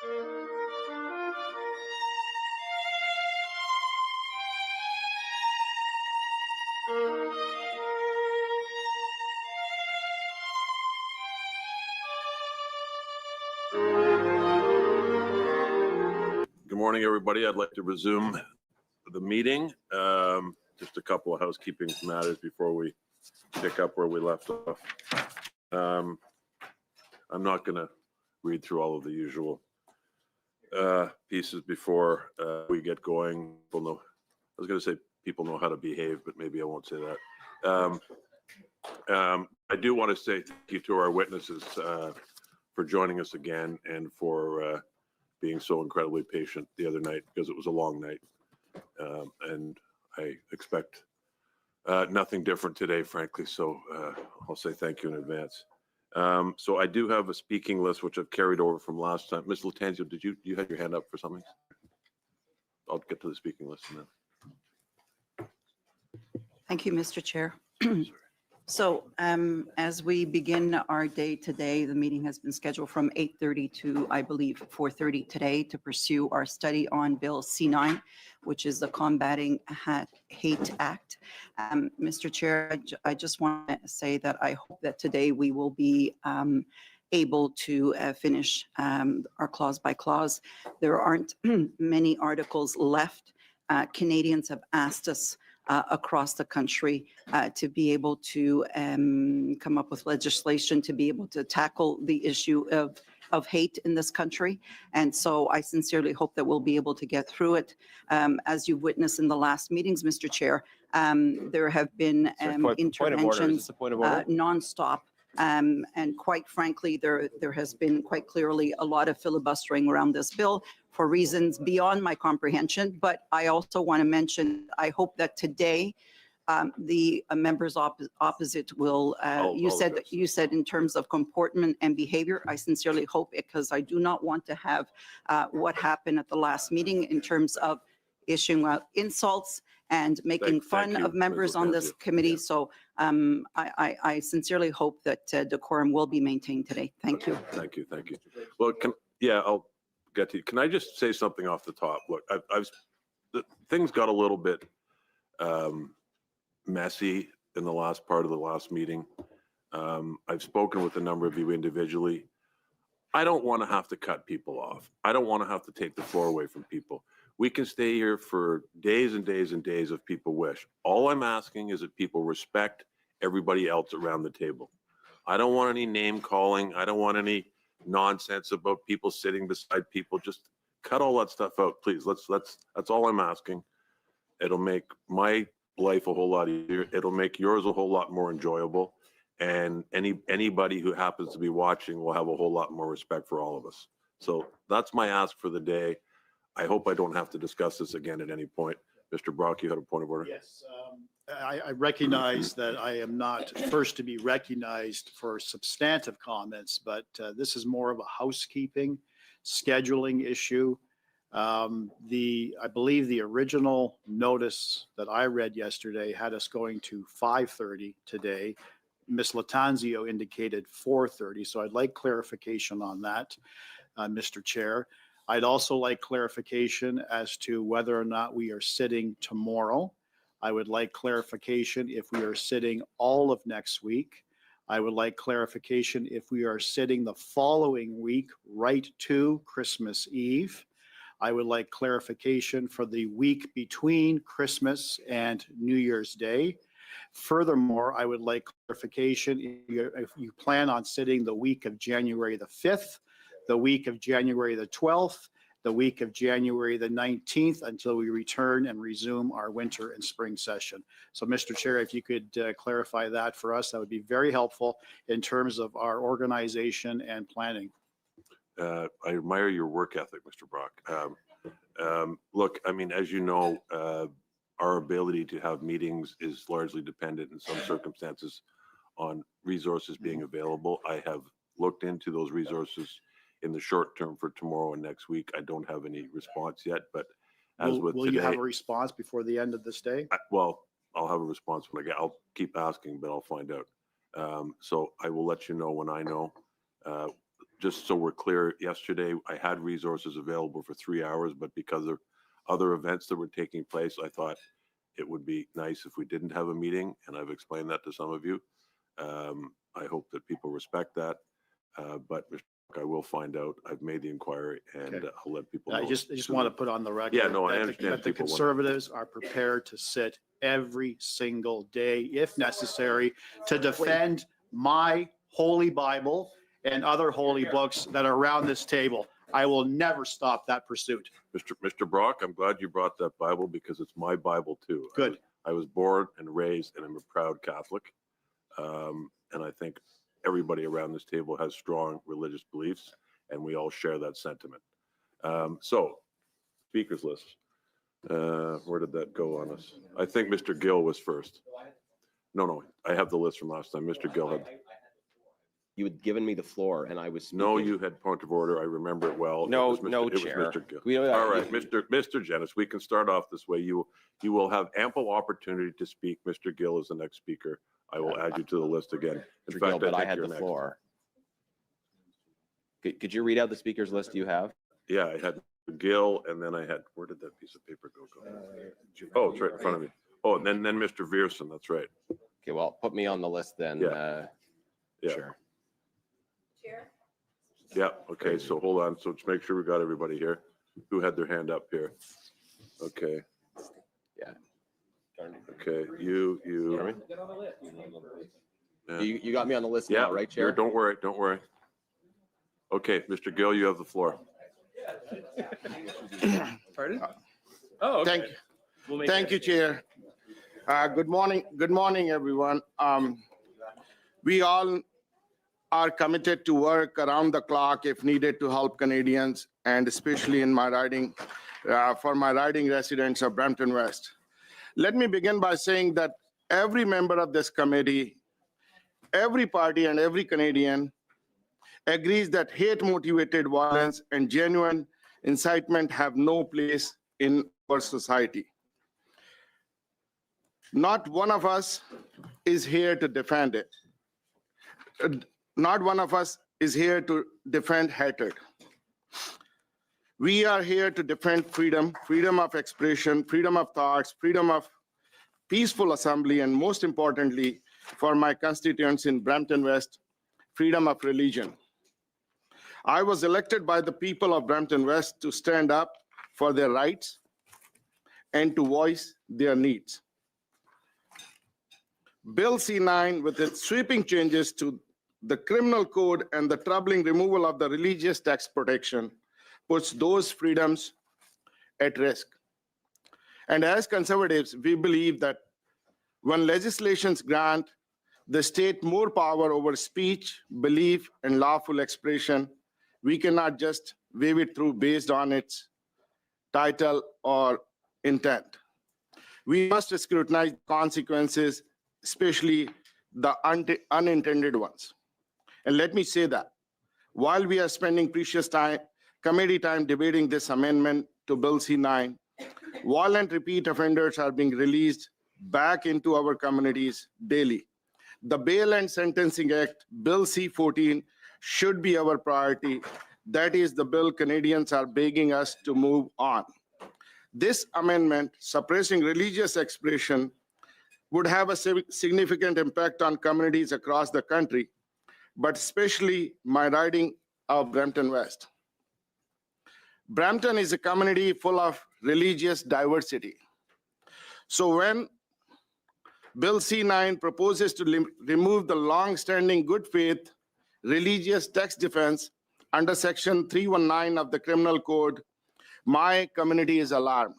Good morning, everybody. I'd like to resume the meeting. Just a couple of housekeeping matters before we pick up where we left off. I'm not going to read through all of the usual pieces before we get going. People know, I was going to say people know how to behave, but maybe I won't say that. I do want to say thank you to our witnesses for joining us again and for being so incredibly patient the other night, because it was a long night. And I expect nothing different today, frankly. So I'll say thank you in advance. So I do have a speaking list, which I've carried over from last time. Ms. Latanzio, did you have your hand up for something? I'll get to the speaking list now. Thank you, Mr. Chair. So as we begin our day today, the meeting has been scheduled from 8:30 to, I believe, 4:30 today to pursue our study on Bill C-9, which is the Combating Hate Act. Mr. Chair, I just want to say that I hope that today we will be able to finish our clause by clause. There aren't many articles left. Canadians have asked us across the country to be able to come up with legislation to be able to tackle the issue of hate in this country. And so I sincerely hope that we'll be able to get through it. As you've witnessed in the last meetings, Mr. Chair, there have been interventions nonstop. And quite frankly, there has been quite clearly a lot of filibustering around this bill for reasons beyond my comprehension. But I also want to mention, I hope that today the members opposite will, you said in terms of comportment and behavior, I sincerely hope it, because I do not want to have what happened at the last meeting in terms of issuing out insults and making fun of members on this committee. So I sincerely hope that decorum will be maintained today. Thank you. Thank you. Thank you. Well, I'll get to you. Can I just say something off the top? Look, things got a little bit messy in the last part of the last meeting. I've spoken with a number of you individually. I don't want to have to cut people off. I don't want to have to take the floor away from people. We can stay here for days and days and days if people wish. All I'm asking is that people respect everybody else around the table. I don't want any name calling. I don't want any nonsense about people sitting beside people. Just cut all that stuff out, please. That's all I'm asking. It'll make my life a whole lot easier. It'll make yours a whole lot more enjoyable. And anybody who happens to be watching will have a whole lot more respect for all of us. So that's my ask for the day. I hope I don't have to discuss this again at any point. Mr. Brock, you had a point of order? Yes. I recognize that I am not first to be recognized for substantive comments, but this is more of a housekeeping, scheduling issue. I believe the original notice that I read yesterday had us going to 5:30 today. Ms. Latanzio indicated 4:30, so I'd like clarification on that, Mr. Chair. I'd also like clarification as to whether or not we are sitting tomorrow. I would like clarification if we are sitting all of next week. I would like clarification if we are sitting the following week right to Christmas Eve. I would like clarification for the week between Christmas and New Year's Day. Furthermore, I would like clarification if you plan on sitting the week of January the 5th, the week of January the 12th, the week of January the 19th, until we return and resume our winter and spring session. So, Mr. Chair, if you could clarify that for us, that would be very helpful in terms of our organization and planning. I admire your work ethic, Mr. Brock. Look, I mean, as you know, our ability to have meetings is largely dependent in some circumstances on resources being available. I have looked into those resources in the short term for tomorrow and next week. I don't have any response yet, but will you have a response before the end of this day? Well, I'll have a response when I get. I'll keep asking, but I'll find out. So I will let you know when I know. just so we're clear, yesterday I had resources available for 3 hours, but because of other events that were taking place, I thought it would be nice if we didn't have a meeting, and I've explained that to some of you. I hope that people respect that, but Mr. I will find out. I've made the inquiry, and Okay. I'll let people know. I just want to put on the record. Yeah, no, I that understand that the people want- Conservatives are prepared to sit every single day, if necessary, to defend my holy Bible and other holy books that are around this table. I will never stop that pursuit. Mr. Brock, I'm glad you brought that Bible because it's my Bible too. Good. I was born and raised, and I'm a proud Catholic. And I think everybody around this table has strong religious beliefs, and we all share that sentiment. So, speakers list. Where did that go on us? I think Mr. Gill was first. No, I have the list from last time. Mr. Gill had. You had given me the floor and I was speaking. No, you had point of order. I remember it well. No, It was no, it was Chair. Mr. Gill. We don't- All right, Mr. Jennings, we can start off this way. You will have ample opportunity to speak. Mr. Gill is the next speaker. I will add you to the list again. In Mr. Gill, fact, but I think had you're the next. floor. Could you read out the speakers list you have? Yeah, I had Gill, and then I had, where did that piece of paper go? Oh, it's right in front of me. Oh, and then Mr. Vierson, that's right. Okay, well, put me on the list then. Yeah. Yeah. Sure. Yeah, okay, so hold on. So let's make sure we got everybody here who had their hand up here. Okay. Yeah. Okay, you. Yeah. You got me on the list Yeah, now, right, Chair? Don't worry. Okay, Mr. Gill, you have the floor. Pardon? Oh, okay. Thank you, Chair. Good morning, everyone. We all are committed to work around the clock if needed to help Canadians, and especially in my riding, for my riding residents of Brampton West. Let me begin by saying that every member of this committee, every party and every Canadian agrees that hate-motivated violence and genuine incitement have no place in our society. Not one of us is here to defend it. Not one of us is here to defend hatred. We are here to defend freedom, freedom of expression, freedom of thoughts, freedom of peaceful assembly, and most importantly, for my constituents in Brampton West, freedom of religion. I was elected by the people of Brampton West to stand up for their rights and to voice their needs. Bill C-9, with its sweeping changes to the criminal code and the troubling removal of the religious text protection, puts those freedoms at risk. And as conservatives, we believe that when legislations grant the state more power over speech, belief, and lawful expression, we cannot just wave it through based on its title or intent. We must scrutinize consequences, especially the unintended ones. And let me say that while we are spending precious committee time debating this amendment to Bill C-9, violent repeat offenders are being released back into our communities daily. The Bail and Sentencing Act, Bill C-14, should be our priority. That is the bill Canadians are begging us to move on. This amendment, suppressing religious expression, would have a significant impact on communities across the country, but especially my riding of Brampton West. Brampton is a community full of religious diversity. So when Bill C-9 proposes to remove the long-standing good faith religious text defense under Section 319 of the Criminal Code, my community is alarmed.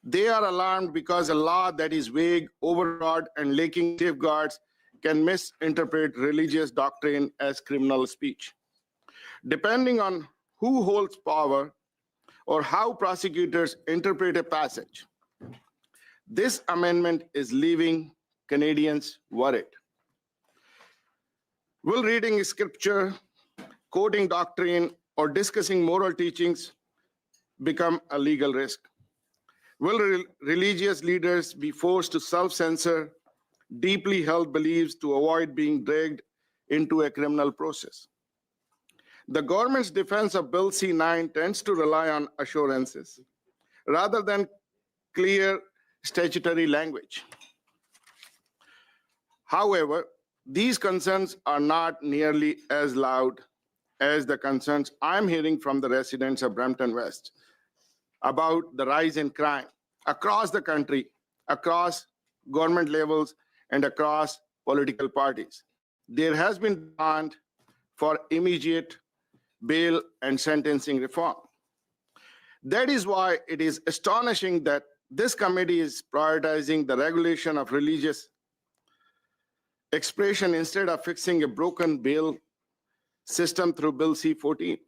They are alarmed because a law that is vague, overbroad, and lacking safeguards can misinterpret religious doctrine as criminal speech. Depending on who holds power or how prosecutors interpret a passage, this amendment is leaving Canadians worried. Will reading scripture, quoting doctrine, or discussing moral teachings become a legal risk? Will religious leaders be forced to self-censor deeply held beliefs to avoid being dragged into a criminal process? The government's defense of Bill C-9 tends to rely on assurances rather than clear statutory language. However, these concerns are not nearly as loud as the concerns I'm hearing from the residents of Brampton West about the rise in crime across the country, across government levels, and across political parties. There has been demand for immediate bail and sentencing reform. That is why it is astonishing that this committee is prioritizing the regulation of religious expression instead of fixing a broken bail system through Bill C-14.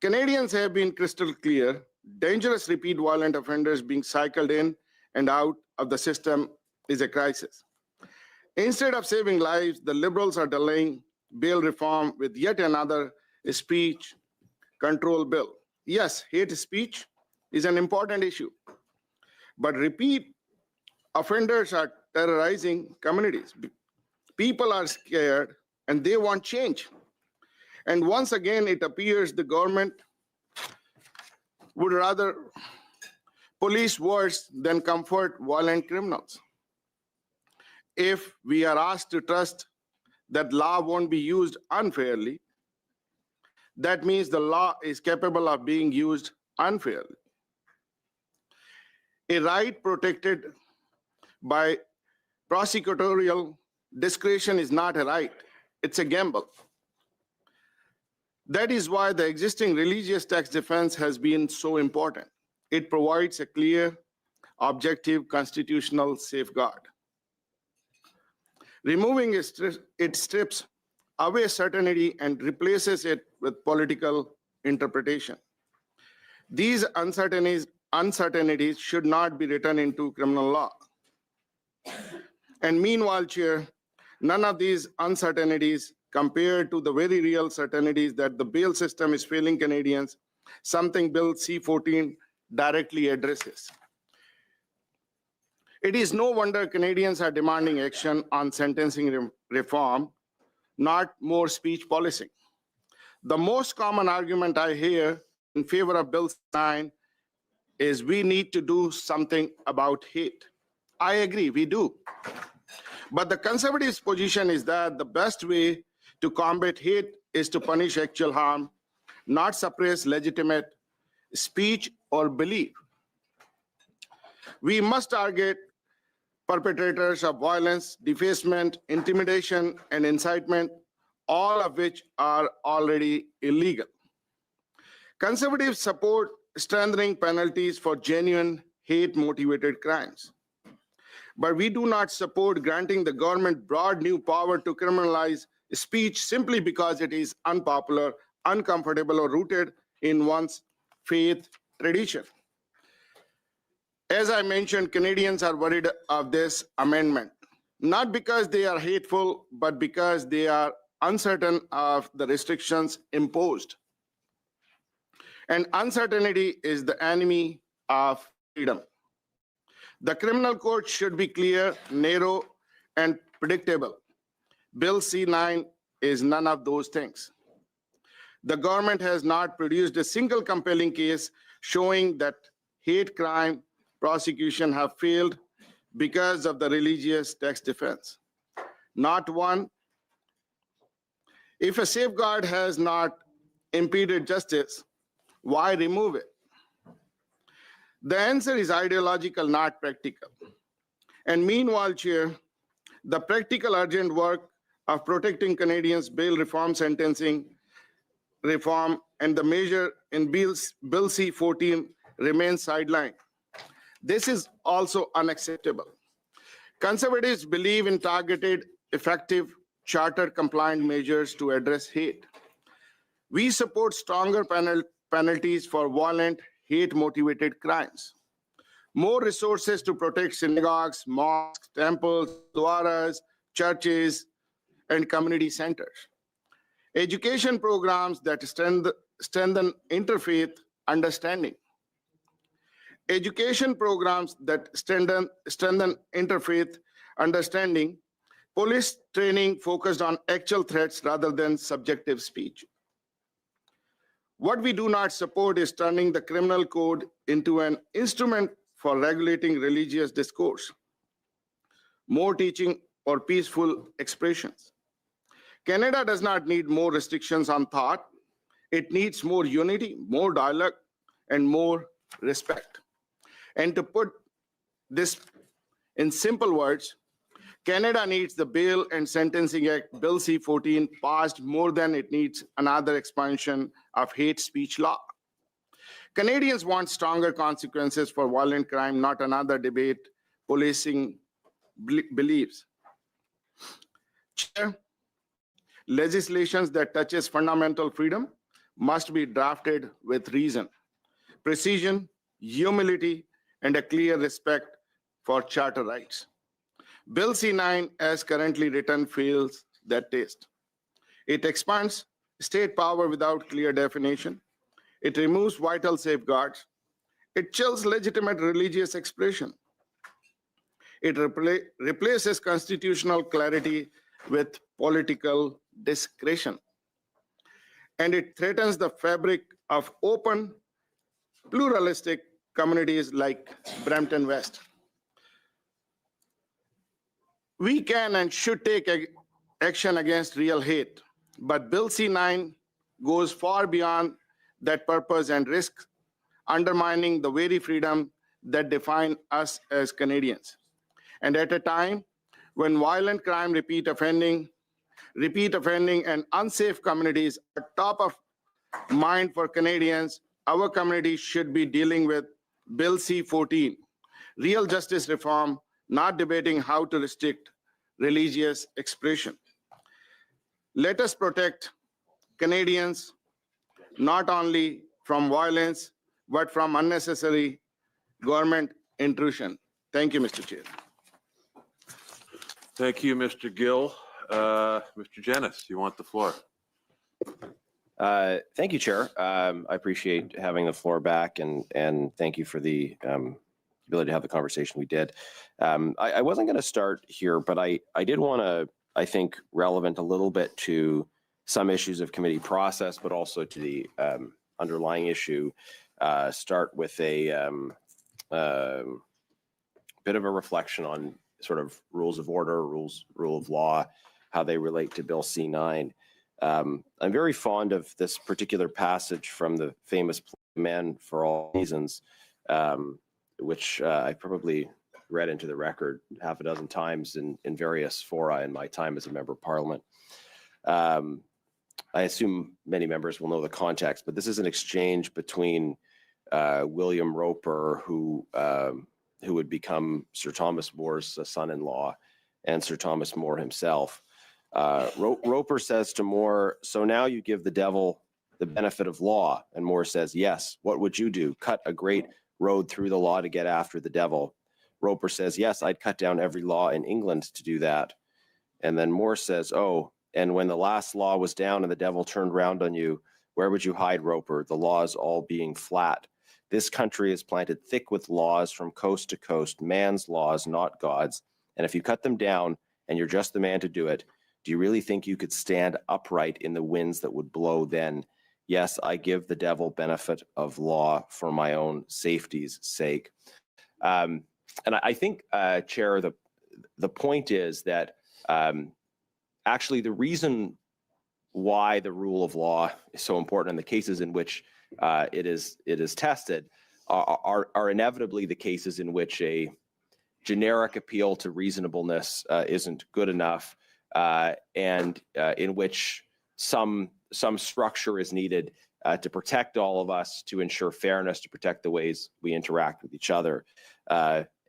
Canadians have been crystal clear: dangerous repeat violent offenders being cycled in and out of the system is a crisis. Instead of saving lives, the Liberals are delaying bail reform with yet another speech control bill. Yes, hate speech is an important issue, but repeat offenders are terrorizing communities. People are scared and they want change. And once again, it appears the government would rather police worse than comfort violent criminals. If we are asked to trust that law won't be used unfairly, that means the law is capable of being used unfairly. A right protected by prosecutorial discretion is not a right, it's a gamble. That is why the existing religious tax defense has been so important. It provides a clear, objective constitutional safeguard. Removing it strips away certainty and replaces it with political interpretation. These uncertainties should not be written into criminal law. And meanwhile, Chair, none of these uncertainties compared to the very real certainties that the bail system is failing Canadians, something Bill C-14 directly addresses. It is no wonder Canadians are demanding action on sentencing reform, not more speech policing. The most common argument I hear in favor of Bill C-9 is we need to do something about hate. I agree, we do. But the Conservatives' position is that the best way to combat hate is to punish actual harm, not suppress legitimate speech or belief. We must target perpetrators of violence, defacement, intimidation, and incitement, all of which are already illegal. Conservatives support strengthening penalties for genuine hate-motivated crimes. But we do not support granting the government broad new power to criminalize speech simply because it is unpopular, uncomfortable, or rooted in one's faith tradition. As I mentioned, Canadians are worried of this amendment, not because they are hateful, but because they are uncertain of the restrictions imposed. And uncertainty is the enemy of freedom. The criminal code should be clear, narrow, and predictable. Bill C-9 is none of those things. The government has not produced a single compelling case showing that hate crime prosecution have failed because of the religious tax defense. Not one. If a safeguard has not impeded justice, why remove it? The answer is ideological, not practical. And meanwhile, Chair, the practical urgent work of protecting Canadians' bail reform, sentencing reform, and the measure in Bill C-14 remains sidelined. This is also unacceptable. Conservatives believe in targeted, effective, charter-compliant measures to address hate. We support stronger penalties for violent, hate-motivated crimes. More resources to protect synagogues, mosques, temples, gurdwaras, churches, and community centers. Education programs that strengthen interfaith understanding. Education programs that strengthen interfaith understanding. Police training focused on actual threats rather than subjective speech. What we do not support is turning the criminal code into an instrument for regulating religious discourse, more teaching, or peaceful expressions. Canada does not need more restrictions on thought. It needs more unity, more dialogue, and more respect. And to put this in simple words, Canada needs the Bail and Sentencing Act, Bill C-14, passed more than it needs another expansion of hate speech law. Canadians want stronger consequences for violent crime, not another debate policing beliefs. Chair, legislation that touches fundamental freedom must be drafted with reason, precision, humility, and a clear respect for charter rights. Bill C-9, as currently written, fails that test. It expands state power without clear definition. It removes vital safeguards. It chills legitimate religious expression. It replaces constitutional clarity with political discretion. And it threatens the fabric of open, pluralistic communities like Brampton West. We can and should take action against real hate, but Bill C-9 goes far beyond that purpose and risks undermining the very freedom that define us as Canadians. And at a time when violent crime, repeat offending, and unsafe communities are top of mind for Canadians, our community should be dealing with Bill C-14, real justice reform, not debating how to restrict religious expression. Let us protect Canadians not only from violence, but from unnecessary government intrusion. Thank you, Mr. Chair. Thank you, Mr. Gill. Mr. Janis, you want the floor? Thank you, Chair. I appreciate having the floor back, and thank you for the ability to have the conversation we did. I wasn't going to start here, but I did want to, I think, relevant a little bit to some issues of committee process, but also to the underlying issue, start with a bit of a reflection on sort of rules of order, rule of law, how they relate to Bill C-9. I'm very fond of this particular passage from the famous Man for All Seasons, which I probably read into the record half a dozen times in various fora in my time as a member of Parliament. I assume many members will know the context, but this is an exchange between William Roper, who would become Sir Thomas More's son-in-law, and Sir Thomas More himself. Roper says to More, "So now you give the devil the benefit of law." And More says, "Yes, what would you do? Cut a great road through the law to get after the devil?" Roper says, "Yes, I'd cut down every law in England to do that." And then More says, "Oh, and when the last law was down and the devil turned round on you, where would you hide, Roper? The laws all being flat. This country is planted thick with laws from coast to coast, man's laws, not God's. And if you cut them down and you're just the man to do it, do you really think you could stand upright in the winds that would blow then? Yes, I give the devil benefit of law for my own safety's sake." And I think, Chair, the point is that actually the reason why the rule of law is so important in the cases in which it is tested are inevitably the cases in which a generic appeal to reasonableness isn't good enough, and in which some structure is needed to protect all of us, to ensure fairness, to protect the ways we interact with each other.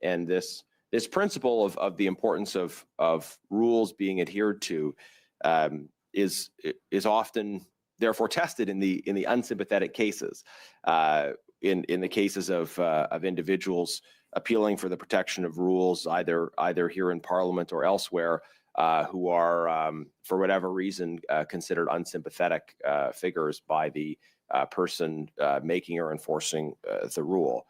And this principle of the importance of rules being adhered to is often therefore tested in the unsympathetic cases, in the cases of individuals appealing for the protection of rules, either here in Parliament or elsewhere, who are, for whatever reason, considered unsympathetic figures by the person making or enforcing the rule.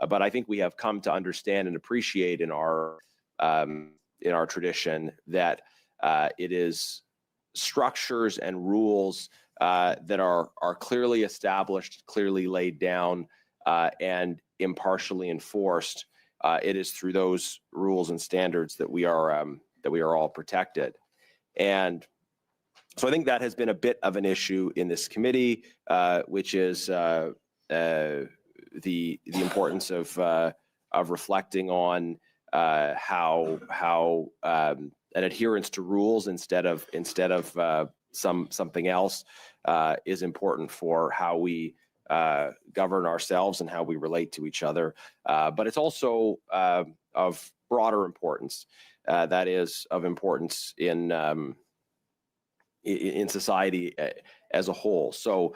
But I think we have come to understand and appreciate in our tradition that it is structures and rules that are clearly established, clearly laid down, and impartially enforced, it is through those rules and standards that we are all protected. And so I think that has been a bit of an issue in this committee, which is the importance of reflecting on how an adherence to rules instead of something else is important for how we govern ourselves and how we relate to each other. But it's also of broader importance. That is of importance in society as a whole. So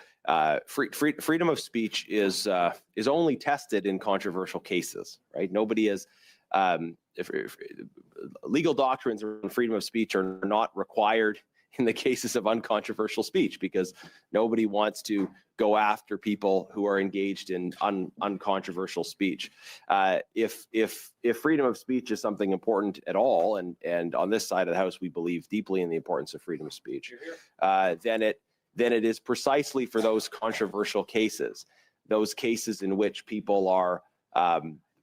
freedom of speech is only tested in controversial cases, right? Nobody is legal doctrines around freedom of speech are not required in the cases of uncontroversial speech, because nobody wants to go after people who are engaged in uncontroversial speech. If freedom of speech is something important at all, and on this side of the House we believe deeply in the importance of freedom of speech, then it is precisely for those controversial cases, those cases in which people are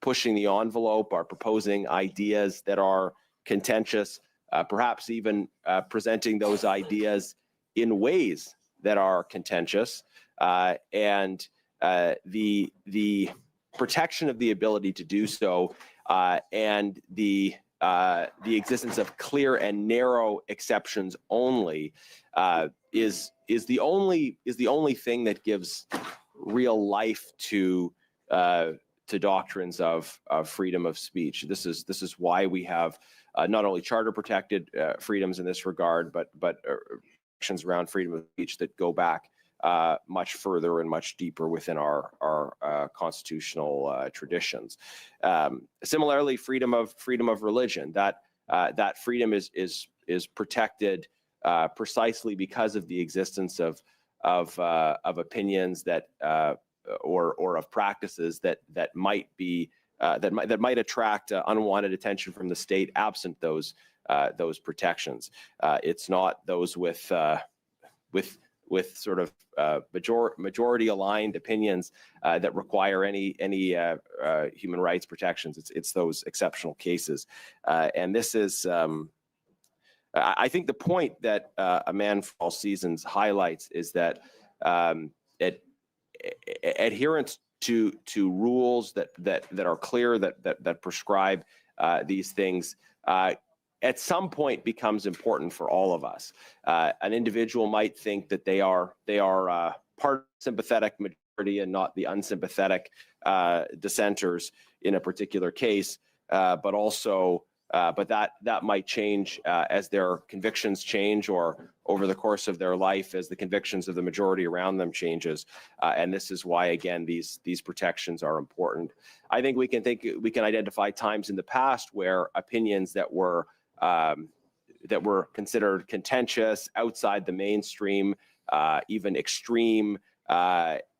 pushing the envelope, are proposing ideas that are contentious, perhaps even presenting those ideas in ways that are contentious, and the protection of the ability to do so, and the existence of clear and narrow exceptions only is the only thing that gives real life to doctrines of freedom of speech. This is why we have not only charter protected freedoms in this regard, but protections around freedom of speech that go back much further and much deeper within our constitutional traditions. Similarly, freedom of religion, that freedom is protected precisely because of the existence of opinions that or of practices that might be that might attract unwanted attention from the state absent those protections. It's not those with sort of majority aligned opinions that require any human rights protections. It's those exceptional cases, and this is. I think the point that A Man for All Seasons highlights is that adherence to rules that are clear, that prescribe these things at some point becomes important for all of us. An individual might think that they are part of the sympathetic majority and not the unsympathetic dissenters in a particular case, but also but that might change as their convictions change, or over the course of their life as the convictions of the majority around them changes. And this is why, again, these protections are important. I think we can identify times in the past where opinions that were considered contentious, outside the mainstream, even extreme,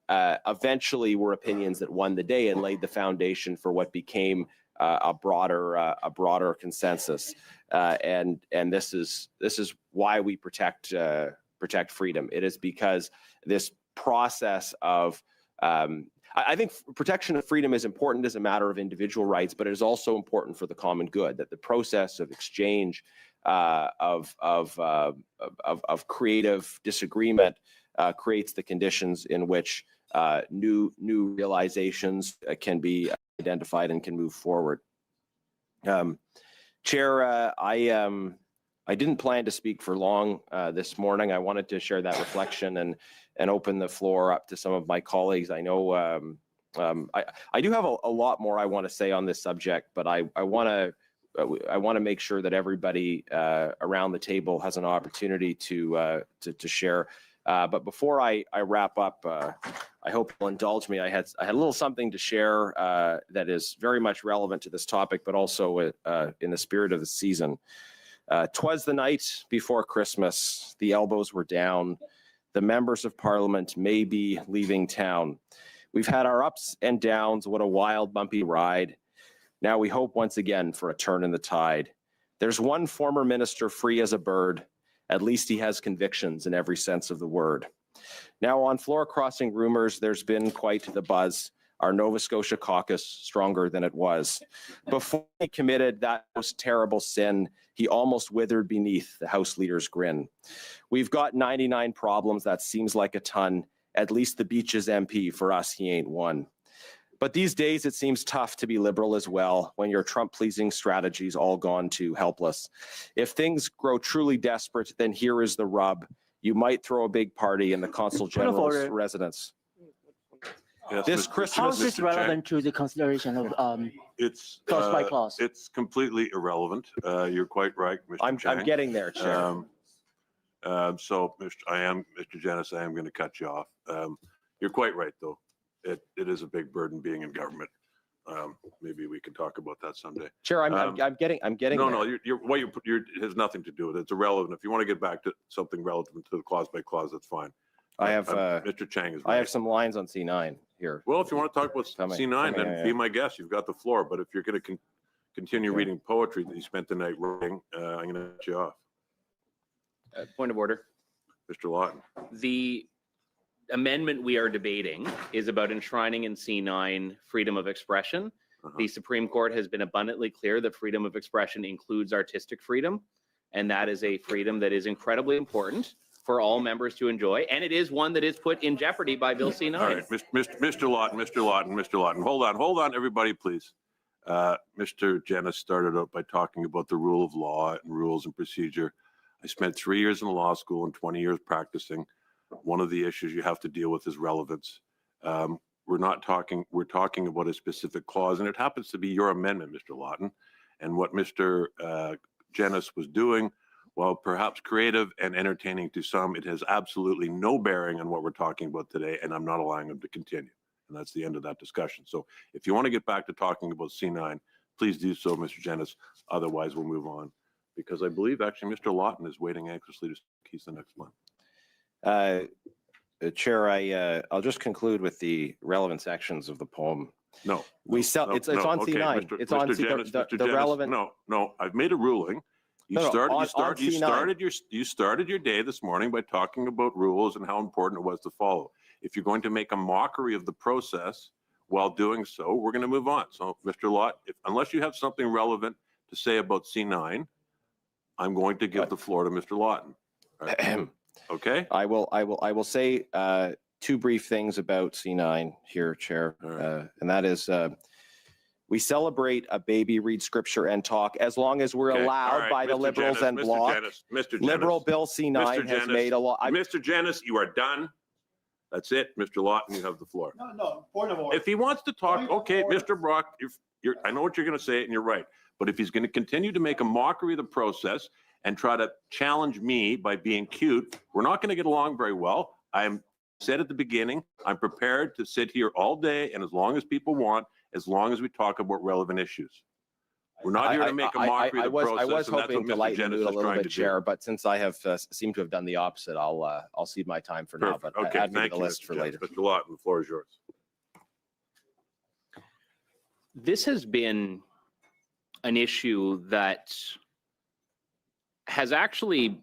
eventually were opinions that won the day and laid the foundation for what became a broader consensus, and this is why we protect freedom. It is because this process of I think protection of freedom is important as a matter of individual rights, but it is also important for the common good. That the process of exchange of creative disagreement creates the conditions in which new realizations can be identified and can move forward. Chair, I didn't plan to speak for long this morning. I wanted to share that reflection and open the floor up to some of my colleagues. I know I do have a lot more I want to say on this subject, but I want to make sure that everybody around the table has an opportunity to share. But before I wrap up, I hope you'll indulge me. I had a little something to share that is very much relevant to this topic, but also in the spirit of the season. 'Twas the night before Christmas, the elbows were down, the members of Parliament may be leaving town. We've had our ups and downs, what a wild, bumpy ride. Now we hope once again for a turn in the tide. There's one former minister free as a bird. At least he has convictions in every sense of the word. Now on floor crossing rumors, there's been quite the buzz. Our Nova Scotia caucus stronger than it was. Before he committed that most terrible sin, he almost withered beneath the House leader's grin. We've got 99 problems. That seems like a ton. At least the Beaches MP, for us, he ain't one. But these days, it seems tough to be Liberal as well when your Trump-pleasing strategy's all gone too helpless. If things grow truly desperate, then here is the rub. You might throw a big party in the Consul General's residence. Yes, This Mr. Christmas- How is this Mr. Chang, relevant to the consideration of It's, clause by clause? it's completely irrelevant. You're quite right, Mr. I'm Chang. getting there, Chair. So, Mr. Janice, I am going to cut you off. You're quite right, though. It is a big burden being in government. Maybe we can talk about that someday. Chair, I'm getting No, there. you're has nothing to do with it. It's irrelevant. If you want to get back to something relevant to the clause by clause, that's fine. I have Mr. Chang is right. I have some lines on C9 here. Well, if you want to talk about Coming, C9, then yeah. be my guest. You've got the floor. But if you're going to continue Okay. reading poetry that you spent the night writing, I'm going to cut you off. Point of order. Mr. Lawton. The amendment we are debating is about enshrining in C9 freedom of expression. Uh-huh. The Supreme Court has been abundantly clear that freedom of expression includes artistic freedom, and that is a freedom that is incredibly important for all members to enjoy, and it is one that is put in jeopardy by Bill C-9. All right, Mr. Lawton. Hold on, everybody, please. Mr. Janice started out by talking about the rule of law and rules and procedure. I spent 3 years in law school and 20 years practicing. One of the issues you have to deal with is relevance. We're talking about a specific clause, and it happens to be your amendment, Mr. Lawton. And what Mr. Janice was doing, while perhaps creative and entertaining to some, it has absolutely no bearing on what we're talking about today, and I'm not allowing him to continue. And that's the end of that discussion. So if you want to get back to talking about C9, please do so, Mr. Janice. Otherwise, we'll move on. Because I believe actually Mr. Lawton is waiting anxiously to speak. He's the next one. Chair, I'll just conclude with the relevant sections of the poem. No. It's on okay, C9. Mr. It's on Mr. C, Janice, the Mr. Janice, relevant. No, I've made a ruling. You started your day this morning by talking about rules and how important it was to follow. If you're going to make a mockery of the process while doing so, we're going to move on. So, Mr. Lott, unless you have something relevant to say about C9, I'm going to give the floor to Mr. Lawton. Right. Okay. I will say two brief things about C9 here, Chair, Right. And that is we celebrate a baby read scripture and talk as long as we're Okay. allowed All right. by the Mr. Liberals Janice, and Mr. Bloc. Janice, Mr. Janice, Liberal Bill C9 Mr. has Janice, made a lot. Mr. Janice, you are done. That's it. Mr. Lawton, you have the floor. No, point of order. If he wants to talk, Point of okay, order. Mr. Brock, I know what you're going to say, and you're right. But if he's going to continue to make a mockery of the process and try to challenge me by being cute, we're not going to get along very well. I said at the beginning, I'm prepared to sit here all day and as long as people want, as long as we talk about relevant issues. We're not here to make a mockery of the process. I was and that's hoping what to Mr. lighten the Janice mood a is little trying bit, to do. Chair, but since I have seemed to have done the opposite, I'll cede my time for now. Perfect. But Okay, add me to thank the you, list Mr. for Janice. later. Mr. Lawton, the floor is yours. This has been an issue that has actually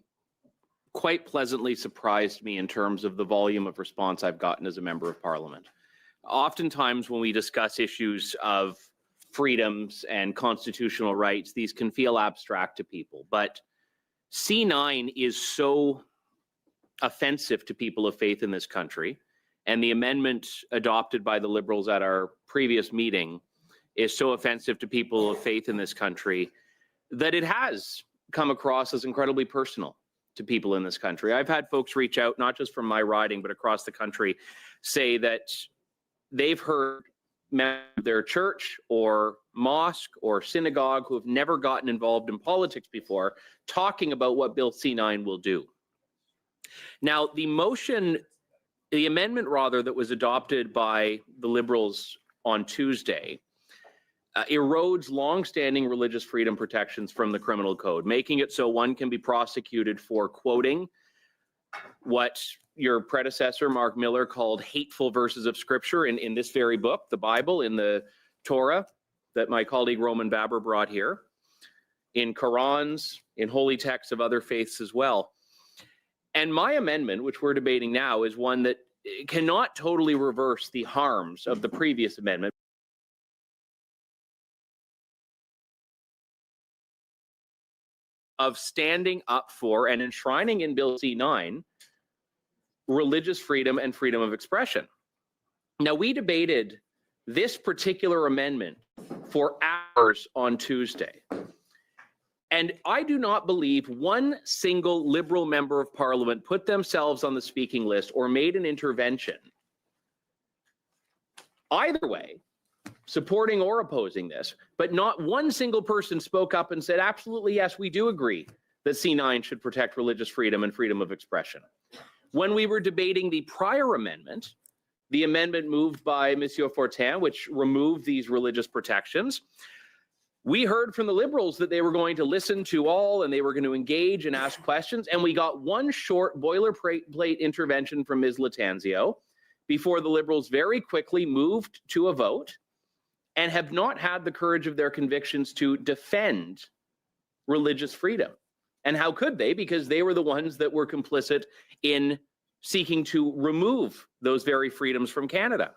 quite pleasantly surprised me in terms of the volume of response I've gotten as a member of parliament. Oftentimes when we discuss issues of freedoms and constitutional rights, these can feel abstract to people, but C9 is so offensive to people of faith in this country, and the amendment adopted by the Liberals at our previous meeting is so offensive to people of faith in this country that it has come across as incredibly personal to people in this country. I've had folks reach out, not just from my riding, but across the country, say that they've heard members of their church or mosque or synagogue who have never gotten involved in politics before talking about what Bill C-9 will do. Now, the amendment rather, that was adopted by the Liberals on Tuesday erodes longstanding religious freedom protections from the criminal code, making it so one can be prosecuted for quoting what your predecessor, Mark Miller, called hateful verses of scripture in this very book, the Bible, in the Torah that my colleague Roman Baber brought here, in Qurans, in holy texts of other faiths as well. And my amendment, which we're debating now, is one that cannot totally reverse the harms of the previous amendment. Of standing up for and enshrining in Bill C-9 religious freedom and freedom of expression. Now, we debated this particular amendment for hours on Tuesday. And I do not believe one single Liberal member of Parliament put themselves on the speaking list or made an intervention, either way, supporting or opposing this, but not one single person spoke up and said, absolutely, yes, we do agree that C-9 should protect religious freedom and freedom of expression. When we were debating the prior amendment, the amendment moved by Monsieur Fortin, which removed these religious protections, we heard from the Liberals that they were going to listen to all and they were going to engage and ask questions. And we got one short boilerplate intervention from Ms. Latanzio before the Liberals very quickly moved to a vote and have not had the courage of their convictions to defend religious freedom. And how could they? Because they were the ones that were complicit in seeking to remove those very freedoms from Canada.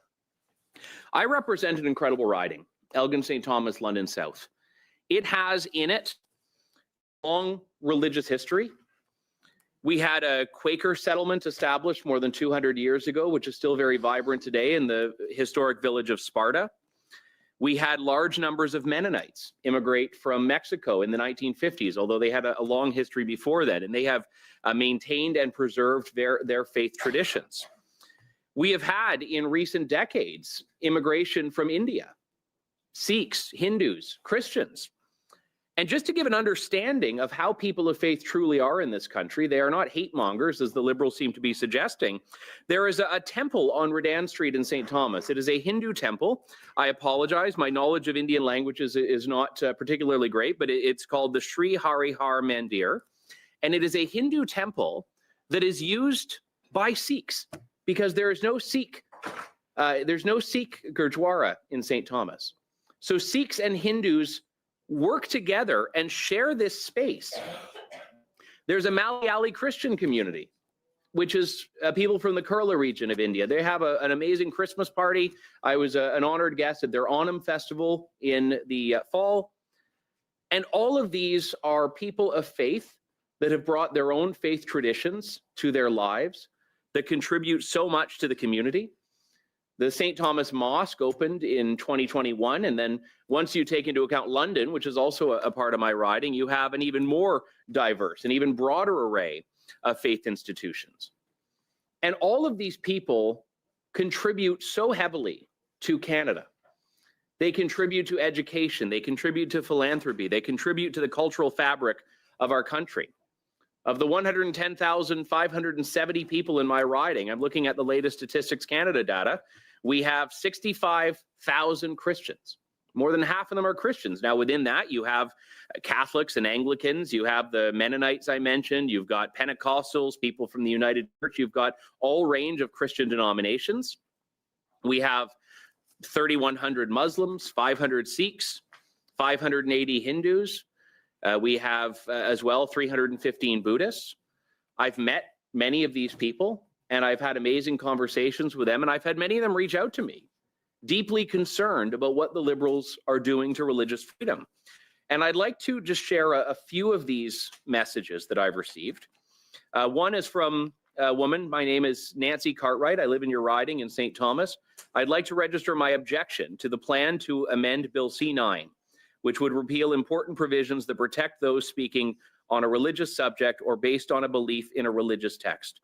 I represent an incredible riding, Elgin St. Thomas, London South. It has in it long religious history. We had a Quaker settlement established more than 200 years ago, which is still very vibrant today in the historic village of Sparta. We had large numbers of Mennonites immigrate from Mexico in the 1950s, although they had a long history before that, and they have maintained and preserved their faith traditions. We have had in recent decades immigration from India, Sikhs, Hindus, Christians. And just to give an understanding of how people of faith truly are in this country, they are not hate mongers, as the Liberals seem to be suggesting. There is a temple on Redan Street in St. Thomas. It is a Hindu temple. I apologize. My knowledge of Indian languages is not particularly great, but it's called the Sri Hari Har Mandir. And it is a Hindu temple that is used by Sikhs because there's no Sikh Gurdwara in St. Thomas. So Sikhs and Hindus work together and share this space. There's a Malayali Christian community, which is people from the Kerala region of India. They have an amazing Christmas party. I was an honored guest at their Onam festival in the fall. And all of these are people of faith that have brought their own faith traditions to their lives, that contribute so much to the community. The St. Thomas Mosque opened in 2021, and then once you take into account London, which is also a part of my riding, you have an even more diverse, an even broader array of faith institutions. And all of these people contribute so heavily to Canada. They contribute to education, they contribute to philanthropy, they contribute to the cultural fabric of our country. Of the 110,570 people in my riding, I'm looking at the latest Statistics Canada data, we have 65,000 Christians. More than half of them are Christians. Now, within that, you have Catholics and Anglicans. You have the Mennonites I mentioned. You've got Pentecostals, people from the United Church. You've got all range of Christian denominations. We have 3,100 Muslims, 500 Sikhs, 580 Hindus. We have as well 315 Buddhists. I've met many of these people, and I've had amazing conversations with them, and I've had many of them reach out to me, deeply concerned about what the Liberals are doing to religious freedom. And I'd like to just share a few of these messages that I've received. One is from a woman. My name is Nancy Cartwright. I live in your riding in St. Thomas. I'd like to register my objection to the plan to amend Bill C-9, which would repeal important provisions that protect those speaking on a religious subject or based on a belief in a religious text.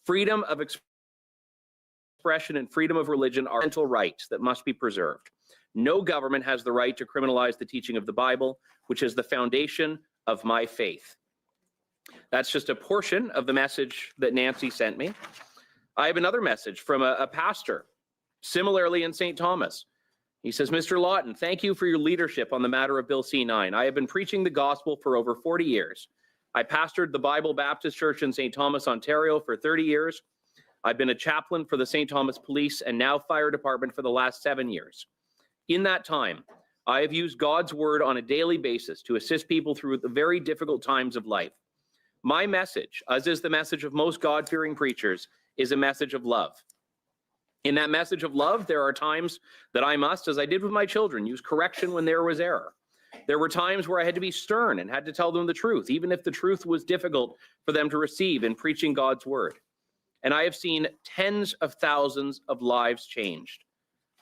Freedom of expression and freedom of religion are fundamental rights that must be preserved. No government has the right to criminalize the teaching of the Bible, which is the foundation of my faith. That's just a portion of the message that Nancy sent me. I have another message from a pastor, similarly in St. Thomas. He says, Mr. Lawton, thank you for your leadership on the matter of Bill C-9. I have been preaching the gospel for over 40 years. I pastored the Bible Baptist Church in St. Thomas, Ontario for 30 years. I've been a chaplain for the St. Thomas Police and now Fire Department for the last 7 years. In that time, I have used God's word on a daily basis to assist people through the very difficult times of life. My message, as is the message of most God-fearing preachers, is a message of love. In that message of love, there are times that I must, as I did with my children, use correction when there was error. There were times where I had to be stern and had to tell them the truth, even if the truth was difficult for them to receive in preaching God's word. And I have seen tens of thousands of lives changed.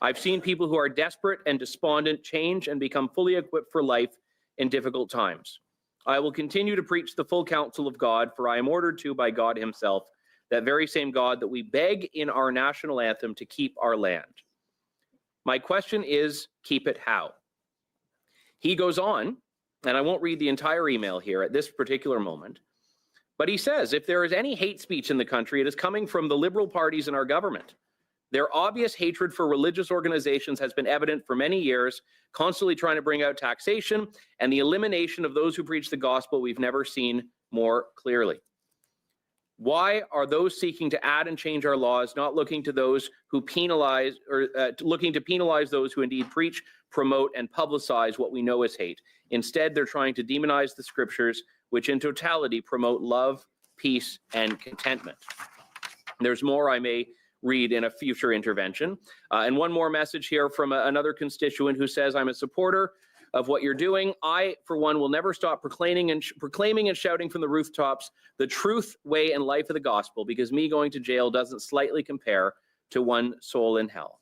I've seen people who are desperate and despondent change and become fully equipped for life in difficult times. I will continue to preach the full counsel of God, for I am ordered to by God himself, that very same God that we beg in our national anthem to keep our land. My question is, keep it how? He goes on, and I won't read the entire email here at this particular moment, but he says, if there is any hate speech in the country, it is coming from the liberal parties in our government. Their obvious hatred for religious organizations has been evident for many years, constantly trying to bring out taxation and the elimination of those who preach the gospel we've never seen more clearly. Why are those seeking to add and change our laws not looking to those who penalize or looking to penalize those who indeed preach, promote, and publicize what we know is hate? Instead, they're trying to demonize the scriptures, which in totality promote love, peace, and contentment. There's more I may read in a future intervention. And one more message here from another constituent who says, I'm a supporter of what you're doing. I, for one, will never stop proclaiming and shouting from the rooftops the truth, way, and life of the gospel, because me going to jail doesn't slightly compare to one soul in hell.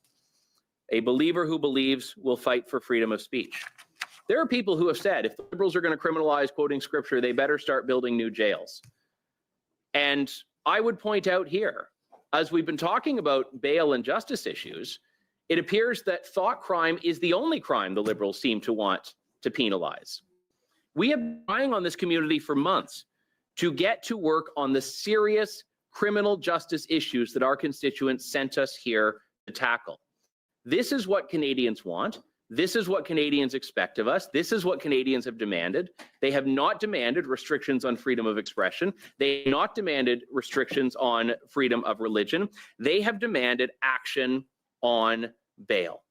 A believer who believes will fight for freedom of speech. There are people who have said, if the liberals are going to criminalize quoting scripture, they better start building new jails. And I would point out here, as we've been talking about bail and justice issues, it appears that thought crime is the only crime the liberals seem to want to penalize. We have been relying on this community for months to get to work on the serious criminal justice issues that our constituents sent us here to tackle. This is what Canadians want. This is what Canadians expect of us. This is what Canadians have demanded. They have not demanded restrictions on freedom of expression. They have not demanded restrictions on freedom of religion. They have demanded action on bail.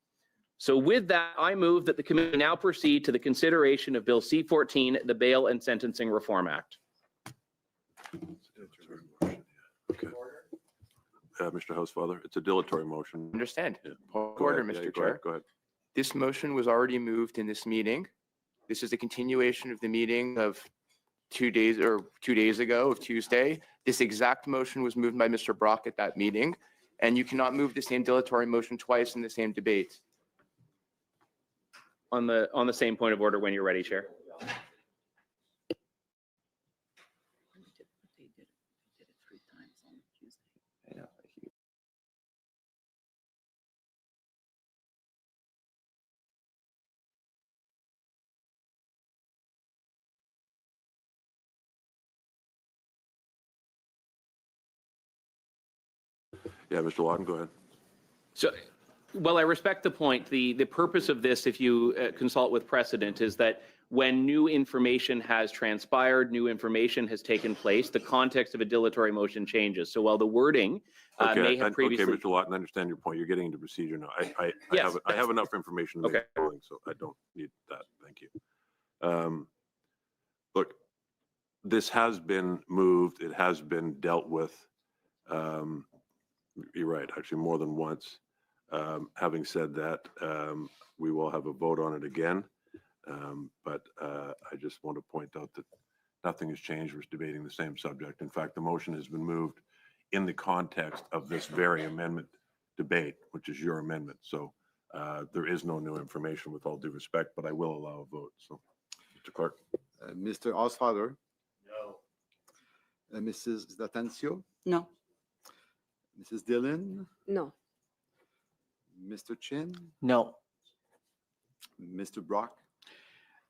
So with that, I move that the committee now proceed to the consideration of Bill C-14, the Bail and Sentencing Reform Act. Okay. Mr. Housefather, it's a dilatory motion. Understand. Yeah. Point of Go order, ahead. Yeah, Mr. go ahead. Chair. Go ahead. This motion was already moved in this meeting. This is a continuation of the meeting of 2 days ago of Tuesday. This exact motion was moved by Mr. Brock at that meeting, and you cannot move the same dilatory motion twice in the same debate. On the same point of order when you're ready, Chair. Yeah, Mr. Lawton, go ahead. So, well, I respect the point. The purpose of this, if you consult with precedent, is that when new information has transpired, new information has taken place, the context of a dilatory motion changes. So while the wording may have previously... Okay, Mr. Lawton, I understand your point. You're getting into procedure now. I Yes, have enough information to make Okay. a ruling, so I don't need that. Thank you. Look, this has been moved. It has been dealt with. You're right, actually more than once. Having said that, we will have a vote on it again. But I just want to point out that nothing has changed. We're debating the same subject. In fact, the motion has been moved in the context of this very amendment debate, which is your amendment. So there is no new information with all due respect, but I will allow a vote. So, Mr. Clark. Mr. Housefather? No. Mrs. Datancio? No. Mrs. Dillon? No. Mr. Chin? No. Mr. Brock?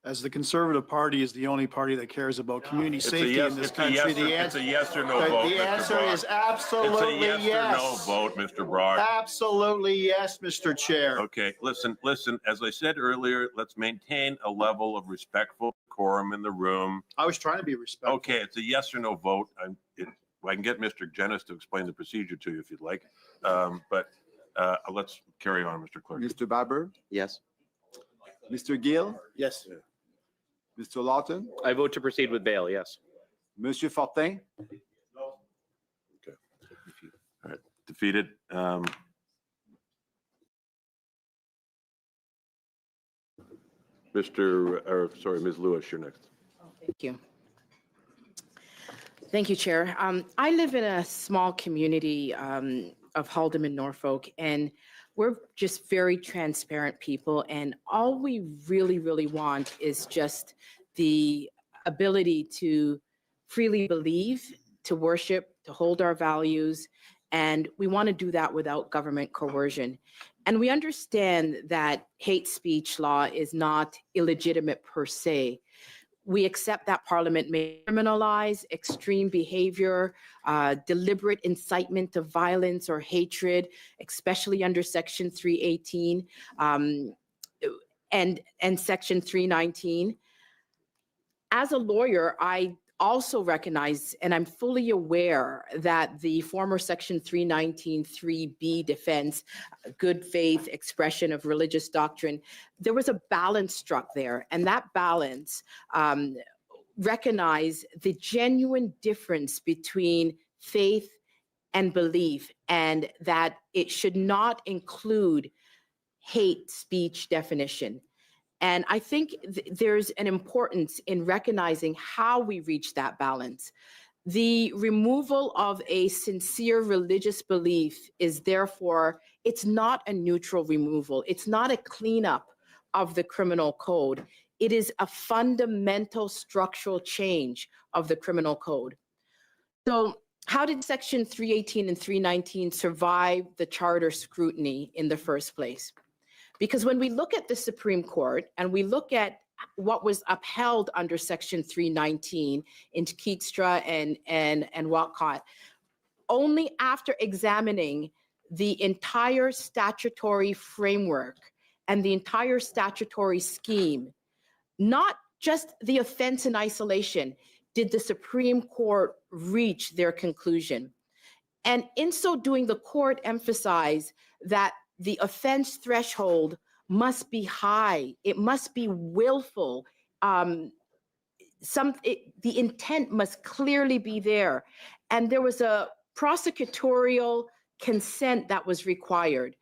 As the Conservative Party is the only party that cares about community safety in this country, the It's a answer, yes or no vote. the Mr. answer Brock. is absolutely It's a yes or no yes. vote, Mr. Brock. Absolutely yes, Mr. Chair. Okay, listen, as I said earlier, let's maintain a level of respectful decorum in the room. I was trying to be respectful. Okay, it's a yes or no vote. I can get Mr. Jenis to explain the procedure to you if you'd like. But let's carry on, Mr. Clerk. Mr. Barber? Yes. Mr. Gill? Yes. Mr. Lawton? I vote to proceed with bail, yes. Monsieur Fortin? Defeated. Ms. Lewis, you're next. Thank you. Thank you, Chair. I live in a small community of Haldeman, Norfolk, and we're just very transparent people. And all we really, really want is just the ability to freely believe, to worship, to hold our values. And we want to do that without government coercion. And we understand that hate speech law is not illegitimate per se. We accept that Parliament may criminalize extreme behavior, deliberate incitement to violence or hatred, especially under Section 318 and Section 319. As a lawyer, I also recognize, and I'm fully aware that the former Section 319 3B defense, good faith expression of religious doctrine, there was a balance struck there, and that balance recognized the genuine difference between faith and belief, and that it should not include hate speech definition. And I think there's an importance in recognizing how we reach that balance. The removal of a sincere religious belief is therefore, it's not a neutral removal. It's not a cleanup of the criminal code. It is a fundamental structural change of the criminal code. So how did Section 318 and 319 survive the charter scrutiny in the first place? Because when we look at the Supreme Court and we look at what was upheld under Section 319 in Keatstra and Walcott, only after examining the entire statutory framework and the entire statutory scheme, not just the offense in isolation, did the Supreme Court reach their conclusion. And in so doing, the court emphasized that the offense threshold must be high. It must be willful. The intent must clearly be there. And there was a prosecutorial consent that was required.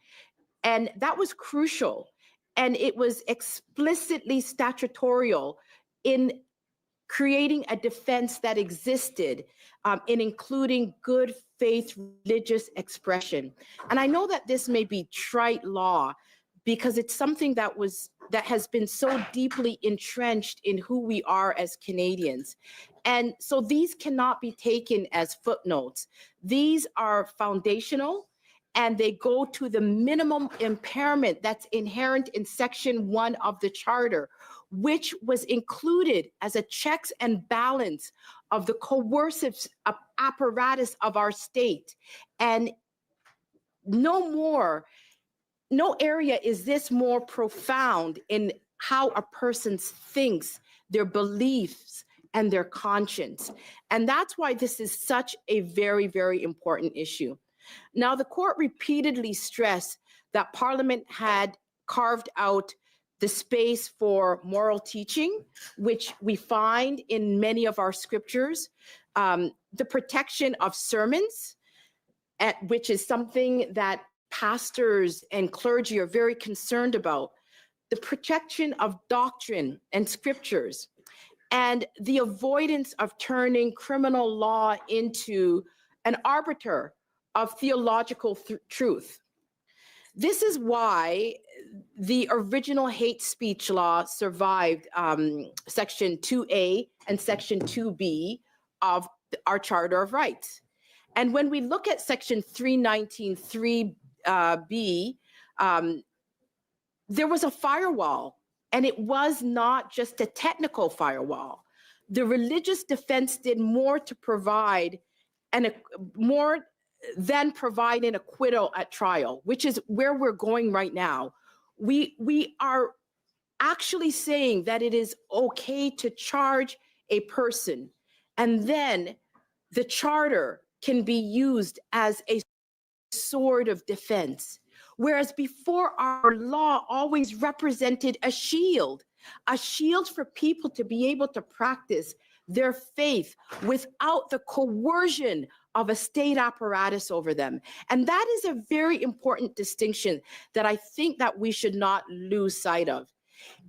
And that was crucial. And it was explicitly statutorial in creating a defense that existed, in including good faith religious expression. And I know that this may be trite law because it's something that has been so deeply entrenched in who we are as Canadians. And so these cannot be taken as footnotes. These are foundational, and they go to the minimum impairment that's inherent in Section 1 of the Charter, which was included as a checks and balance of the coercive apparatus of our state. And no area is this more profound in how a person thinks, their beliefs, and their conscience. And that's why this is such a very, very important issue. Now, the court repeatedly stressed that Parliament had carved out the space for moral teaching, which we find in many of our scriptures, the protection of sermons, which is something that pastors and clergy are very concerned about, the protection of doctrine and scriptures, and the avoidance of turning criminal law into an arbiter of theological truth. This is why the original hate speech law survived Section 2A and Section 2B of our Charter of Rights. And when we look at Section 319 3B, there was a firewall, and it was not just a technical firewall. The religious defense did more to provide than provide an acquittal at trial, which is where we're going right now. We are actually saying that it is okay to charge a person, and then the charter can be used as a sword of defense. Whereas before, our law always represented a shield for people to be able to practice their faith without the coercion of a state apparatus over them. And that is a very important distinction that I think that we should not lose sight of.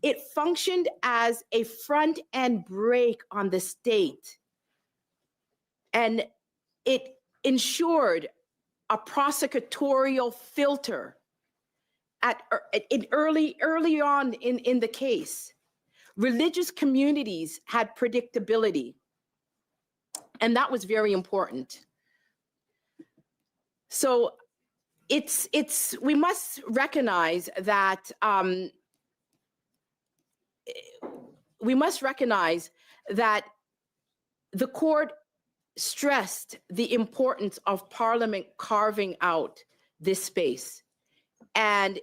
It functioned as a front end brake on the state, and it ensured a prosecutorial filter early on in the case. Religious communities had predictability, and that was very important. So we must recognize that the court stressed the importance of Parliament carving out this space, and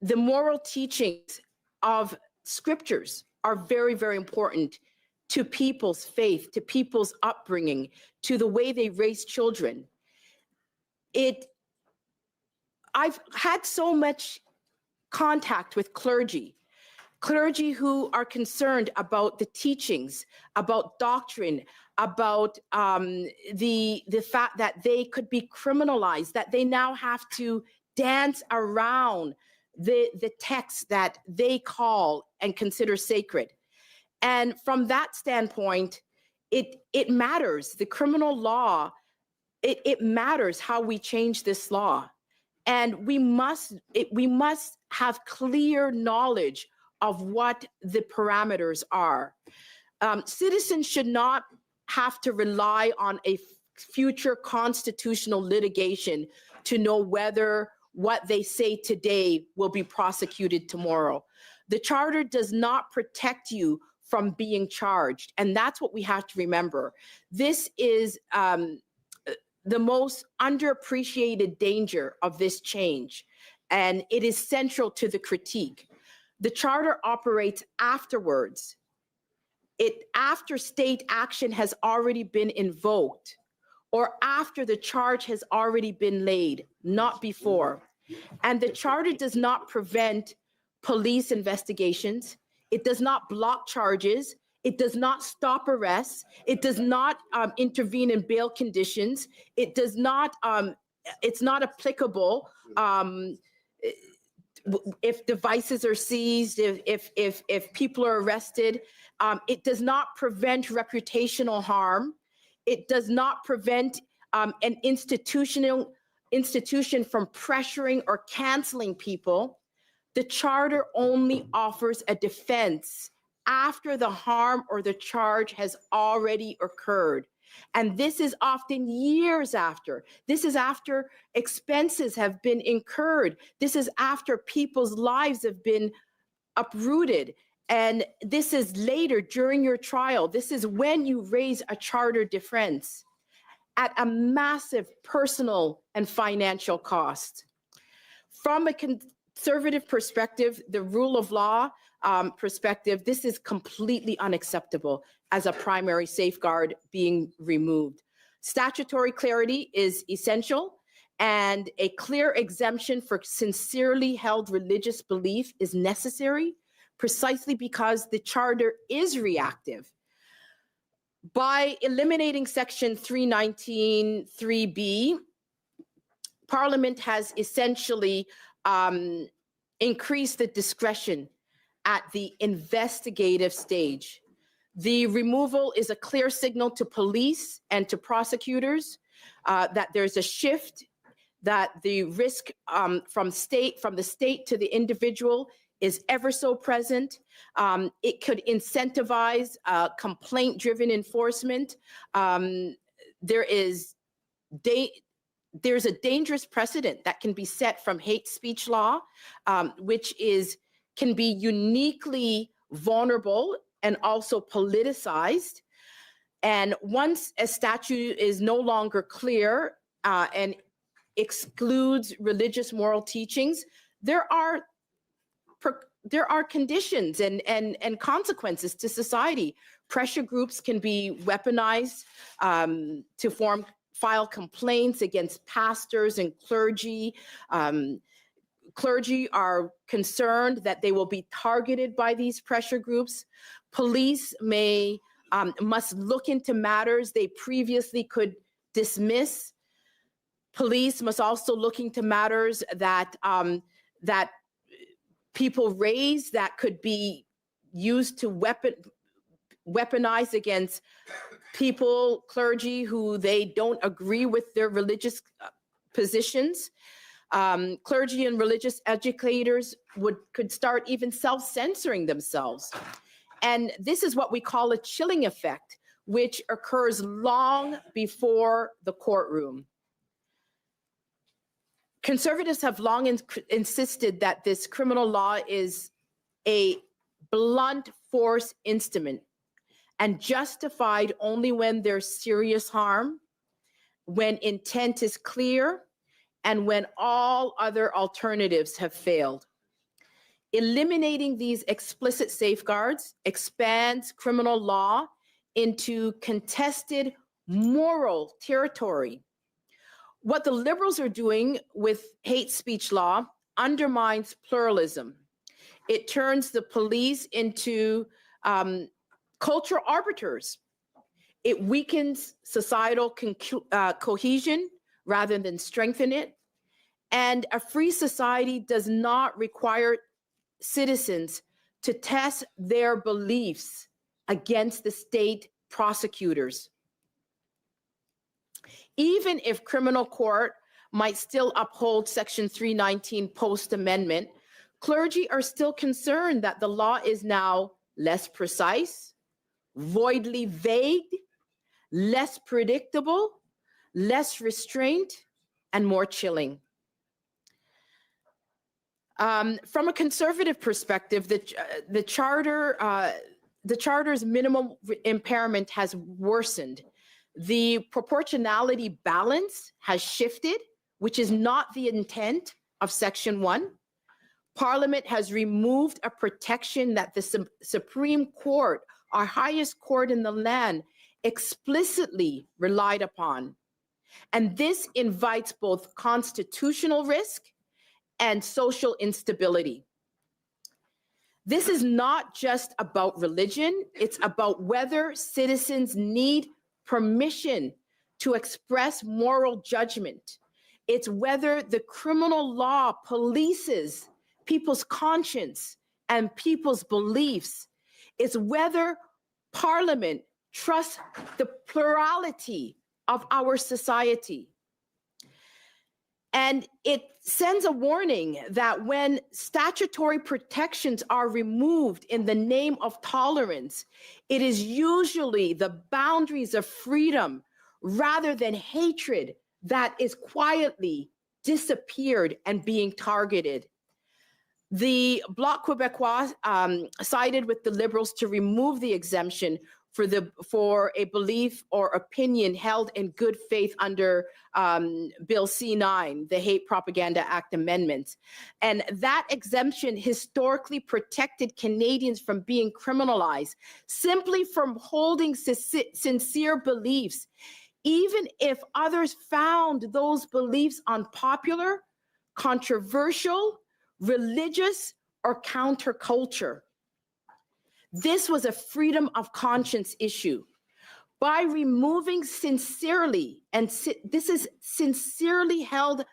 the moral teachings of scriptures are very, very important to people's faith, to people's upbringing, to the way they raise children. I've had so much contact with clergy who are concerned about the teachings, about doctrine, about the fact that they could be criminalized, that they now have to dance around the texts that they call and consider sacred. And from that standpoint, it matters. The criminal law, it matters how we change this law. And we must have clear knowledge of what the parameters are. Citizens should not have to rely on a future constitutional litigation to know whether what they say today will be prosecuted tomorrow. The Charter does not protect you from being charged, and that's what we have to remember. This is the most underappreciated danger of this change, and it is central to the critique. The Charter operates afterwards. After state action has already been invoked, or after the charge has already been laid, not before. And the Charter does not prevent police investigations. It does not block charges. It does not stop arrests. It does not intervene in bail conditions. It does not, it's not applicable if devices are seized, if people are arrested. It does not prevent reputational harm. It does not prevent an institution from pressuring or canceling people. The Charter only offers a defense after the harm or the charge has already occurred. And this is often years after. This is after expenses have been incurred. This is after people's lives have been uprooted. And this is later during your trial. This is when you raise a charter defense at a massive personal and financial cost. From a conservative perspective, the rule of law perspective, this is completely unacceptable as a primary safeguard being removed. Statutory clarity is essential, and a clear exemption for sincerely held religious belief is necessary, precisely because the Charter is reactive. By eliminating Section 319(3)(b), Parliament has essentially increased the discretion at the investigative stage. The removal is a clear signal to police and to prosecutors that there's a shift, that the risk from the state to the individual is ever so present. It could incentivize complaint-driven enforcement. There's a dangerous precedent that can be set from hate speech law, which can be uniquely vulnerable and also politicized. And once a statute is no longer clear and excludes religious moral teachings, there are conditions and consequences to society. Pressure groups can be weaponized to file complaints against pastors and clergy. Clergy are concerned that they will be targeted by these pressure groups. Police may must look into matters they previously could dismiss. Police must also look into matters that that people raise that could be used to weaponize against people, clergy who they don't agree with their religious positions. Clergy and religious educators could start even self-censoring themselves. And this is what we call a chilling effect, which occurs long before the courtroom. Conservatives have long insisted that this criminal law is a blunt force instrument and justified only when there's serious harm, when intent is clear, and when all other alternatives have failed. Eliminating these explicit safeguards expands criminal law into contested moral territory. What the Liberals are doing with hate speech law undermines pluralism. It turns the police into cultural arbiters. It weakens societal cohesion rather than strengthen it. And a free society does not require citizens to test their beliefs against the state prosecutors. Even if criminal court might still uphold Section 319 post-amendment, clergy are still concerned that the law is now less precise, voidly vague, less predictable, less restraint, and more chilling. From a conservative perspective, the charter's minimum impairment has worsened. The proportionality balance has shifted, which is not the intent of Section 1. Parliament has removed a protection that the Supreme Court, our highest court in the land, explicitly relied upon. And this invites both constitutional risk and social instability. This is not just about religion, it's about whether citizens need permission to express moral judgment. It's whether the criminal law polices people's conscience and people's beliefs. It's whether Parliament trusts the plurality of our society. And it sends a warning that when statutory protections are removed in the name of tolerance, it is usually the boundaries of freedom rather than hatred that is quietly disappeared and being targeted. The Bloc Québécois sided with the Liberals to remove the exemption for a belief or opinion held in good faith under Bill C-9, the Hate Propaganda Act amendments. And that exemption historically protected Canadians from being criminalized, simply from holding sincere beliefs, even if others found those beliefs unpopular, controversial, religious, or counterculture. This was a freedom of conscience issue. By removing sincerely, and this is sincerely held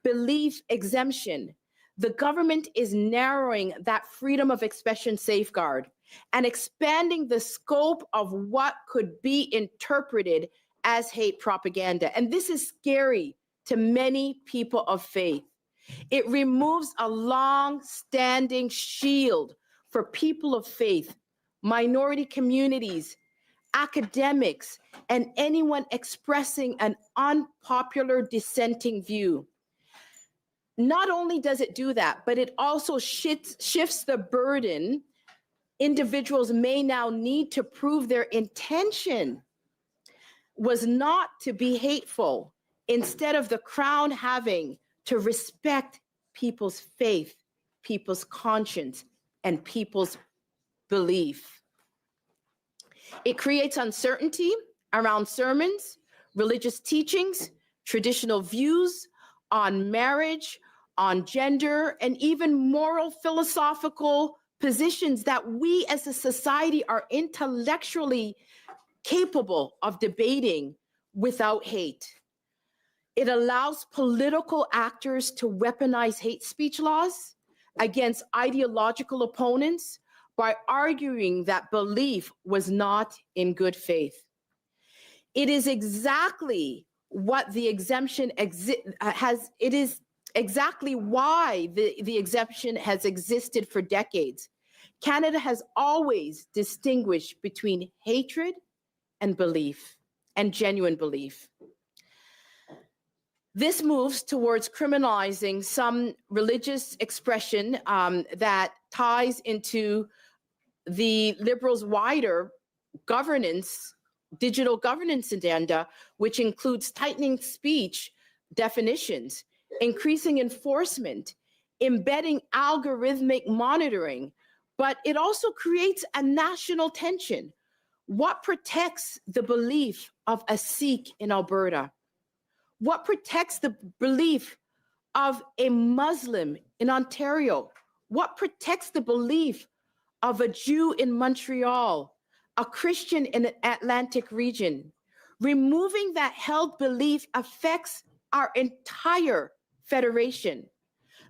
belief exemption, the government is narrowing that freedom of expression safeguard and expanding the scope of what could be interpreted as hate propaganda. And this is scary to many people of faith. It removes a long-standing shield for people of faith, minority communities, academics, and anyone expressing an unpopular dissenting view. Not only does it do that, but it also shifts the burden individuals may now need to prove their intention was not to be hateful, instead of the Crown having to respect people's faith, people's conscience, and people's belief. It creates uncertainty around sermons, religious teachings, traditional views on marriage, on gender, and even moral philosophical positions that we as a society are intellectually capable of debating without hate. It allows political actors to weaponize hate speech laws against ideological opponents by arguing that belief was not in good faith. It is exactly what the exemption it is exactly why the exemption has existed for decades. Canada has always distinguished between hatred and belief, and genuine belief. This moves towards criminalizing some religious expression that ties into the Liberals' wider governance, digital governance agenda, which includes tightening speech definitions, increasing enforcement, embedding algorithmic monitoring, but it also creates a national tension. What protects the belief of a Sikh in Alberta? What protects the belief of a Muslim in Ontario? What protects the belief of a Jew in Montreal, a Christian in the Atlantic region? Removing that held belief affects our entire federation.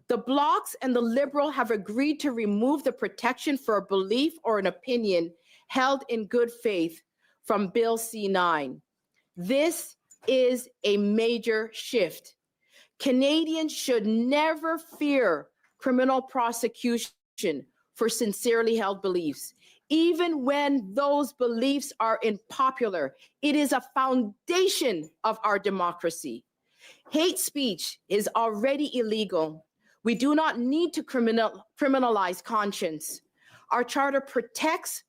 The Blocs and the Liberal have agreed to remove the protection for a belief or an opinion held in good faith from Bill C-9. This is a major shift. Canadians should never fear criminal prosecution for sincerely held beliefs, even when those beliefs are unpopular. It is a foundation of our democracy. Hate speech is already illegal. We do not need to criminalize conscience. Our charter protects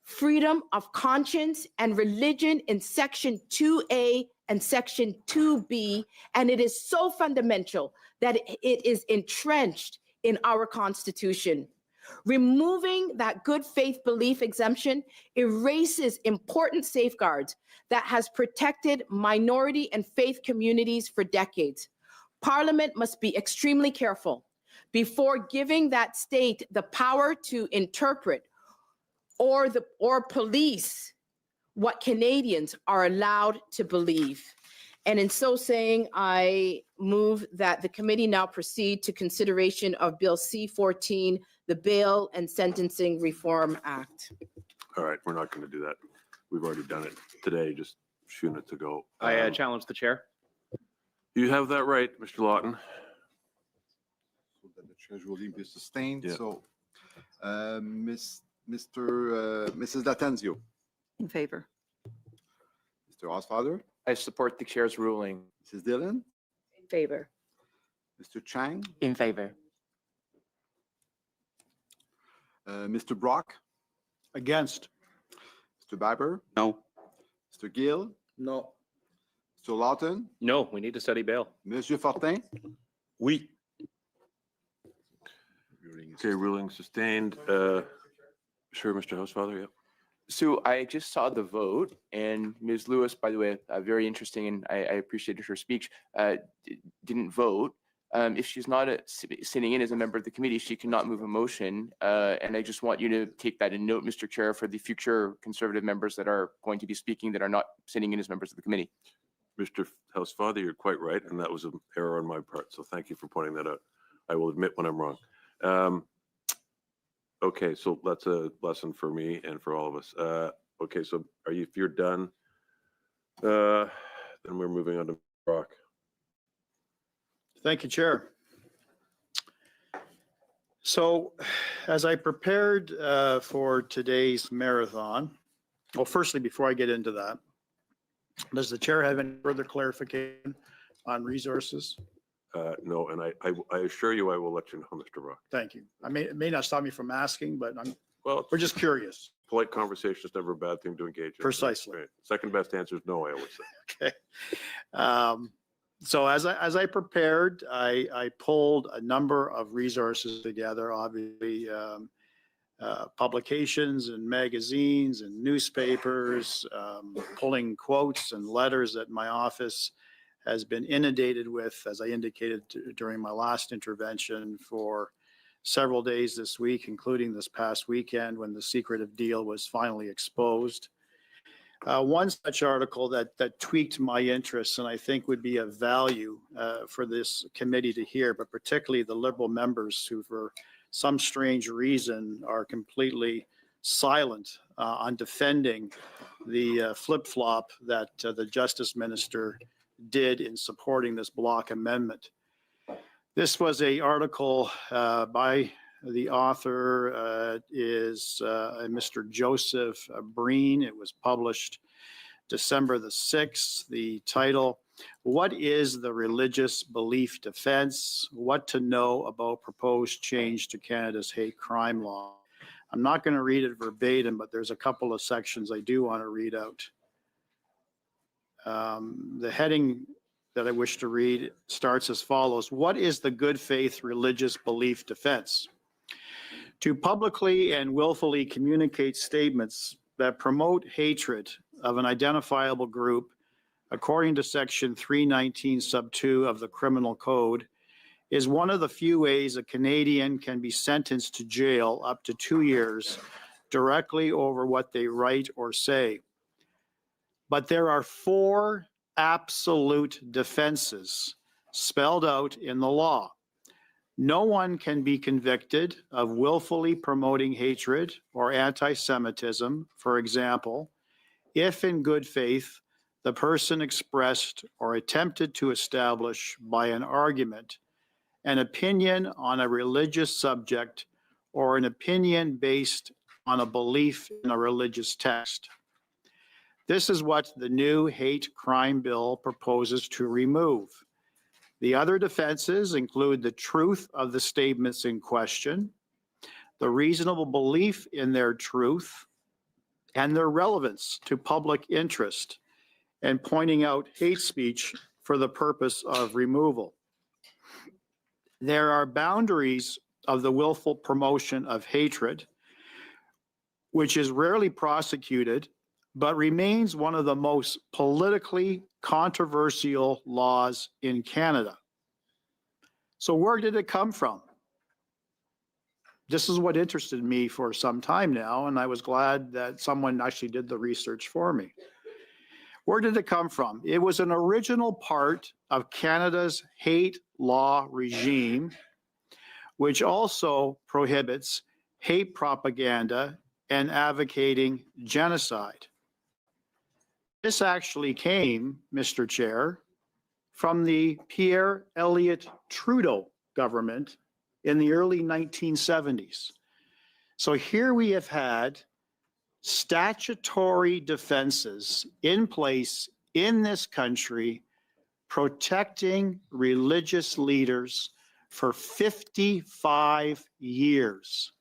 freedom of conscience and religion in Section 2A and Section 2B, and it is so fundamental that it is entrenched in our Constitution. Removing that good faith belief exemption erases important safeguards that has protected minority and faith communities for decades. Parliament must be extremely careful before giving that state the power to interpret or police what Canadians are allowed to believe. And in so saying, I move that the committee now proceed to consideration of Bill C-14, the Bail and Sentencing Reform Act. All right, we're not going to do that. We've already done it today, just shooting it to go. I challenge the chair. You have that right, Mr. Lawton. So that the chair's ruling be sustained. Yeah. So, Mrs. D'Atanzio, In favor. Mr. Osfather, I support the chair's ruling. Mrs. Dillon, In favor. Mr. Chang, In favor. Mr. Brock, Against? Mr. Biber, No. Mr. Gill, No. Mr. Lawton, No, we need to study bail. Monsieur Fortin. Oui. Ruling is Okay, sustained. ruling sustained. Sure, Mr. Housefather, yep. So I just saw the vote, and Ms. Lewis, by the way, very interesting, and I appreciated her speech, didn't vote. If she's not sitting in as a member of the committee, she cannot move a motion. And I just want you to take that in note, Mr. Chair, for the future Conservative members that are going to be speaking that are not sitting in as members of the committee. Mr. Housefather, you're quite right, and that was an error on my part, so thank you for pointing that out. I will admit when I'm wrong. Okay, so that's a lesson for me and for all of us. Okay, so if you're done, then we're moving on to Brock. Thank you, Chair. So as I prepared for today's marathon, well, firstly, before I get into that, does the chair have any further clarification on resources? No, and I assure you I will let you know, Mr. Brock. Thank you. It may not stop me from asking, but Well, we're just curious. polite conversation is never a bad thing to engage in. Precisely. Right. Second best answer is no, I always say. Okay. So as I prepared, I pulled a number of resources together, obviously, publications and magazines and newspapers, pulling quotes and letters that my office has been inundated with, as I indicated during my last intervention, for several days this week, including this past weekend when the secretive deal was finally exposed. One such article that tweaked my interests and I think would be of value for this committee to hear, but particularly the Liberal members who for some strange reason are completely silent on defending the flip-flop that the Justice Minister did in supporting this Bloc amendment. This was an article by the author is Mr. Joseph Breen. It was published December the 6th. The title, "What is the Religious Belief Defense? What to Know About Proposed Change to Canada's Hate Crime Law." I'm not going to read it verbatim, but there's a couple of sections I do want to read out. The heading that I wish to read starts as follows. What is the good faith religious belief defense? To publicly and willfully communicate statements that promote hatred of an identifiable group, according to Section 319 sub 2 of the Criminal Code, is one of the few ways a Canadian can be sentenced to jail up to 2 years directly over what they write or say. But there are 4 absolute defenses spelled out in the law. No one can be convicted of willfully promoting hatred or anti-Semitism, for example, if in good faith the person expressed or attempted to establish by an argument an opinion on a religious subject or an opinion based on a belief in a religious text. This is what the new hate crime bill proposes to remove. The other defenses include the truth of the statements in question, the reasonable belief in their truth, and their relevance to public interest, and pointing out hate speech for the purpose of removal. There are boundaries of the willful promotion of hatred, which is rarely prosecuted, but remains one of the most politically controversial laws in Canada. So where did it come from? This is what interested me for some time now, and I was glad that someone actually did the research for me. Where did it come from? It was an original part of Canada's hate law regime, which also prohibits hate propaganda and advocating genocide. This actually came, Mr. Chair, from the Pierre Elliott Trudeau government in the early 1970s. So here we have had statutory defenses in place in this country protecting religious leaders for 55 years.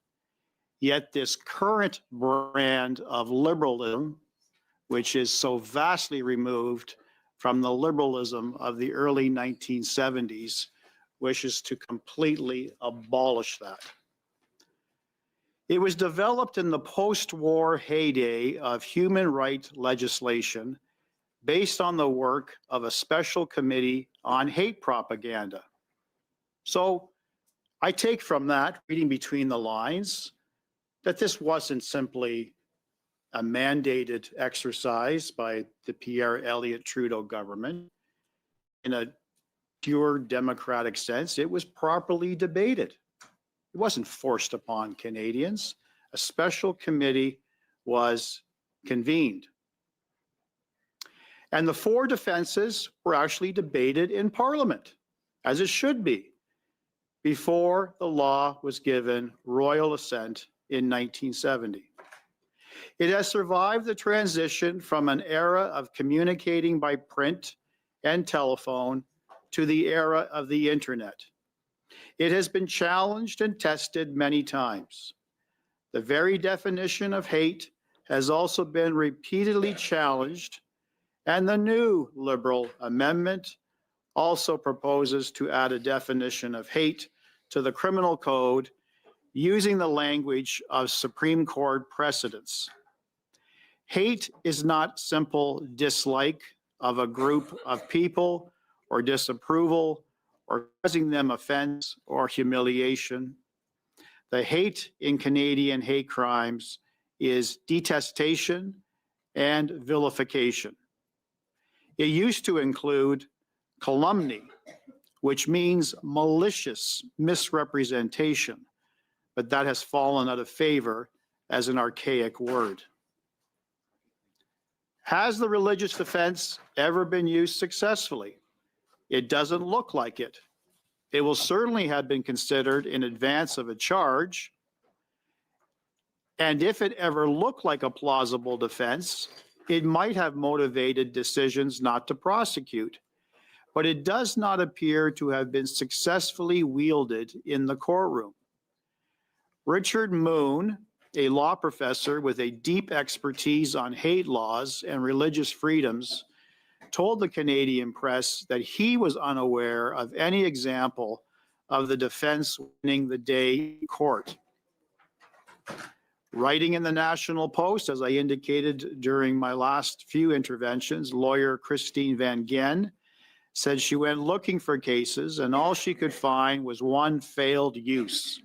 Yet this current brand of liberalism, which is so vastly removed from the liberalism of the early 1970s, wishes to completely abolish that. It was developed in the post-war heyday of human rights legislation based on the work of a special committee on hate propaganda. So I take from that, reading between the lines, that this wasn't simply a mandated exercise by the Pierre Elliott Trudeau government. In a pure democratic sense, it was properly debated. It wasn't forced upon Canadians. A special committee was convened. And the 4 defenses were actually debated in Parliament, as it should be, before the law was given royal assent in 1970. It has survived the transition from an era of communicating by print and telephone to the era of the internet. It has been challenged and tested many times. The very definition of hate has also been repeatedly challenged, and the new Liberal amendment also proposes to add a definition of hate to the Criminal Code using the language of Supreme Court precedents. Hate is not simple dislike of a group of people or disapproval or causing them offense or humiliation. The hate in Canadian hate crimes is detestation and vilification. It used to include calumny, which means malicious misrepresentation, but that has fallen out of favor as an archaic word. Has the religious defense ever been used successfully? It doesn't look like it. It will certainly have been considered in advance of a charge. And if it ever looked like a plausible defense, it might have motivated decisions not to prosecute. But it does not appear to have been successfully wielded in the courtroom. Richard Moon, a law professor with a deep expertise on hate laws and religious freedoms, told the Canadian press that he was unaware of any example of the defense winning the day in court. Writing in the National Post, as I indicated during my last few interventions, lawyer Christine Van Gen said she went looking for cases and all she could find was one failed use.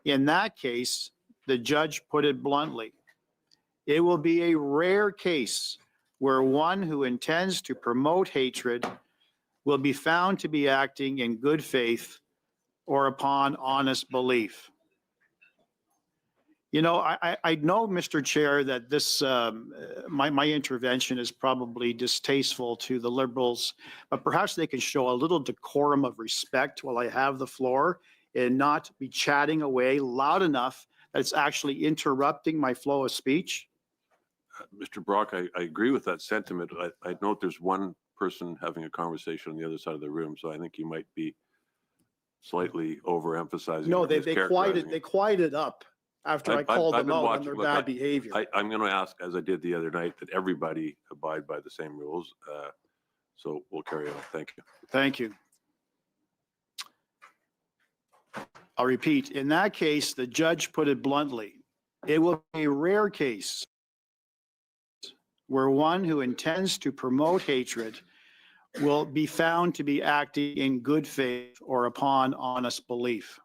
In that case, the judge put it bluntly, it will be a rare case where one who intends to promote hatred will be found to be acting in good faith or upon honest belief. You know, I know, Mr. Chair, that this, my intervention is probably distasteful to the Liberals, but perhaps they can show a little decorum of respect while I have the floor and not be chatting away loud enough that it's actually interrupting my flow of speech. Mr. Brock, I agree with that sentiment. I note there's one person having a conversation on the other side of the room, so I think you might be slightly overemphasizing. No, or they mischaracterizing. quieted up after I called I've them been out on watching- their look, bad behavior. I'm going to ask, as I did the other night, that everybody abide by the same rules. So we'll carry on. Thank you. Thank you. I'll repeat, in that case, the judge put it bluntly, it will be a rare case where one who intends to promote hatred will be found to be acting in good faith or upon honest belief.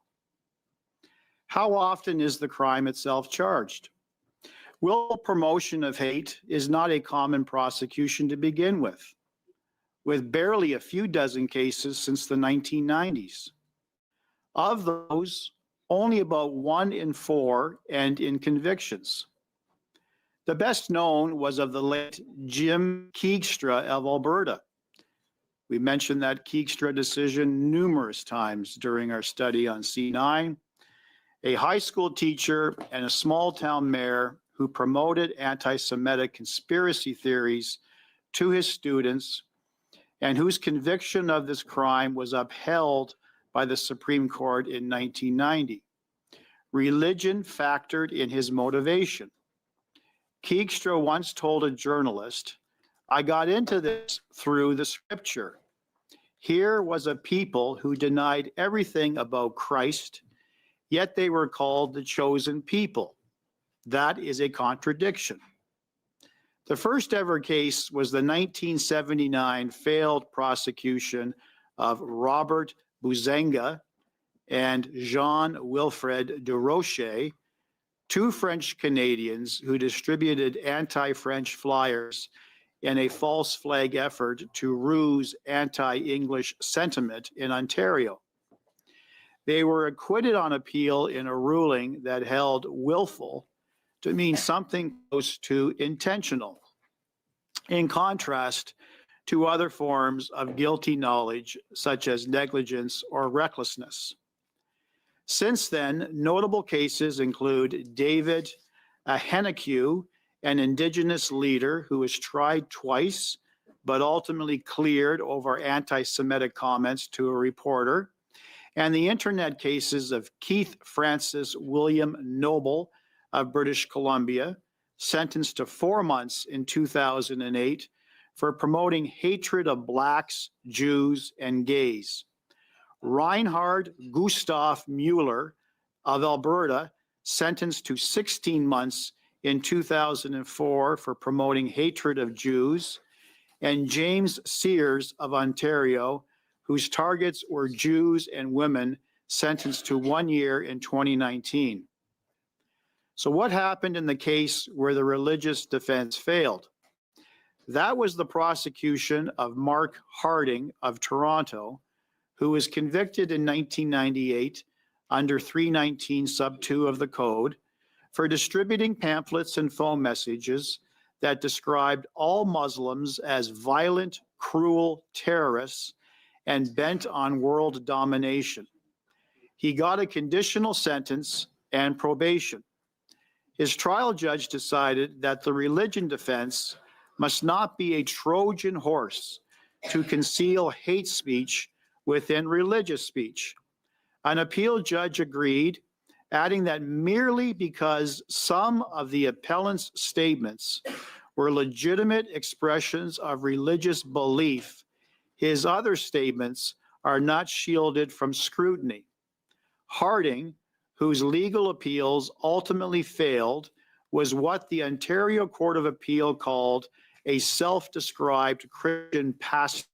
How often is the crime itself charged? Willful promotion of hate is not a common prosecution to begin with barely a few dozen cases since the 1990s. Of those, only about 1 in 4 end in convictions. The best known was of the late Jim Keegstra of Alberta. We mentioned that Keegstra decision numerous times during our study on C-9. A high school teacher and a small town mayor who promoted anti-Semitic conspiracy theories to his students and whose conviction of this crime was upheld by the Supreme Court in 1990. Religion factored in his motivation. Keegstra once told a journalist, I got into this through the scripture. Here was a people who denied everything about Christ, yet they were called the chosen people. That is a contradiction. The first ever case was the 1979 failed prosecution of Robert Bouzenga and Jean-Wilfred Durocher, 2 French Canadians who distributed anti-French flyers in a false flag effort to ruse anti-English sentiment in Ontario. They were acquitted on appeal in a ruling that held willful to mean something close to intentional, in contrast to other forms of guilty knowledge, such as negligence or recklessness. Since then, notable cases include David Ahenakew, an Indigenous leader who was tried twice, but ultimately cleared over anti-Semitic comments to a reporter, and the internet cases of Keith Francis William Noble of British Columbia, sentenced to 4 months in 2008 for promoting hatred of Blacks, Jews, and gays. Reinhard Gustav Mueller of Alberta, sentenced to 16 months in 2004 for promoting hatred of Jews, and James Sears of Ontario, whose targets were Jews and women, sentenced to 1 year in 2019. So what happened in the case where the religious defense failed? That was the prosecution of Mark Harding of Toronto, who was convicted in 1998 under 319 sub 2 of the code for distributing pamphlets and phone messages that described all Muslims as violent, cruel terrorists and bent on world domination. He got a conditional sentence and probation. His trial judge decided that the religion defense must not be a Trojan horse to conceal hate speech within religious speech. An appeal judge agreed, adding that merely because some of the appellant's statements were legitimate expressions of religious belief, his other statements are not shielded from scrutiny. Harding, whose legal appeals ultimately failed, was what the Ontario Court of Appeal called a self-described Christian pastor.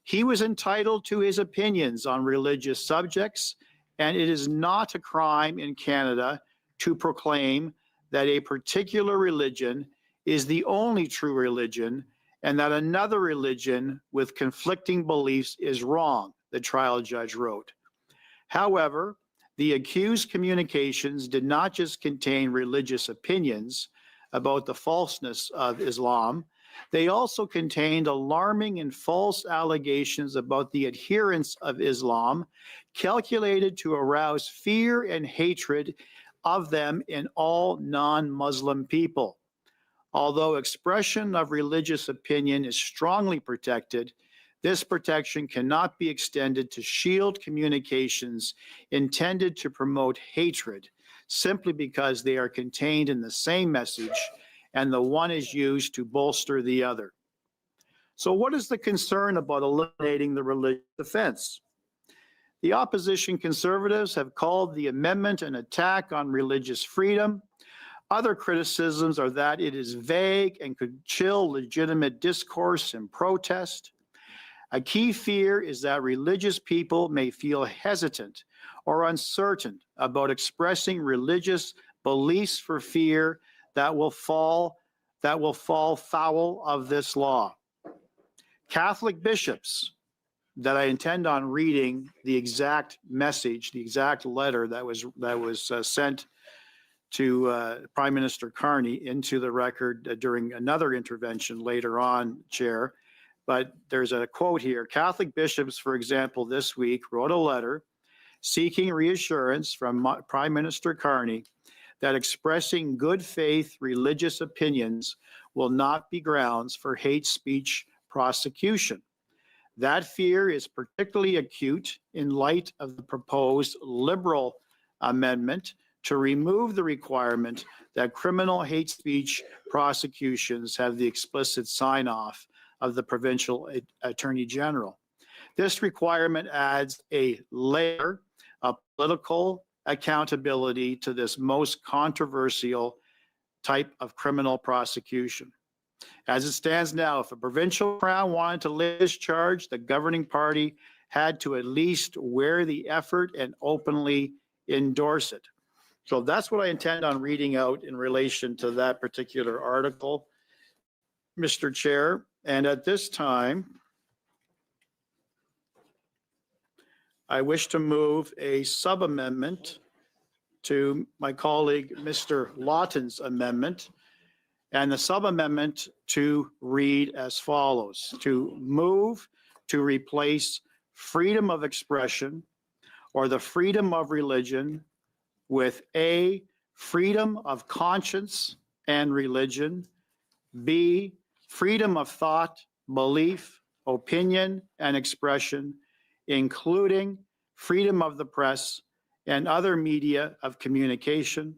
He was entitled to his opinions on religious subjects, and it is not a crime in Canada to proclaim that a particular religion is the only true religion and that another religion with conflicting beliefs is wrong, the trial judge wrote. However, the accused communications did not just contain religious opinions about the falseness of Islam, they also contained alarming and false allegations about the adherents of Islam, calculated to arouse fear and hatred of them in all non-Muslim people. Although expression of religious opinion is strongly protected, this protection cannot be extended to shield communications intended to promote hatred simply because they are contained in the same message and the one is used to bolster the other. So what is the concern about eliminating the religious defense? The opposition Conservatives have called the amendment an attack on religious freedom. Other criticisms are that it is vague and could chill legitimate discourse and protest. A key fear is that religious people may feel hesitant or uncertain about expressing religious beliefs for fear that will fall foul of this law. Catholic bishops, that I intend on reading the exact message, the exact letter that was sent to Prime Minister Carney into the record during another intervention later on, Chair. But there's a quote here. Catholic bishops, for example, this week wrote a letter seeking reassurance from Prime Minister Carney that expressing good faith religious opinions will not be grounds for hate speech prosecution. That fear is particularly acute in light of the proposed Liberal amendment to remove the requirement that criminal hate speech prosecutions have the explicit sign-off of the provincial Attorney General. This requirement adds a layer of political accountability to this most controversial type of criminal prosecution. As it stands now, if a provincial crown wanted to lay this charge, the governing party had to at least wear the effort and openly endorse it. So that's what I intend on reading out in relation to that particular article, Mr. Chair. And at this time, I wish to move a sub-amendment to my colleague, Mr. Lawton's amendment, and the sub-amendment to read as follows: to move to replace freedom of expression or the freedom of religion with A, freedom of conscience and religion, B, freedom of thought, belief, opinion, and expression, including freedom of the press and other media of communication,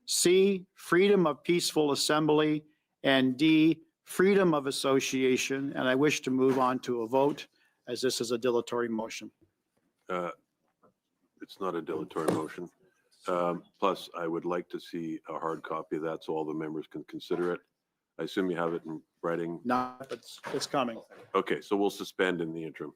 C, freedom of peaceful assembly, and D, freedom of association. And I wish to move on to a vote, as this is a dilatory motion. It's not a dilatory motion. Plus, I would like to see a hard copy of that so all the members can consider it. I assume you have it in writing. No, it's coming. Okay, so we'll suspend in the interim.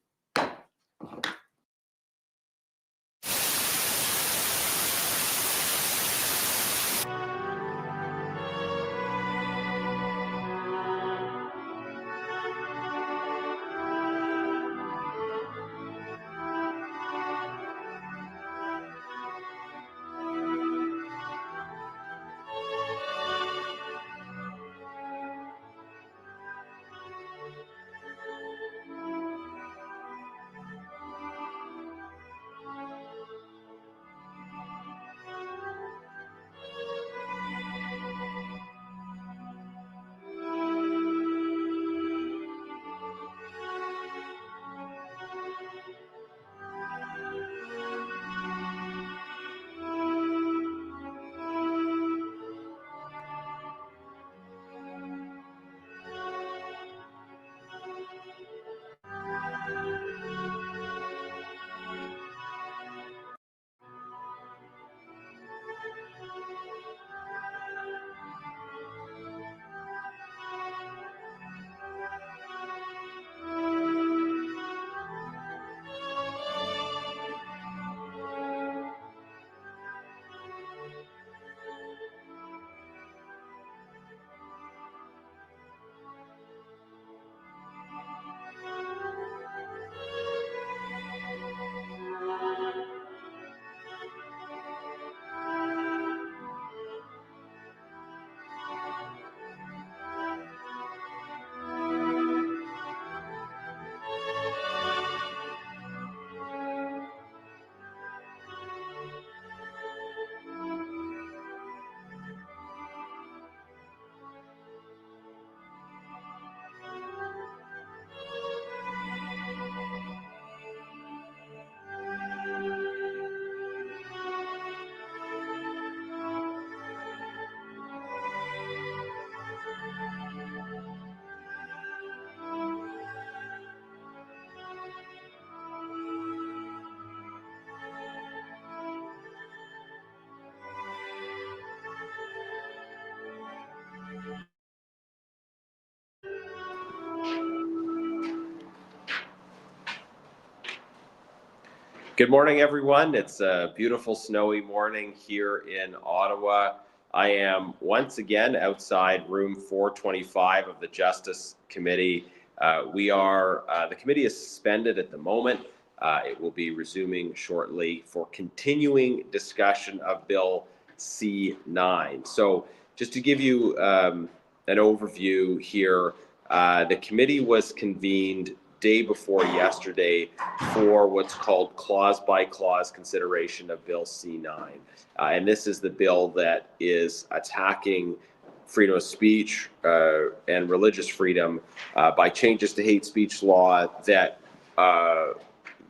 Good morning, everyone. It's a beautiful snowy morning here in Ottawa. I am once again outside room 425 of the Justice Committee. The committee is suspended at the moment. It will be resuming shortly for continuing discussion of Bill C-9. So just to give you an overview here, the committee was convened day before yesterday for what's called clause-by-clause consideration of Bill C-9. And this is the bill that is attacking freedom of speech and religious freedom by changes to hate speech law that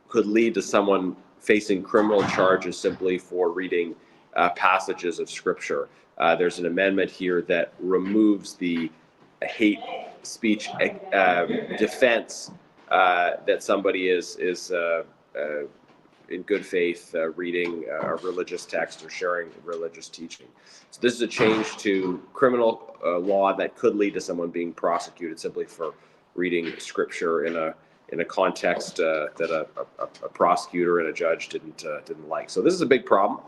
could lead to someone facing criminal charges simply for reading passages of scripture. There's an amendment here that removes the hate speech defense that somebody is in good faith reading a religious text or sharing religious teaching. So this is a change to criminal law that could lead to someone being prosecuted simply for reading scripture in a context that a prosecutor and a judge didn't like. So this is a big problem,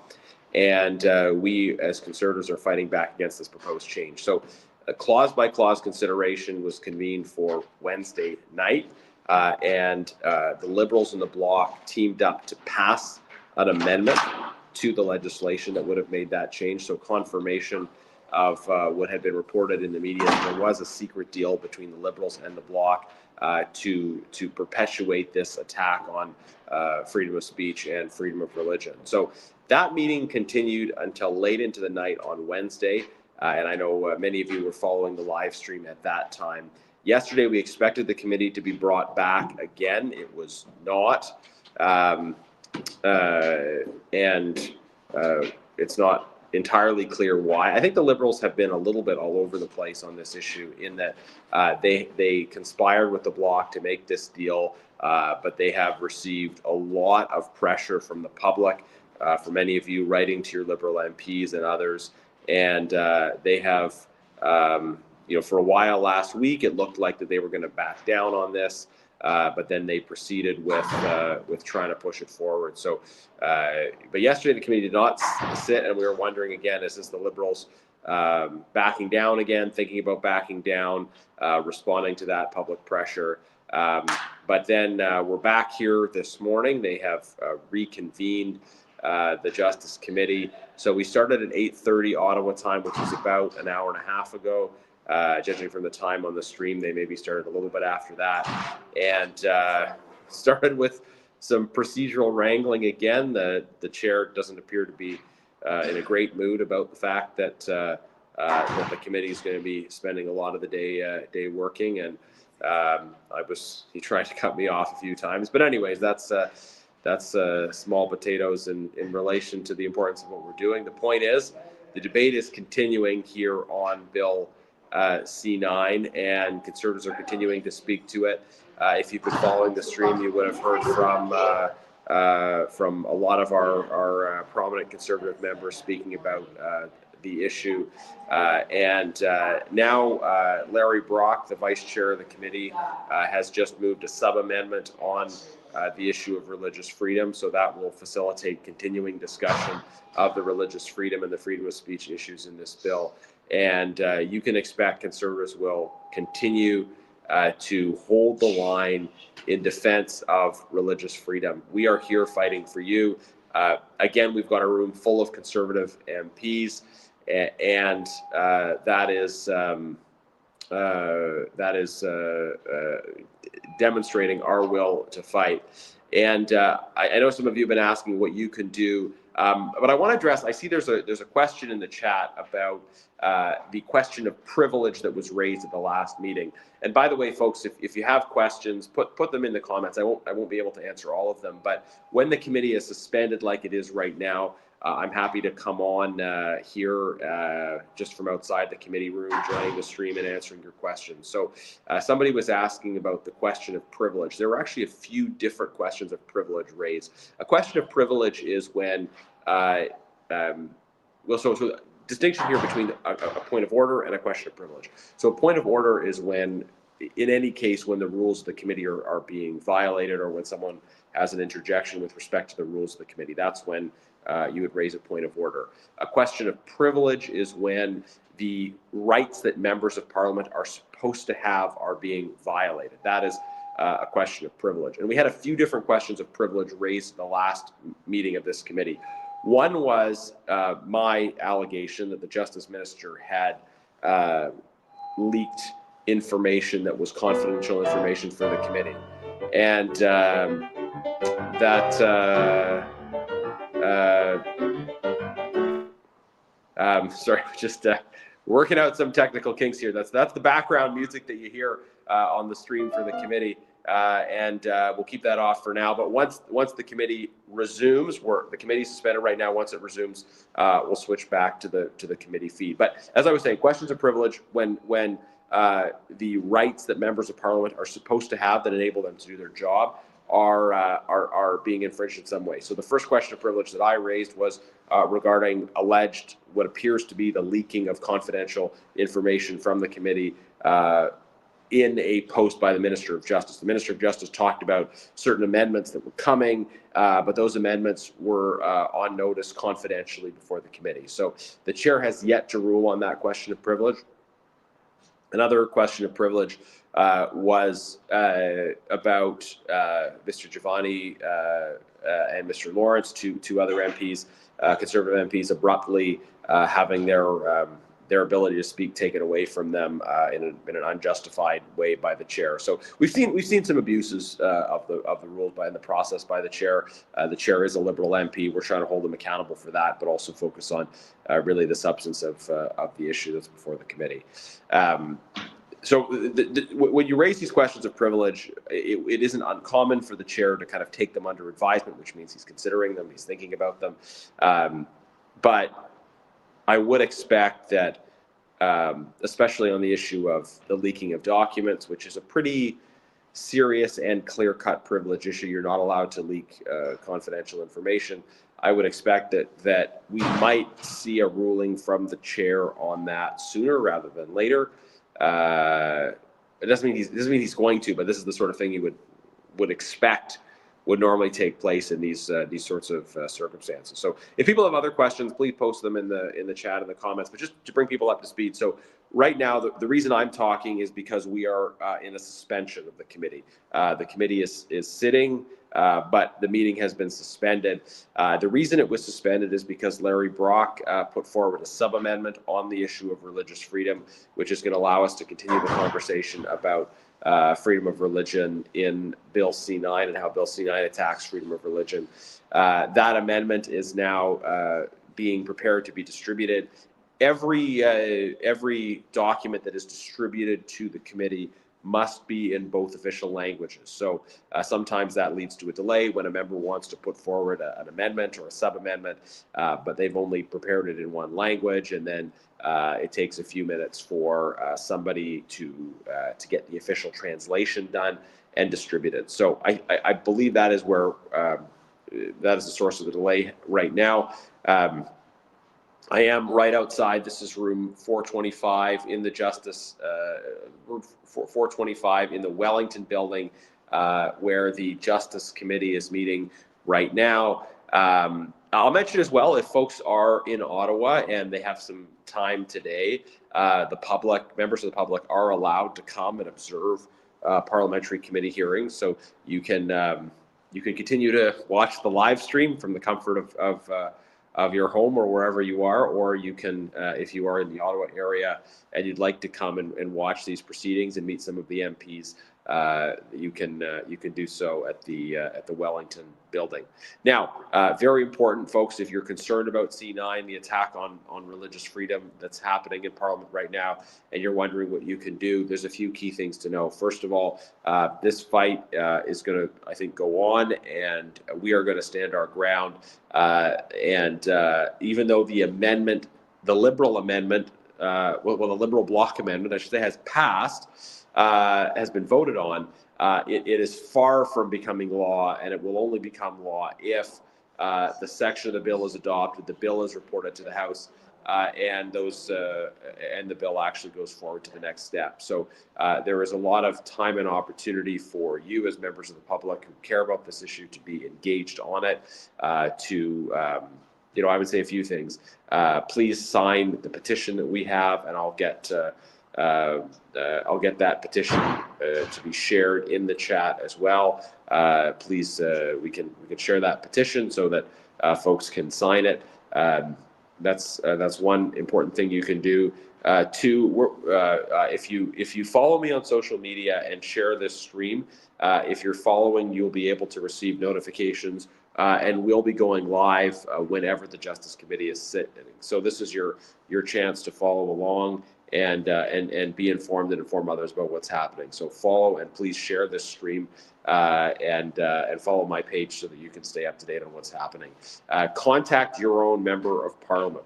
and we as Conservatives are fighting back against this proposed change. So a clause-by-clause consideration was convened for Wednesday night. And the Liberals and the Bloc teamed up to pass an amendment to the legislation that would have made that change. So confirmation of what had been reported in the media, there was a secret deal between the Liberals and the Bloc to perpetuate this attack on freedom of speech and freedom of religion. So that meeting continued until late into the night on Wednesday. And I know many of you were following the live stream at that time. Yesterday, we expected the committee to be brought back again. It was not. It's not entirely clear why. I think the Liberals have been a little bit all over the place on this issue in that they conspired with the Bloc to make this deal, but they have received a lot of pressure from the public, for many of you writing to your Liberal MPs and others. And they have, for a while last week, it looked like that they were going to back down on this, but then they proceeded with trying to push it forward. So, but yesterday the committee did not sit, and we were wondering again, is this the Liberals backing down again, thinking about backing down, responding to that public pressure? But then we're back here this morning. They have reconvened the Justice Committee. So we started at 8:30 Ottawa time, which is about an hour and a half ago. Judging from the time on the stream, they maybe started a little bit after that, and started with some procedural wrangling again. The chair doesn't appear to be in a great mood about the fact that the committee is going to be spending a lot of the day working, and he tried to cut me off a few times. But anyways, that's small potatoes in relation to the importance of what we're doing. The point is, the debate is continuing here on Bill C-9, and Conservatives are continuing to speak to it. If you've been following the stream, you would have heard from a lot of our prominent Conservative members speaking about the issue. And now Larry Brock, the Vice Chair of the committee, has just moved a sub-amendment on the issue of religious freedom. So that will facilitate continuing discussion of the religious freedom and the freedom of speech issues in this bill. And you can expect Conservatives will continue to hold the line in defense of religious freedom. We are here fighting for you. Again, we've got a room full of Conservative MPs, and that is demonstrating our will to fight. And I know some of you have been asking what you can do, but I want to address, I see there's a question in the chat about the question of privilege that was raised at the last meeting. And by the way, folks, if you have questions, put them in the comments. I won't be able to answer all of them, but when the committee is suspended like it is right now, I'm happy to come on here just from outside the committee room, joining the stream and answering your questions. So somebody was asking about the question of privilege. There were actually a few different questions of privilege raised. A question of privilege is when, so distinction here between a point of order and a question of privilege. So a point of order is when in any case, when the rules of the committee are being violated, or when someone has an interjection with respect to the rules of the committee, that's when you would raise a point of order. A question of privilege is when the rights that members of parliament are supposed to have are being violated. That is a question of privilege. And we had a few different questions of privilege raised in the last meeting of this committee. One was my allegation that the Justice Minister had leaked information that was confidential information for the committee. And sorry, just working out some technical kinks here. That's the background music that you hear on the stream for the committee. And we'll keep that off for now. But once the committee resumes, the committee's suspended right now. Once it resumes, we'll switch back to the committee feed. But as I was saying, questions of privilege when the rights that members of parliament are supposed to have that enable them to do their job are being infringed in some way. So the first question of privilege that I raised was regarding alleged what appears to be the leaking of confidential information from the committee in a post by the Minister of Justice. The Minister of Justice talked about certain amendments that were coming, but those amendments were on notice confidentially before the committee. So the chair has yet to rule on that question of privilege. Another question of privilege was about Mr. Giovanni and Mr. Lawrence, two other MPs, Conservative MPs, abruptly having their ability to speak taken away from them in an unjustified way by the chair. So we've seen some abuses of the rules in the process by the chair. The chair is a Liberal MP. We're trying to hold him accountable for that, but also focus on really the substance of the issue that's before the committee. So when you raise these questions of privilege, it isn't uncommon for the chair to kind of take them under advisement, which means he's considering them, he's thinking about them. But I would expect that, especially on the issue of the leaking of documents, which is a pretty serious and clear-cut privilege issue, you're not allowed to leak confidential information. I would expect that we might see a ruling from the chair on that sooner rather than later. It doesn't mean he's going to, but this is the sort of thing you would expect would normally take place in these sorts of circumstances. So if people have other questions, please post them in the chat and the comments. But just to bring people up to speed, so right now the reason I'm talking is because we are in a suspension of the committee. The committee is sitting, but the meeting has been suspended. The reason it was suspended is because Larry Brock put forward a sub-amendment on the issue of religious freedom, which is going to allow us to continue the conversation about freedom of religion in Bill C-9 and how Bill C-9 attacks freedom of religion. That amendment is now being prepared to be distributed. Every document that is distributed to the committee must be in both official languages. So sometimes that leads to a delay when a member wants to put forward an amendment or a sub-amendment, but they've only prepared it in one language, and then it takes a few minutes for somebody to get the official translation done and distributed. So I believe that is where that is the source of the delay right now. I am right outside. This is room 425 in the Justice, room 425 in the Wellington building, where the Justice Committee is meeting right now. I'll mention as well, if folks are in Ottawa and they have some time today, members of the public are allowed to come and observe parliamentary committee hearings. So you can continue to watch the live stream from the comfort of your home or wherever you are, or you can, if you are in the Ottawa area and you'd like to come and watch these proceedings and meet some of the MPs, you can do so at the Wellington building. Now, very important, folks, if you're concerned about C-9, the attack on religious freedom that's happening in Parliament right now, and you're wondering what you can do, there's a few key things to know. First of all, this fight is going to, I think, go on, and we are going to stand our ground. And even though the amendment, the Liberal amendment, the Liberal Bloc amendment, I should say, has passed, has been voted on, it is far from becoming law, and it will only become law if the section of the bill is adopted, the bill is reported to the House, and the bill actually goes forward to the next step. So there is a lot of time and opportunity for you as members of the public who care about this issue to be engaged on it. I would say a few things. Please sign the petition that we have, and I'll get that petition to be shared in the chat as well. Please, we can share that petition so that folks can sign it. That's one important thing you can do. Two, if you follow me on social media and share this stream, if you're following, you'll be able to receive notifications, and we'll be going live whenever the Justice Committee is sitting. So this is your chance to follow along and be informed and inform others about what's happening. So follow and please share this stream and follow my page so that you can stay up to date on what's happening. Contact your own member of parliament.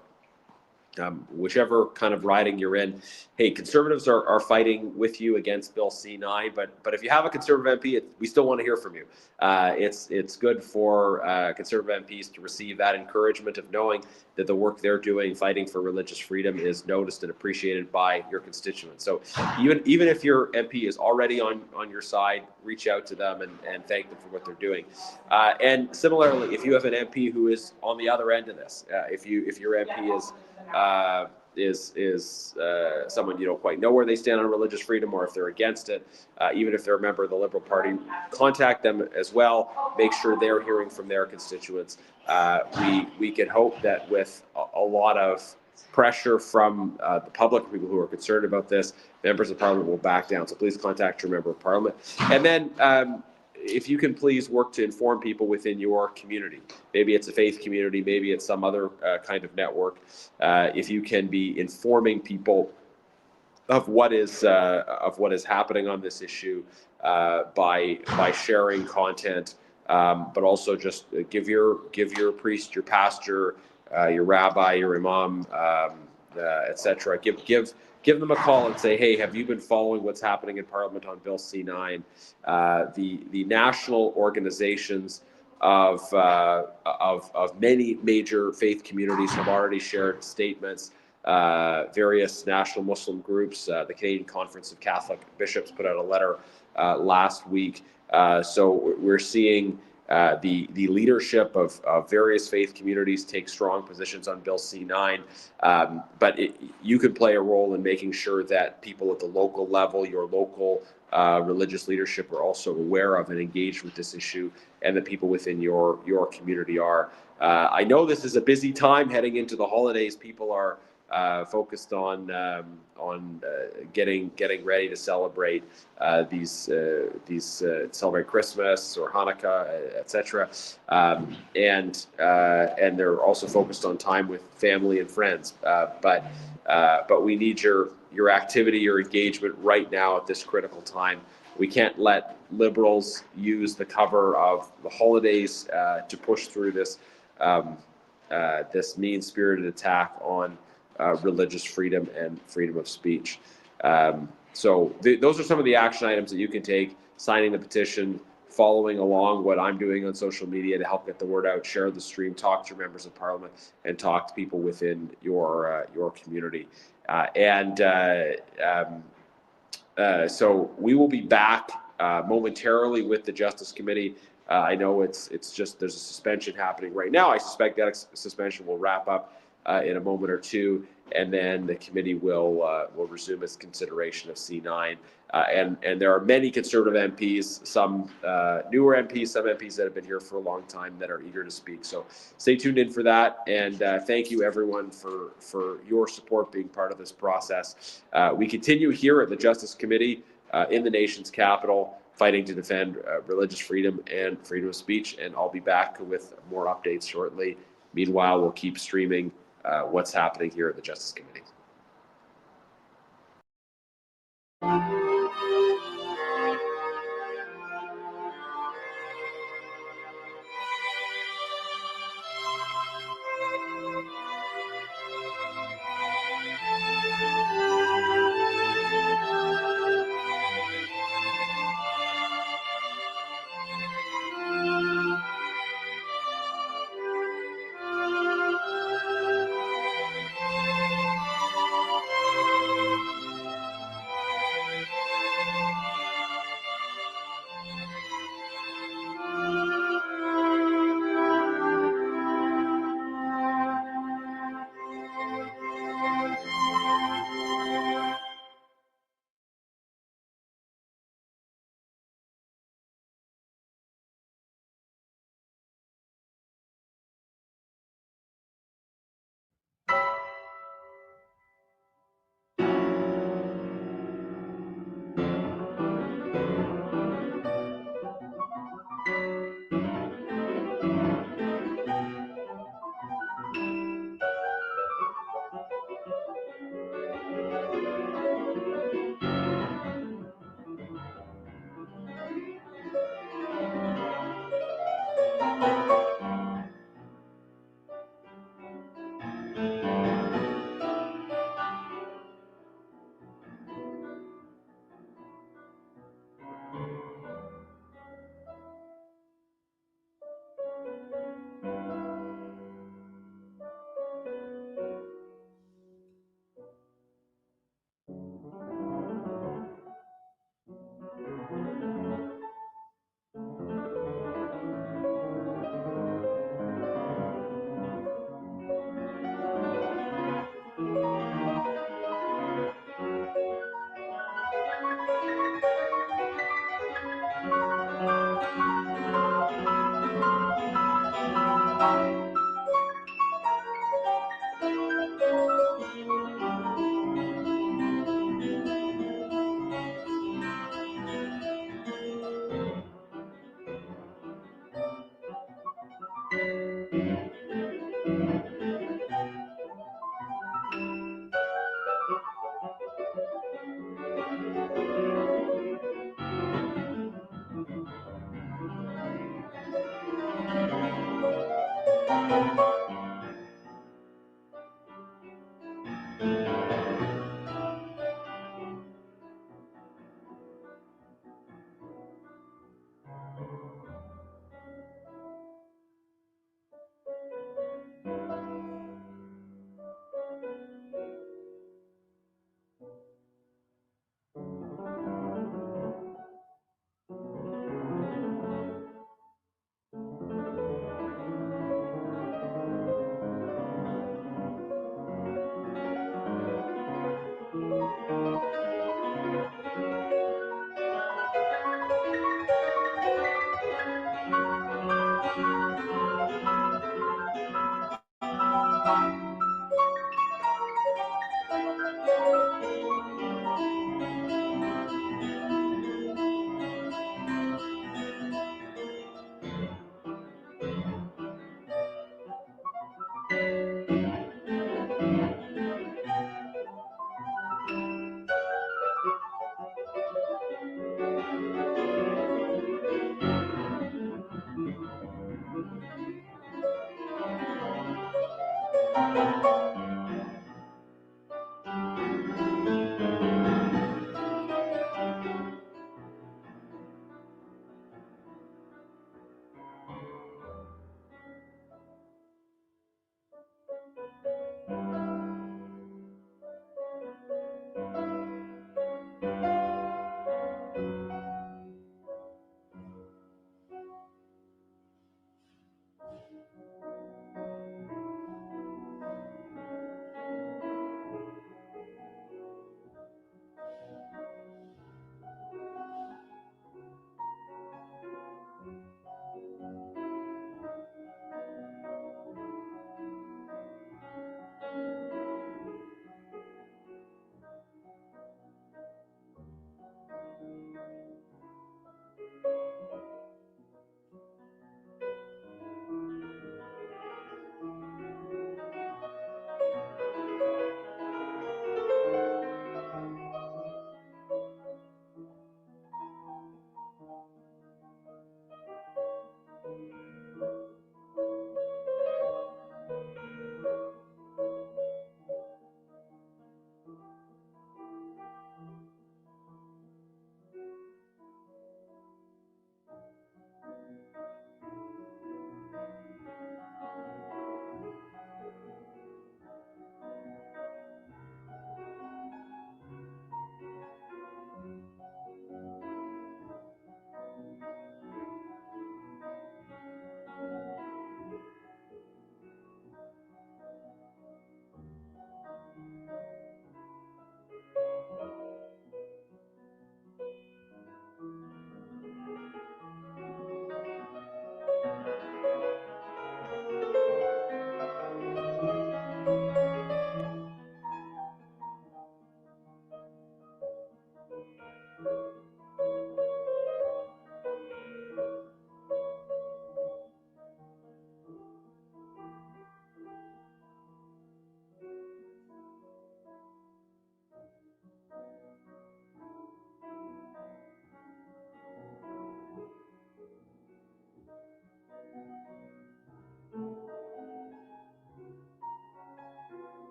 Whichever kind of riding you're in. Hey, Conservatives are fighting with you against Bill C-9, but if you have a Conservative MP, we still want to hear from you. It's good for Conservative MPs to receive that encouragement of knowing that the work they're doing fighting for religious freedom is noticed and appreciated by your constituents. So even if your MP is already on your side, reach out to them and thank them for what they're doing. And similarly, if you have an MP who is on the other end of this, if your MP is someone you don't quite know where they stand on religious freedom, or if they're against it, even if they're a member of the Liberal Party, contact them as well. Make sure they're hearing from their constituents. We can hope that with a lot of pressure from the public, people who are concerned about this, members of Parliament will back down. So please contact your member of Parliament. And then if you can please work to inform people within your community. Maybe it's a faith community, maybe it's some other kind of network. If you can be informing people of what is happening on this issue by sharing content, but also just give your priest, your pastor, your rabbi, your imam, etc. Give them a call and say, hey, have you been following what's happening in Parliament on Bill C-9? The national organizations of many major faith communities have already shared statements. Various national Muslim groups, the Canadian Conference of Catholic Bishops put out a letter last week. So we're seeing the leadership of various faith communities take strong positions on Bill C-9, but you can play a role in making sure that people at the local level, your local religious leadership, are also aware of and engaged with this issue, and the people within your community are. I know this is a busy time heading into the holidays. People are focused on getting ready to celebrate celebrate Christmas or Hanukkah, etc. And they're also focused on time with family and friends. But we need your activity, your engagement right now at this critical time. We can't let Liberals use the cover of the holidays to push through this mean-spirited attack on religious freedom and freedom of speech. So those are some of the action items that you can take: signing the petition, following along what I'm doing on social media to help get the word out, share the stream, talk to your members of Parliament, and talk to people within your community. So we will be back momentarily with the Justice Committee. I know it's just there's a suspension happening right now. I suspect that suspension will wrap up in a moment or two, and then the committee will resume its consideration of C-9. And there are many Conservative MPs, some newer MPs, some MPs that have been here for a long time that are eager to speak. So stay tuned in for that. And thank you, everyone, for your support being part of this process. We continue here at the Justice Committee in the nation's capital, fighting to defend religious freedom and freedom of speech. And I'll be back with more updates shortly. Meanwhile, we'll keep streaming what's happening here at the Justice Committee.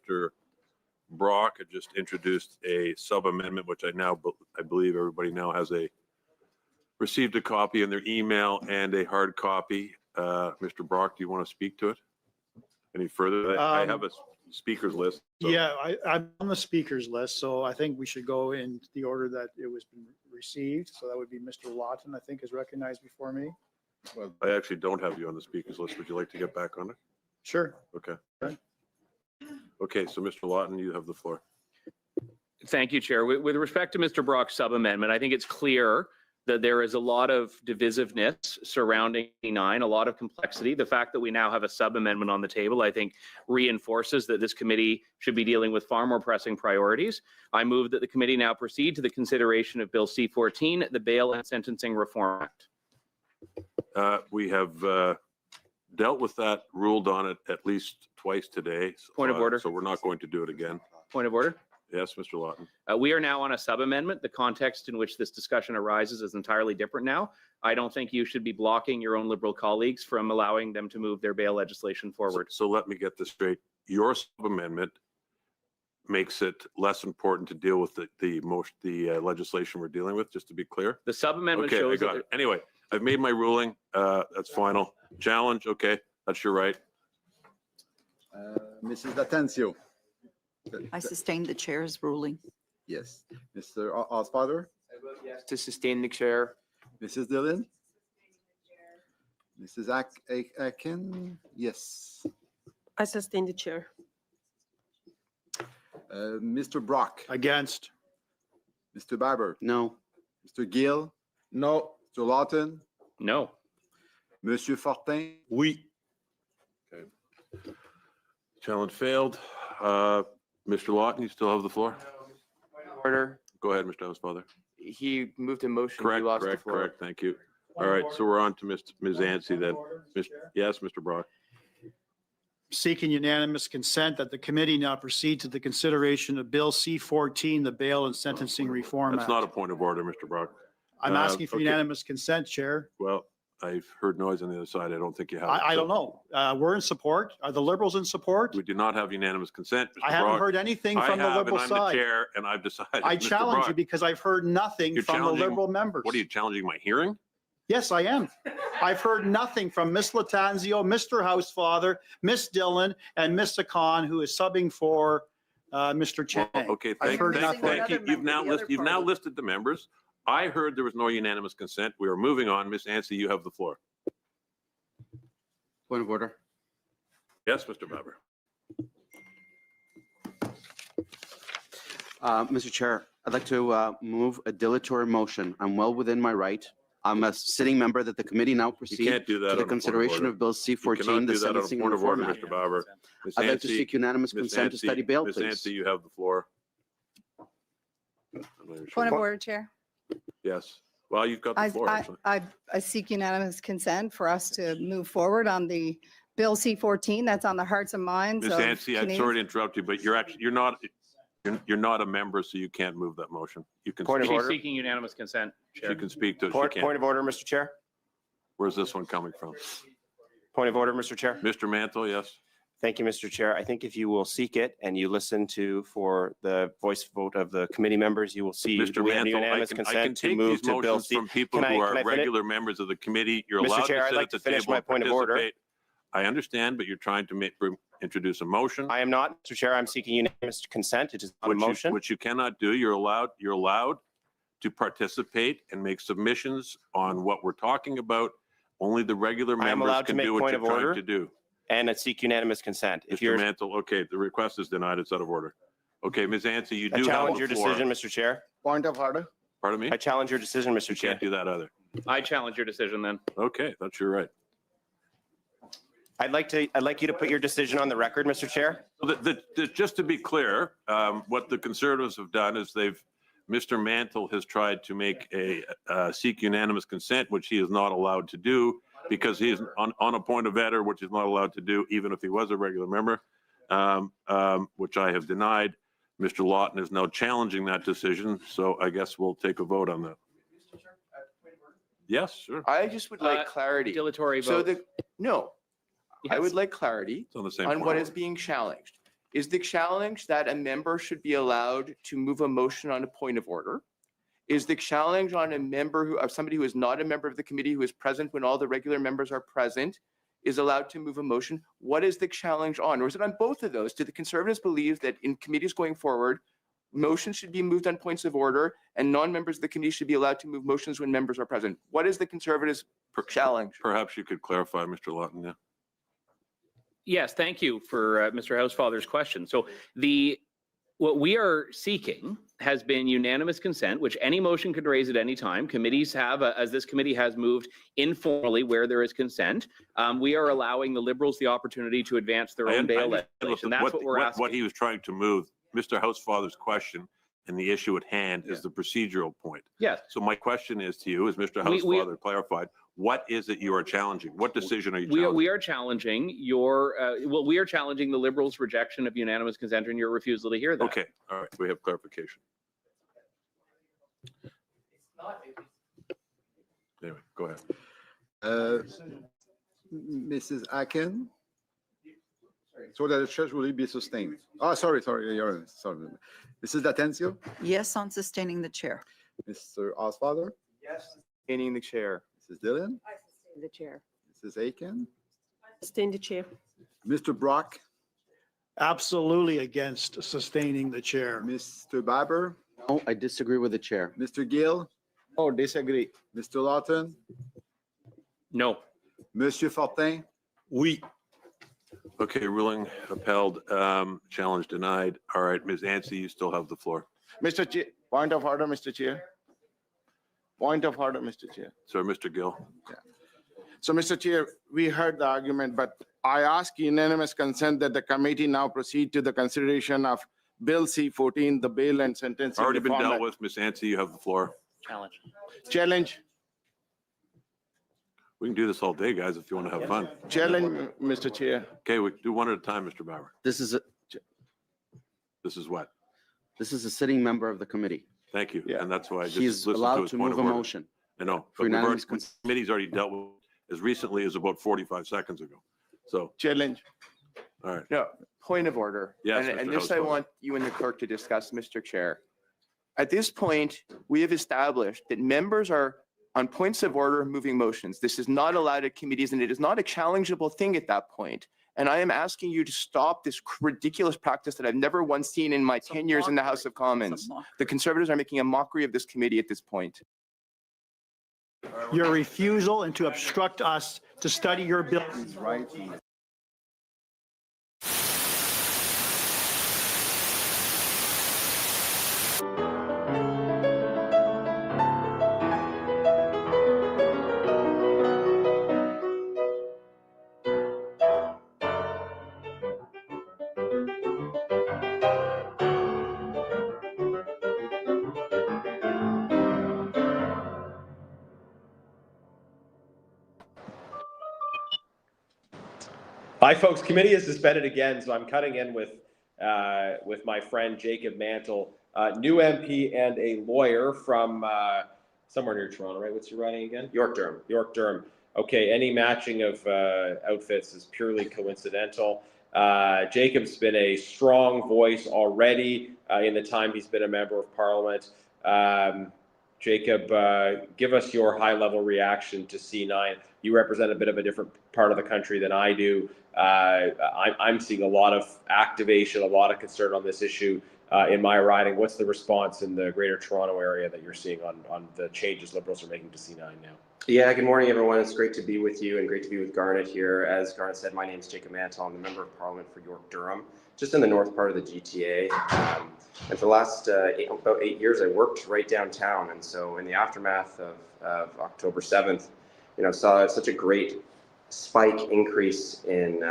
Mr. Brock had just introduced a sub-amendment, which I believe everybody now has received a copy in their email and a hard copy. Mr. Brock, do you want to speak to it any further? I have a speakers list. so- Yeah, I'm on the speakers list, so I think we should go in the order that it was received. So that would be Mr. Lawton, I think, is recognized before me. Well, I actually don't have you on the speakers list. Would you like to get back on it? Sure. Okay. Okay, so Mr. Lawton, you have the floor. Thank you, Chair. With respect to Mr. Brock's sub-amendment, I think it's clear that there is a lot of divisiveness surrounding C-9, a lot of complexity. The fact that we now have a sub-amendment on the table, I think, reinforces that this committee should be dealing with far more pressing priorities. I move that the committee now proceed to the consideration of Bill C-14, the Bail and Sentencing Reform Act. We have dealt with that, ruled on it at least twice today. Point of order. So we're not going to do it again. Point of order. Yes, Mr. Lawton. We are now on a sub-amendment. The context in which this discussion arises is entirely different now. I don't think you should be blocking your own Liberal colleagues from allowing them to move their bail legislation forward. So let me get this straight. Your sub-amendment makes it less important to deal with the legislation we're dealing with, just to be clear? The sub-amendment Okay, I shows got that it. Anyway, I've made my ruling. That's final. Challenge, okay, that's your right. Mrs. Latencio. I sustain the chair's ruling. Yes. Mr. Osfather, I vote yes to sustain the chair. Mrs. Dillon. Mrs. Akin, yes. I sustain the chair. Mr. Brock, Against. Mr. Barber, No. Mr. Gill, No. Mr. Lawton, no. Monsieur Fortin. Oui. Challenge failed. Mr. Lawton, you still have the floor? Order. Go ahead, Mr. Housefather. He moved a motion. He Correct, lost the correct, floor. correct. Thank you. All right, so we're on to Ms. Anstey then. Yes, Mr. Brock. Seeking unanimous consent that the committee now proceed to the consideration of Bill C-14, the Bail and Sentencing Reform That's Act. not a point of order, Mr. Brock. I'm asking for okay. unanimous consent, Chair. Well, I've heard noise on the other side. I don't think you have. it. I So don't know. We're in support. Are the Liberals in support? We do not have unanimous consent, Mr. I haven't Brock. heard anything I from the have, and Liberal I'm the side. chair, and I've decided. I Mr. challenge you Brock, because I've heard nothing You're from the challenging- Liberal members. What are you challenging my hearing? Yes, I am. I've heard nothing from Ms. Latanzio, Mr. Housefather, Ms. Dillon, and Ms. Akan, who is subbing for Mr. Chang. Well, okay, I've heard thank nothing. you. You've now listed the members. I heard there was no unanimous consent. We are moving on. Ms. Anstey, you have the floor. Point of order. Yes, Mr. Barber. Mr. Chair, I'd like to move a dilatory motion. I'm well within my right. I'm a sitting member that the committee now You proceed can't do that to on the a point of consideration order. of Bill You C-14, cannot the do that on a Sentencing point of order, Reform Act. Mr. Barber. Ms. I'd like to Anstey- seek unanimous Ms. consent to Anstey- study bail, Ms. please. Anstey, you have the floor. Point of order, Chair. Yes. Well, you've got the floor, actually. I seek unanimous consent for us to move forward on the Bill C-14 that's on the hearts and minds Ms. of Anstey, I'm sorry to interrupt you, but you're not a member, so you can't move that motion. You can, Point of She's order. seeking unanimous consent, you Chair. can speak to it. She Point can't. of order, Mr. Chair. Where's this one coming from? Point of order, Mr. Chair. Mr. Mantle, yes? Thank you, Mr. Chair. I think if you will seek it and you listen for the voice vote of the committee members, you will see Mr. we have Mantle, I unanimous can consent to take move these to Bill motions C. from people Can I- who can are I finish? regular members of the committee. You're Mr. allowed to Chair, I'd sit like at the to finish table my and point of order. participate. I understand, but you're trying to introduce a motion. I am not, Mr. Chair. I'm seeking unanimous consent. It is not a motion. Which you cannot do. You're allowed to participate and make submissions on what we're talking about. Only the regular I am members allowed to can make do what point you're of trying order. to do. And I seek unanimous consent. If Mr. you're, Mantle, okay, the request is denied. It's out of order. Okay, Ms. Anstey, you I do have challenge your the floor. decision, Mr. Chair. Point of order. Pardon me? I challenge your decision, Mr. You Chair. can't do that either. I challenge your decision then. Okay, that's your right. I'd like you to put your decision on the record, Mr. Chair. So just to be clear, what the Conservatives have done is Mr. Mantle has tried to make seek unanimous consent, which he is not allowed to do because he is on a point of order, which he's not allowed to do, even if he was a regular member, which I have denied. Mr. Lawton is now challenging that decision, so I guess we'll take a vote on that. Yes, sure. I just would like clarity. Dilatory So vote. no, I Yes. would like clarity It's on the same on point. what of is order. being challenged. Is the challenge that a member should be allowed to move a motion on a point of order? Is the challenge on a member who, somebody who is not a member of the committee, who is present when all the regular members are present, is allowed to move a motion? What is the challenge on? Or is it on both of those? Do the Conservatives believe that in committees going forward, motions should be moved on points of order and non-members of the committee should be allowed to move motions when members are present? What is the Conservatives' challenge? Perhaps you could clarify, Mr. Lawton, yeah? Yes, thank you for Mr. Housefather's question. So what we are seeking has been unanimous consent, which any motion could raise at any time. Committees have, as this committee has moved informally where there is consent. We are allowing the Liberals the opportunity to advance their own bail legislation. That's what we're asking. What he was trying to move, Mr. Housefather's question and the issue at hand is the procedural point. Yes. So my question is to you, as Mr. Housefather clarified, what is it you are challenging? What decision are you challenging? We are challenging your, we are challenging the Liberals' rejection of unanimous consent and your refusal to hear that. Okay, all right, we have clarification. Anyway, go ahead. Mrs. Akin? So that the church will be sustained. Oh, sorry. Mrs. Datencio? Yes, on sustaining the chair. Mr. Osfather? Yes. Sustaining the chair. Mrs. Dillon? I sustain the chair. Mrs. Aiken? Sustain the chair. Mr. Brock? Absolutely against sustaining the chair. Mr. Barber? No, I disagree with the chair. Mr. Gill? Oh, disagree. Mr. Lawton? No. Monsieur Fortin? Oui. Okay, ruling upheld, challenge denied. All right, Ms. Ansey, you still have the floor. Mr. Chair, point of order, Mr. Chair. Point of order, Mr. Chair. So, Mr. Gill. So, Mr. Chair, we heard the argument, but I ask unanimous consent that the committee now proceed to the consideration of Bill C-14, the bail and sentencing. Already been reform dealt act. with. Ms. Ansey, you have the floor. Challenge. Challenge, We can do this all day, guys, if you want to have fun. challenge, Mr. Chair. Okay, we do one at a time, Mr. Bauer. This is This is what? a sitting member of the committee. Thank you. Yeah. And that's why I just He's listened to allowed his to point move of a order. motion. I know, for but unanimous the consent. committee's already dealt with as recently as about 45 seconds ago. So, Challenge. all right. No, point of order. Yes, And Mr. this I Housefather. want you and the clerk to discuss, Mr. Chair. At this point, we have established that members are on points of order moving motions. This is not allowed at committees and it is not a challengeable thing at that point. And I am asking you to stop this ridiculous practice that I've never once seen in my 10 years in the House of Commons. The Conservatives are making a mockery of this committee at this point. Your refusal and to obstruct us to study your bill. Right. Hi, folks. Committee is suspended again, so I'm cutting in with my friend Jacob Mantle, new MP and a lawyer from somewhere near Toronto, right? What's your riding again? York Durham. York Durham. Okay, any matching of outfits is purely coincidental. Jacob's been a strong voice already in the time he's been a member of Parliament. Jacob, give us your high-level reaction to C-9. You represent a bit of a different part of the country than I do. I'm seeing a lot of activation, a lot of concern on this issue in my riding. What's the response in the Greater Toronto area that you're seeing on the changes Liberals are making to C-9 now? Yeah, good morning, everyone. It's great to be with you and great to be with Garnet here. As Garnet said, my name is Jacob Mantle. I'm the Member of Parliament for York Durham, just in the north part of the GTA. And for the last about 8 years, I worked right downtown. And so in the aftermath of October 7th, saw such a great spike increase in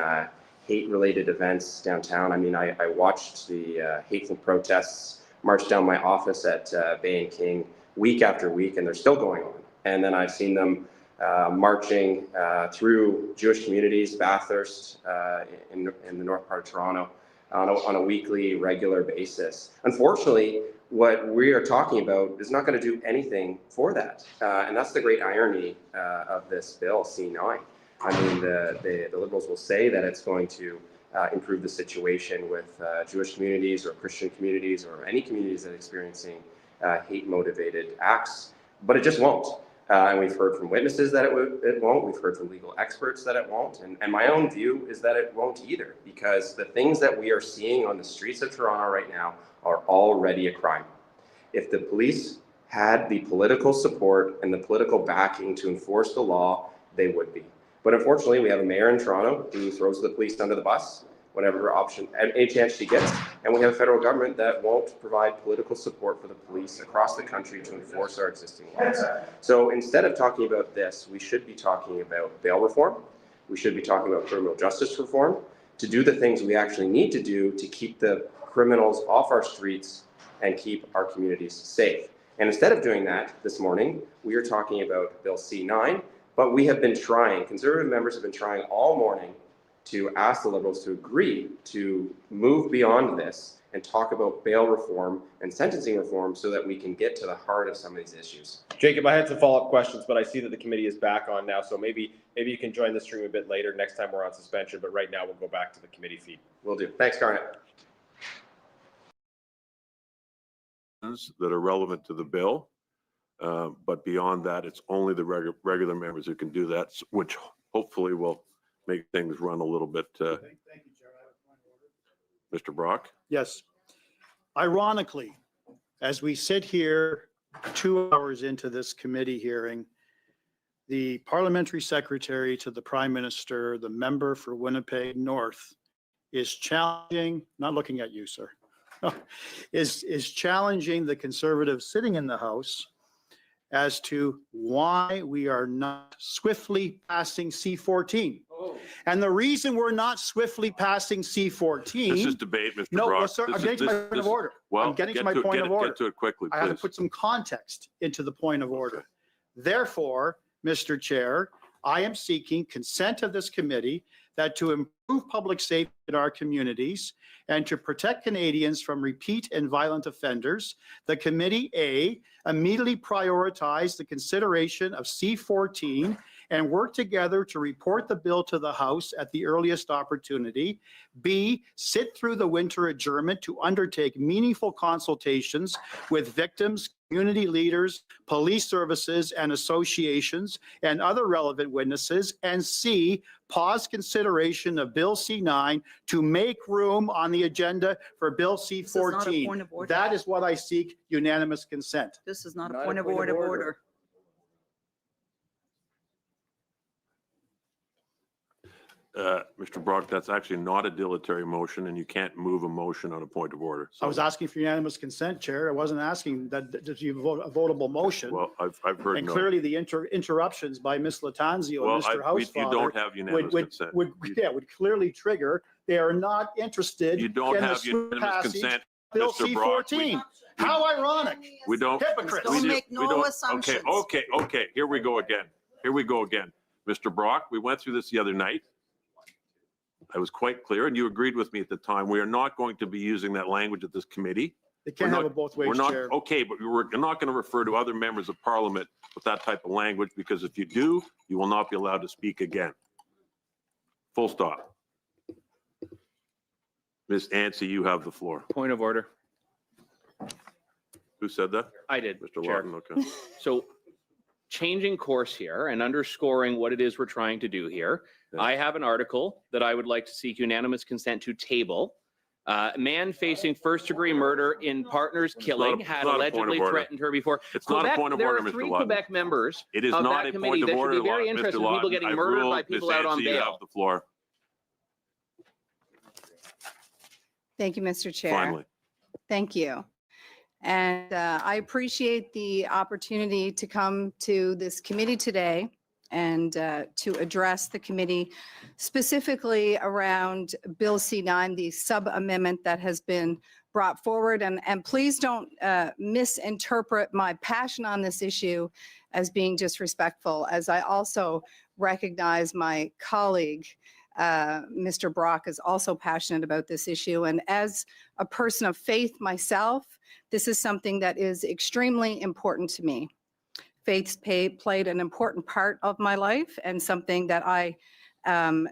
hate-related events downtown. I mean, I watched the hateful protests march down my office at Bay and King week after week, and they're still going on. And then I've seen them marching through Jewish communities, Bathurst, in the north part of Toronto, on a weekly, regular basis. Unfortunately, what we are talking about is not going to do anything for that. And that's the great irony of this bill, C-9. I mean, the Liberals will say that it's going to improve the situation with Jewish communities or Christian communities or any communities that are experiencing hate-motivated acts, but it just won't. And we've heard from witnesses that it won't. We've heard from legal experts that it won't. And my own view is that it won't either, because the things that we are seeing on the streets of Toronto right now are already a crime. If the police had the political support and the political backing to enforce the law, they would be. But unfortunately, we have a mayor in Toronto who throws the police under the bus whenever any chance she gets, and we have a federal government that won't provide political support for the police across the country to enforce our existing laws. So instead of talking about this, we should be talking about bail reform. We should be talking about criminal justice reform to do the things we actually need to do to keep the criminals off our streets and keep our communities safe. And instead of doing that this morning, we are talking about Bill C-9, but we have been trying, Conservative members have been trying all morning to ask the Liberals to agree to move beyond this and talk about bail reform and sentencing reform so that we can get to the heart of some of these issues. Jacob, I had some follow-up questions, but I see that the committee is back on now, so maybe you can join the stream a bit later next time we're on suspension, but right now we'll go back to the committee feed. Will do. Thanks, Garnet. That are relevant to the bill. But beyond that, it's only the regular members who can do that, which hopefully will make things run a little bit. Thank you, Chair. I have a point of order. Mr. Brock? Yes. Ironically, as we sit here 2 hours into this committee hearing, the parliamentary secretary to the Prime Minister, the member for Winnipeg North, is challenging, not looking at you, sir, is challenging the Conservatives sitting in the House as to why we are not swiftly passing C-14. Oh. And the reason we're not swiftly passing C-14. This is debate, Mr. No, Brock. well, sir, I'm getting to my point of order. Well, I'm getting to my point of order. Get to it quickly, I have to please. put some context into the point of order. Therefore, Mr. Chair, I am seeking consent of this committee that to improve public safety in our communities and to protect Canadians from repeat and violent offenders, the committee A, immediately prioritize the consideration of C-14 and work together to report the bill to the House at the earliest opportunity. B, sit through the winter adjournment to undertake meaningful consultations with victims, community leaders, police services and associations, and other relevant witnesses. And C, pause consideration of Bill C-9 to make room on the agenda for Bill This is not a C-14. point of order. That is what I seek unanimous consent. This is not a point of order. Mr. Brock, that's actually not a dilatory motion, and you can't move a motion on a point of order. I was asking for unanimous consent, Chair. I wasn't asking that you vote a votable motion. Well, I've heard And no. clearly the interruptions by Ms. Latanzio Well, and Mr. you Housefather don't have unanimous consent. would clearly trigger. They are not interested. You don't in the have swift unanimous passage consent, Bill Mr. Brock. C-14. How ironic. We don't. Hypocrites. Don't we make we no don't- assumptions. Okay. Here we go again. Mr. Brock, we went through this the other night. I was quite clear, and you agreed with me at the time. We are not going to be using that language at this committee. They can't We're have not- it both We're ways, not, Chair. okay, but we're not going to refer to other members of parliament with that type of language, because if you do, you will not be allowed to speak again. Full stop. Ms. Ansey, you have the floor. Point of order. Who said that? I did, Mr. Chair. Lawton, okay. So changing course here and underscoring what it is we're trying to do here. Yeah. I have an article that I would like to seek unanimous consent to table. Man facing first-degree murder in partner's killing had not a point of allegedly order. threatened her before. It's not a point of order, There are Mr. three Lawton. Quebec members It is of not that a committee point of that should order, be very Mr. interested in people Lawton. getting I've murdered by ruled, people Ms. out on Ansey, you bail. have the floor. Thank you, Mr. Chair. Finally. Thank you. And I appreciate the opportunity to come to this committee today and to address the committee specifically around Bill C-9, the sub-amendment that has been brought forward. And please don't misinterpret my passion on this issue as being disrespectful, as I also recognize my colleague, Mr. Brock, is also passionate about this issue. And as a person of faith myself, this is something that is extremely important to me. Faith's played an important part of my life and something that I am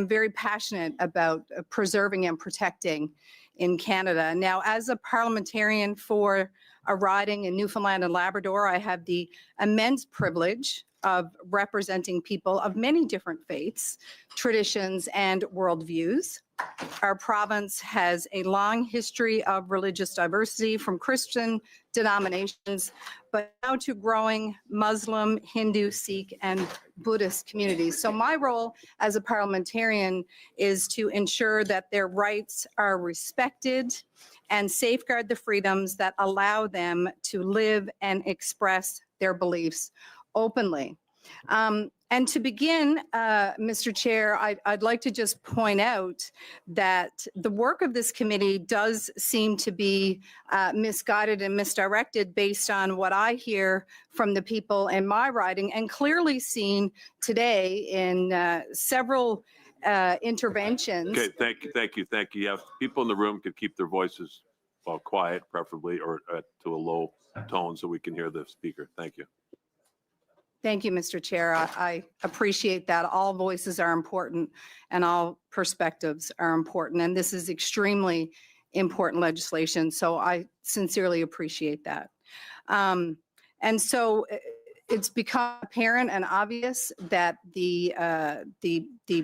very passionate about preserving and protecting in Canada. Now, as a parliamentarian for a riding in Newfoundland and Labrador, I have the immense privilege of representing people of many different faiths, traditions, and worldviews. Our province has a long history of religious diversity from Christian denominations, but now to growing Muslim, Hindu, Sikh, and Buddhist communities. So my role as a parliamentarian is to ensure that their rights are respected and safeguard the freedoms that allow them to live and express their beliefs openly. And to begin, Mr. Chair, I'd like to just point out that the work of this committee does seem to be misguided and misdirected based on what I hear from the people in my riding, and clearly seen today in several interventions. Okay, thank you. Yeah, people in the room could keep their voices quiet, preferably, or to a low tone so we can hear the speaker. Thank you. Thank you, Mr. Chair. I appreciate that. All voices are important and all perspectives are important. And this is extremely important legislation. So I sincerely appreciate that. And so it's become apparent and obvious that the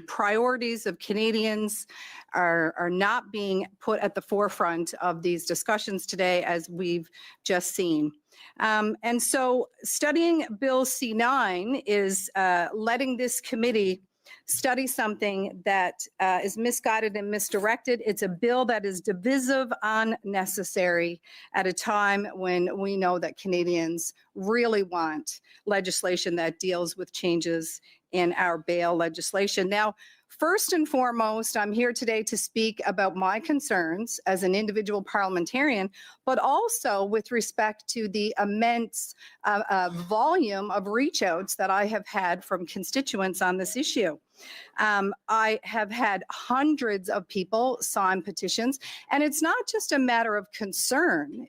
priorities of Canadians are not being put at the forefront of these discussions today, as we've just seen. And so studying Bill C-9 is letting this committee study something that is misguided and misdirected. It's a bill that is divisive, unnecessary at a time when we know that Canadians really want legislation that deals with changes in our bail legislation. Now, first and foremost, I'm here today to speak about my concerns as an individual parliamentarian, but also with respect to the immense volume of reach outs that I have had from constituents on this issue. I have had hundreds of people sign petitions, and it's not just a matter of concern.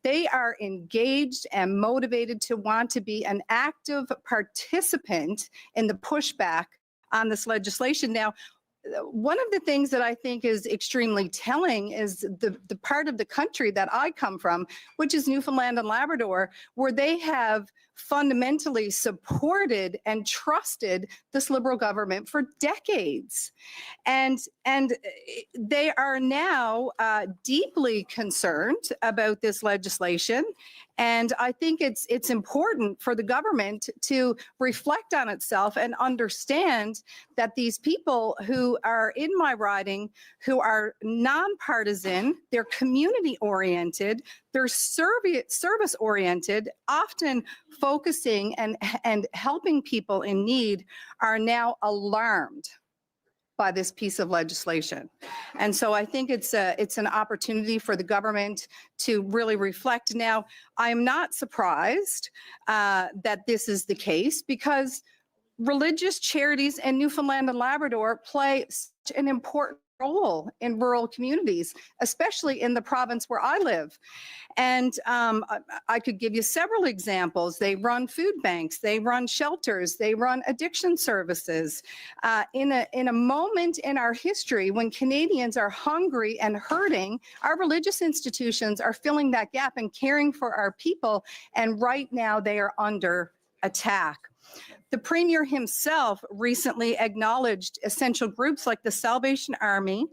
They are engaged and motivated to want to be an active participant in the pushback on this legislation. Now, one of the things that I think is extremely telling is the part of the country that I come from, which is Newfoundland and Labrador, where they have fundamentally supported and trusted this Liberal government for decades. And they are now deeply concerned about this legislation. And I think it's important for the government to reflect on itself and understand that these people who are in my riding, who are nonpartisan, they're community oriented, they're service oriented, often focusing and helping people in need, are now alarmed by this piece of legislation. And so I think it's an opportunity for the government to really reflect. Now, I'm not surprised that this is the case, because religious charities in Newfoundland and Labrador play such an important role in rural communities, especially in the province where I live. And I could give you several examples. They run food banks, they run shelters, they run addiction services. In a moment in our history when Canadians are hungry and hurting, our religious institutions are filling that gap and caring for our people. And right now they are under attack. The Premier himself recently acknowledged essential groups like the Salvation Army,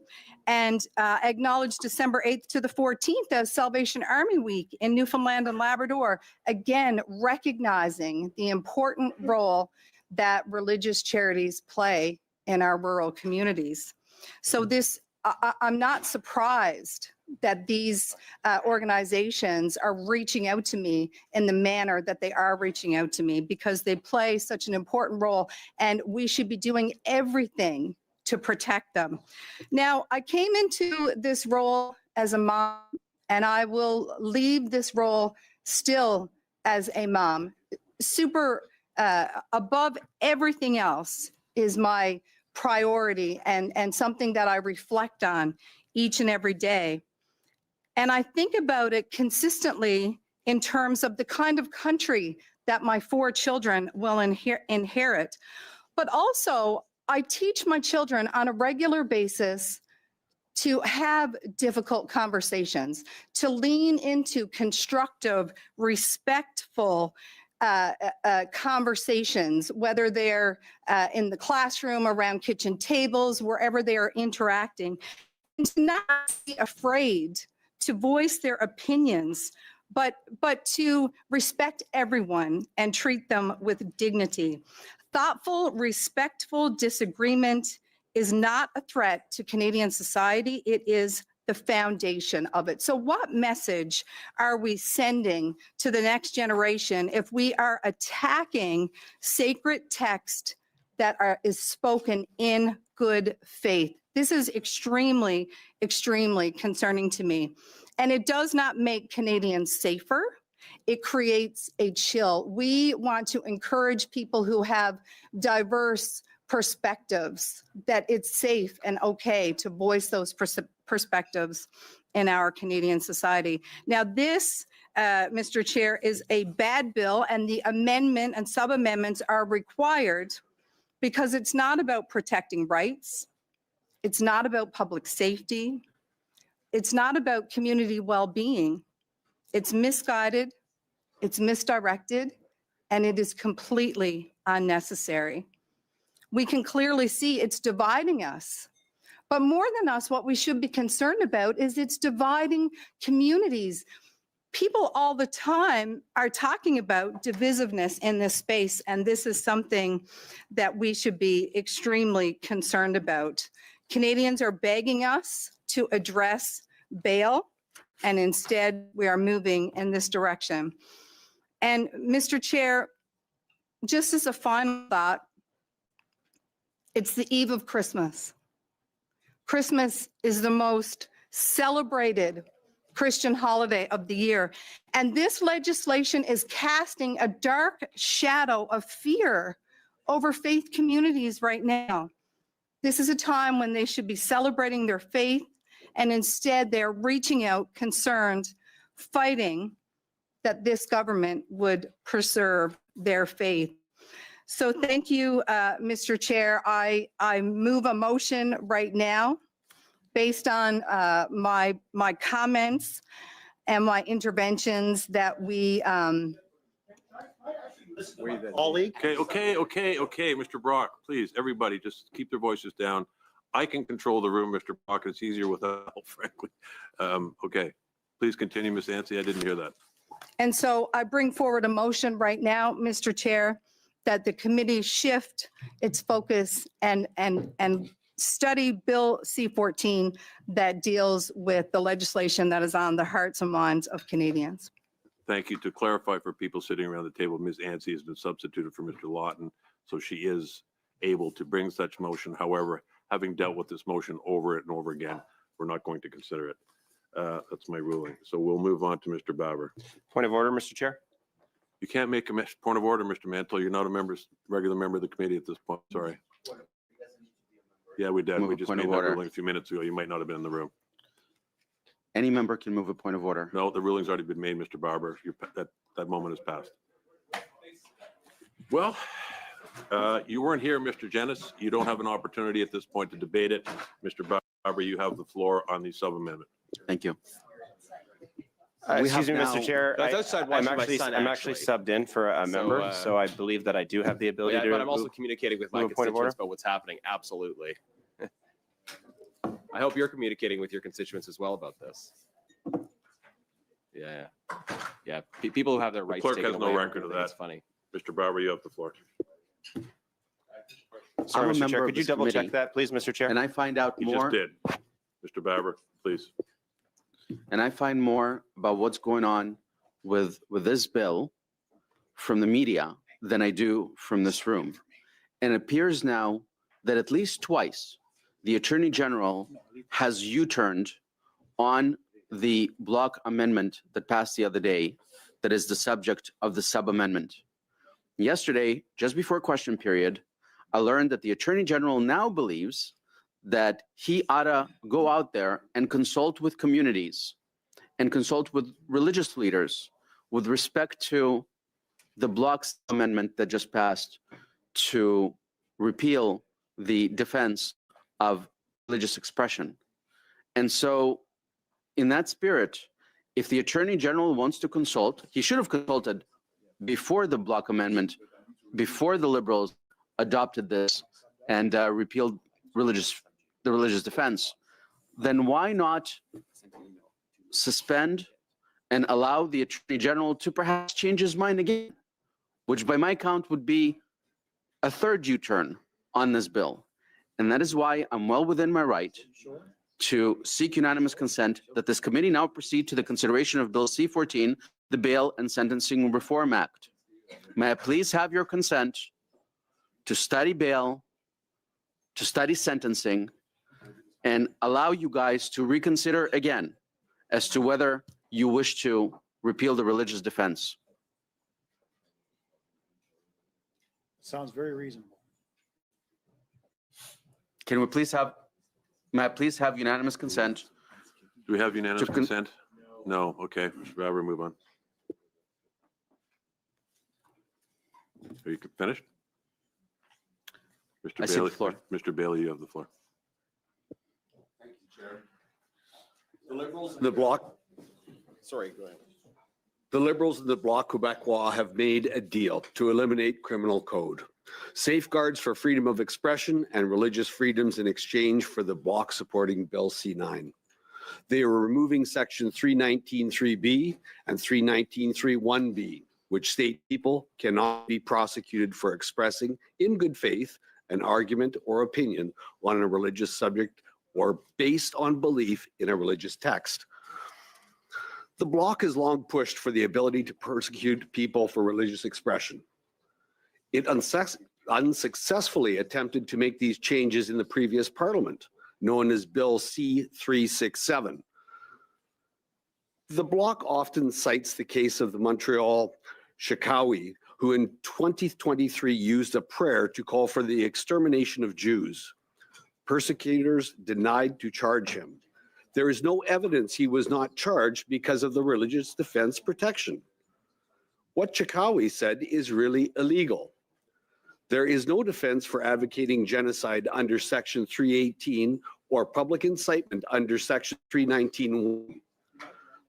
and acknowledged December 8th to the 14th as Salvation Army Week in Newfoundland and Labrador, again recognizing the important role that religious charities play in our rural communities. So I'm not surprised that these organizations are reaching out to me in the manner that they are reaching out to me, because they play such an important role, and we should be doing everything to protect them. Now, I came into this role as a mom, and I will leave this role still as a mom. Super above everything else is my priority, and something that I reflect on each and every day. And I think about it consistently in terms of the kind of country that my 4 children will inherit. But also, I teach my children on a regular basis to have difficult conversations, to lean into constructive, respectful conversations, whether they're in the classroom, around kitchen tables, wherever they are interacting, and to not be afraid to voice their opinions, but to respect everyone and treat them with dignity. Thoughtful, respectful disagreement is not a threat to Canadian society. It is the foundation of it. So what message are we sending to the next generation if we are attacking sacred text that is spoken in good faith? This is extremely, extremely concerning to me. And it does not make Canadians safer. It creates a chill. We want to encourage people who have diverse perspectives, that it's safe and okay to voice those perspectives in our Canadian society. Now, this, Mr. Chair, is a bad bill, and the amendment and sub-amendments are required because it's not about protecting rights. It's not about public safety. It's not about community well-being. It's misguided, it's misdirected, and it is completely unnecessary. We can clearly see it's dividing us. But more than us, what we should be concerned about is it's dividing communities. People all the time are talking about divisiveness in this space, and this is something that we should be extremely concerned about. Canadians are begging us to address bail, and instead we are moving in this direction. And Mr. Chair, just as a final thought, it's the eve of Christmas. Christmas is the most celebrated Christian holiday of the year. And this legislation is casting a dark shadow of fear over faith communities right now. This is a time when they should be celebrating their faith, and instead they're reaching out, concerned, fighting that this government would preserve their faith. So thank you, Mr. Chair. I move a motion right now based on my comments and my interventions that we Ollie? Okay, Mr. Brock, please, everybody, just keep their voices down. I can control the room, Mr. Brock. It's easier without help, frankly. Okay, please continue, Ms. Nancy. I didn't hear that. And so I bring forward a motion right now, Mr. Chair, that the committee shift its focus and study Bill C-14 that deals with the legislation that is on the hearts and minds of Canadians. Thank you. To clarify for people sitting around the table, Ms. Nancy has been substituted for Mr. Lawton, so she is able to bring such motion. However, having dealt with this motion over and over again, we're not going to consider it. That's my ruling. So we'll move on to Mr. Baber. Point of order, Mr. Chair. You can't make a point of order, Mr. Mantle. You're not a regular member of the committee at this point. Sorry. Yeah, we did. Move We a just point made of that order. ruling a few minutes ago. You might not have been in the room. Any member can move a point of order. No, the ruling's already been made, Mr. Barber. That moment has passed. Well, you weren't here, Mr. Jenis. You don't have an opportunity at this point to debate it. Mr. Barber, you have the floor on the sub-amendment. Thank you. Excuse have me, now- Mr. Chair. That's outside watching my son, I'm actually actually. subbed in for a So, member, so I believe that I do have the ability Yeah, to. but I'm also move- communicating with my move a point of order? constituents about what's happening. Absolutely. I hope you're communicating with your constituents as well about this. Yeah. People who have their rights clerk taken has no away, record of That's that. funny. Mr. Barber, you have the floor. Sorry, I'm a Mr. member Chair, of could you this double check committee, that, please, Mr. Chair? And I find out You just more, did. Mr. Barber, please. and I find more about what's going on with this bill from the media than I do from this room. And it appears now that at least twice, the Attorney General has U-turned on the block amendment that passed the other day that is the subject of the sub-amendment. Yesterday, just before question period, I learned that the Attorney General now believes that he ought to go out there and consult with communities and consult with religious leaders with respect to the block's amendment that just passed to repeal the defense of religious expression. And so in that spirit, if the Attorney General wants to consult, he should have consulted before the Bloc amendment, before the Liberals adopted this and repealed the religious defense. Then why not suspend and allow the Attorney General to perhaps change his mind again, which by my count would be a third U-turn on this bill. And that is why I'm well within my right to seek unanimous consent that this committee now proceed to the consideration of Bill C-14, the Bail and Sentencing Reform Act. May I please have your consent to study bail, to study sentencing, and allow you guys to reconsider again as to whether you wish to repeal the religious defense. Sounds very reasonable. Can we please have, may I please have unanimous consent? Do we have unanimous To con- consent? No, okay, Mr. Bauer, move on. Are you finished? I Mr. cede the Bailey, floor. Mr. Bailey, you have the floor. Thank you, Chair. The Liberals and the Bloc, Sorry, go ahead. the Liberals and the Bloc Quebecois have made a deal to eliminate criminal code, safeguards for freedom of expression and religious freedoms in exchange for the Bloc supporting Bill C-9. They are removing Section 319(3)B and 319(3)(1)B, which state people cannot be prosecuted for expressing in good faith an argument or opinion on a religious subject or based on belief in a religious text. The Bloc has long pushed for the ability to persecute people for religious expression. It unsuccessfully attempted to make these changes in the previous parliament, known as Bill C-367. The Bloc often cites the case of the Montreal Shakawi, who in 2023 used a prayer to call for the extermination of Jews. Persecutors denied to charge him. There is no evidence he was not charged because of the religious defense protection. What Shakawi said is really illegal. There is no defense for advocating genocide under Section 318 or public incitement under Section 319.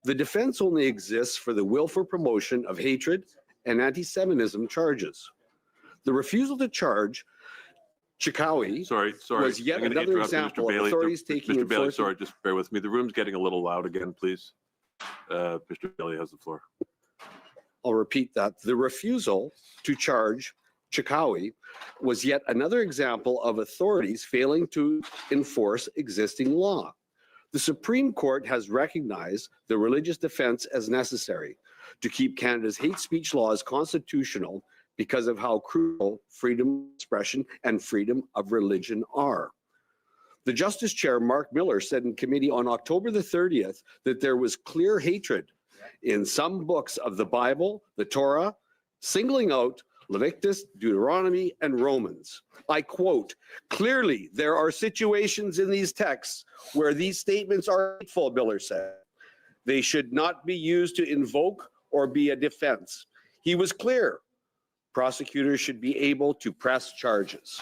The defense only exists for the willful promotion of hatred and anti-Semitism charges. The refusal to charge Shakawi Sorry. was yet I'm gonna another interrupt you, Mr. example of Bailey. authorities taking Mr. Bailey, enforcement. sorry, just bear with me. The room's getting a little loud again, please. Mr. Bailey has the floor. I'll repeat that. The refusal to charge Shakawi was yet another example of authorities failing to enforce existing law. The Supreme Court has recognized the religious defense as necessary to keep Canada's hate speech laws constitutional because of how crucial freedom of expression and freedom of religion are. The Justice Chair, Mark Miller, said in committee on October the 30th that there was clear hatred in some books of the Bible, the Torah, singling out Leviticus, Deuteronomy, and Romans. I quote, "Clearly, there are situations in these texts where these statements are hateful," Miller said. "They should not be used to invoke or be a defense." He was clear. Prosecutors should be able to press charges.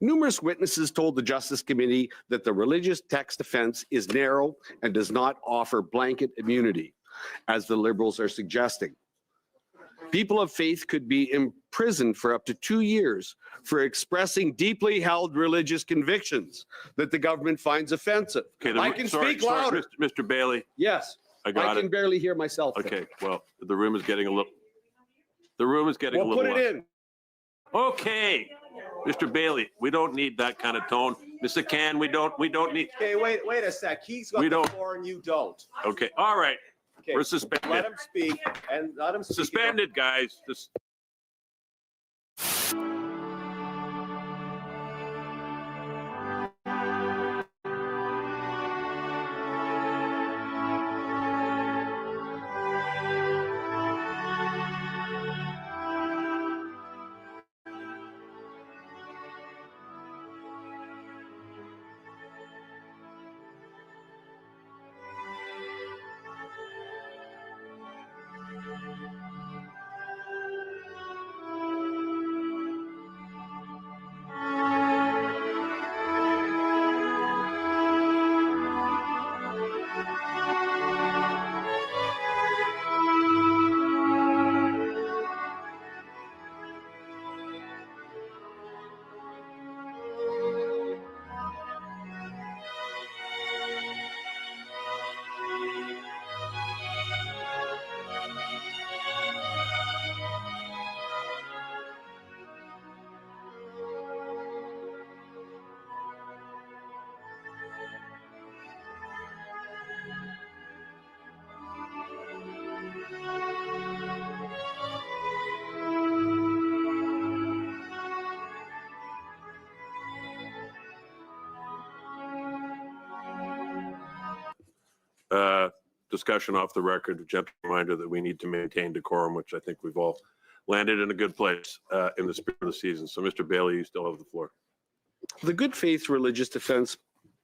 Numerous witnesses told the Justice Committee that the religious text defense is narrow and does not offer blanket immunity, as the Liberals are suggesting. People of faith could be imprisoned for up to 2 years for expressing deeply held religious convictions that the government finds offensive. Okay, I can speak louder. Mr. Bailey, Yes, I I got can it. barely hear myself. Okay, well, the room is getting a little Well, put it loud. in. Okay, Mr. Bailey, we don't need that kind of tone. Mr. Can, we don't need, Okay, wait a sec. He's got We the don't- floor and you don't. okay, all right, Okay, we're let suspended. him speak and let him speak. Suspended, guys. Just Discussion off the record, a gentle reminder that we need to maintain decorum, which I think we've all landed in a good place in the spirit of the season. So Mr. Bailey, you still have the floor. The good faith religious defense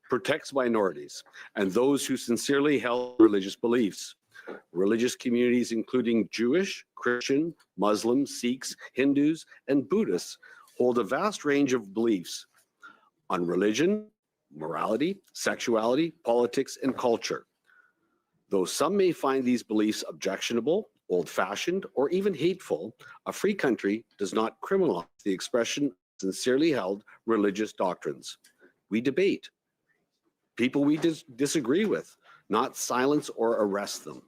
protects minorities and those who sincerely held religious beliefs. Religious communities, including Jewish, Christian, Muslim, Sikhs, Hindus, and Buddhists, hold a vast range of beliefs on religion, morality, sexuality, politics, and culture. Though some may find these beliefs objectionable, old-fashioned, or even hateful, a free country does not criminalize the expression of sincerely held religious doctrines. We debate people we disagree with, not silence or arrest them.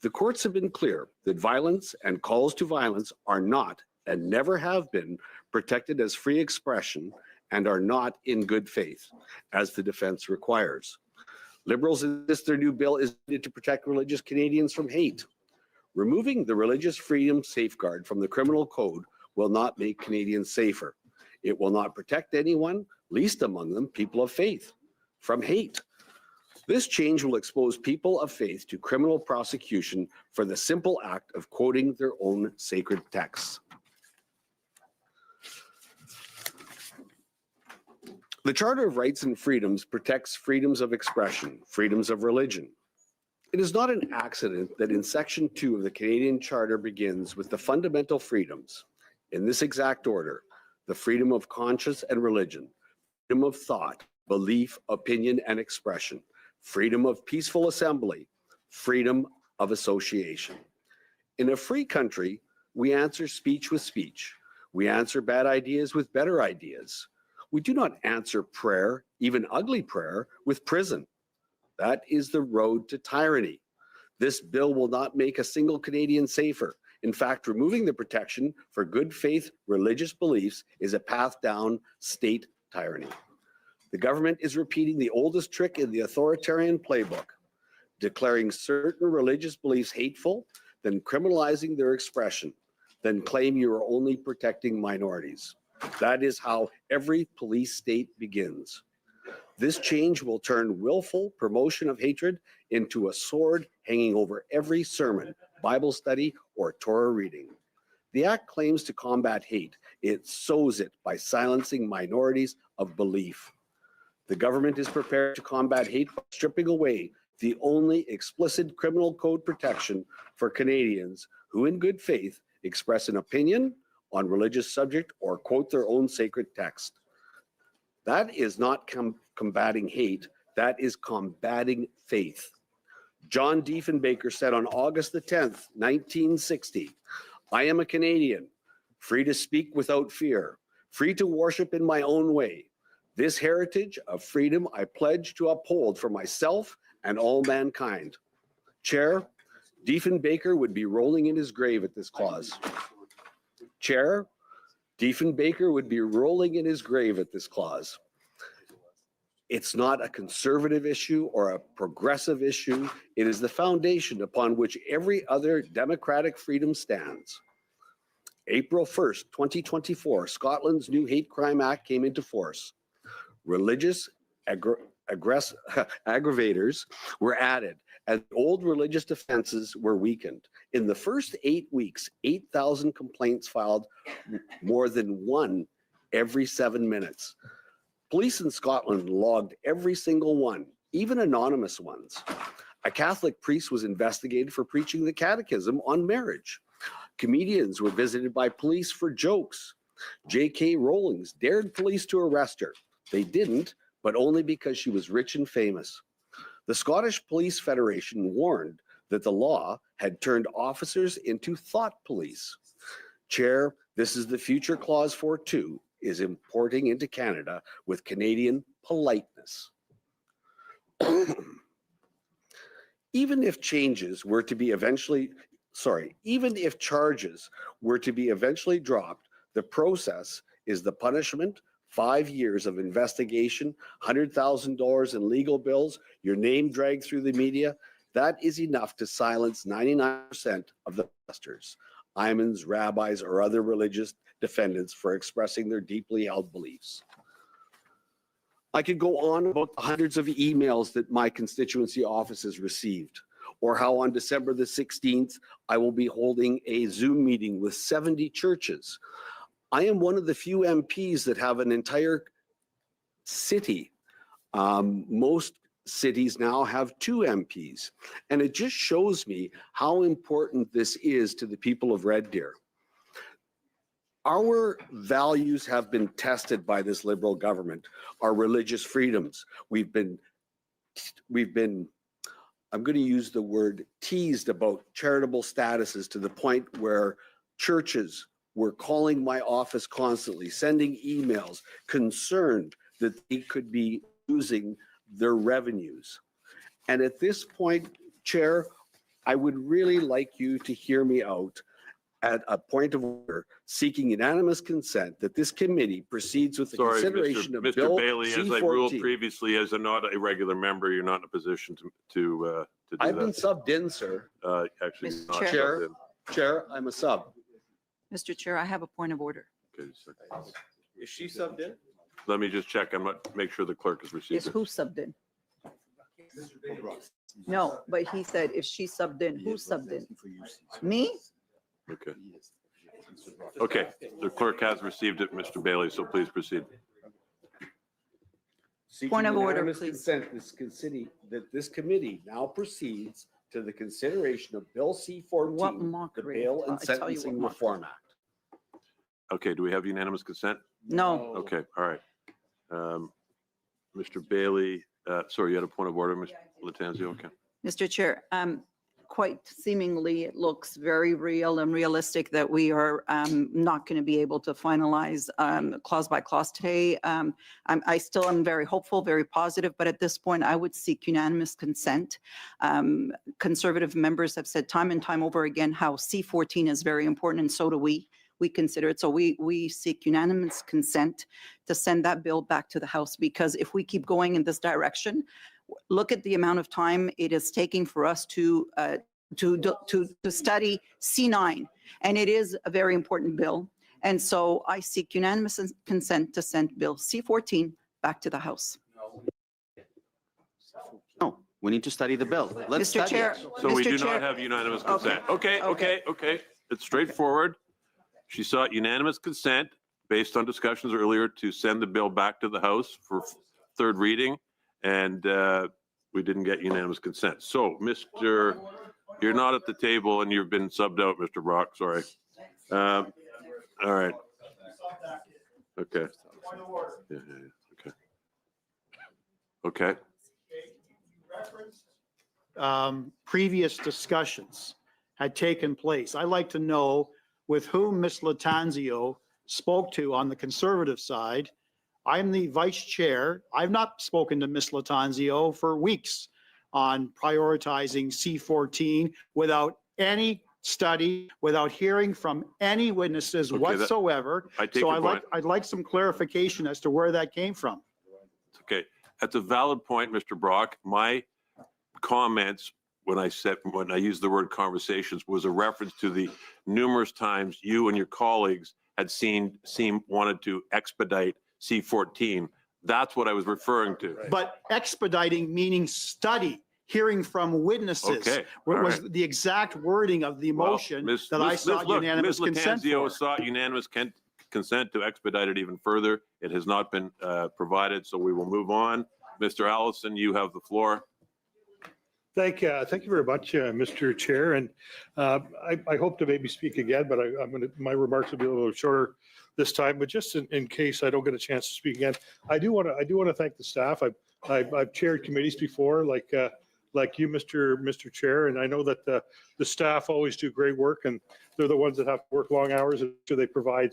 The courts have been clear that violence and calls to violence are not and never have been protected as free expression and are not in good faith, as the defense requires. Liberals insist their new bill is needed to protect religious Canadians from hate. Removing the religious freedom safeguard from the criminal code will not make Canadians safer. It will not protect anyone, least among them people of faith, from hate. This change will expose people of faith to criminal prosecution for the simple act of quoting their own sacred texts. The Charter of Rights and Freedoms protects freedoms of expression, freedoms of religion. It is not an accident that in Section 2 of the Canadian Charter begins with the fundamental freedoms, in this exact order: the freedom of conscience and religion, freedom of thought, belief, opinion, and expression, freedom of peaceful assembly, freedom of association. In a free country, we answer speech with speech. We answer bad ideas with better ideas. We do not answer prayer, even ugly prayer, with prison. That is the road to tyranny. This bill will not make a single Canadian safer. In fact, removing the protection for good faith religious beliefs is a path down state tyranny. The government is repeating the oldest trick in the authoritarian playbook: declaring certain religious beliefs hateful, then criminalizing their expression, then claim you are only protecting minorities. That is how every police state begins. This change will turn willful promotion of hatred into a sword hanging over every sermon, Bible study, or Torah reading. The Act claims to combat hate. It sows it by silencing minorities of belief. The government is prepared to combat hate by stripping away the only explicit criminal code protection for Canadians who, in good faith, express an opinion on religious subject or quote their own sacred text. That is not combating hate, that is combating faith. John Diefenbaker said on August the 10th, 1960, "I am a Canadian, free to speak without fear, free to worship in my own way. This heritage of freedom I pledge to uphold for myself and all mankind." Chair, Diefenbaker would be rolling in his grave at this clause. Chair, Diefenbaker would be rolling in his grave at this clause. It's not a conservative issue or a progressive issue. It is the foundation upon which every other democratic freedom stands. April 1st, 2024, Scotland's new Hate Crime Act came into force. Religious aggravators were added and old religious defenses were weakened. In the first 8 weeks, 8,000 complaints filed, more than one every 7 minutes. Police in Scotland logged every single one, even anonymous ones. A Catholic priest was investigated for preaching the catechism on marriage. Comedians were visited by police for jokes. J.K. Rowling dared police to arrest her. They didn't, but only because she was rich and famous. The Scottish Police Federation warned that the law had turned officers into thought police. Chair, this is the future clause 4.2 is importing into Canada with Canadian politeness. Even if charges were to be eventually dropped, the process is the punishment, 5 years of investigation, $100,000 in legal bills, your name dragged through the media. That is enough to silence 99% of the pastors, imams, rabbis, or other religious defendants for expressing their deeply held beliefs. I could go on about the hundreds of emails that my constituency office has received, or how on December the 16th, I will be holding a Zoom meeting with 70 churches. I am one of the few MPs that have an entire city. Most cities now have 2 MPs. And it just shows me how important this is to the people of Red Deer. Our values have been tested by this Liberal government, our religious freedoms. We've been, I'm going to use the word teased about charitable statuses to the point where churches were calling my office constantly, sending emails, concerned that they could be losing their revenues. And at this point, Chair, I would really like you to hear me out at a point of order, seeking unanimous consent that this committee proceeds with the Sorry, consideration of Mr. Bill Bailey, as I ruled C-14. previously, as not a regular member, you're not in a position to do I've been that. subbed in, sir. Actually, Mr. not Chair. subbed in. Chair, I'm a sub. Mr. Chair, I have a point of order. Okay, just a second. Is she subbed in? Let me just check. I'm not, make sure the clerk has received Is it. who subbed in? No, but he said if she subbed in, who subbed in? Me? Okay. Okay, the clerk has received it, Mr. Bailey, so please proceed. Point of order, Unanimous please. consent, this committee now proceeds to the consideration of Bill What C-14, the mockery. Bail and I tell you what Sentencing mockery. Reform Act. Okay, do we have unanimous consent? No, Okay, all right. Mr. Bailey, sorry, you had a point of order, Mr. Latanzio, okay. Mr. Chair, quite seemingly, it looks very real and realistic that we are not going to be able to finalize clause by clause today. I still am very hopeful, very positive, but at this point, I would seek unanimous consent. Conservative members have said time and time over again how C-14 is very important, and so do we. We consider it. So we seek unanimous consent to send that bill back to the House, because if we keep going in this direction, look at the amount of time it is taking for us to study C-9, and it is a very important bill. And so I seek unanimous consent to send Bill C-14 back to the House. No, we need to study the bill. Let's Mr. study Chair, it. So we Mr. do Chair. not have unanimous consent. Okay, Okay. It's straightforward. She sought unanimous consent based on discussions earlier to send the bill back to the House for third reading, and we didn't get unanimous consent. So, you're not at the table and you've been subbed out, Mr. Brock, sorry. All right. Okay. Yeah, okay. Okay. Previous discussions had taken place. I'd like to know with whom Ms. Latanzio spoke to on the Conservative side. I'm the vice chair. I've not spoken to Ms. Latanzio for weeks on prioritizing C-14 without any study, without hearing from any witnesses Okay, whatsoever. I take So your point. I'd like some clarification as to where that came from. Okay, that's a valid point, Mr. Brock. My comments when I used the word conversations was a reference to the numerous times you and your colleagues had wanted to expedite C-14. That's what I was referring to. But expediting meaning study, hearing from witnesses. Okay, What all was right. the exact wording of the Well, motion Ms. that I Ms. sought look, unanimous Ms. consent Latanzio for? sought unanimous consent to expedite it even further. It has not been provided, so we will move on. Mr. Allison, you have the floor. Thank you very much, Mr. Chair. And I hope to maybe speak again, but my remarks will be a little shorter this time. But just in case I don't get a chance to speak again, I do want to thank the staff. I've chaired committees before, like you, Mr. Chair, and I know that the staff always do great work, and they're the ones that have to work long hours and they provide.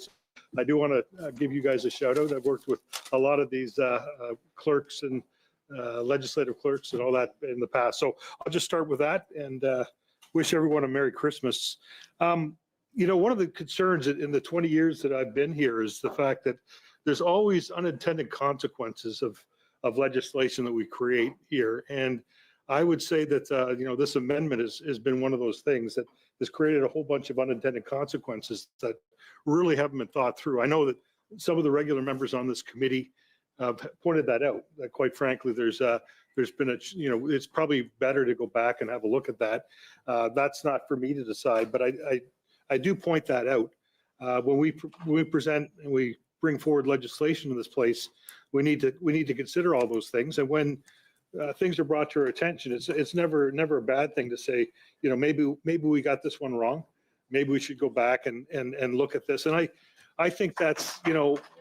I do want to give you guys a shout out. I've worked with a lot of these clerks and legislative clerks and all that in the past. So I'll just start with that and wish everyone a Merry Christmas. One of the concerns in the 20 years that I've been here is the fact that there's always unintended consequences of legislation that we create here. And I would say that, this amendment has been one of those things that has created a whole bunch of unintended consequences that really haven't been thought through. I know that some of the regular members on this committee pointed that out. That quite frankly, there's been it's probably better to go back and have a look at that. That's not for me to decide, but I do point that out. When we present and we bring forward legislation in this place, we need to consider all those things. And when things are brought to our attention, it's never a bad thing to say, maybe we got this one wrong. Maybe we should go back and look at this. And I think that's,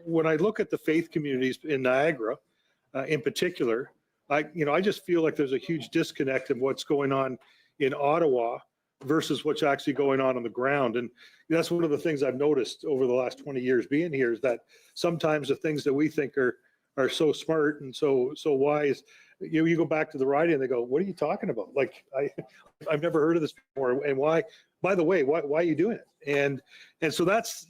when I look at the faith communities in Niagara, in particular, I just feel like there's a huge disconnect in what's going on in Ottawa versus what's actually going on the ground. And that's one of the things I've noticed over the last 20 years being here, is that sometimes the things that we think are so smart and so wise, you go back to the riding and they go, what are you talking about? Like, I've never heard of this before. And why, by the way, why are you doing it? And so that's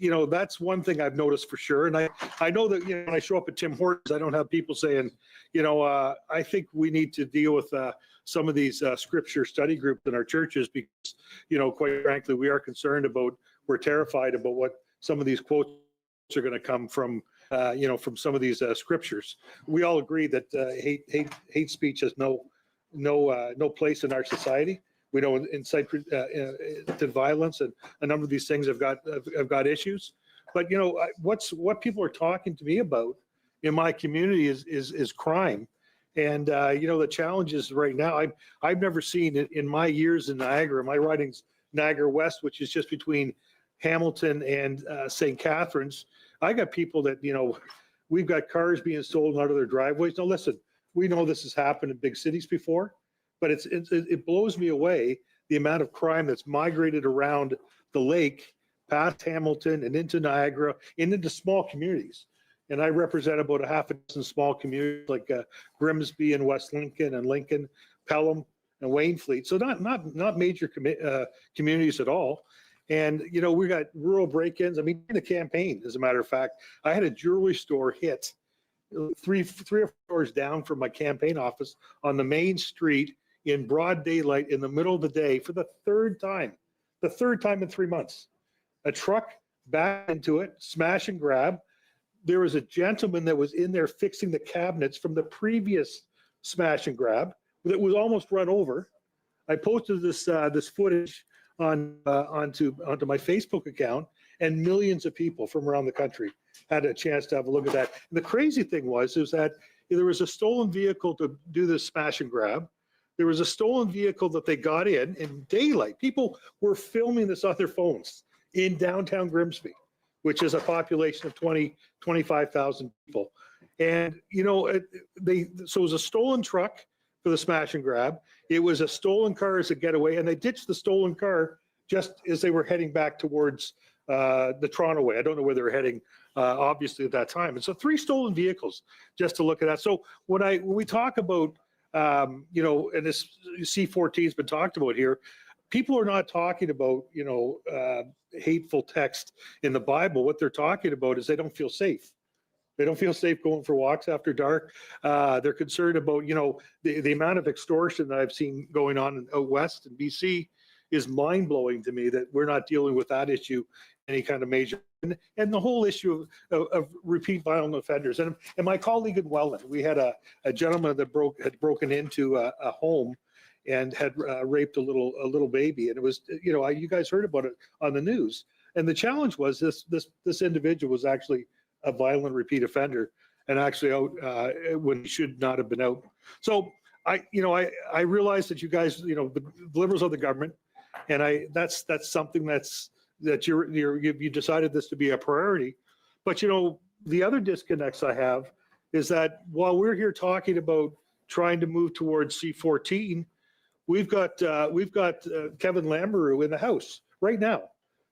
one thing I've noticed for sure. And I know that, when I show up at Tim Hortons, I don't have people saying, I think we need to deal with some of these scripture study groups in our churches because, quite frankly, we are concerned about, we're terrified about what some of these quotes are going to come from, from some of these scriptures. We all agree that hate speech has no place in our society. We know incite to violence, and a number of these things have got issues. But what people are talking to me about in my community is crime, and the challenges right now. I've never seen it in my years in Niagara. My riding's Niagara West, which is just between Hamilton and St. Catharines. I got people that we've got cars being stolen out of their driveways. Now listen, we know this has happened in big cities before. But it blows me away the amount of crime that's migrated around the lake, past Hamilton and into Niagara and into small communities. And I represent about a half a dozen small communities like Grimsby and West Lincoln and Lincoln, Pelham and Waynfleet. So not major communities at all. And we got rural break-ins. I mean, in the campaign, as a matter of fact, I had a jewelry store hit three or four doors down from my campaign office on the main street in broad daylight in the middle of the day for the third time in 3 months. A truck backed into it, smash and grab. There was a gentleman that was in there fixing the cabinets from the previous smash and grab that was almost run over. I posted this footage onto my Facebook account, and millions of people from around the country had a chance to have a look at that. And the crazy thing was that there was a stolen vehicle to do this smash and grab. There was a stolen vehicle that they got in daylight. People were filming this on their phones in downtown Grimsby, which is a population of 25,000 people. And, so it was a stolen truck for the smash and grab. It was a stolen car as a getaway, and they ditched the stolen car just as they were heading back towards the Toronto way. I don't know where they were heading, obviously, at that time. And so 3 stolen vehicles, just to look at that. So when we talk about, and this C-14 has been talked about here, people are not talking about, hateful text in the Bible. What they're talking about is they don't feel safe. They don't feel safe going for walks after dark. They're concerned about, the amount of extortion that I've seen going on out west in BC is mind-blowing to me, that we're not dealing with that issue any kind of major. And the whole issue of repeat violent offenders. And my colleague in Welland, we had a gentleman that had broken into a home and had raped a little baby. And it was, you guys heard about it on the news. And the challenge was this individual was actually a violent repeat offender and actually out when he should not have been out. So I realize that you guys, the Liberals are the government, and that's something that you decided this to be a priority. But the other disconnects I have is that while we're here talking about trying to move towards C-14, we've got Kevin Lamberou in the House right now,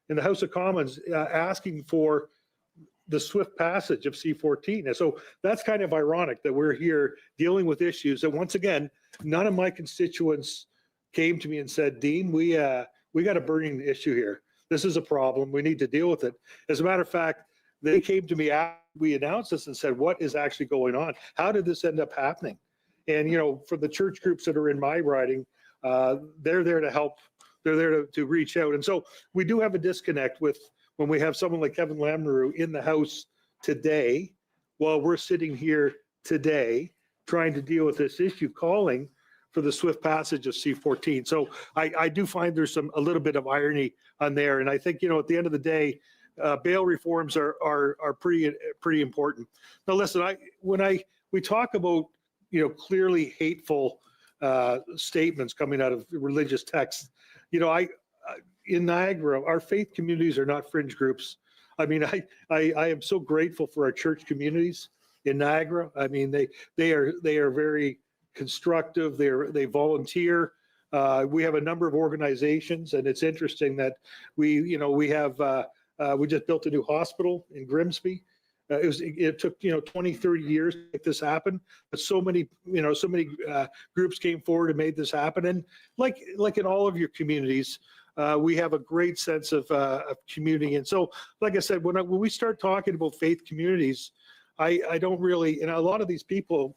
in the House of Commons, asking for the swift passage of C-14. And so that's kind of ironic that we're here dealing with issues that, once again, none of my constituents came to me and said, Dean, we got a burning issue here. This is a problem. We need to deal with it. As a matter of fact, they came to me after we announced this and said, what is actually going on? How did this end up happening? And, for the church groups that are in my riding, they're there to help. They're there to reach out. And so we do have a disconnect with when we have someone like Kevin Lamberou in the House today, while we're sitting here today trying to deal with this issue, calling for the swift passage of C-14. So I do find there's a little bit of irony on there. And I think, you know, at the end of the day, bail reforms are pretty important. Now, listen, we talk about, you know, clearly hateful statements coming out of religious texts. You know, in Niagara, our faith communities are not fringe groups. I mean, I am so grateful for our church communities in Niagara. I mean, they are very constructive. They volunteer. We have a number of organizations, and it's interesting that we just built a new hospital in Grimsby. It took 20, 30 years to make this happen, but so many groups came forward and made this happen. And like in all of your communities, we have a great sense of community. And so, like I said, when we start talking about faith communities, I don't really, and a lot of these people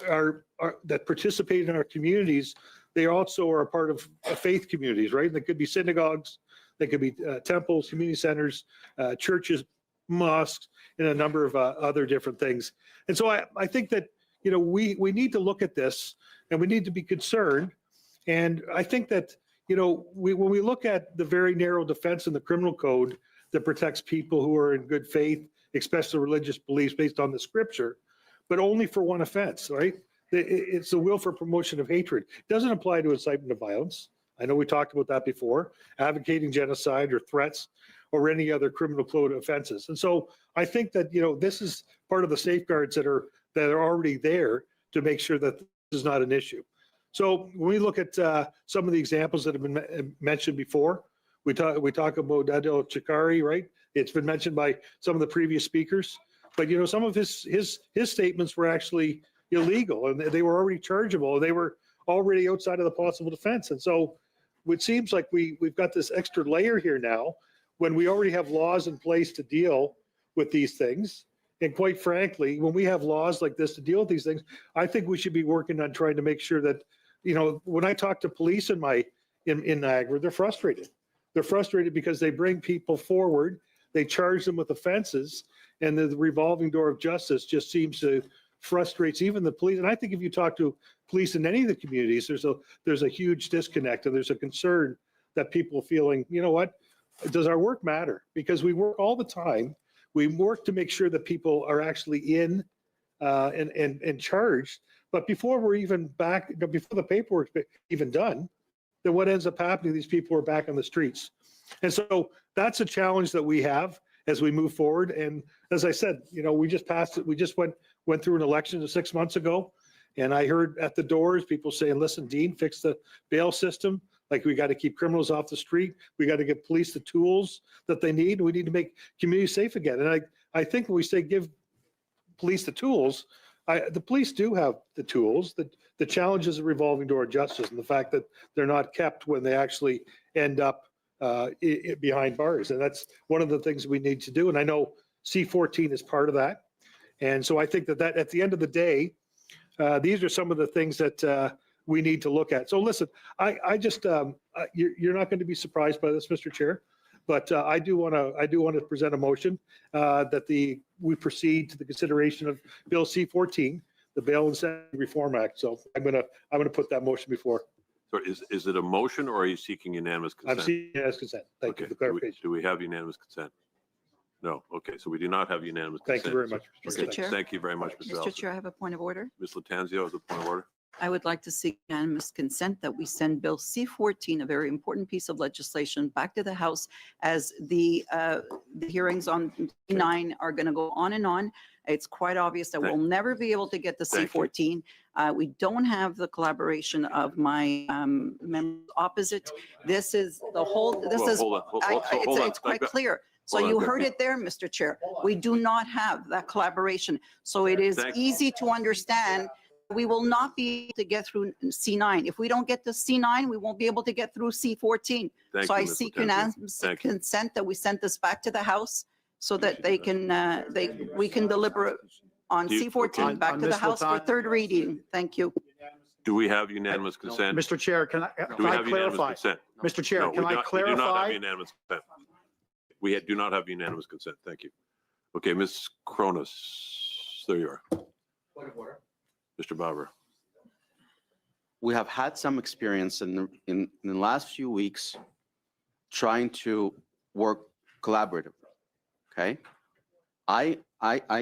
that participate in our communities, they also are a part of faith communities, right? They could be synagogues, they could be temples, community centers, churches, mosques, and a number of other different things. And so I think that, you know, we need to look at this and we need to be concerned. And I think that, you know, when we look at the very narrow defense in the criminal code that protects people who are in good faith, especially religious beliefs based on the scripture, but only for one offense, right? It's the will for promotion of hatred. It doesn't apply to incitement of violence. I know we talked about that before, advocating genocide or threats or any other criminal code offenses. And so I think that, you know, this is part of the safeguards that are already there to make sure that this is not an issue. So when we look at some of the examples that have been mentioned before, we talk about Adel Chikari, right? It's been mentioned by some of the previous speakers, but you know, some of his statements were actually illegal and they were already chargeable. They were already outside of the possible defense. And so it seems like we've got this extra layer here now when we already have laws in place to deal with these things. And quite frankly, when we have laws like this to deal with these things, I think we should be working on trying to make sure that, you know, when I talk to police in Niagara, they're frustrated. They're frustrated because they bring people forward, they charge them with offenses, and the revolving door of justice just seems to frustrates even the police. And I think if you talk to police in any of the communities, there's a huge disconnect and there's a concern that people feeling, you know what, does our work matter? Because we work all the time. We work to make sure that people are actually in and charged. But before we're even back, before the paperwork's even done, then what ends up happening, these people are back on the streets. And so that's a challenge that we have as we move forward. And as I said, you know, we just passed it. We just went through an election 6 months ago. And I heard at the doors people saying, listen, Dean, fix the bail system. Like, we got to keep criminals off the street. We got to give police the tools that they need. We need to make communities safe again. And I think when we say give police the tools, the police do have the tools. The challenge is a revolving door of justice and the fact that they're not kept when they actually end up behind bars. And that's one of the things we need to do. And I know C-14 is part of that. And so I think that at the end of the day, these are some of the things that we need to look at. So listen, I just you're not going to be surprised by this, Mr. Chair, but I do want to present a motion that we proceed to the consideration of Bill C-14, the Bail and Sentencing Reform Act. So I'm gonna put that motion before. So is it a motion or are you seeking unanimous consent? I'm seeking unanimous consent. Thank you for the clarification. Do we have unanimous consent? No. Okay, so we do not have unanimous consent. Thank you very much, Okay, Mr. Chair. thank you very much, Mr. Mr. Allison. Chair, I have a point of order. Ms. Latanzio has a point of order. I would like to seek unanimous consent that we send Bill C-14, a very important piece of legislation, back to the House as the hearings on C-9 are going to go on and on. It's quite obvious that we'll never be able to get the C-14. We don't have the collaboration of my members opposite. This is the whole, it's quite clear. So you heard it there, Mr. Chair. We do not have that collaboration. So it is easy to understand we will not be able to get through C-9. If we don't get to C-9, we won't be able to get through C-14. So I seek unanimous consent that we send this back to the House so that they can, we can deliberate on C-14 back to the House for third reading. Thank you. Do we have unanimous consent? Mr. Chair, can I clarify? Mr. Chair, can I clarify? We do not have unanimous consent. We do not have unanimous consent. Thank you. Okay, Ms. Cronus, there you are. Mr. Barber. We have had some experience in the last few weeks trying to work collaboratively, okay? I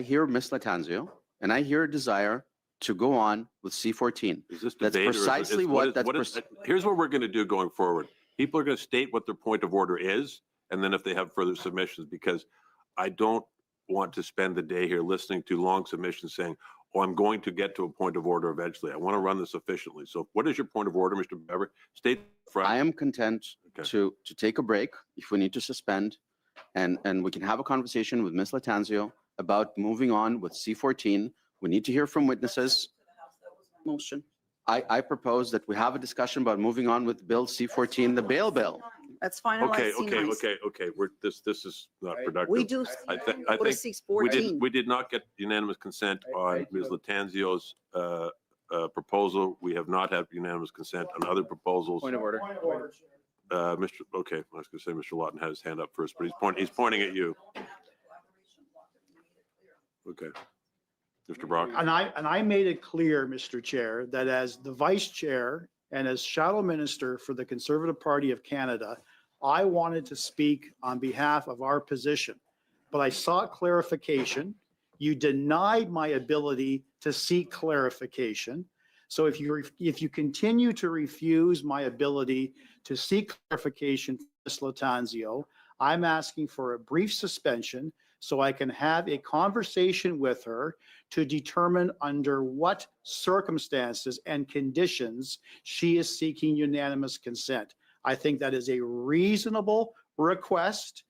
hear Ms. Latanzio, and I hear a desire to go on with C-14. Is this That's debate or is it- precisely is- what, is- that's is- here's what we're going to do going forward. People are going to state what their point of order is, and then if they have further submissions, because I don't want to spend the day here listening to long submissions saying, oh, I'm going to get to a point of order eventually. I want to run this efficiently. So what is your point of order, Mr. Bever? State front. I am content Okay. to take a break if we need to suspend, and we can have a conversation with Ms. Latanzio about moving on with C-14. We need to hear from witnesses. Motion. I propose that we have a discussion about moving on with Bill C-14, the bail bill. Let's finalize Okay, C9. okay. This is not productive. We do. I think Go to C-14. we did not get unanimous consent on Ms. Latanzio's proposal. We have not had unanimous consent on other proposals. Point of order. Okay, I was gonna say Mr. Lawton had his hand up first, but he's pointing at you. Okay. Mr. Brock? And I made it clear, Mr. Chair, that as the vice chair and as shadow minister for the Conservative Party of Canada, I wanted to speak on behalf of our position, but I sought clarification. You denied my ability to seek clarification. So if you continue to refuse my ability to seek clarification from Ms. Latanzio, I'm asking for a brief suspension so I can have a conversation with her to determine under what circumstances and conditions she is seeking unanimous consent. I think that is a reasonable request,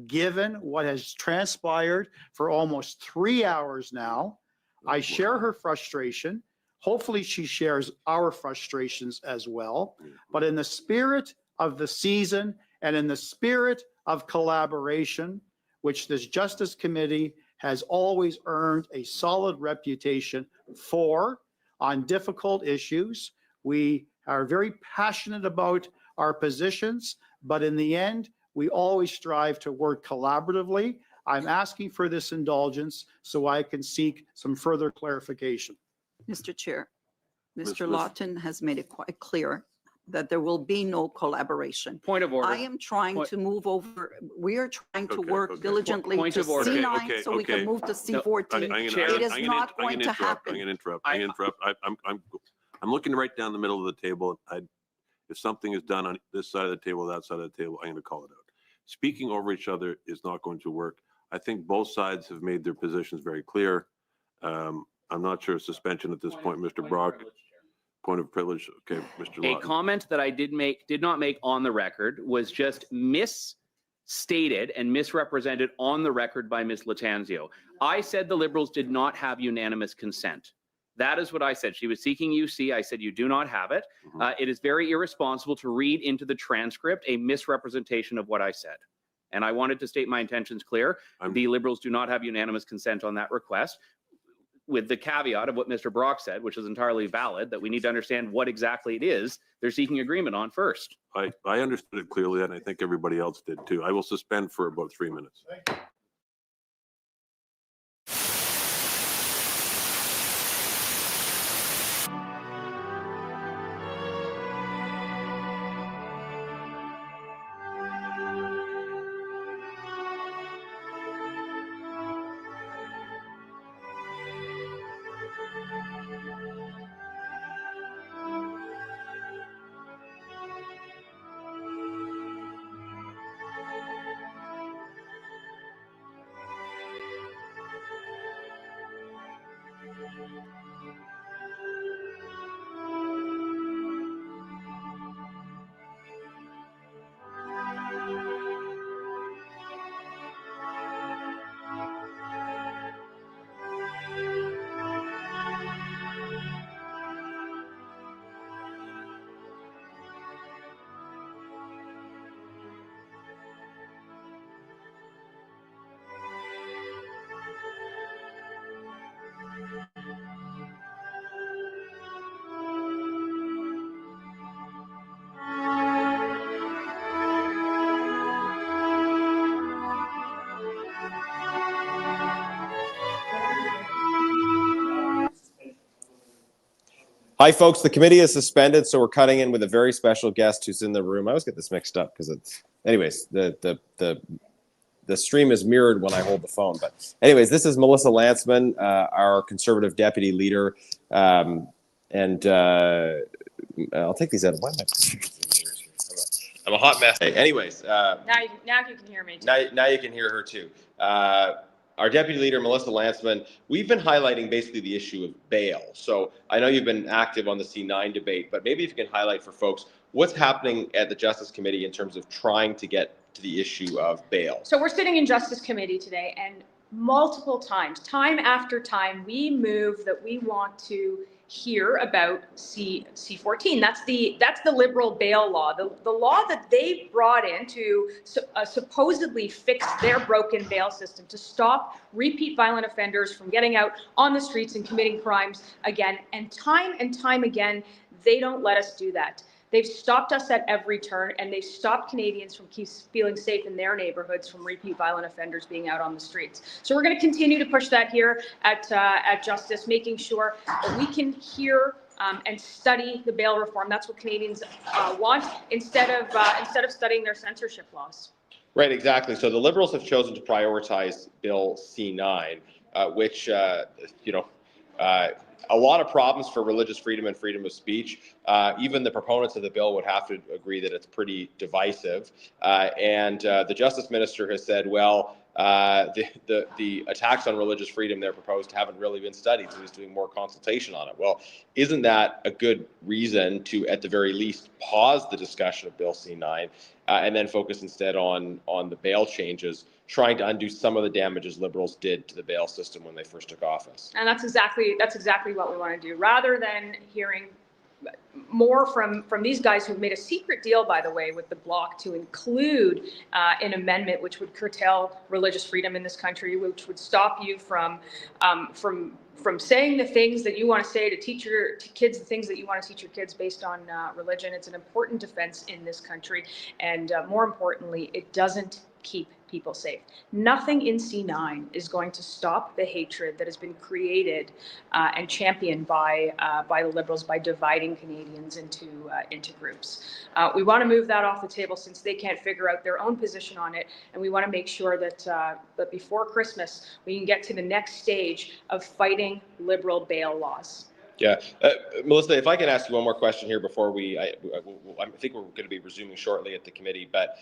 given what has transpired for almost 3 hours now. I share her frustration. Hopefully she shares our frustrations as well. But in the spirit of the season and in the spirit of collaboration, which this Justice Committee has always earned a solid reputation for on difficult issues. We are very passionate about our positions, but in the end, we always strive to work collaboratively. I'm asking for this indulgence so I can seek some further clarification. Mr. Chair, Ms. Mr. Lawton has made it quite clear that there will be no collaboration. Point of order. I am trying Point- to move over, we are trying to Okay, work okay. diligently Point to of order. C9 so we Okay. can move to C14. Chair, It is not going to happen. I'm going to interrupt. I'm looking right down the middle of the table. If something is done on this side of the table, that side of the table, I'm going to call it out. Speaking over each other is not going to work. I think both sides have made their positions very clear. I'm not sure suspension at this point, Mr. Brock. Point of privilege. Okay, Mr. A Lawton. comment that I did not make on the record was just misstated and misrepresented on the record by Ms. Latanzio. I said the Liberals did not have unanimous consent. That is what I said. She was seeking UC. I said you do not have it. It is very irresponsible to read into the transcript a misrepresentation of what I said. And I wanted to state my intentions clear. The Liberals do not have unanimous consent on that request, with the caveat of what Mr. Brock said, which is entirely valid, that we need to understand what exactly it is they're seeking agreement on first. I understood it clearly, and I think everybody else did too. I will suspend for about 3 minutes. Hi, folks. The committee is suspended, so we're cutting in with a very special guest who's in the room. I always get this mixed up because it's, anyways, the stream is mirrored when I hold the phone. But anyways, this is Melissa Lanceman, our Conservative Deputy Leader. And I'll take these out. Why am I'm a hot mess. Anyways. Now you can hear me. Now you can hear her too. Our Deputy Leader, Melissa Lanceman, we've been highlighting basically the issue of bail. So I know you've been active on the C-9 debate, but maybe if you can highlight for folks what's happening at the Justice Committee in terms of trying to get to the issue of bail. So we're sitting in Justice Committee today, and multiple times, time after time, we move that we want to hear about C-14. That's the Liberal bail law, the law that they brought in to supposedly fix their broken bail system, to stop repeat violent offenders from getting out on the streets and committing crimes again. And time again, they don't let us do that. They've stopped us at every turn, and they've stopped Canadians from feeling safe in their neighborhoods from repeat violent offenders being out on the streets. So we're going to continue to push that here at Justice, making sure that we can hear and study the bail reform. That's what Canadians want, instead of studying their censorship laws. Right, exactly. So the Liberals have chosen to prioritize Bill C-9, which a lot of problems for religious freedom and freedom of speech. Even the proponents of the bill would have to agree that it's pretty divisive. And the Justice Minister has said, well, the attacks on religious freedom they're proposed haven't really been studied, so he's doing more consultation on it. Well, isn't that a good reason to, at the very least, pause the discussion of Bill C-9 and then focus instead on the bail changes, trying to undo some of the damages Liberals did to the bail system when they first took office? And that's exactly what we want to do, rather than hearing more from these guys who've made a secret deal, by the way, with the Bloc to include an amendment which would curtail religious freedom in this country, which would stop you from saying the things that you want to say, to teach your kids the things that you want to teach your kids based on religion. It's an important defense in this country, and more importantly, it doesn't keep people safe. Nothing in C-9 is going to stop the hatred that has been created and championed by the Liberals by dividing Canadians into groups. We want to move that off the table since they can't figure out their own position on it, and we want to make sure that before Christmas we can get to the next stage of fighting Liberal bail laws. Yeah. Melissa, if I can ask you one more question here before I think we're going to be resuming shortly at the committee, but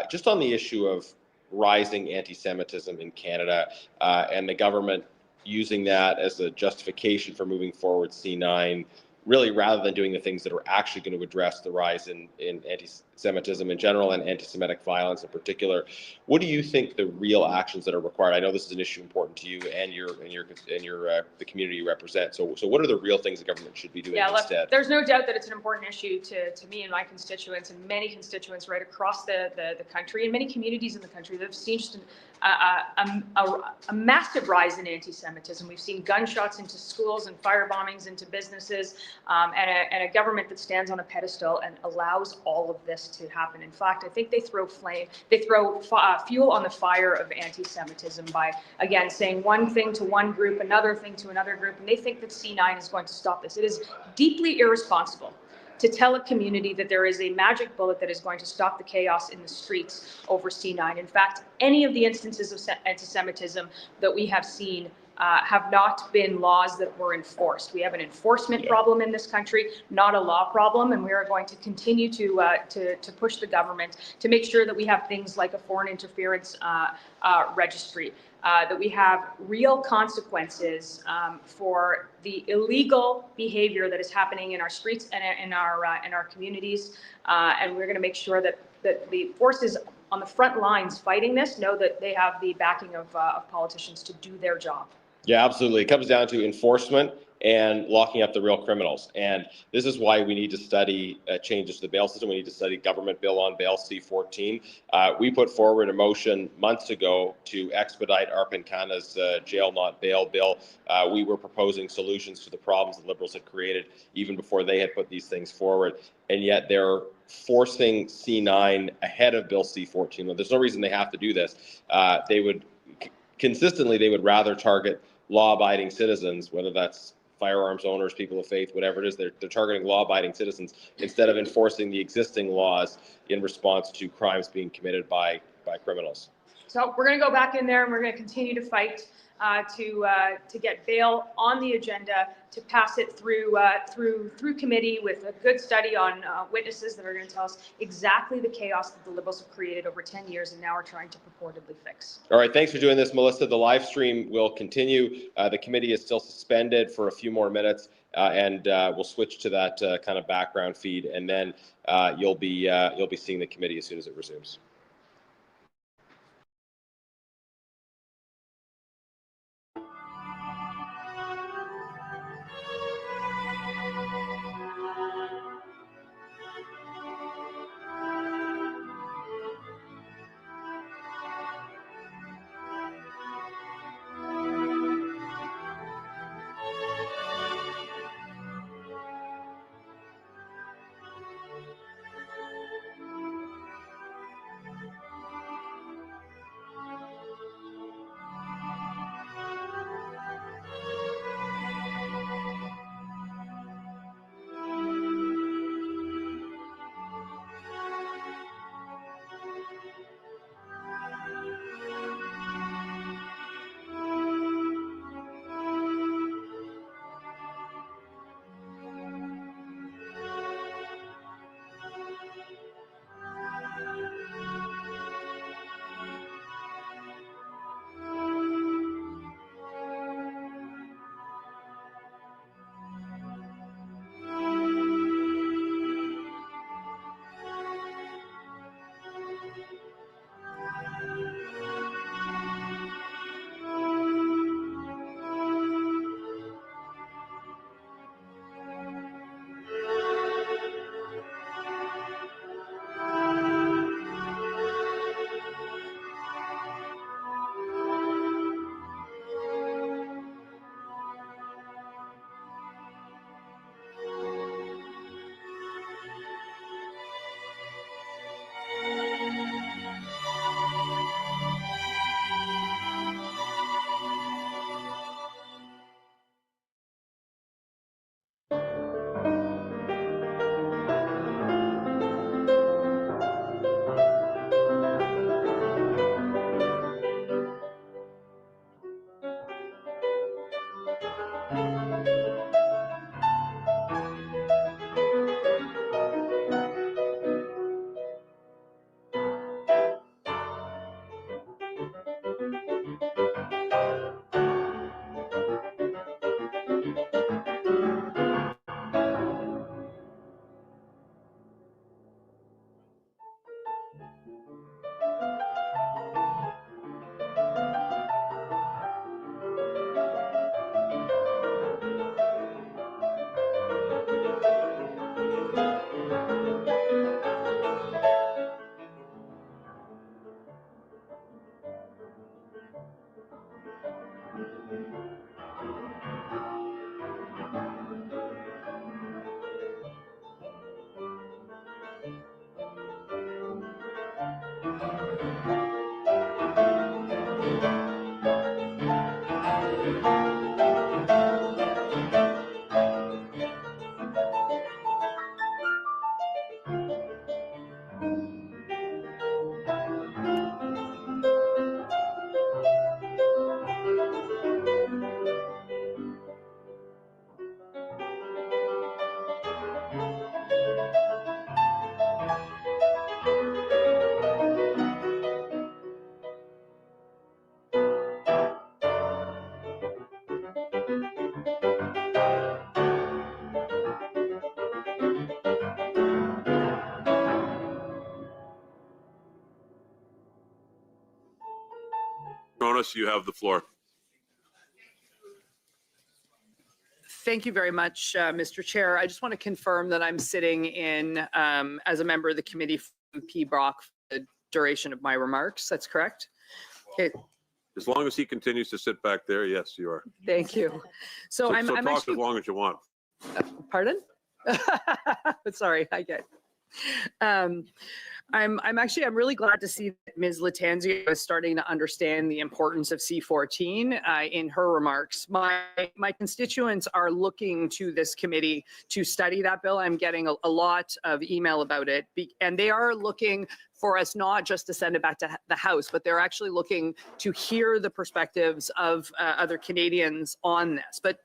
just on the issue of rising anti-Semitism in Canada and the government using that as a justification for moving forward C-9, really rather than doing the things that are actually going to address the rise in anti-Semitism in general and anti-Semitic violence in particular. What do you think the real actions that are required? I know this is an issue important to you and the community you represent. So what are the real things the government should be doing instead? Look, there's no doubt that it's an important issue to me and my constituents and many constituents right across the country and many communities in the country that have seen just a massive rise in anti-Semitism. We've seen gunshots into schools and fire bombings into businesses, and a government that stands on a pedestal and allows all of this to happen. In fact, I think they throw fuel on the fire of anti-Semitism by, again, saying one thing to one group, another thing to another group, and they think that C-9 is going to stop this. It is deeply irresponsible to tell a community that there is a magic bullet that is going to stop the chaos in the streets over C-9. In fact, any of the instances of anti-Semitism that we have seen have not been laws that were enforced. We have an enforcement problem in this country, not a law problem, and we are going to continue to push the government to make sure that we have things like a foreign interference registry, that we have real consequences for the illegal behavior that is happening in our streets and in our communities, and we're going to make sure that the forces on the front lines fighting this know that they have the backing of politicians to do their job. Yeah, absolutely. It comes down to enforcement and locking up the real criminals. And this is why we need to study changes to the bail system. We need to study government bill on bail C-14. We put forward a motion months ago to expedite Arpin Khanna's jail not bail bill. We were proposing solutions to the problems that Liberals had created even before they had put these things forward. And yet they're forcing C-9 ahead of bill C-14. Well, there's no reason they have to do this. They would rather target law-abiding citizens, whether that's firearms owners, people of faith, whatever it is. They're targeting law-abiding citizens instead of enforcing the existing laws in response to crimes being committed by criminals. So we're going to go back in there and we're going to continue to fight to get bail on the agenda, to pass it through committee with a good study on witnesses that are going to tell us exactly the chaos that the Liberals have created over 10 years and now are trying to purportedly fix. All right, thanks for doing this, Melissa. The live stream will continue. The committee is still suspended for a few more minutes, and we'll switch to that kind of background feed, and then you'll be seeing the committee as soon as it resumes. Cronus, you have the floor. Thank you very much, Mr. Chair. I just want to confirm that I'm sitting in as a member of the committee from P. Brock for the duration of my remarks. That's correct? Okay. As long as he continues to sit back there, yes, you are. Thank you. So I'm talk actually, as long as you want. pardon? Sorry, I get. I'm really glad to see that Ms. Latanzio is starting to understand the importance of C-14 in her remarks. My constituents are looking to this committee to study that bill. I'm getting a lot of email about it, and they are looking for us not just to send it back to the House, but they're actually looking to hear the perspectives of other Canadians on this. But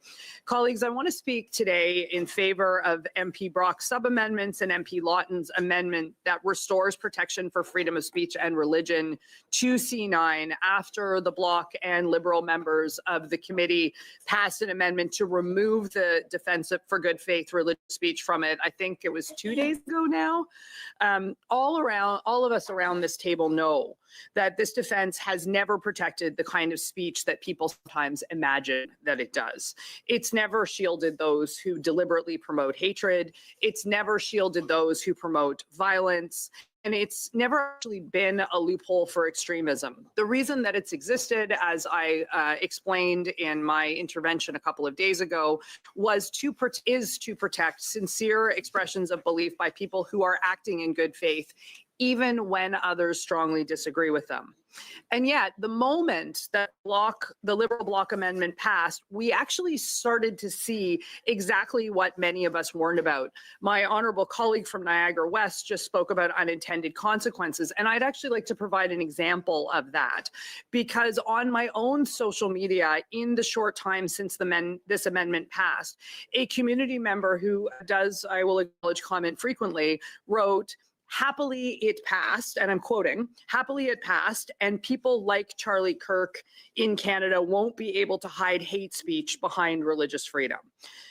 colleagues, I want to speak today in favor of MP Brock's sub-amendments and MP Lawton's amendment that restores protection for freedom of speech and religion to C-9 after the Bloc and Liberal members of the committee passed an amendment to remove the defense for good faith religious speech from it. I think it was 2 days ago now. All of us around this table know that this defense has never protected the kind of speech that people sometimes imagine that it does. It's never shielded those who deliberately promote hatred. It's never shielded those who promote violence. And it's never actually been a loophole for extremism. The reason that it's existed, as I explained in my intervention a couple of days ago, is to protect sincere expressions of belief by people who are acting in good faith, even when others strongly disagree with them. And yet, the moment that the Liberal Bloc amendment passed, we actually started to see exactly what many of us warned about. My honorable colleague from Niagara West just spoke about unintended consequences, and I'd actually like to provide an example of that, because on my own social media, in the short time since this amendment passed, a community member who does, I will acknowledge, comment frequently, wrote, "Happily it passed," and I'm quoting, "happily it passed, and people like Charlie Kirk in Canada won't be able to hide hate speech behind religious freedom."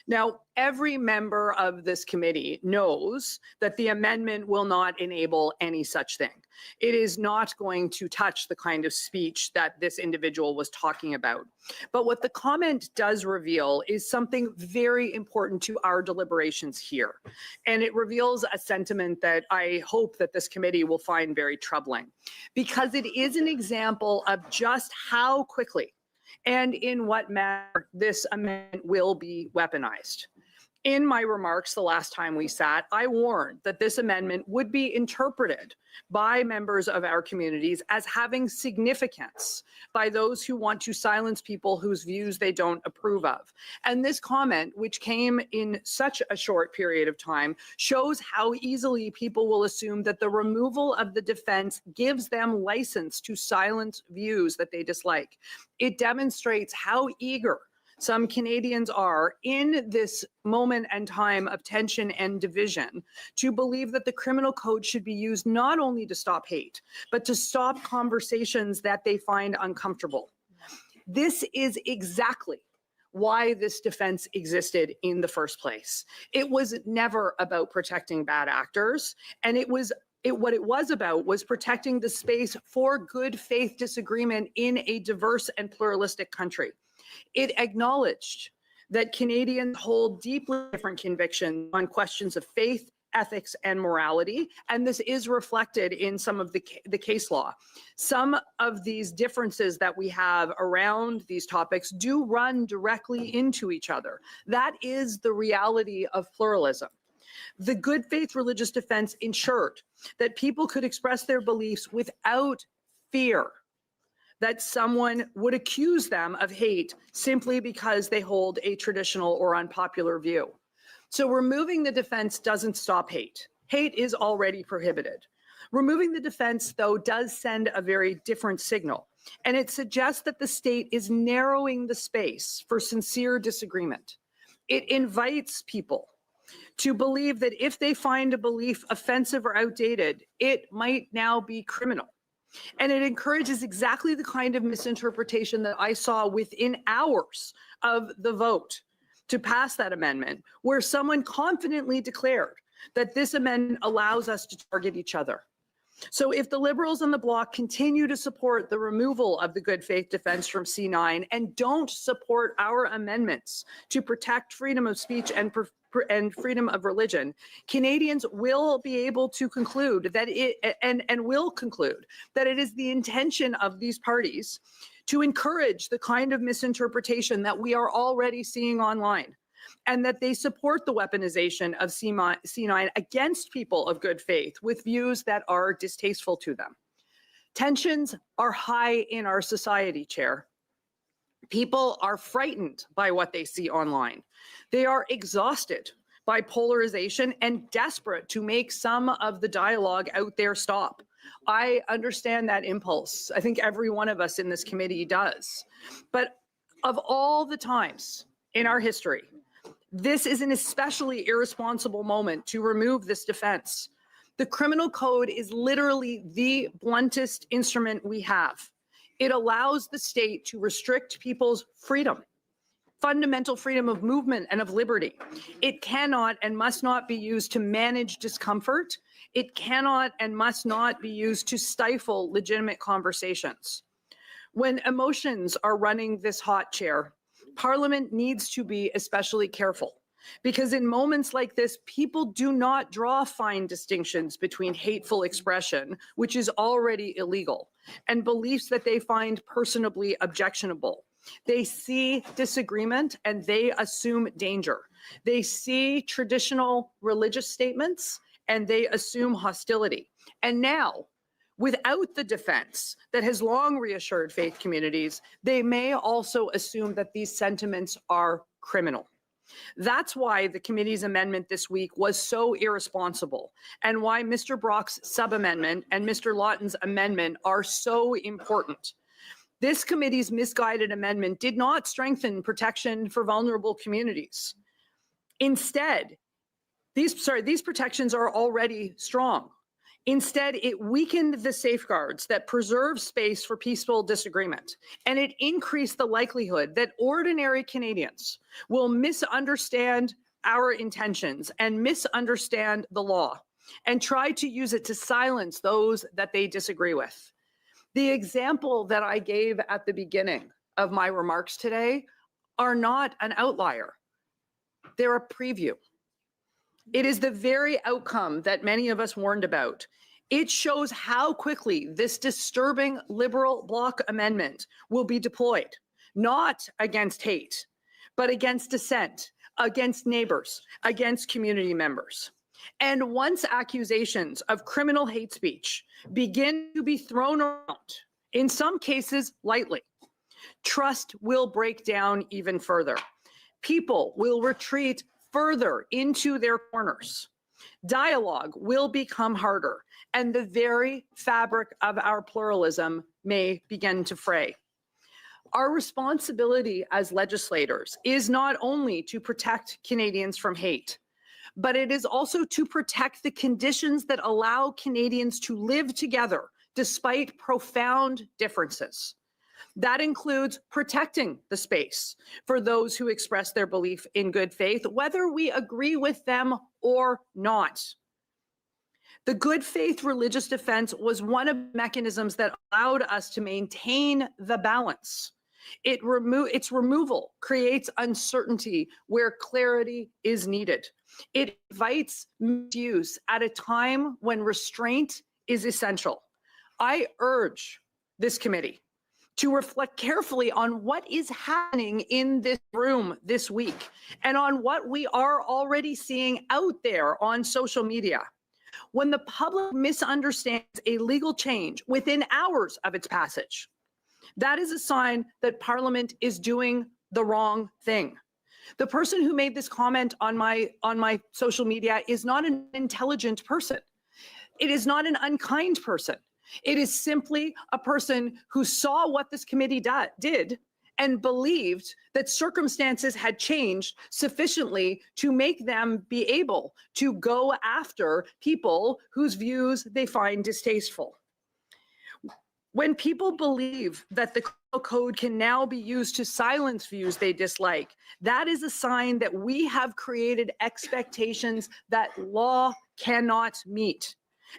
Now, every member of this committee knows that the amendment will not enable any such thing. It is not going to touch the kind of speech that this individual was talking about. But what the comment does reveal is something very important to our deliberations here. And it reveals a sentiment that I hope that this committee will find very troubling, because it is an example of just how quickly and in what manner this amendment will be weaponized. In my remarks the last time we sat, I warned that this amendment would be interpreted by members of our communities as having significance by those who want to silence people whose views they don't approve of. And this comment, which came in such a short period of time, shows how easily people will assume that the removal of the defense gives them license to silence views that they dislike. It demonstrates how eager some Canadians are in this moment and time of tension and division to believe that the criminal code should be used not only to stop hate, but to stop conversations that they find uncomfortable. This is exactly why this defense existed in the first place. It was never about protecting bad actors, and what it was about was protecting the space for good faith disagreement in a diverse and pluralistic country. It acknowledged that Canadians hold deeply different convictions on questions of faith, ethics, and morality, and this is reflected in some of the case law. Some of these differences that we have around these topics do run directly into each other. That is the reality of pluralism. The good faith religious defense ensured that people could express their beliefs without fear that someone would accuse them of hate simply because they hold a traditional or unpopular view. So removing the defense doesn't stop hate. Hate is already prohibited. Removing the defense, though, does send a very different signal, and it suggests that the state is narrowing the space for sincere disagreement. It invites people to believe that if they find a belief offensive or outdated, it might now be criminal. And it encourages exactly the kind of misinterpretation that I saw within hours of the vote to pass that amendment, where someone confidently declared that this amendment allows us to target each other. So if the Liberals and the Bloc continue to support the removal of the good faith defense from C-9 and don't support our amendments to protect freedom of speech and freedom of religion, Canadians will be able to conclude that will conclude that it is the intention of these parties to encourage the kind of misinterpretation that we are already seeing online. and that they support the weaponization of C-9 against people of good faith with views that are distasteful to them. Tensions are high in our society, Chair. People are frightened by what they see online. They are exhausted by polarization and desperate to make some of the dialogue out there stop. I understand that impulse. I think every one of us in this committee does. But of all the times in our history, this is an especially irresponsible moment to remove this defense. The criminal code is literally the bluntest instrument we have. It allows the state to restrict people's freedom, fundamental freedom of movement and of liberty. It cannot and must not be used to manage discomfort. It cannot and must not be used to stifle legitimate conversations. When emotions are running this hot, Chair, Parliament needs to be especially careful, because in moments like this, people do not draw fine distinctions between hateful expression, which is already illegal, and beliefs that they find personally objectionable. They see disagreement and they assume danger. They see traditional religious statements and they assume hostility. And now, without the defense that has long reassured faith communities, they may also assume that these sentiments are criminal. That's why the committee's amendment this week was so irresponsible, and why Mr. Brock's sub-amendment and Mr. Lawton's amendment are so important. This committee's misguided amendment did not strengthen protection for vulnerable communities. Instead, these protections are already strong. Instead, it weakened the safeguards that preserve space for peaceful disagreement, and it increased the likelihood that ordinary Canadians will misunderstand our intentions and misunderstand the law and try to use it to silence those that they disagree with. The example that I gave at the beginning of my remarks today are not an outlier. They're a preview. It is the very outcome that many of us warned about. It shows how quickly this disturbing Liberal Bloc amendment will be deployed, not against hate, but against dissent, against neighbors, against community members. And once accusations of criminal hate speech begin to be thrown around, in some cases lightly, trust will break down even further. People will retreat further into their corners. Dialogue will become harder, and the very fabric of our pluralism may begin to fray. Our responsibility as legislators is not only to protect Canadians from hate, but it is also to protect the conditions that allow Canadians to live together despite profound differences. That includes protecting the space for those who express their belief in good faith, whether we agree with them or not. The good faith religious defense was one of the mechanisms that allowed us to maintain the balance. Its removal creates uncertainty where clarity is needed. It invites misuse at a time when restraint is essential. I urge this committee to reflect carefully on what is happening in this room this week and on what we are already seeing out there on social media. When the public misunderstands a legal change within hours of its passage, that is a sign that Parliament is doing the wrong thing. The person who made this comment on my social media is not an intelligent person. It is not an unkind person. It is simply a person who saw what this committee did and believed that circumstances had changed sufficiently to make them be able to go after people whose views they find distasteful. When people believe that the criminal code can now be used to silence views they dislike, that is a sign that we have created expectations that law cannot meet.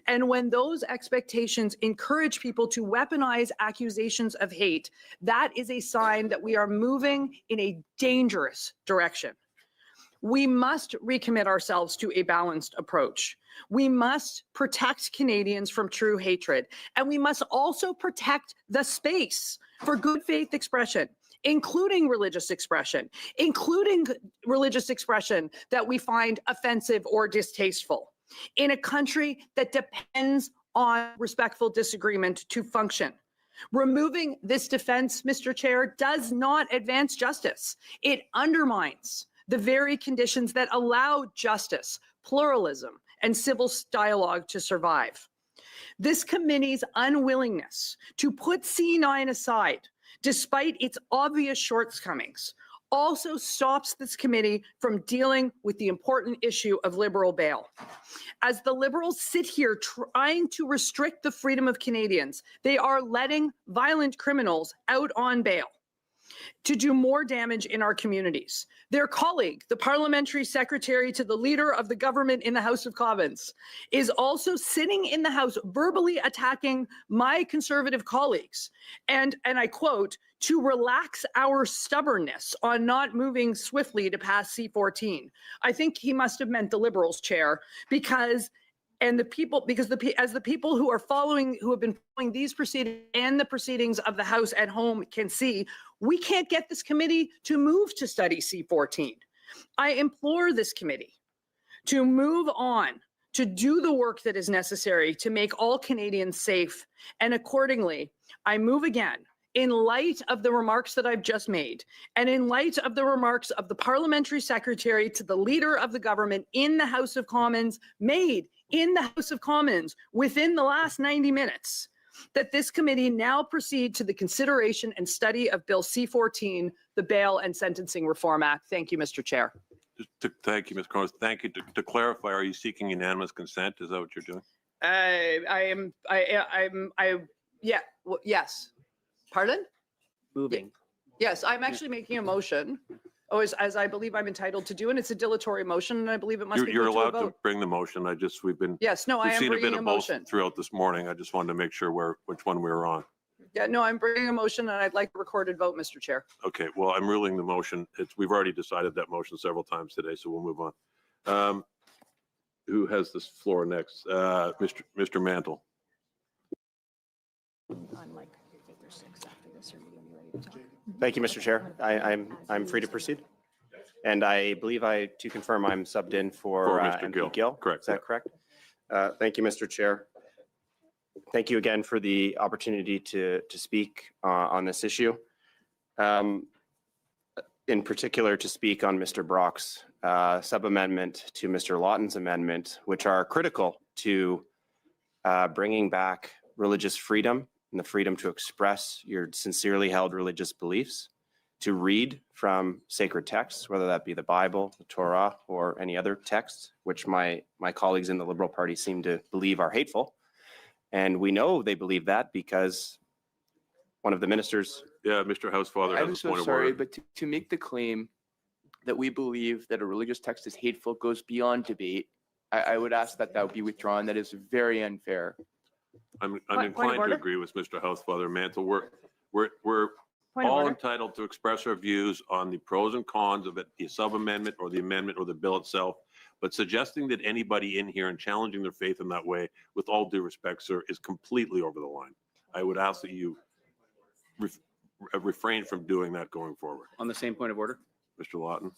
And when those expectations encourage people to weaponize accusations of hate, that is a sign that we are moving in a dangerous direction. We must recommit ourselves to a balanced approach. We must protect Canadians from true hatred, and we must also protect the space for good faith expression, including religious expression that we find offensive or distasteful, in a country that depends on respectful disagreement to function. Removing this defense, Mr. Chair, does not advance justice. It undermines the very conditions that allow justice, pluralism, and civil dialogue to survive. This committee's unwillingness to put C-9 aside, despite its obvious shortcomings, also stops this committee from dealing with the important issue of Liberal bail. As the Liberals sit here trying to restrict the freedom of Canadians, they are letting violent criminals out on bail to do more damage in our communities. Their colleague, the parliamentary secretary to the leader of the government in the House of Commons, is also sitting in the House verbally attacking my Conservative colleagues. And I quote, to relax our stubbornness on not moving swiftly to pass C-14. I think he must have meant the Liberals, Chair, because as the people who have been following these proceedings and the proceedings of the House at home can see, we can't get this committee to move to study C-14. I implore this committee to move on, to do the work that is necessary to make all Canadians safe. And accordingly, I move again, in light of the remarks that I've just made, and in light of the remarks of the parliamentary secretary to the leader of the government in the House of Commons, made in the House of Commons within the last 90 minutes, that this committee now proceed to the consideration and study of Bill C-14, the Bail and Sentencing Reform Act. Thank you, Mr. Chair. Thank you, Ms. Corns. Thank you. To clarify, are you seeking unanimous consent? Is that what you're doing? Yes. Pardon? Moving. Yes, I'm actually making a motion, as I believe I'm entitled to do, and it's a dilatory motion, and I believe it must be You're put to a allowed to vote. bring the motion. Yes, no, I We've am seen a bit bringing a of both motion. throughout this morning. I just wanted to make sure which one we were on. Yeah, no, I'm bringing a motion, and I'd like a recorded vote, Mr. Chair. Okay, well, I'm ruling the motion. We've already decided that motion several times today, so we'll move on. Who has this floor next? Mr. Mantle. Thank you, Mr. Chair. I'm free to proceed. And I believe to confirm I'm subbed in for Mr. MP Gill. Correct. Is that correct? Thank you, Mr. Chair. Thank you again for the opportunity to speak on this issue. In particular, to speak on Mr. Brock's sub-amendment to Mr. Lawton's amendment, which are critical to bringing back religious freedom and the freedom to express your sincerely held religious beliefs, to read from sacred texts, whether that be the Bible, the Torah, or any other texts, which my colleagues in the Liberal Party seem to believe are hateful. And we know they believe that because one of the ministers. Yeah, Mr. Housefather has I'm a so point of sorry, order. but to make the claim that we believe that a religious text is hateful goes beyond debate. I would ask that would be withdrawn. That is very unfair. I'm Point of inclined to order? agree with Mr. Housefather Mantle. We're Point of all order? entitled to express our views on the pros and cons of it, the sub-amendment or the amendment or the bill itself. But suggesting that anybody in here and challenging their faith in that way, with all due respect, sir, is completely over the line. I would ask that you refrain from doing that going forward. On the same point of order? Mr. Lawton.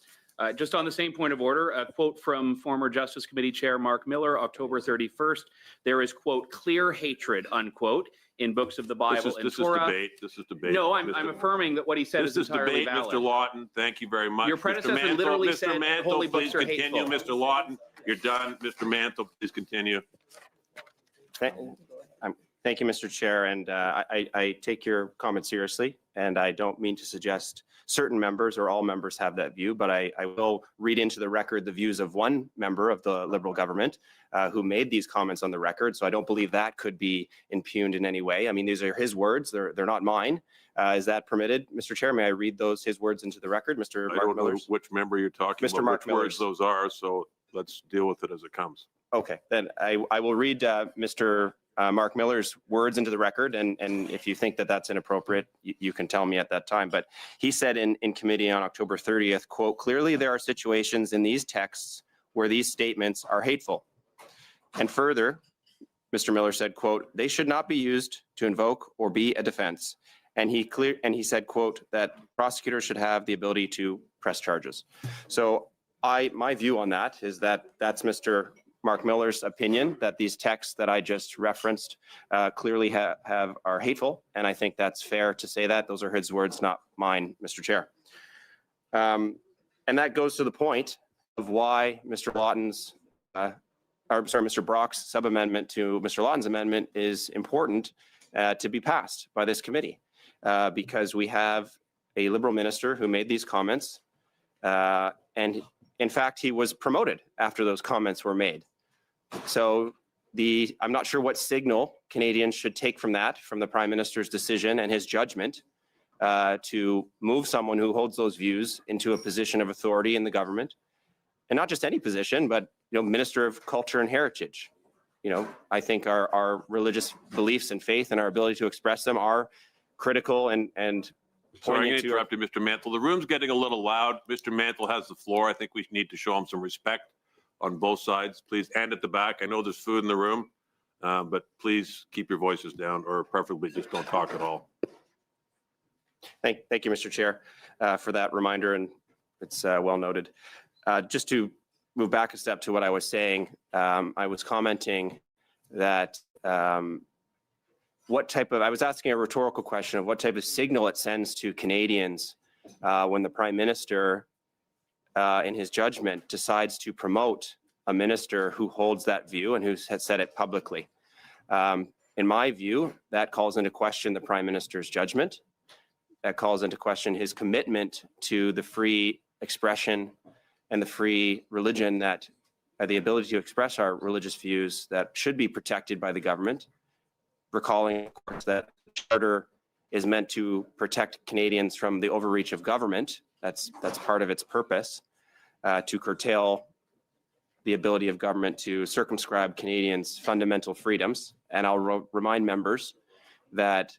Just on the same point of order, a quote from former Justice Committee Chair Mark Miller, October 31st. There is, quote, clear hatred, unquote, in books of the Bible and Torah. This is debate. No, I'm affirming that what he said is entirely debate, valid. Mr. Lawton. Thank you very much. Your predecessor literally said Mr. Mantle, holy please books are continue. hateful. Mr. Lawton, you're done. Mr. Mantle, please continue. Thank you, Mr. Chair, and I take your comment seriously, and I don't mean to suggest certain members or all members have that view, but I will read into the record the views of one member of the Liberal government who made these comments on the record, so I don't believe that could be impugned in any way. I mean, these are his words, they're not mine. Is that permitted, Mr. Chair? May I read his words into the record, Mr. I don't know which member you're talking Mr. about, Mark which words those are, so let's deal with it as it comes. Okay, then I will read Mr. Mark Miller's words into the record, and if you think that that's inappropriate, you can tell me at that time. But he said in committee on October 30th, quote, "Clearly there are situations in these texts where these statements are hateful." And further, Mr. Miller said, quote, "They should not be used to invoke or be a defense." And he said, quote, that prosecutors should have the ability to press charges. So my view on that is that that's Mr. Mark Miller's opinion, that these texts that I just referenced clearly are hateful. And I think that's fair to say that. Those are his words, not mine, Mr. Chair. And that goes to the point of why Mr. Mr. Brock's sub-amendment to Mr. Lawton's amendment is important to be passed by this committee, because we have a Liberal minister who made these comments, and in fact, he was promoted after those comments were made. So I'm not sure what signal Canadians should take from that, from the Prime Minister's decision and his judgment to move someone who holds those views into a position of authority in the government, and not just any position, but Minister of Culture and Heritage. I think our religious beliefs and faith and our ability to express them are critical and Sorry, I'm poignant going to interrupt you, Mr. Mantle. The room's getting a little loud. Mr. Mantle has the floor. I think we need to show him some respect on both sides, please. And at the back, I know there's food in the room, but please keep your voices down, or preferably just don't talk at all. Thank you, Mr. Chair, for that reminder, and it's well noted. Just to move back a step to what I was saying, I was commenting that I was asking a rhetorical question of what type of signal it sends to Canadians when the Prime Minister, in his judgment, decides to promote a minister who holds that view and who has said it publicly. In my view, that calls into question the Prime Minister's judgment. That calls into question his commitment to the free expression and the free religion, that the ability to express our religious views that should be protected by the government. Recalling, of course, that the Charter is meant to protect Canadians from the overreach of government. That's part of its purpose, to curtail the ability of government to circumscribe Canadians' fundamental freedoms. And I'll remind members that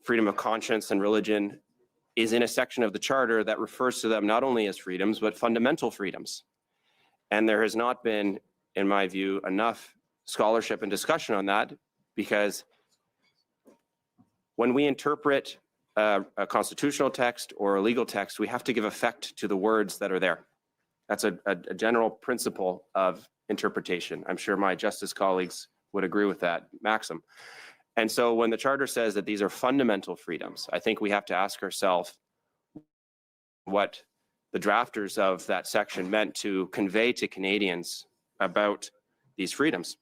freedom of conscience and religion is in a section of the Charter that refers to them not only as freedoms, but fundamental freedoms. And there has not been, in my view, enough scholarship and discussion on that, because when we interpret a constitutional text or a legal text, we have to give effect to the words that are there. That's a general principle of interpretation. I'm sure my justice colleagues would agree with that maxim. And so when the Charter says that these are fundamental freedoms, I think we have to ask ourselves what the drafters of that section meant to convey to Canadians about these freedoms.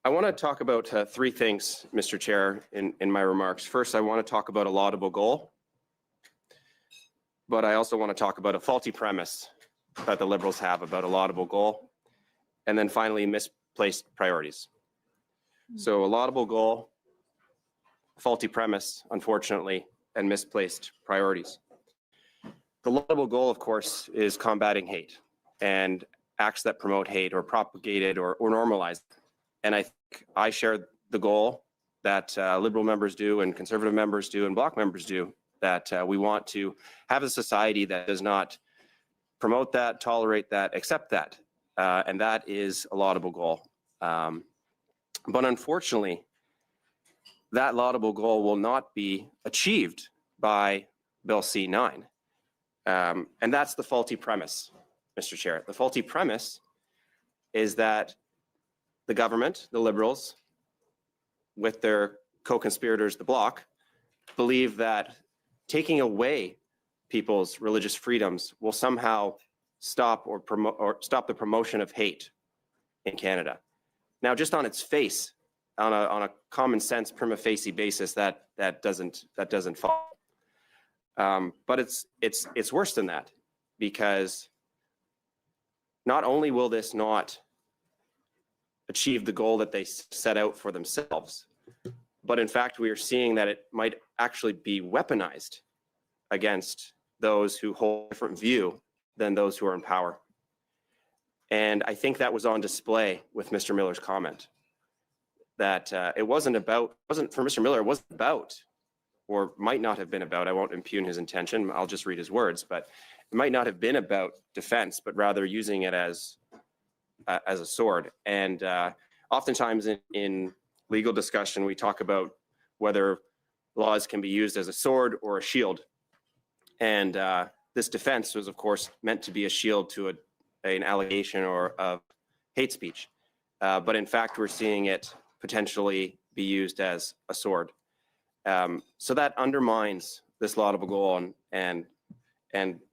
I want to talk about three things, Mr. Chair, in my remarks. First, I want to talk about a laudable goal, but I also want to talk about a faulty premise that the Liberals have about a laudable goal, and then finally, misplaced priorities. So a laudable goal, faulty premise, unfortunately, and misplaced priorities. The laudable goal, of course, is combating hate and acts that promote hate or propagate it or normalize it. And I think I share the goal that Liberal members do and Conservative members do and Bloc members do, that we want to have a society that does not promote that, tolerate that, accept that. And that is a laudable goal. But unfortunately, that laudable goal will not be achieved by Bill C-9. And that's the faulty premise, Mr. Chair. The faulty premise is that the government, the Liberals, with their co-conspirators, the Bloc, believe that taking away people's religious freedoms will somehow stop the promotion of hate in Canada. Now, just on its face, on a common sense prima facie basis, that doesn't follow. But it's worse than that, because not only will this not achieve the goal that they set out for themselves, but in fact, we are seeing that it might actually be weaponized against those who hold a different view than those who are in power. And I think that was on display with Mr. Miller's comment. That it wasn't for Mr. Miller, it wasn't about, or might not have been about, I won't impugn his intention, I'll just read his words, but it might not have been about defense, but rather using it as a sword. And oftentimes in legal discussion, we talk about whether laws can be used as a sword or a shield. And this defense was, of course, meant to be a shield to an allegation or of hate speech. But in fact, we're seeing it potentially be used as a sword. So that undermines this laudable goal and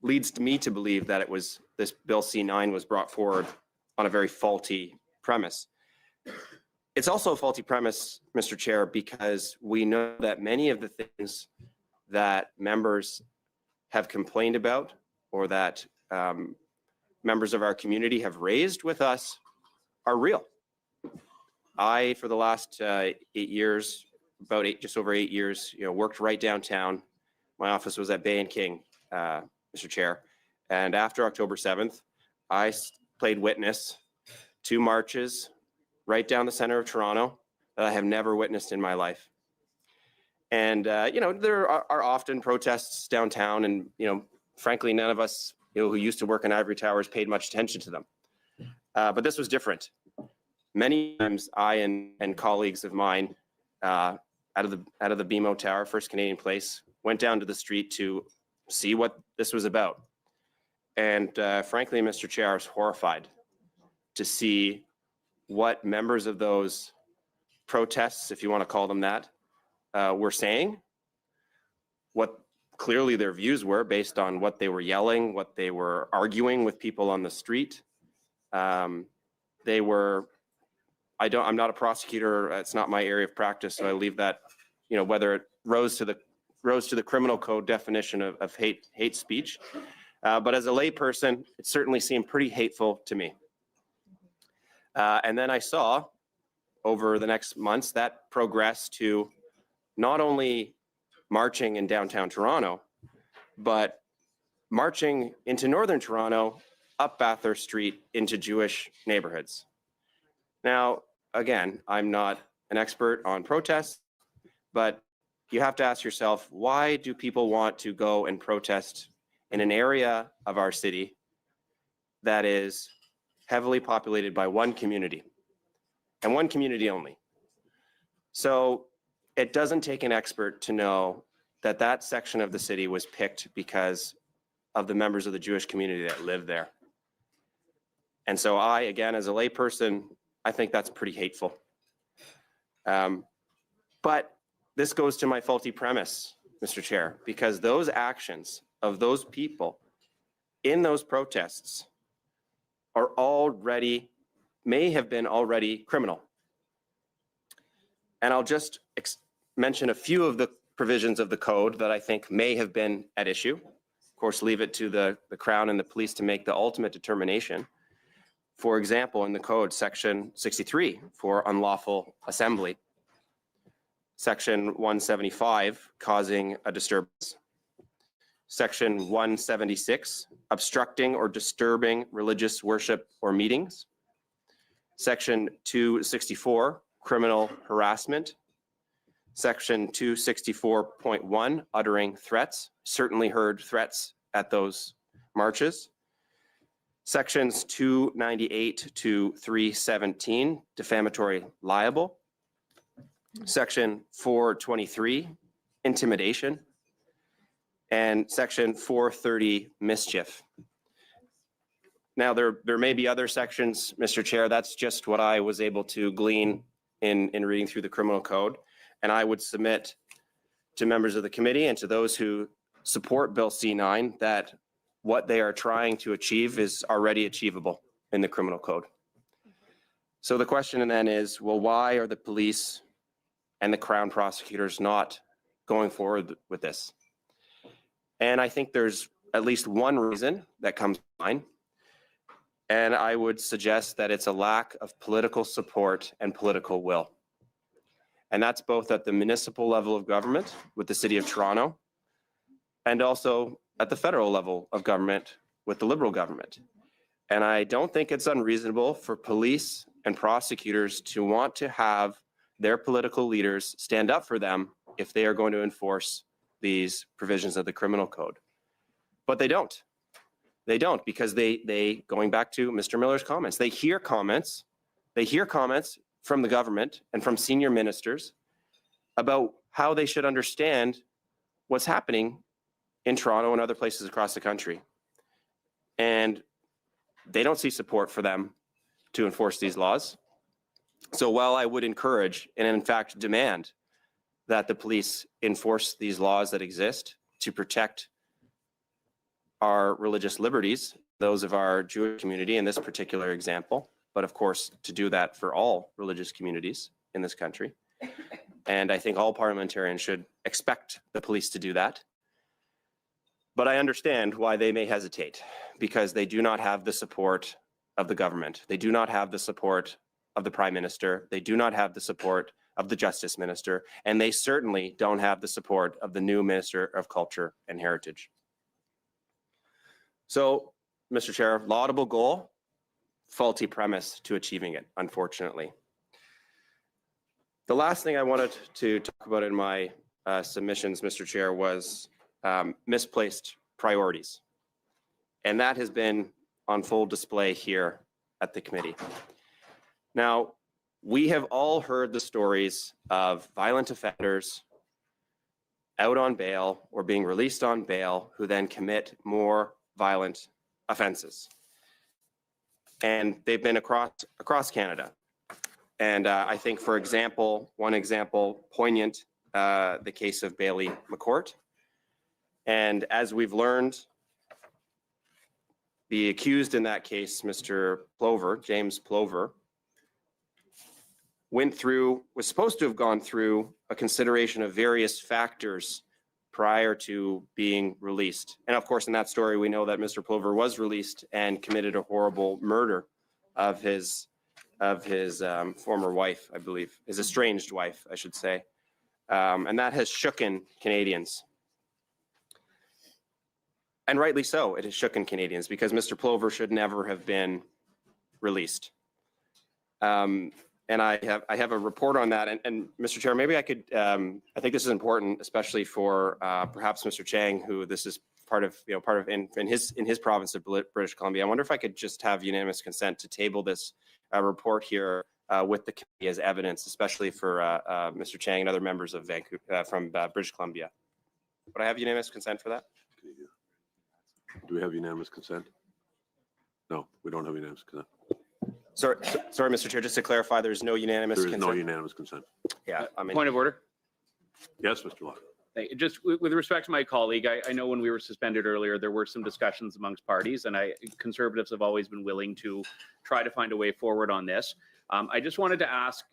leads me to believe that this Bill C-9 was brought forward on a very faulty premise. It's also a faulty premise, Mr. Chair, because we know that many of the things that members have complained about or that members of our community have raised with us are real. I, for the last 8 years, just over 8 years, worked right downtown. My office was at Bay and King, Mr. Chair. And after October 7th, I played witness to marches right down the center of Toronto that I have never witnessed in my life. And, there are often protests downtown and, frankly, none of us who used to work in ivory towers paid much attention to them. But this was different. Many times I and colleagues of mine out of the BMO Tower, First Canadian Place, went down to the street to see what this was about. And frankly, Mr. Chair, I was horrified to see what members of those protests, if you want to call them that, were saying, what clearly their views were based on what they were yelling, what they were arguing with people on the street. They were, I'm not a prosecutor, it's not my area of practice, so I leave that, whether it rose to the criminal code definition of hate speech. But as a layperson, it certainly seemed pretty hateful to me. And then I saw over the next months that progress to not only marching in downtown Toronto, but marching into northern Toronto, up Bathurst Street into Jewish neighborhoods. Now, again, I'm not an expert on protests, but you have to ask yourself, why do people want to go and protest in an area of our city that is heavily populated by one community and one community only? So it doesn't take an expert to know that that section of the city was picked because of the members of the Jewish community that live there. And so I, again, as a layperson, I think that's pretty hateful. But this goes to my faulty premise, Mr. Chair, because those actions of those people in those protests are may have been already criminal. And I'll just mention a few of the provisions of the code that I think may have been at issue. Of course, leave it to the Crown and the police to make the ultimate determination. For example, in the code, section 63 for unlawful assembly, section 175, causing a disturbance, section 176, obstructing or disturbing religious worship or meetings, section 264, criminal harassment, section 264.1, uttering threats, certainly heard threats at those marches, sections 298 to 317, defamatory libel, section 423, intimidation, and section 430, mischief. Now, there may be other sections, Mr. Chair. That's just what I was able to glean in reading through the criminal code. And I would submit to members of the committee and to those who support Bill C-9 that what they are trying to achieve is already achievable in the criminal code. So the question then is, well, why are the police and the Crown prosecutors not going forward with this? And I think there's at least one reason that comes to mind. And I would suggest that it's a lack of political support and political will. And that's both at the municipal level of government with the City of Toronto and also at the federal level of government with the Liberal government. And I don't think it's unreasonable for police and prosecutors to want to have their political leaders stand up for them if they are going to enforce these provisions of the criminal code. But they don't. They don't, because they going back to Mr. Miller's comments, they hear comments from the government and from senior ministers about how they should understand what's happening in Toronto and other places across the country. And they don't see support for them to enforce these laws. So while I would encourage and in fact demand that the police enforce these laws that exist to protect our religious liberties, those of our Jewish community in this particular example, but of course to do that for all religious communities in this country. And I think all parliamentarians should expect the police to do that. But I understand why they may hesitate, because they do not have the support of the government. They do not have the support of the Prime Minister. They do not have the support of the Justice Minister, and they certainly don't have the support of the new Minister of Culture and Heritage. So, Mr. Chair, laudable goal, faulty premise to achieving it, unfortunately. The last thing I wanted to talk about in my submissions, Mr. Chair, was misplaced priorities. And that has been on full display here at the committee. Now, we have all heard the stories of violent offenders out on bail or being released on bail who then commit more violent offenses. And they've been across Canada. And I think, for example, one example, poignant, the case of Bailey McCourt. And as we've learned, the accused in that case, Mr. Plover, James Plover, was supposed to have gone through a consideration of various factors prior to being released. And of course, in that story, we know that Mr. Plover was released and committed a horrible murder of his former wife, I believe, his estranged wife, I should say. And that has shooken Canadians. And rightly so, it has shooken Canadians, because Mr. Plover should never have been released. And I have a report on that. And Mr. Chair, maybe I could, I think this is important, especially for perhaps Mr. Chang, who this is part of in his province of British Columbia. I wonder if I could just have unanimous consent to table this report here with the committee as evidence, especially for Mr. Chang and other members of Vancouver from British Columbia. Would I have unanimous consent for that? Do we have unanimous consent? No, we don't have unanimous consent. Sorry, Mr. Chair, just to clarify, there's no unanimous There is consent? no unanimous consent. Yeah. I mean, Point of order. Yes, Mr. Locke. Just with respect to my colleague, I know when we were suspended earlier, there were some discussions amongst parties, and conservatives have always been willing to try to find a way forward on this. I just wanted to ask,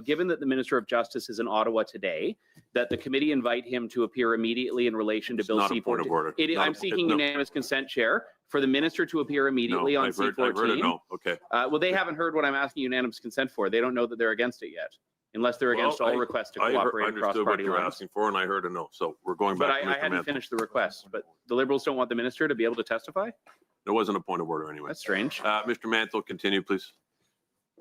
given that the Minister of Justice is in Ottawa today, that the committee invite him to appear immediately in relation to It's Bill not a C-14. point of order. I'm seeking No. unanimous consent, Chair, for the minister to appear immediately No, on I've C-14. heard it, no, okay. Well, they haven't heard what I'm asking unanimous consent for. They don't know that they're against it yet, unless they're against Well, all requests to I cooperate across understood what party you were lines. asking for, and I heard a no. So we're going But back to I Mr. hadn't Mantle. finished the request. But the Liberals don't want the minister to be able to testify? There wasn't a point of order anyway. That's strange. Mr. Mantle, continue, please.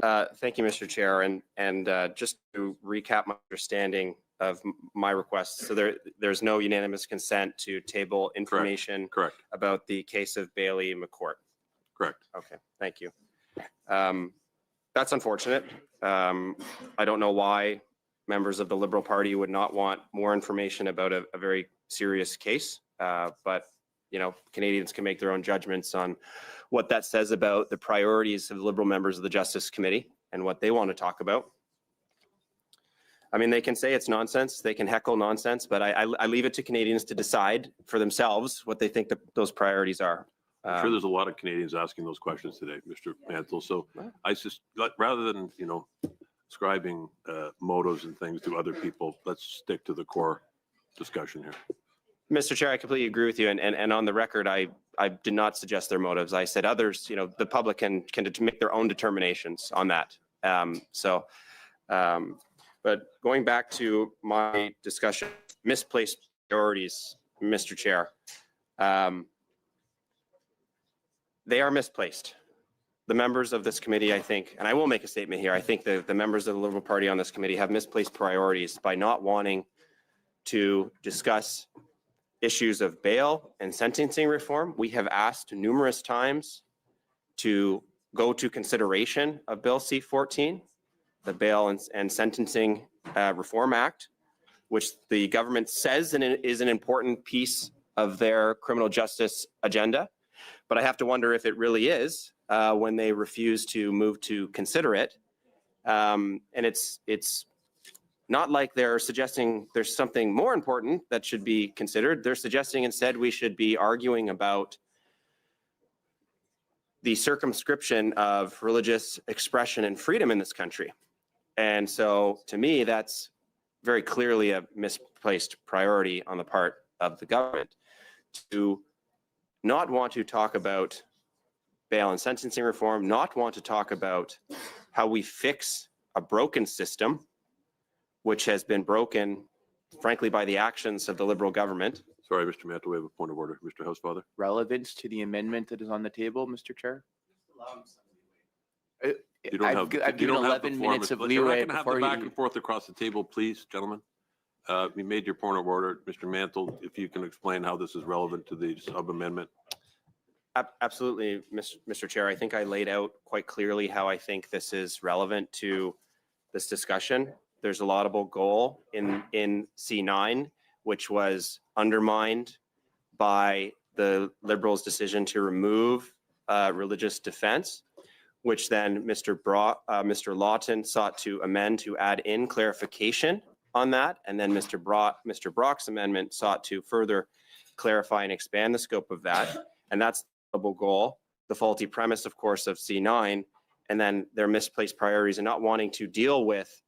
Thank you, Mr. Chair. And just to recap my understanding of my request, so there's no unanimous consent to table information Correct. about the case of Bailey McCourt. Correct. Okay, thank you. That's unfortunate. I don't know why members of the Liberal Party would not want more information about a very serious case, but Canadians can make their own judgments on what that says about the priorities of the Liberal members of the Justice Committee and what they want to talk about. I mean, they can say it's nonsense, they can heckle nonsense, but I leave it to Canadians to decide for themselves what they think those priorities are. I'm sure there's a lot of Canadians asking those questions today, Mr. Mantle. So I just, rather than, ascribing motives and things to other people, let's stick to the core discussion here. Mr. Chair, I completely agree with you. And on the record, I did not suggest their motives. I said others, the public can make their own determinations on that. But going back to my discussion, misplaced priorities, Mr. Chair, they are misplaced. the members of this committee, I think, and I will make a statement here, I think the members of the Liberal Party on this committee have misplaced priorities by not wanting to discuss issues of bail and sentencing reform. We have asked numerous times to go to consideration of Bill C-14, the Bail and Sentencing Reform Act, which the government says is an important piece of their criminal justice agenda. But I have to wonder if it really is when they refuse to move to consider it. And it's not like they're suggesting there's something more important that should be considered. They're suggesting instead we should be arguing about the circumscription of religious expression and freedom in this country. And so to me, that's very clearly a misplaced priority on the part of the government to not want to talk about bail and sentencing reform, not want to talk about how we fix a broken system, which has been broken, frankly, by the actions of the Liberal government. Sorry, Mr. Mantle, we have a point of order. Mr. Housefather. Relevance to the amendment that is on the table, Mr. Chair? You don't have, I've you given don't have the 11 floor, minutes Mr. of You're leeway not going to have the before back you. and forth across the table, please, gentlemen. You made your point of order. Mr. Mantle, if you can explain how this is relevant to the sub-amendment. Absolutely, Mr. Chair. I think I laid out quite clearly how I think this is relevant to this discussion. There's a laudable goal in C-9, which was undermined by the Liberals' decision to remove religious defense, which then Mr. Lawton sought to amend to add in clarification on that. And then Mr. Brock's amendment sought to further clarify and expand the scope of that. And that's the laudable goal. The faulty premise, of course, of C-9, and then their misplaced priorities and not wanting to deal with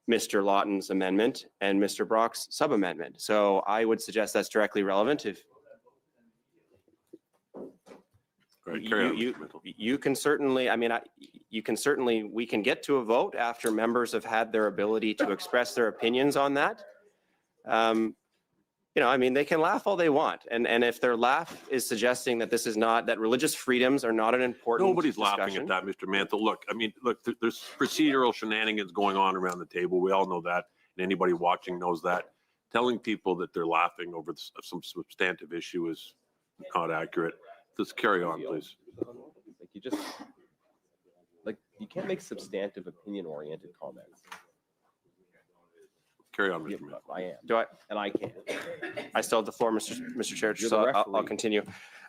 Mr. Lawton's amendment and Mr. Brock's sub-amendment. So I would suggest that's directly relevant. If you can certainly, I mean, you can certainly, we can get to a vote after members have had their ability to express their opinions on that. You know, I mean, they can laugh all they want. And if their laugh is suggesting that this is not, that religious freedoms are not an important Nobody's discussion. laughing at that, Mr. Mantle. Look, I mean, look, there's procedural shenanigans going on around the table. We all know that. And anybody watching knows that. Telling people that they're laughing over some substantive issue is not accurate. Just carry on, please. Like you can't make substantive opinion-oriented comments. Carry on, Mr. Mantle. I am. Do I? And I can't. I still have the floor, Mr. Chair, You're so the I'll referee. continue.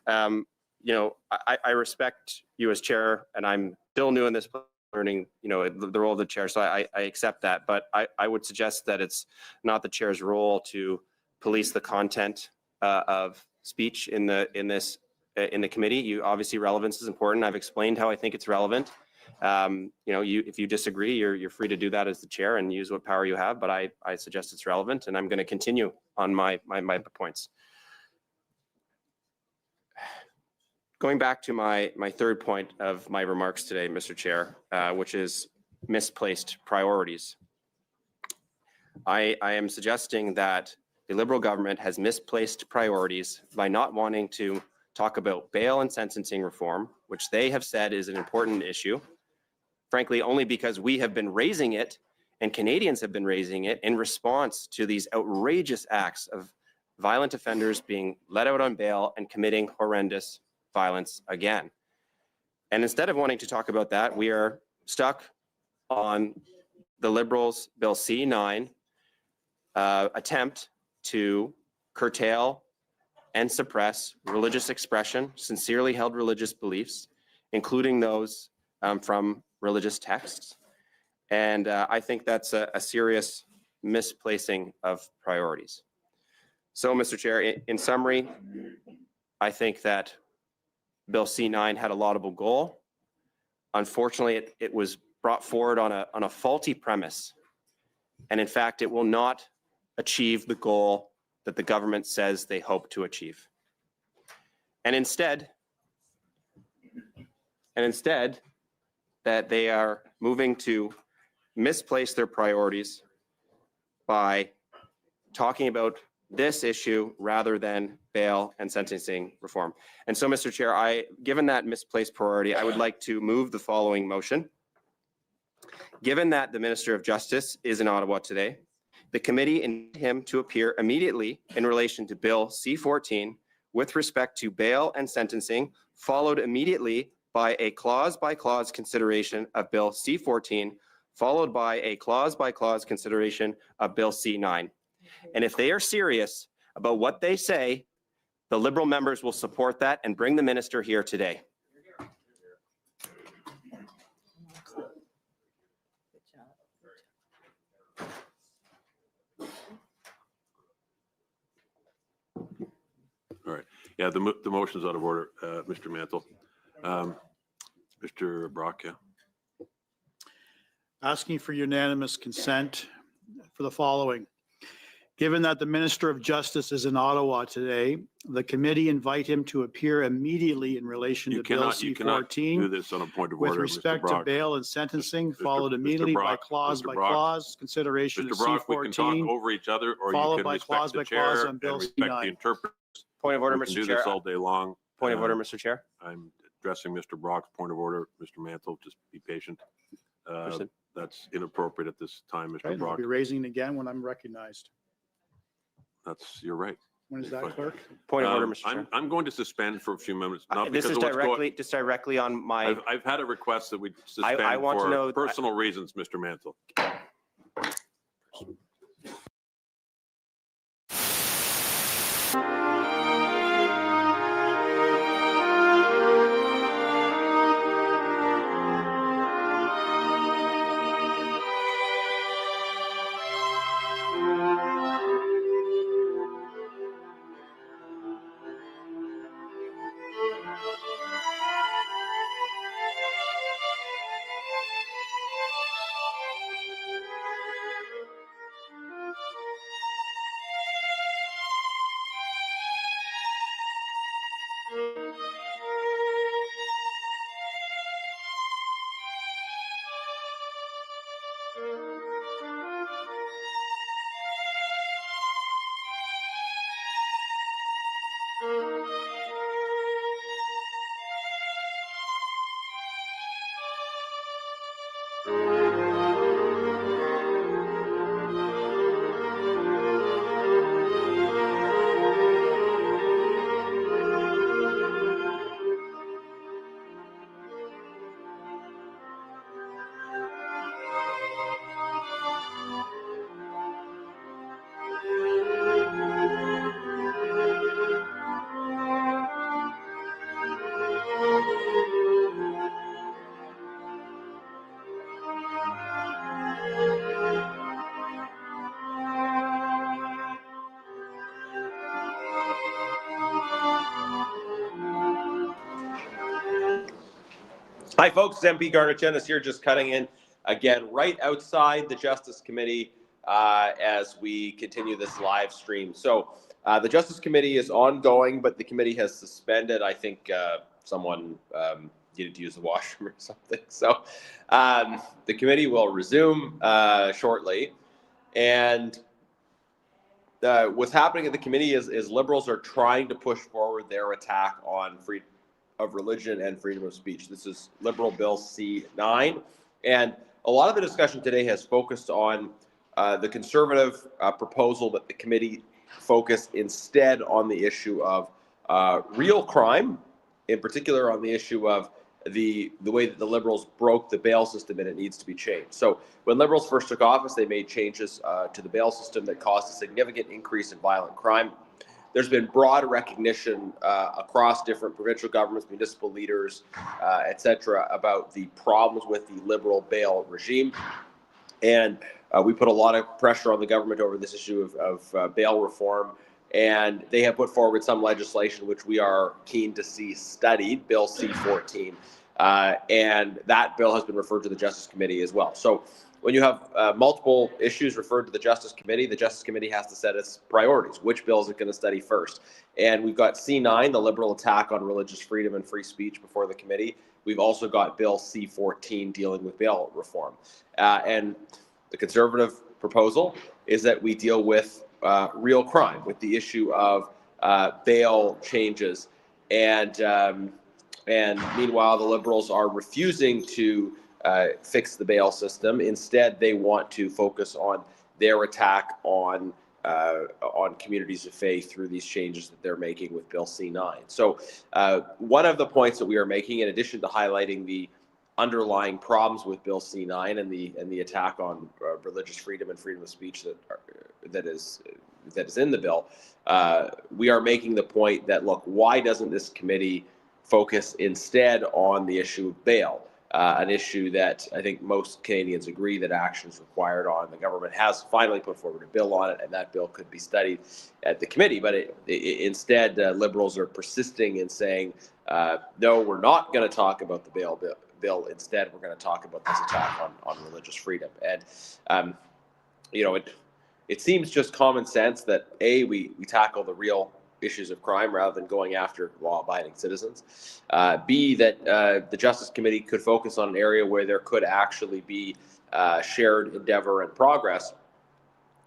You know, I respect you as chair, and I'm still new in this, learning, you know, the role of the chair, so I accept that. But I would suggest that it's not the chair's role to police the content of speech in the committee. You obviously, relevance is important. I've explained how I think it's relevant. You know, if you disagree, you're free to do that as the chair and use what power you have, but I suggest it's relevant, and I'm going to continue on my points. Going back to my third point of my remarks today, Mr. Chair, which is misplaced priorities. I am suggesting that the Liberal government has misplaced priorities by not wanting to talk about bail and sentencing reform, which they have said is an important issue. Frankly, only because we have been raising it and Canadians have been raising it in response to these outrageous acts of violent offenders being let out on bail and committing horrendous violence again. And instead of wanting to talk about that, we are stuck on the Liberals' Bill C-9 attempt to curtail and suppress religious expression, sincerely held religious beliefs, including those from religious texts. And I think that's a serious misplacing of priorities. So, Mr. Chair, in summary, I think that Bill C-9 had a laudable goal. Unfortunately, it was brought forward on a faulty premise. And in fact, it will not achieve the goal that the government says they hope to achieve. And instead, that they are moving to misplace their priorities by talking about this issue rather than bail and sentencing reform. And so, Mr. Chair, given that misplaced priority, I would like to move the following motion. Given that the Minister of Justice is in Ottawa today, the committee invited him to appear immediately in relation to Bill C-14 with respect to bail and sentencing, followed immediately by a clause-by-clause consideration of Bill C-14, followed by a clause-by-clause consideration of Bill C-9. And if they are serious about what they say, the Liberal members will support that and bring the minister here today. All right. Yeah, the motion's out of order, Mr. Mantle. Mr. Brock, yeah. Asking for unanimous consent for the following. Given that the Minister of Justice is in Ottawa today, the committee invite him to appear immediately in relation to Bill You cannot do C-14 this on a point of with order, Mr. respect to Brock. bail and sentencing, Mr. followed immediately by Brock, clause Mr. by Brock, clause consideration Mr. of Brock, we can talk C-14, over each other, or you followed can by respect clause the by clause chair on and Bill respect the C-9. interpreter. Point of order, We can Mr. do Chair. this all day long. Point of order, Mr. Chair. I'm addressing Mr. Brock's point of order. Mr. Mantle, just be patient. That's inappropriate at this time, Mr. Okay, I'll Brock. be raising it again when I'm recognized. You're right. When is that, clerk? Point of order, Mr. Chair. I'm going to suspend for a few minutes. Not This because is of what's going. just directly on my. I've had a request that we suspend I want to for know- personal reasons, Mr. Mantle. Hi, folks. MP Garnet Jennis here, just cutting in again right outside the Justice Committee as we continue this live stream. So the Justice Committee is ongoing, but the committee has suspended. I think someone needed to use the washroom or something. So the committee will resume shortly. And what's happening at the committee is Liberals are trying to push forward their attack on freedom of religion and freedom of speech. This is Liberal Bill C-9. And a lot of the discussion today has focused on the Conservative proposal that the committee focus instead on the issue of real crime, in particular on the issue of the way that the Liberals broke the bail system and it needs to be changed. So when Liberals first took office, they made changes to the bail system that caused a significant increase in violent crime. There's been broad recognition across different provincial governments, municipal leaders, et cetera, about the problems with the Liberal bail regime. And we put a lot of pressure on the government over this issue of bail reform. And they have put forward some legislation which we are keen to see studied, Bill C-14. And that bill has been referred to the Justice Committee as well. So when you have multiple issues referred to the Justice Committee has to set its priorities. Which bill is it going to study first? And we've got C-9, the Liberal attack on religious freedom and free speech, before the committee. We've also got Bill C-14 dealing with bail reform. And the Conservative proposal is that we deal with real crime, with the issue of bail changes. And meanwhile, the Liberals are refusing to fix the bail system. Instead, they want to focus on their attack on communities of faith through these changes that they're making with Bill C-9. So one of the points that we are making, in addition to highlighting the underlying problems with Bill C-9 and the attack on religious freedom and freedom of speech that is in the bill, we are making the point that, look, why doesn't this committee focus instead on the issue of bail, an issue that I think most Canadians agree that action is required on. The government has finally put forward a bill on it, and that bill could be studied at the committee. But instead, Liberals are persisting in saying, no, we're not going to talk about the bail bill. Instead, we're going to talk about this attack on religious freedom. And, it seems just common sense that, A, we tackle the real issues of crime rather than going after law-abiding citizens. B, that the Justice Committee could focus on an area where there could actually be shared endeavor and progress,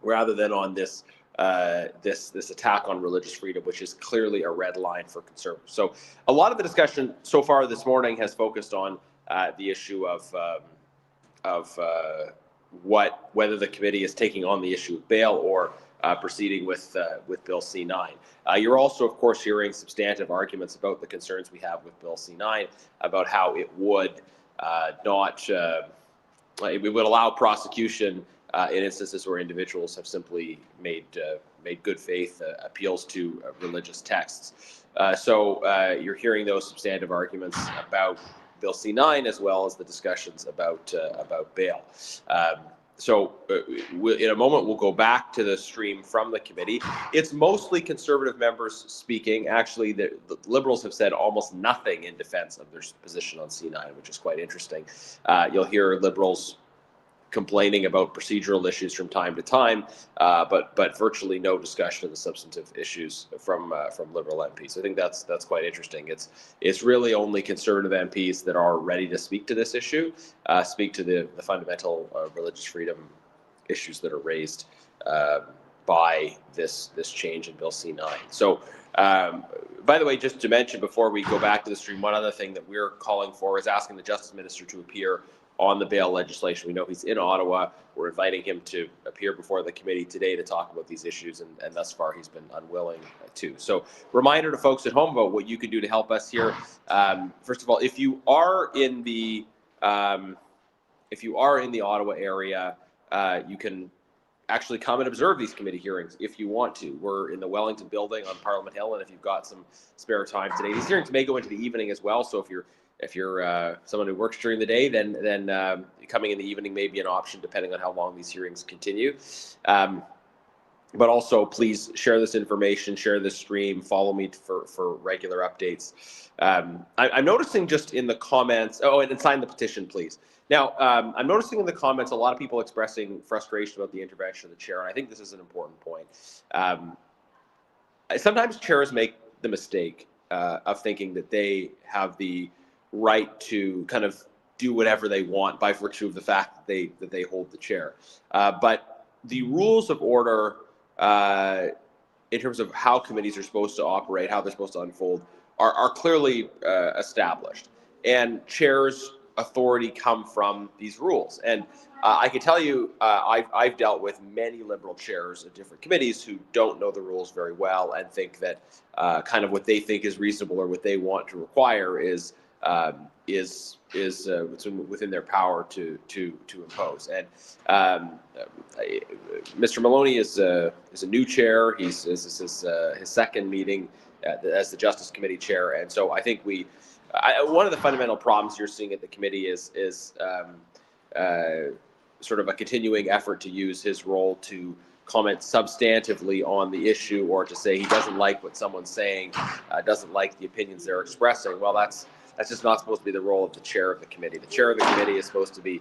rather than on this attack on religious freedom, which is clearly a red line for Conservatives. So a lot of the discussion so far this morning has focused on the issue of whether the committee is taking on the issue of bail or proceeding with Bill C-9. You're also, of course, hearing substantive arguments about the concerns we have with Bill C-9, about how it would it would allow prosecution in instances where individuals have simply made good faith appeals to religious texts. So you're hearing those substantive arguments about Bill C-9, as well as the discussions about bail. So in a moment, we'll go back to the stream from the committee. It's mostly Conservative members speaking. Actually, the Liberals have said almost nothing in defense of their position on C-9, which is quite interesting. You'll hear Liberals complaining about procedural issues from time to time, but virtually no discussion of the substantive issues from Liberal MPs. I think that's quite interesting. It's really only Conservative MPs that are ready to speak to this issue, speak to the fundamental religious freedom issues that are raised by this change in Bill C-9. So, by the way, just to mention before we go back to the stream, one other thing that we're calling for is asking the Justice Minister to appear on the bail legislation. We know he's in Ottawa. We're inviting him to appear before the committee today to talk about these issues, and thus far he's been unwilling to. So, reminder to folks at home about what you can do to help us here. First of all, if you are in the Ottawa area, you can actually come and observe these committee hearings if you want to. We're in the Wellington building on Parliament Hill, and if you've got some spare time today, these hearings may go into the evening as well. So if you're someone who works during the day, then coming in the evening may be an option, depending on how long these hearings continue. But also, please share this information, share this stream, follow me for regular updates. I'm noticing just in the comments, and sign the petition, please. Now, I'm noticing in the comments a lot of people expressing frustration about the intervention of the chair, and I think this is an important point. Sometimes chairs make the mistake of thinking that they have the right to kind of do whatever they want by virtue of the fact that they hold the chair. But the rules of order in terms of how committees are supposed to operate, how they're supposed to unfold, are clearly established. And chairs' authority come from these rules. And I can tell you, I've dealt with many Liberal chairs of different committees who don't know the rules very well and think that kind of what they think is reasonable or what they want to require is within their power to impose. And Mr. Maloney is a new chair. This is his second meeting as the Justice Committee chair, and so I think one of the fundamental problems you're seeing at the committee is sort of a continuing effort to use his role to comment substantively on the issue, or to say he doesn't like what someone's saying, doesn't like the opinions they're expressing. Well, that's just not supposed to be the role of the chair of the committee. The chair of the committee is supposed to be,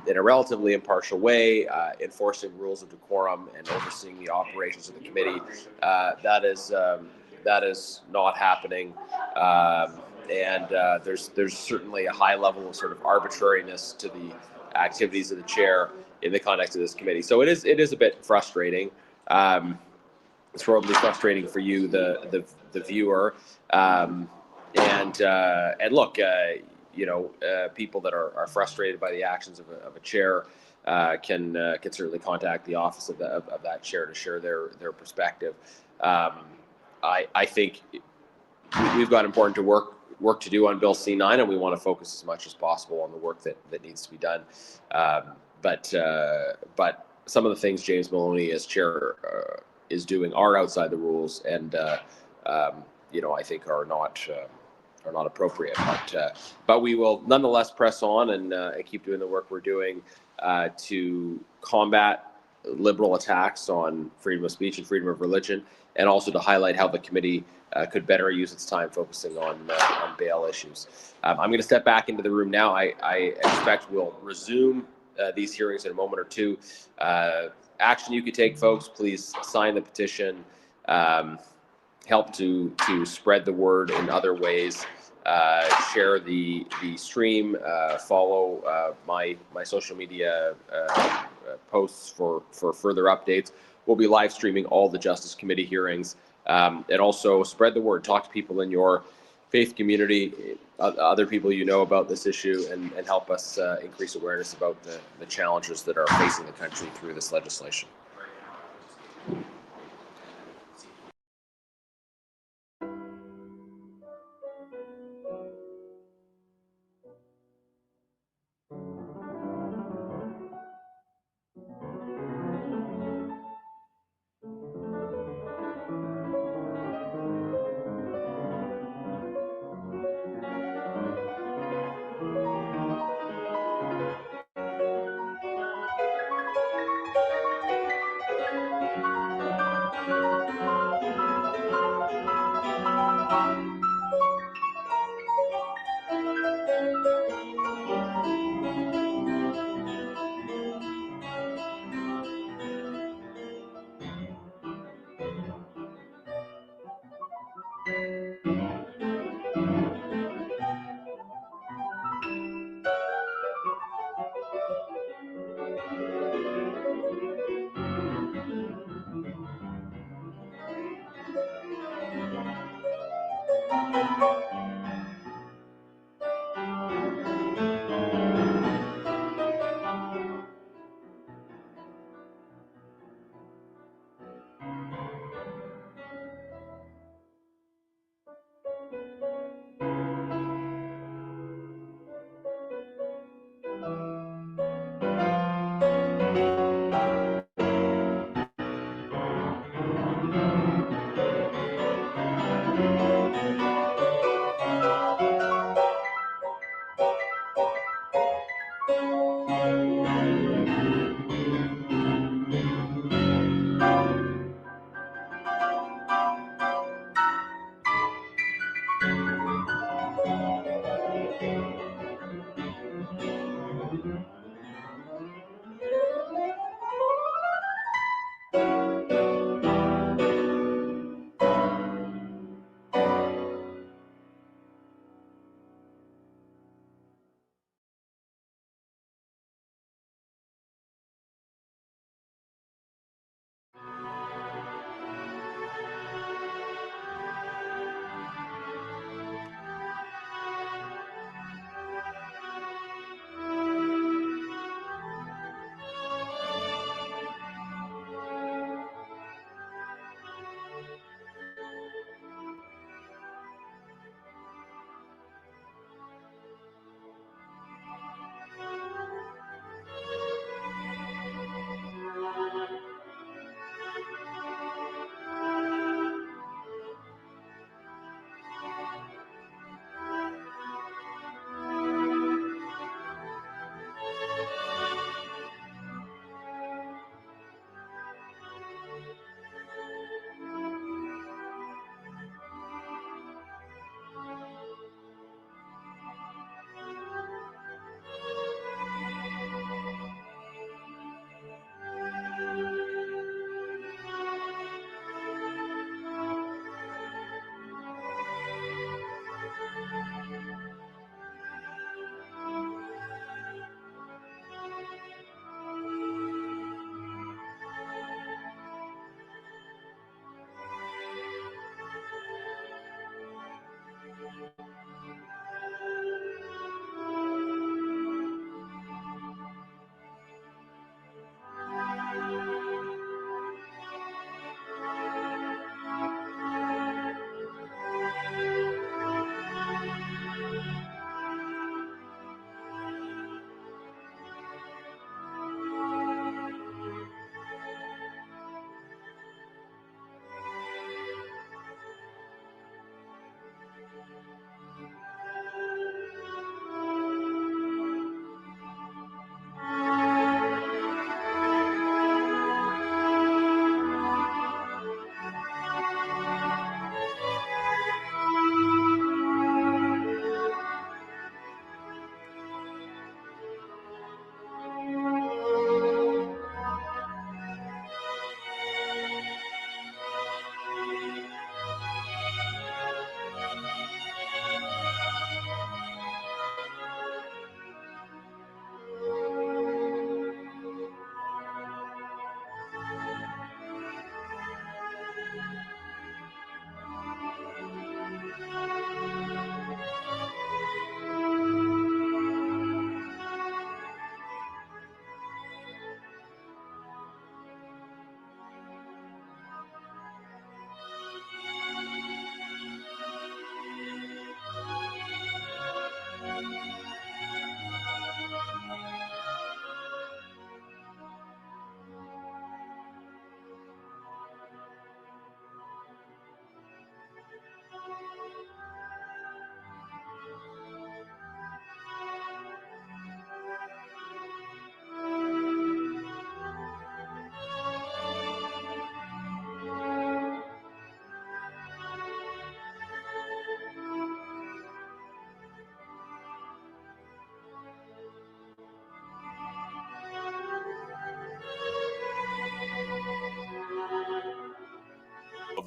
in a relatively impartial way, enforcing rules of decorum and overseeing the operations of the committee. That is not happening, and there's certainly a high level of sort of arbitrariness to the activities of the chair in the context of this committee. So it is a bit frustrating. It's probably frustrating for you, the viewer. And look, people that are frustrated by the actions of a chair can certainly contact the office of that chair to share their perspective. I think we've got important work to do on Bill C-9, and we want to focus as much as possible on the work that needs to be done. But some of the things James Maloney as chair is doing are outside the rules, and I think are not appropriate. But we will nonetheless press on and keep doing the work we're doing to combat liberal attacks on freedom of speech and freedom of religion, and also to highlight how the committee could better use its time focusing on bail issues. I'm going to step back into the room now. I expect we'll resume these hearings in a moment or two. Action you could take, folks, please sign the petition, help to spread the word in other ways, share the stream, follow my social media posts for further updates. We'll be live streaming all the Justice Committee hearings, and also spread the word. Talk to people in your faith community, other people you know about this issue, and help us increase awareness about the challenges that are facing the country through this legislation.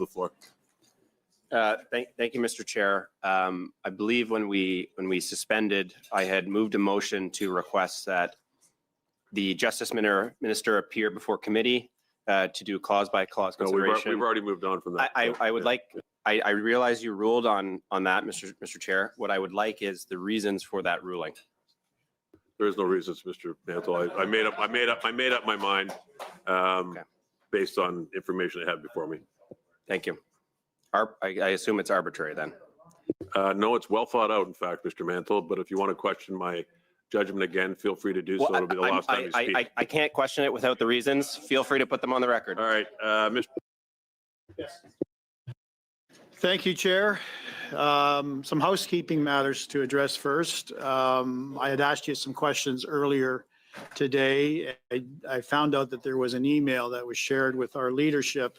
the floor. Thank you, Mr. Chair. I believe when we suspended, I had moved a motion to request that the Justice Minister appear before committee to do clause by clause No, consideration. we've already moved on from that. I would like, I realize you ruled on that, Mr. Chair. What I would like is the reasons for that ruling. There is no reasons, Mr. Mantle. I made up my mind based on information I had before me. Thank you. I assume it's arbitrary then. No, it's well thought out, in fact, Mr. Mantle, but if you want to question my judgment again, feel free to do so. It'll be the last time you speak. I can't question it without the reasons. Feel free to put them on the record. All right, Mr. Thank you, Chair. Some housekeeping matters to address first. I had asked you some questions earlier today. I found out that there was an email that was shared with our leadership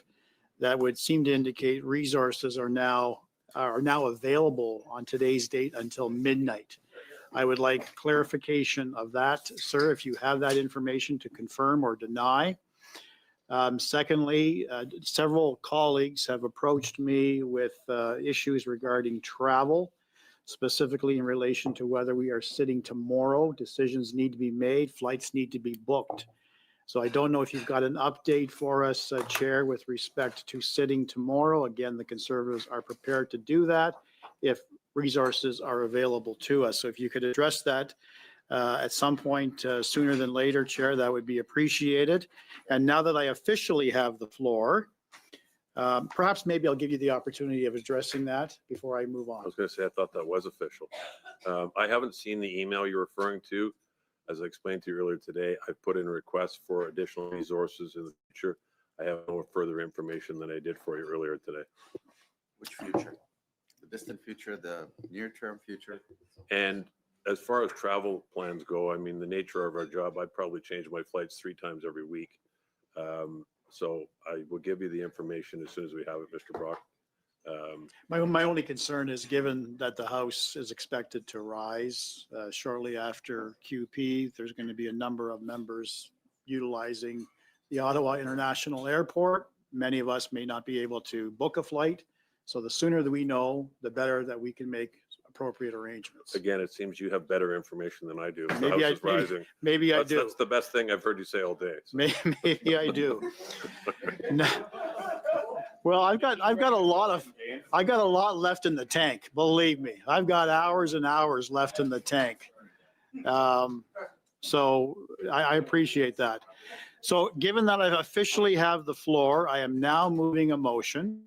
that would seem to indicate resources are now available on today's date until midnight. I would like clarification of that, sir, if you have that information to confirm or deny. Secondly, several colleagues have approached me with issues regarding travel, specifically in relation to whether we are sitting tomorrow. Decisions need to be made, flights need to be booked. So I don't know if you've got an update for us, Chair, with respect to sitting tomorrow. Again, the Conservatives are prepared to do that if resources are available to us. So if you could address that at some point sooner than later, Chair, that would be appreciated. And now that I officially have the floor, perhaps maybe I'll give you the opportunity of addressing that before I move on. I was going to say, I thought that was official. I haven't seen the email you're referring to. As I explained to you earlier today, I put in a request for additional resources in the future. I have no further information than I did for you earlier today. Which future? The distant future, the near-term future? And as far as travel plans go, I mean, the nature of our job, I'd probably change my flights 3 times every week. So I will give you the information as soon as we have it, Mr. Brock. My only concern is, given that the House is expected to rise shortly after QP, there's going to be a number of members utilizing the Ottawa International Airport. Many of us may not be able to book a flight. So the sooner that we know, the better that we can make appropriate arrangements. Again, it seems you have better information than I do. The Maybe House is rising. Maybe I do. That's the best thing I've heard you say all day. So. Maybe I do. No. Well, I've got a lot left in the tank. Believe me, I've got hours and hours left in the tank. So I appreciate that. So given that I officially have the floor, I am now moving a motion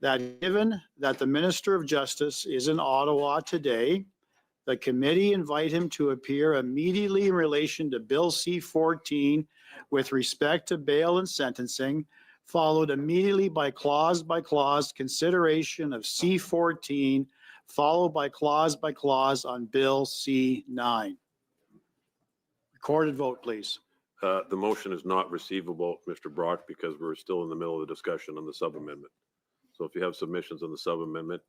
that, given that the Minister of Justice is in Ottawa today, the committee invite him to appear immediately in relation to Bill C-14 with respect to bail and sentencing, followed immediately by clause consideration of C-14, followed by clause on Bill C-9. Recorded vote, please. The motion is not receivable, Mr. Brock, because we're still in the middle of the discussion on the sub-amendment. So if you have submissions on the sub-amendment,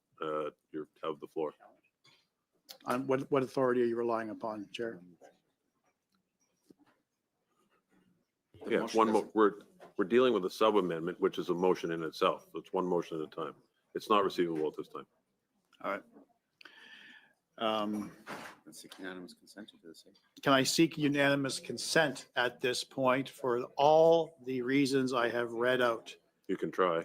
you have the floor. On what authority are you relying upon, Chair? Yeah, we're dealing with a sub-amendment, which is a motion in itself. So it's one motion at a time. It's not receivable at this time. All right. Let's seek unanimous consent to this. Can I seek unanimous consent at this point for all the reasons I have read out? You can try.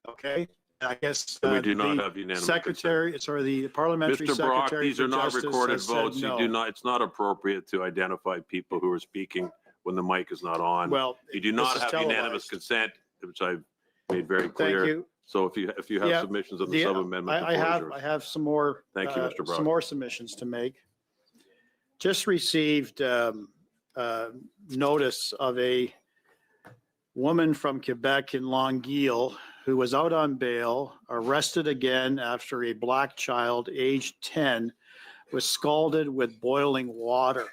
Okay. I guess we do not the have unanimous secretary, sorry, the parliamentary Mr. Brock, secretary these are for not Justice recorded has said votes. You no. do not. It's not appropriate to identify people who are speaking when the mic is not on. Well, you do this not is have unanimous televised. consent, which I've made very clear. Thank you. So if you have Yeah, submissions on the sub-amendment, the I floor is have yours. I have some more. Thank you, Mr. Brock. Some more submissions to make. Just received notice of a woman from Quebec in Longueuil who was out on bail, arrested again after a black child aged 10 was scalded with boiling water.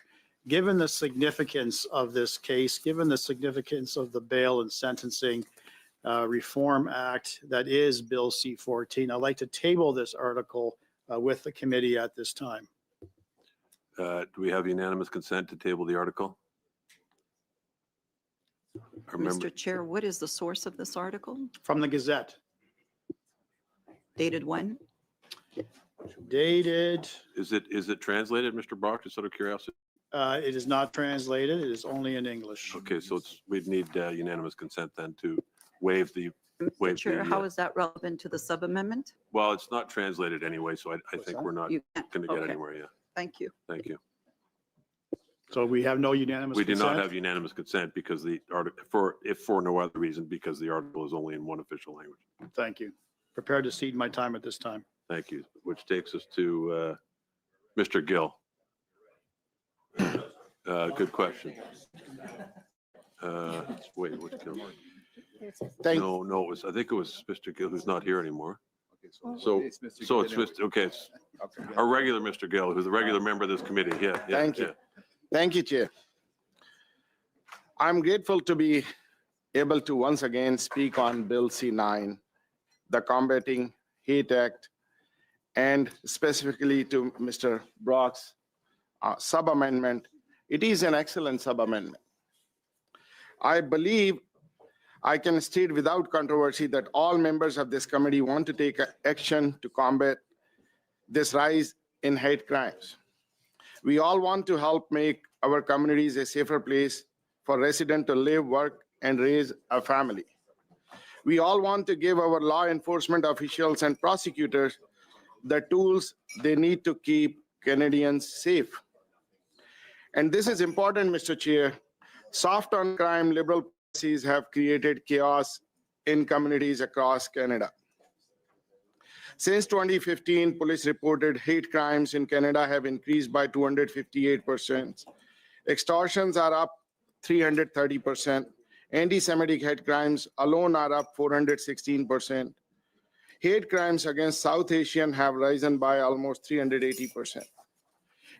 Given the significance of this case, given the significance of the Bail and Sentencing Reform Act that is Bill C-14, I'd like to table this article with the committee at this time. Do we have unanimous consent to table the article? Mr. Chair, what is the source of this article? From the Gazette. Dated when? Dated, Is it translated, Mr. Brock, just out of curiosity? it is not translated. It is only in English. Okay, so we'd need unanimous consent then to waive the, Mr. Chair, how is that relevant to the sub-amendment? well, it's not translated anyway, so I think we're not You can't- going to get okay. anywhere, yeah. Thank you. Thank you. So we have no unanimous We do consent? not have unanimous consent because the article, if for no other reason, because the article is only in one official language. Thank you. Prepared to cede my time at this time. Thank you, which takes us to Mr. Gill. Good question. Wait, what's Gill? No, I think it was Mr. Gill, who's not here anymore. So it's Mr. Okay, it's our regular Mr. Gill, who's a regular member of this committee. Yeah. Thank you. Thank you, Chair. I'm grateful to be able to once again speak on Bill C-9, the Combating Hate Act, and specifically to Mr. Brock's sub-amendment. It is an excellent sub-amendment. I believe I can state without controversy that all members of this committee want to take action to combat this rise in hate crimes. We all want to help make our communities a safer place for residents to live, work, and raise a family. We all want to give our law enforcement officials and prosecutors the tools they need to keep Canadians safe. And this is important, Mr. Chair. Soft on crime Liberal policies have created chaos in communities across Canada. Since 2015, police reported hate crimes in Canada have increased by 258%. Extortions are up 330%. Anti-Semitic hate crimes alone are up 416%. Hate crimes against South Asian have risen by almost 380%.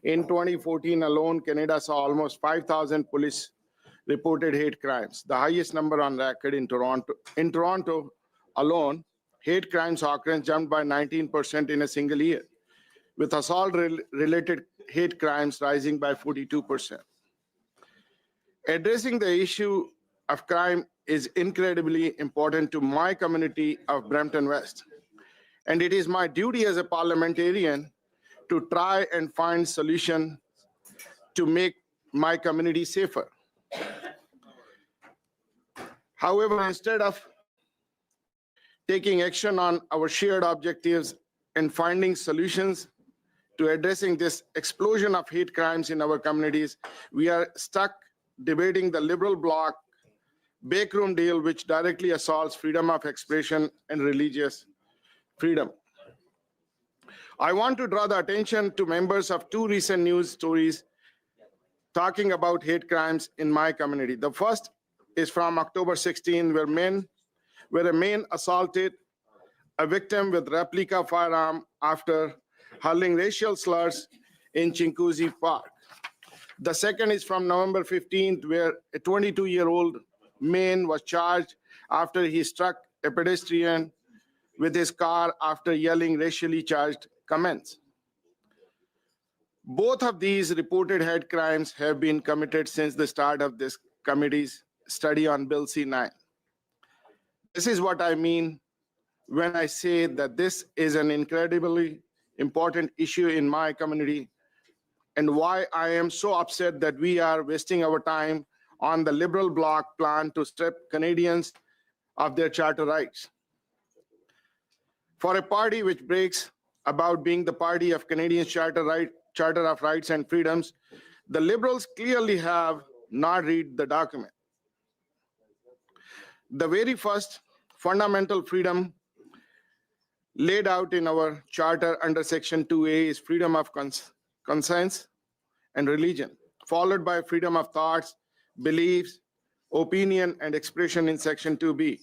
In 2014 alone, Canada saw almost 5,000 police reported hate crimes, the highest number on record in Toronto. In Toronto alone, hate crimes occurrence jumped by 19% in a single year, with assault-related hate crimes rising by 42%. Addressing the issue of crime is incredibly important to my community of Brampton West, and it is my duty as a parliamentarian to try and find solutions to make my community safer. However, instead of taking action on our shared objectives and finding solutions to addressing this explosion of hate crimes in our communities, we are stuck debating the Liberal Bloc backroom deal, which directly assaults freedom of expression and religious freedom. I want to draw the attention to members of two recent news stories talking about hate crimes in my community. The first is from October 16, where a man assaulted a victim with replica firearm after hurling racial slurs in Chinguacousy Park. The second is from November 15th, where a 22-year-old man was charged after he struck a pedestrian with his car after yelling racially charged comments. Both of these reported hate crimes have been committed since the start of this committee's study on Bill C-9. This is what I mean when I say that this is an incredibly important issue in my community, and why I am so upset that we are wasting our time on the Liberal Bloc plan to strip Canadians of their charter rights. For a party which breaks about being the party of Canadians' Charter of Rights and Freedoms, the Liberals clearly have not read the document. The very first fundamental freedom laid out in our charter under Section 2A is freedom of conscience and religion, followed by freedom of thoughts, beliefs, opinion, and expression in Section 2B.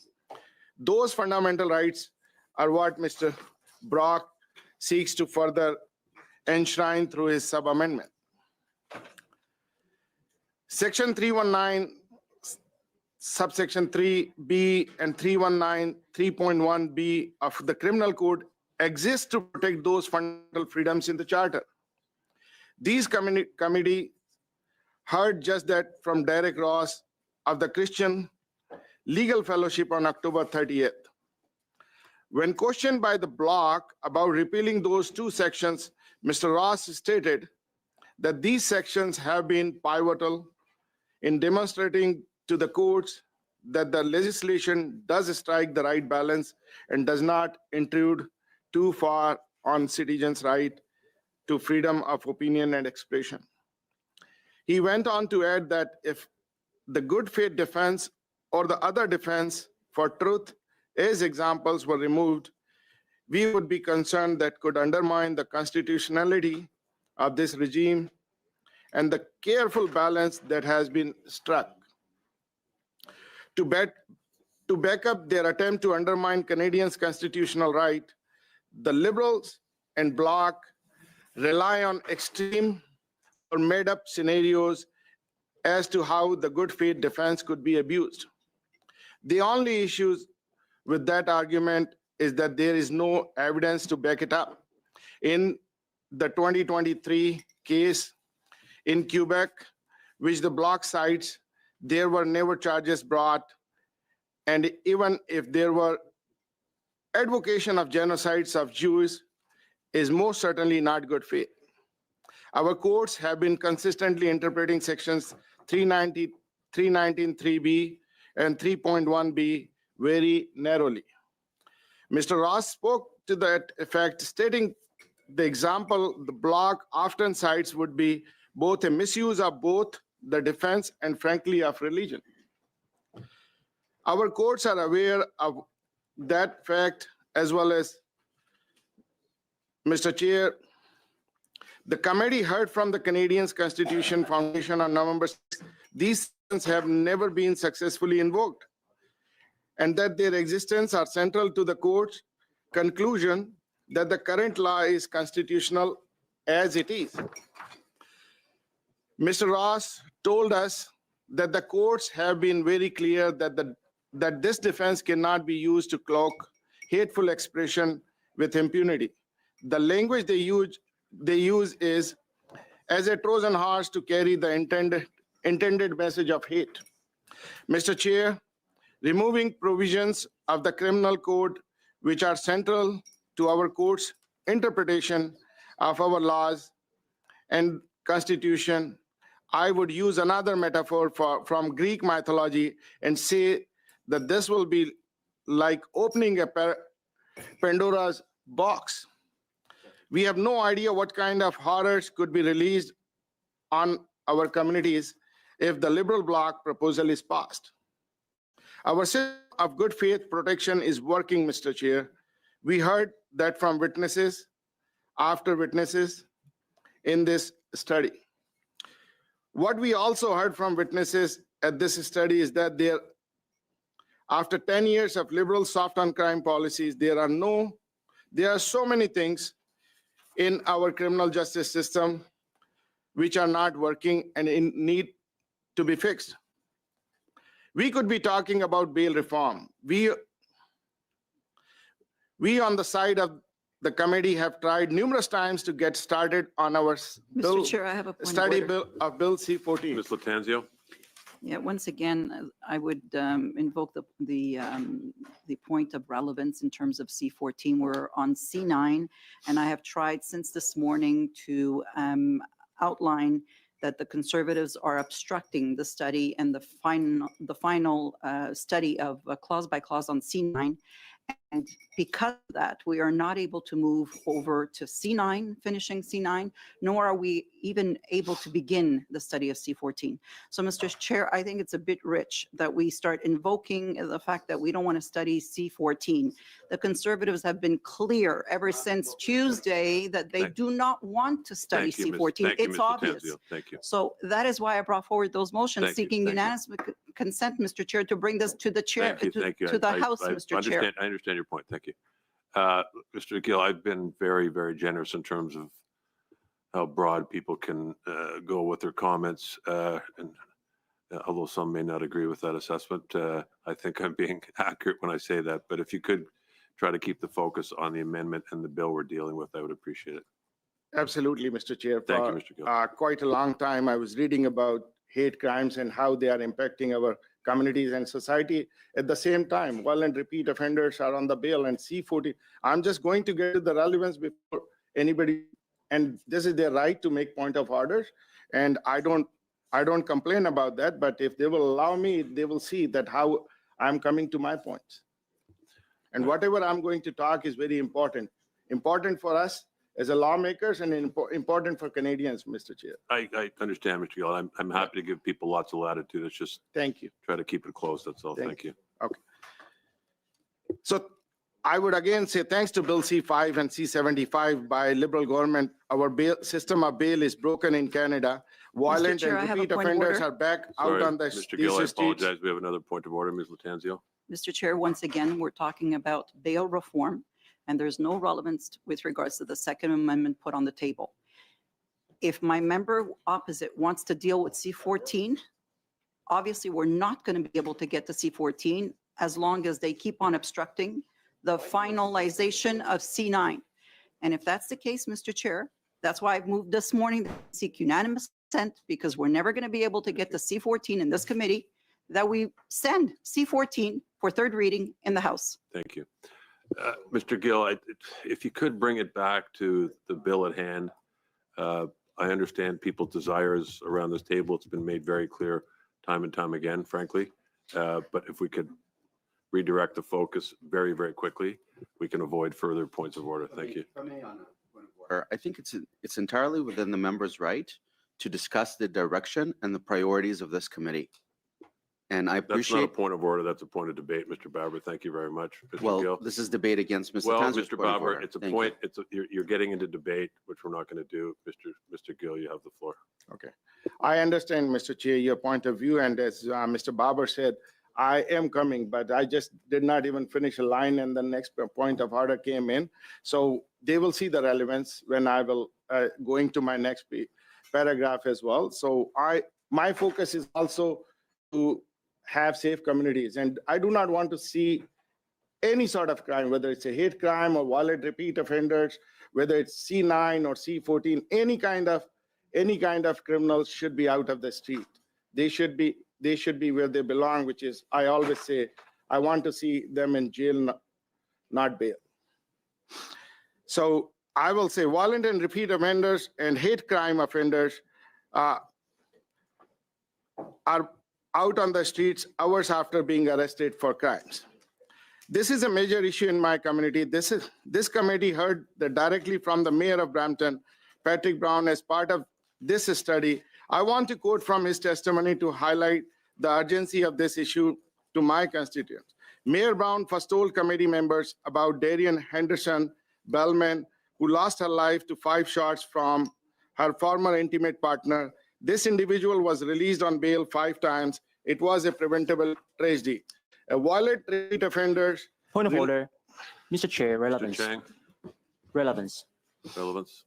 Those fundamental rights are what Mr. Brock seeks to further enshrine through his sub-amendment. Section 319, subsection 3B and 319, 3.1B of the Criminal Code exist to protect those fundamental freedoms in the Charter. These committee heard just that from Derek Ross of the Christian Legal Fellowship on October 30th. When questioned by the bloc about repealing those two sections, Mr. Ross stated that these sections have been pivotal in demonstrating to the courts that the legislation does strike the right balance and does not intrude too far on citizens' right to freedom of opinion and expression. He went on to add that if the good faith defense or the other defense for truth as examples were removed, we would be concerned that could undermine the constitutionality of this regime and the careful balance that has been struck. To back up their attempt to undermine Canadians' constitutional right, the Liberals and Bloc rely on extreme or made-up scenarios as to how the good faith defense could be abused. The only issues with that argument is that there is no evidence to back it up. In the 2023 case in Quebec, which the Bloc cites, there were never charges brought, and even if there were, advocation of genocides of Jews is most certainly not good faith. Our courts have been consistently interpreting sections 319(3) and 3.1b very narrowly. Mr. Ross spoke to that effect, stating the example the Bloc often cites would be both a misuse of both the defense and frankly of religion. Our courts are aware of that fact as well as, Mr. Chair, the committee heard from the Canadians Constitution Foundation on November 6th. These sections have never been successfully invoked, and that their existence are central to the court's conclusion that the current law is constitutional as it is. Mr. Ross told us that the courts have been very clear that this defense cannot be used to cloak hateful expression with impunity. The language they use is as a Trojan horse to carry the intended message of hate. Mr. Chair, removing provisions of the criminal code which are central to our court's interpretation of our laws and constitution, I would use another metaphor from Greek mythology and say that this will be like opening a Pandora's box. We have no idea what kind of horrors could be released on our communities if the Liberal Bloc proposal is passed. Our system of good faith protection is working, Mr. Chair. We heard that from witnesses after witnesses in this study. What we also heard from witnesses at this study is that after 10 years of liberal soft on crime policies, there are so many things in our criminal justice system which are not working and need to be fixed. We could be talking about bail reform. We on the side of the committee have tried numerous times to get started on our Mr. Chair, I have a point of study order. bill of Bill C-14. Ms. Latanzio? Yeah, once again, I would invoke the point of relevance in terms of C-14. We're on C-9, and I have tried since this morning to outline that the Conservatives are obstructing the study and the final study of clause by clause on C-9. And because of that, we are not able to move over to C-9, finishing C-9, nor are we even able to begin the study of C-14. So, Mr. Chair, I think it's a bit rich that we start invoking the fact that we don't want to study C-14. The Conservatives have been clear ever since Tuesday that they do not want to study C-14. It's obvious. Thank you. So that is why I brought forward those motions Thank you, seeking thank you. unanimous consent, Mr. Chair, to bring this to the chair, Thank you. to the House, I Mr. Chair. I understand your point. Thank you. Mr. Gill, I've been very, very generous in terms of how broad people can go with their comments. And although some may not agree with that assessment, I think I'm being accurate when I say that. But if you could try to keep the focus on the amendment and the bill we're dealing with, I would appreciate it. Absolutely, Mr. Chair. Thank you, Mr. Gill. Quite a long time, I was reading about hate crimes and how they are impacting our communities and society. At the same time, violent repeat offenders are on the bail and C-14. I'm just going to get to the relevance before anybody, and this is their right to make point of orders. And I don't complain about that, but if they will allow me, they will see that how I'm coming to my points. And whatever I'm going to talk is very important for us as a lawmakers and important for Canadians, Mr. Chair. I understand, Mr. Gill. I'm happy to give people lots of latitude. It's just Thank you. try to keep it close. That's all. Thank you. Okay. So I would again say thanks to Bill C-5 and C-75 by Liberal government, our bail system of bail is broken in Canada. Violent Chair, I and have a repeat point of offenders order. are back Sorry, out on the Mr. Gill, I these streets. apologize. We have another point of order, Ms. Latanzio. Mr. Chair, once again, we're talking about bail reform, and there's no relevance with regards to the Second Amendment put on the table. If my member opposite wants to deal with C-14, obviously, we're not going to be able to get to C-14 as long as they keep on obstructing the finalization of C-9. And if that's the case, Mr. Chair, that's why I've moved this morning to seek unanimous consent, because we're never going to be able to get to C-14 in this committee, that we send C-14 for third reading in the House. Thank you. Mr. Gill, if you could bring it back to the bill at hand. I understand people's desires around this table. It's been made very clear time and time again, frankly. But if we could redirect the focus very, very quickly, we can avoid further points of order. Thank you. I think it's entirely within the member's right to discuss the direction and the priorities of this committee. And I That's not a appreciate, point of order. That's a point of debate, Mr. Barber. Thank you very much. Mr. well, Gill. this is debate against Mr. Well, Tanzer's Mr. point of Barber, order. it's a Thank you. point, you're getting into debate, which we're not going to do. Mr. Gill, you have the floor. Okay. I understand, Mr. Chair, your point of view. And as Mr. Barber said, I am coming, but I just did not even finish a line and the next point of order came in. So they will see the relevance when I will going to my next paragraph as well. So my focus is also to have safe communities. And I do not want to see any sort of crime, whether it's a hate crime or violent repeat offenders, whether it's C-9 or C-14, any kind of criminals should be out of the street. They should be where they belong, which is, I always say, I want to see them in jail, not bail. So I will say violent and repeat offenders and hate crime offenders are out on the streets hours after being arrested for crimes. This is a major issue in my community. This committee heard that directly from the mayor of Brampton, Patrick Brown, as part of this study. I want to quote from his testimony to highlight the urgency of this issue to my constituents. Mayor Brown first told committee members about Darian Henderson Bellman, who lost her life to 5 shots from her former intimate partner. This individual was released on bail 5 times. It was a preventable tragedy. A violent repeat offenders. Point of order. Mr. Chair, relevance. Mr. Chang, Relevance. relevance.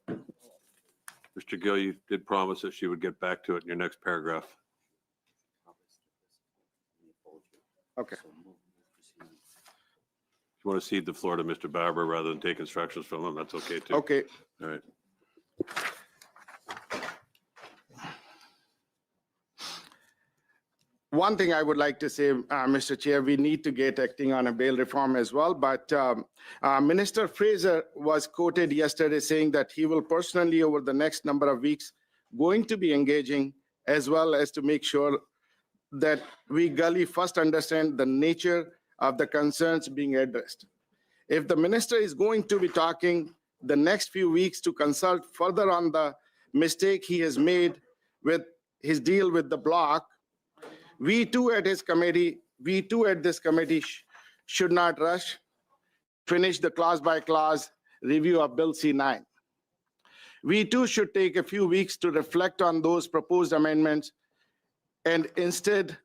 Mr. Gill, you did promise that she would get back to it in your next paragraph. Okay. If you want to cede the floor to Mr. Barber rather than take instructions from him, that's okay too. Okay. All right. One thing I would like to say, Mr. Chair, we need to get acting on a bail reform as well. But Minister Fraser was quoted yesterday saying that he will personally, over the next number of weeks, going to be engaging as well as to make sure that we gully first understand the nature of the concerns being addressed. If the minister is going to be talking the next few weeks to consult further on the mistake he has made with his deal with the bloc, we too at this committee should not rush, finish the clause by clause review of Bill C-9. We too should take a few weeks to reflect on those proposed amendments and instead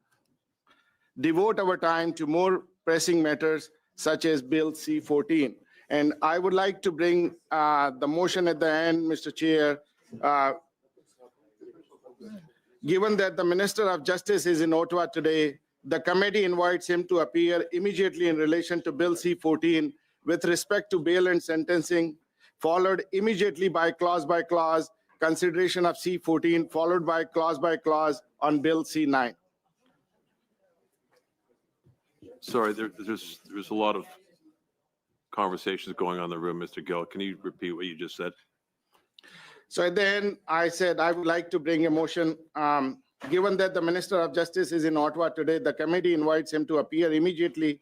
devote our time to more pressing matters such as Bill C-14. And I would like to bring the motion at the end, Mr. Chair. Given that the Minister of Justice is in Ottawa today, the committee invites him to appear immediately in relation to Bill C-14 with respect to bail and sentencing, followed immediately by clause consideration of C-14, followed by clause on Bill C-9. Sorry, there's a lot of conversations going on in the room, Mr. Gill. Can you repeat what you just said? So at the end, I said I would like to bring a motion. Given that the Minister of Justice is in Ottawa today, the committee invites him to appear immediately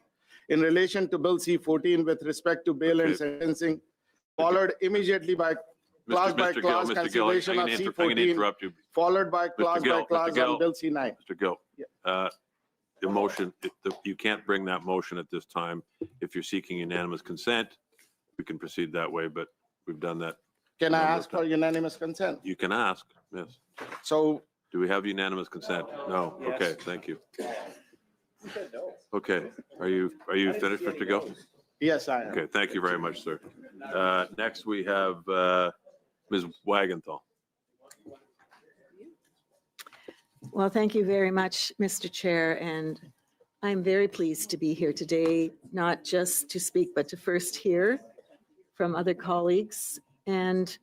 in relation to Bill C-14 with respect to bail and Okay. sentencing, followed immediately by clause by Mr. clause Gill, Mr. Gill, I'm consideration of going to C-14, interrupt you. followed by clause Gill, by clause Mr. Gill. on Bill C-9. Mr. Gill, the motion, you can't bring that motion at this time. If you're seeking unanimous consent, we can proceed that way, but we've done that. Can I ask for unanimous consent? You can ask, yes. So Do we have unanimous consent? No? Okay, thank you. Okay, are you finished, Mr. Gill? yes, I am. Okay, thank you very much, sir. Next, we have Ms. Wagenthal. Well, thank you very much, Mr. Chair, and I'm very pleased to be here today, not just to speak, but to first hear from other colleagues. And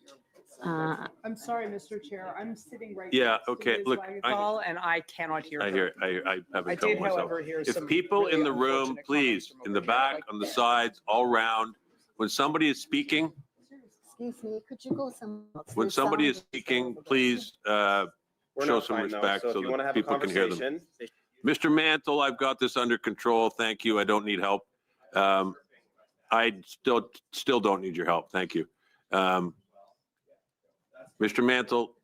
I'm sorry, Mr. Chair, I'm sitting right. Yeah, next to okay, Ms. look, Wagenthal, and I cannot hear I her. hear, I have I a trouble did, myself. however, hear If some people in really the room, unfortunate please, comments from in the over here, back, on the sides, all around, when somebody is speaking, excuse me, could you go somewhere else? when There's somebody is sound. speaking, please We're show not some fine, though, respect so if so you want to that have a people can hear them. conversation, Mr. Mantle, I've got this under control. Thank you. I don't need help. I still don't need your help. Thank you. Mr. Mantle,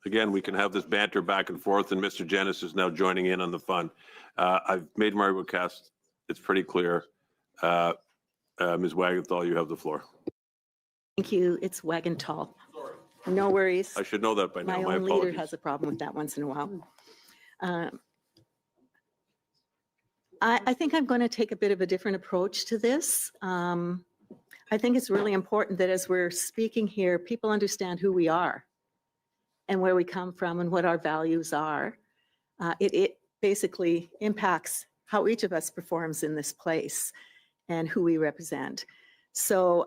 again, we can have this banter back and forth, and Mr. Jennings is now joining in on the fun. I've made my request. It's pretty clear. Ms. Wagenthal, you have the floor. Thank you, it's Wagenthal. No worries. I should know that by now. My My own leader apologies. has a problem with that once in a while. I think I'm going to take a bit of a different approach to this. I think it's really important that as we're speaking here, people understand who we are and where we come from and what our values are. It basically impacts how each of us performs in this place and who we represent. So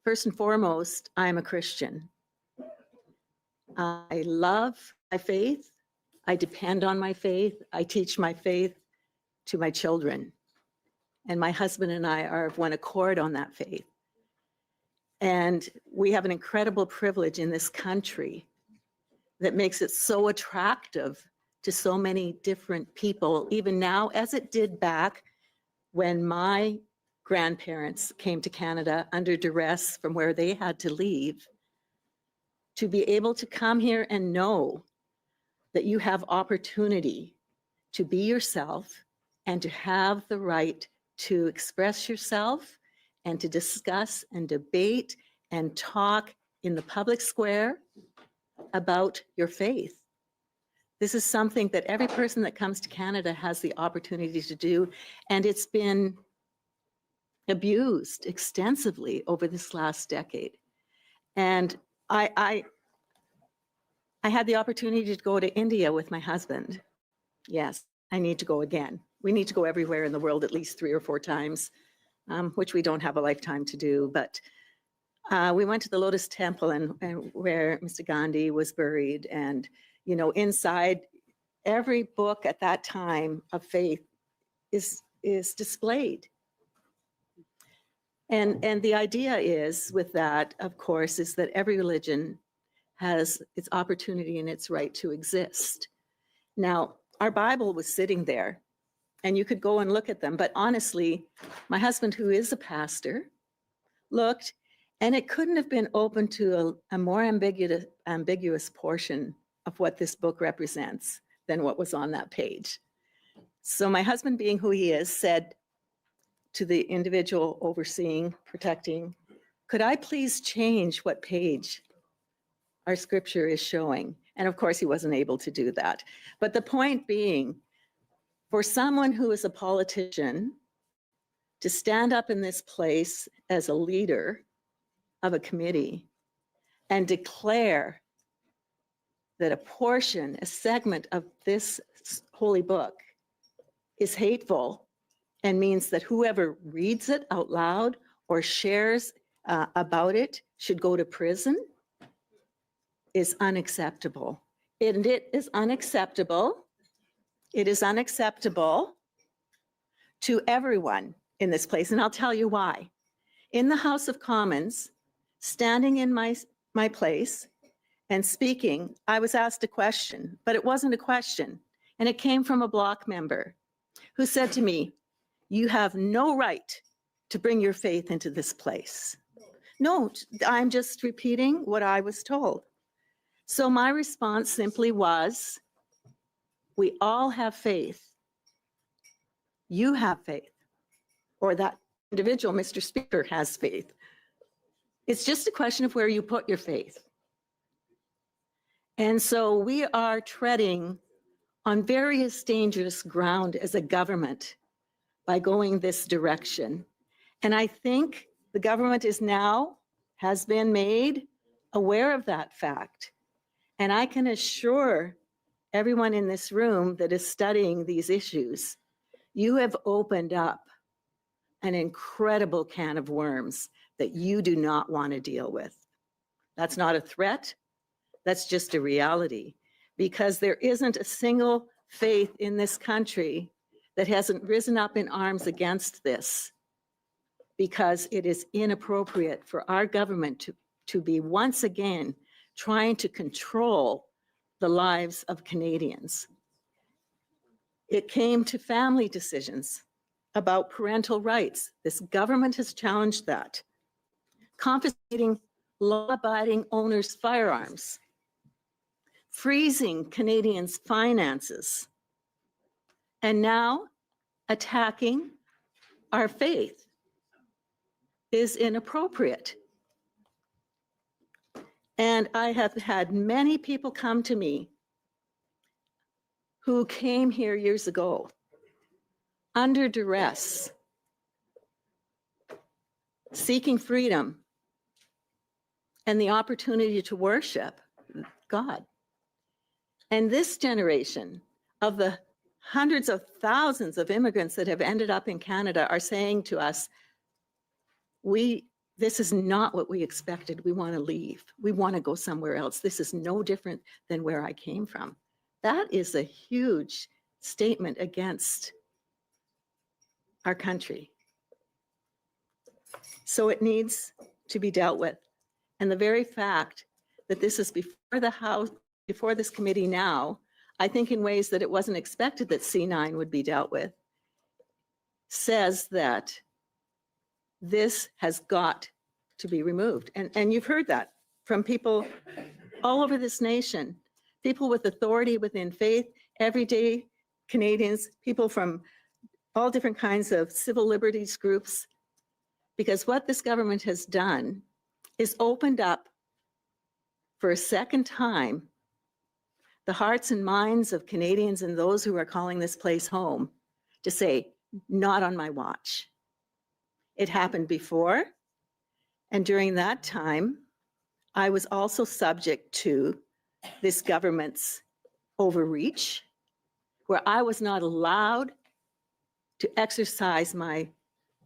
first and foremost, I'm a Christian. I love my faith. I depend on my faith. I teach my faith to my children. And my husband and I are of one accord on that faith. And we have an incredible privilege in this country that makes it so attractive to so many different people, even now, as it did back when my grandparents came to Canada under duress from where they had to leave. To be able to come here and know that you have opportunity to be yourself and to have the right to express yourself and to discuss and debate and talk in the public square about your faith. This is something that every person that comes to Canada has the opportunity to do, and it's been abused extensively over this last decade. And I had the opportunity to go to India with my husband. Yes, I need to go again. We need to go everywhere in the world at least 3 or 4 times, which we don't have a lifetime to do. But we went to the Lotus Temple and where Mr. Gandhi was buried. And, you know, inside every book at that time of faith is displayed. And the idea is with that, of course, is that every religion has its opportunity and its right to exist. Now, our Bible was sitting there and you could go and look at them. But honestly, my husband, who is a pastor, looked and it couldn't have been open to a more ambiguous portion of what this book represents than what was on that page. So my husband, being who he is, said to the individual overseeing, protecting, could I please change what page our scripture is showing? And of course, he wasn't able to do that. But the point being, for someone who is a politician to stand up in this place as a leader of a committee and declare that a portion, a segment of this holy book is hateful and means that whoever reads it out loud or shares about it should go to prison is unacceptable. And it is unacceptable. It is unacceptable to everyone in this place, and I'll tell you why. In the House of Commons, standing in my place and speaking, I was asked a question, but it wasn't a question, and it came from a Bloc member who said to me, "You have no right to bring your faith into this place." No, I'm just repeating what I was told. So my response simply was, we all have faith. You have faith, or that individual, Mr. Speaker, has faith. It's just a question of where you put your faith. And so we are treading on various dangerous ground as a government by going this direction. And I think the government has been made aware of that fact. And I can assure everyone in this room that is studying these issues, you have opened up an incredible can of worms that you do not want to deal with. That's not a threat. That's just a reality, because there isn't a single faith in this country that hasn't risen up in arms against this, because it is inappropriate for our government to be once again trying to control the lives of Canadians. It came to family decisions about parental rights. This government has challenged that. Confiscating law-abiding owners' firearms, freezing Canadians' finances, and now attacking our faith is inappropriate. And I have had many people come to me who came here years ago under duress, seeking freedom and the opportunity to worship God. And this generation of the hundreds of thousands of immigrants that have ended up in Canada are saying to us, this is not what we expected. We want to leave. We want to go somewhere else. This is no different than where I came from. That is a huge statement against our country. So it needs to be dealt with. And the very fact that this is before the House, before this committee now, I think in ways that it wasn't expected that C-9 would be dealt with, says that this has got to be removed. And you've heard that from people all over this nation, people with authority within faith, everyday Canadians, people from all different kinds of civil liberties groups, because what this government has done is opened up for a second time the hearts and minds of Canadians and those who are calling this place home to say, not on my watch. It happened before, and during that time, I was also subject to this government's overreach, where I was not allowed to exercise my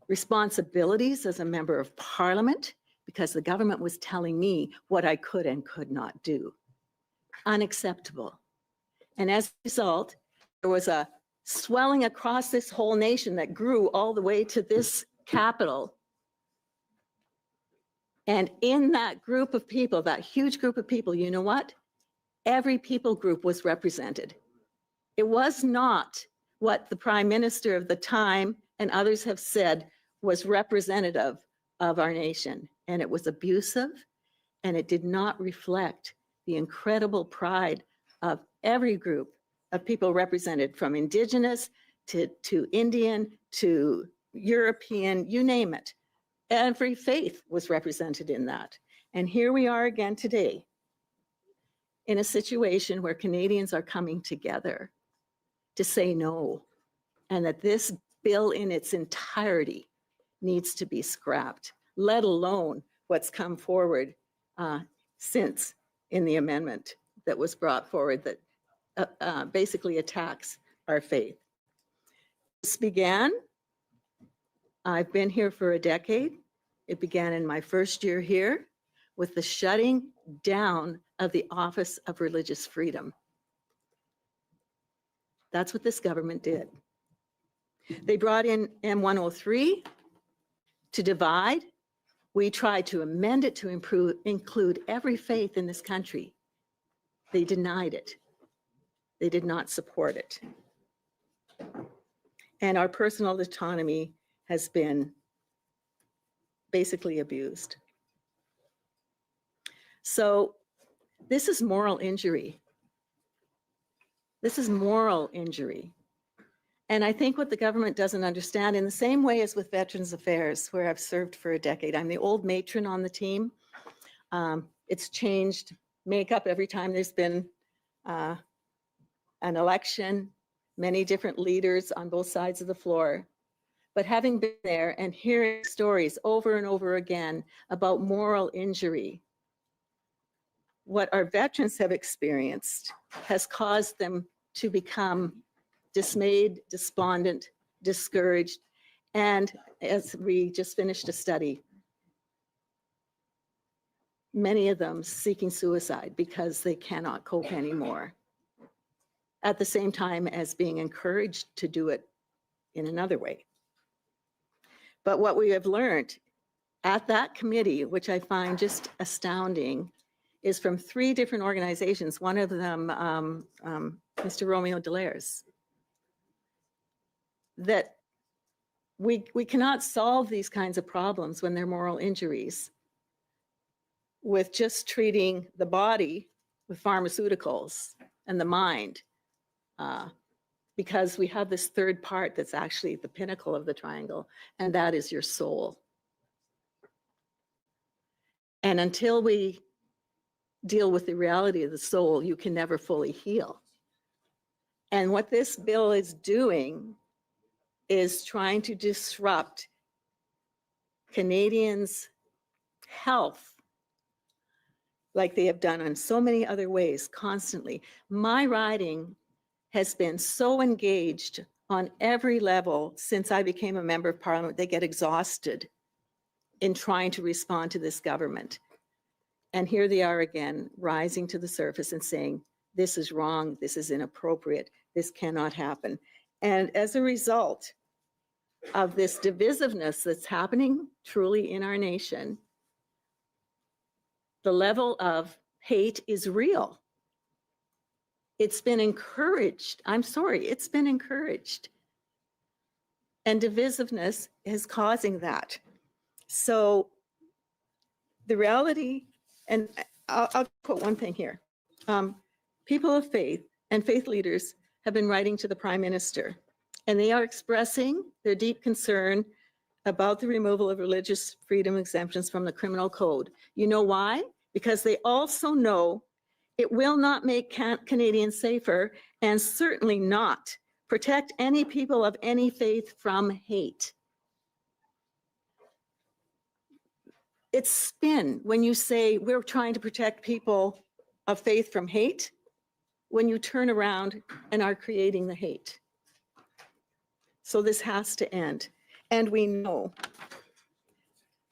responsibilities as a member of Parliament because the government was telling me what I could and could not do. Unacceptable. And as a result, there was a swelling across this whole nation that grew all the way to this capital. And in that group of people, that huge group of people, you know what? Every people group was represented. It was not what the Prime Minister of the time and others have said was representative of our nation. And it was abusive, and it did not reflect the incredible pride of every group of people represented, from Indigenous to Indian to European, you name it. Every faith was represented in that. And here we are again today in a situation where Canadians are coming together to say no, and that this bill in its entirety needs to be scrapped, let alone what's come forward since in the amendment that was brought forward that basically attacks our faith. This began, I've been here for a decade. It began in my first year here with the shutting down of the Office of Religious Freedom. That's what this government did. They brought in M103 to divide. We tried to amend it to include every faith in this country. They denied it. They did not support it. And our personal autonomy has been basically abused. So this is moral injury. This is moral injury. And I think what the government doesn't understand, in the same way as with Veterans Affairs, where I've served for a decade, I'm the old matron on the team. It's changed makeup every time there's been an election, many different leaders on both sides of the floor. But having been there and hearing stories over and over again about moral injury, what our veterans have experienced has caused them to become dismayed, despondent, discouraged, and as we just finished a study, many of them seeking suicide because they cannot cope anymore, at the same time as being encouraged to do it in another way. But what we have learned at that committee, which I find just astounding, is from 3 different organizations, one of them, Mr. Romeo Delaire's, that we cannot solve these kinds of problems when they're moral injuries with just treating the body with pharmaceuticals and the mind, because we have this third part that's actually the pinnacle of the triangle, and that is your soul. And until we deal with the reality of the soul, you can never fully heal. And what this bill is doing is trying to disrupt Canadians' health like they have done in so many other ways constantly. My riding has been so engaged on every level since I became a member of parliament. They get exhausted in trying to respond to this government. And here they are again, rising to the surface and saying, this is wrong, this is inappropriate, this cannot happen. And as a result of this divisiveness that's happening truly in our nation, the level of hate is real. It's been encouraged. I'm sorry, it's been encouraged. And divisiveness is causing that. So the reality, and I'll put one thing here. People of faith and faith leaders have been writing to the Prime Minister, and they are expressing their deep concern about the removal of religious freedom exemptions from the criminal code. You know why? Because they also know it will not make Canadians safer, and certainly not protect any people of any faith from hate. It's spin when you say we're trying to protect people of faith from hate, when you turn around and are creating the hate. So this has to end. And we know,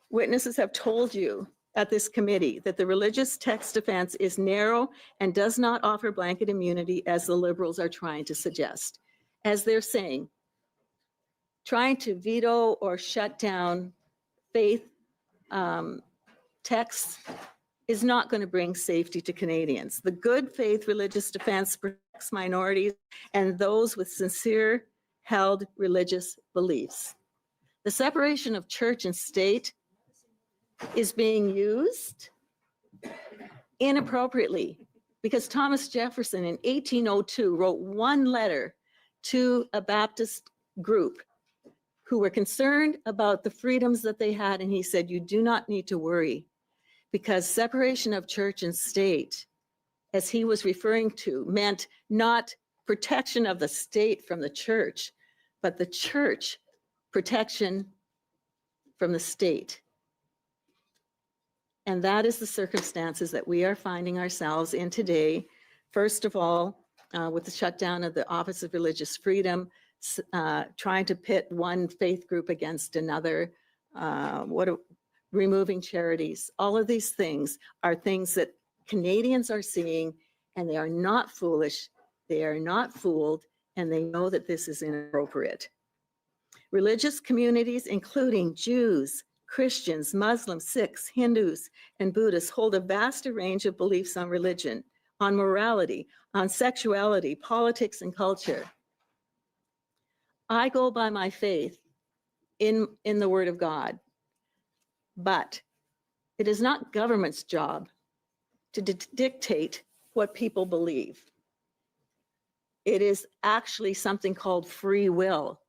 witnesses have told you at this committee that the religious text defense is narrow and does not offer blanket immunity as the Liberals are trying to suggest. As they're saying, trying to veto or shut down faith texts is not going to bring safety to Canadians. The good faith religious defense protects minorities and those with sincere held religious beliefs. The separation of church and state is being used inappropriately because Thomas Jefferson in 1802 wrote one letter to a Baptist group who were concerned about the freedoms that they had, and he said, you do not need to worry, because separation of church and state, as he was referring to, meant not protection of the state from the church, but the church protection from the state. And that is the circumstances that we are finding ourselves in today. First of all, with the shutdown of the Office of Religious Freedom, trying to pit one faith group against another, removing charities. All of these things are things that Canadians are seeing, and they are not foolish, they are not fooled, and they know that this is inappropriate. Religious communities, including Jews, Christians, Muslims, Sikhs, Hindus, and Buddhists, hold a vast range of beliefs on religion, on morality, on sexuality, politics, and culture. I go by my faith in the Word of God, but it is not government's job to dictate what people believe. It is actually something called free will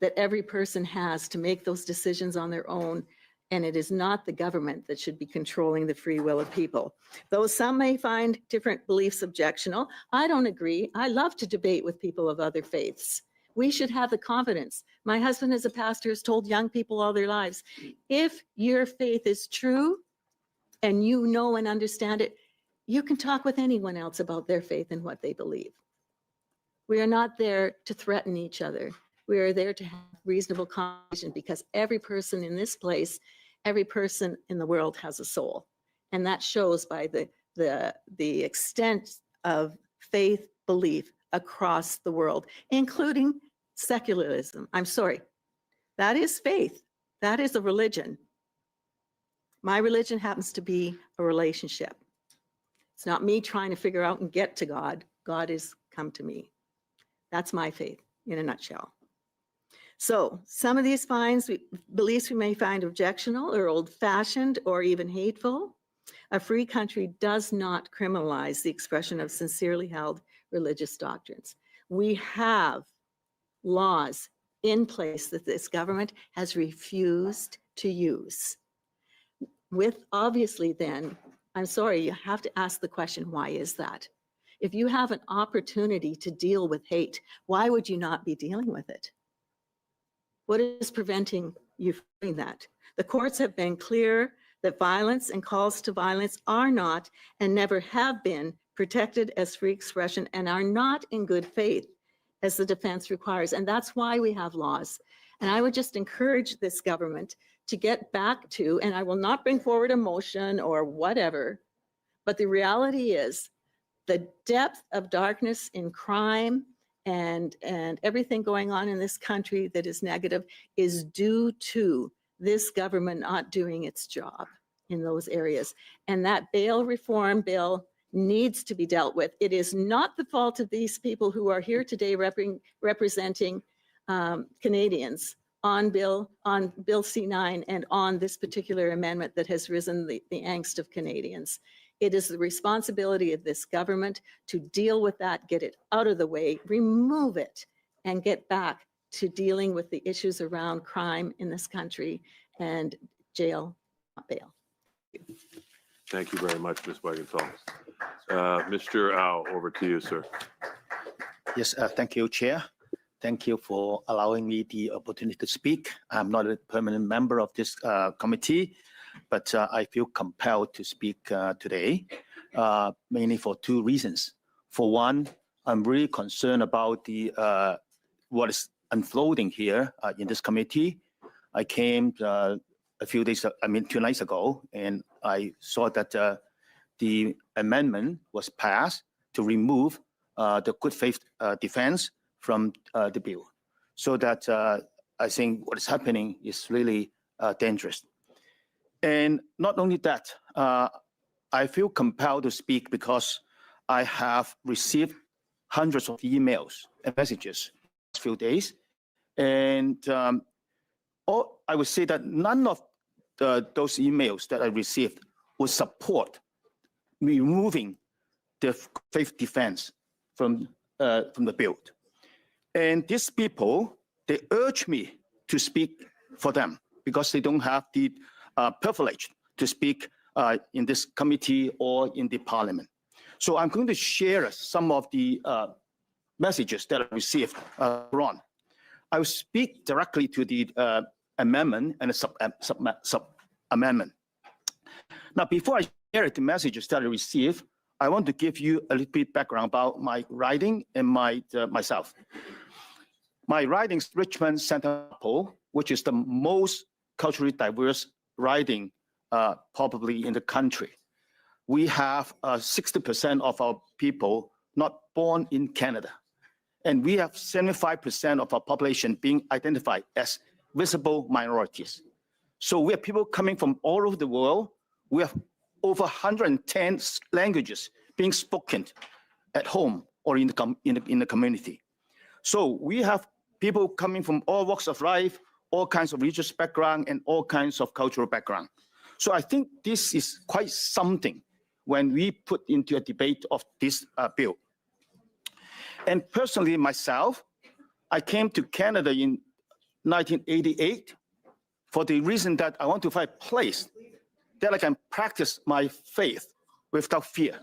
that every person has to make those decisions on their own. And it is not the government that should be controlling the free will of people. Though some may find different beliefs objectionable, I don't agree. I love to debate with people of other faiths. We should have the confidence. My husband as a pastor has told young people all their lives, if your faith is true and you know and understand it, you can talk with anyone else about their faith and what they believe. We are not there to threaten each other. We are there to have reasonable conversation because every person in this place, every person in the world has a soul. And that shows by the extent of faith belief across the world, including secularism. I'm sorry, that is faith. That is a religion. My religion happens to be a relationship. It's not me trying to figure out and get to God. God has come to me. That's my faith in a nutshell. So some of these beliefs we may find objectionable or old-fashioned or even hateful. A free country does not criminalize the expression of sincerely held religious doctrines. We have laws in place that this government has refused to use. With obviously then, I'm sorry, you have to ask the question, why is that? If you have an opportunity to deal with hate, why would you not be dealing with it? What is preventing you from doing that? The courts have been clear that violence and calls to violence are not and never have been protected as free expression and are not in good faith as the defense requires. And that's why we have laws. And I would just encourage this government to get back to, and I will not bring forward a motion or whatever, but the reality is the depth of darkness in crime and everything going on in this country that is negative is due to this government not doing its job in those areas. And that bail reform bill needs to be dealt with. It is not the fault of these people who are here today representing Canadians on Bill C-9 and on this particular amendment that has risen the angst of Canadians. It is the responsibility of this government to deal with that, get it out of the way, remove it, and get back to dealing with the issues around crime in this country and jail, not bail. Thank you very much, Ms. Wagenthal. Mr. Au, over to you, sir. Yes, thank you, Chair. Thank you for allowing me the opportunity to speak. I'm not a permanent member of this committee, but I feel compelled to speak today, mainly for two reasons. For one, I'm really concerned about what is unfolding here in this committee. I came a few days, 2 nights ago, and I saw that the amendment was passed to remove the good faith defense from the bill. So that I think what is happening is really dangerous. And not only that, I feel compelled to speak because I have received hundreds of emails and messages in the last few days. And I would say that none of those emails that I received would support removing the faith defense from the bill. And these people, they urge me to speak for them because they don't have the privilege to speak in this committee or in the parliament. So I'm going to share some of the messages that I received on. I will speak directly to the amendment and the sub-amendment. Now, before I share the messages that I received, I want to give you a little bit background about my writing and myself. My writing is Richmond Center Poll, which is the most culturally diverse writing probably in the country. We have 60% of our people not born in Canada. And we have 75% of our population being identified as visible minorities. So we have people coming from all over the world. We have over 110 languages being spoken at home or in the community. So we have people coming from all walks of life, all kinds of religious background, and all kinds of cultural background. So I think this is quite something when we put into a debate of this bill. And personally, myself, I came to Canada in 1988 for the reason that I want to find a place that I can practice my faith without fear.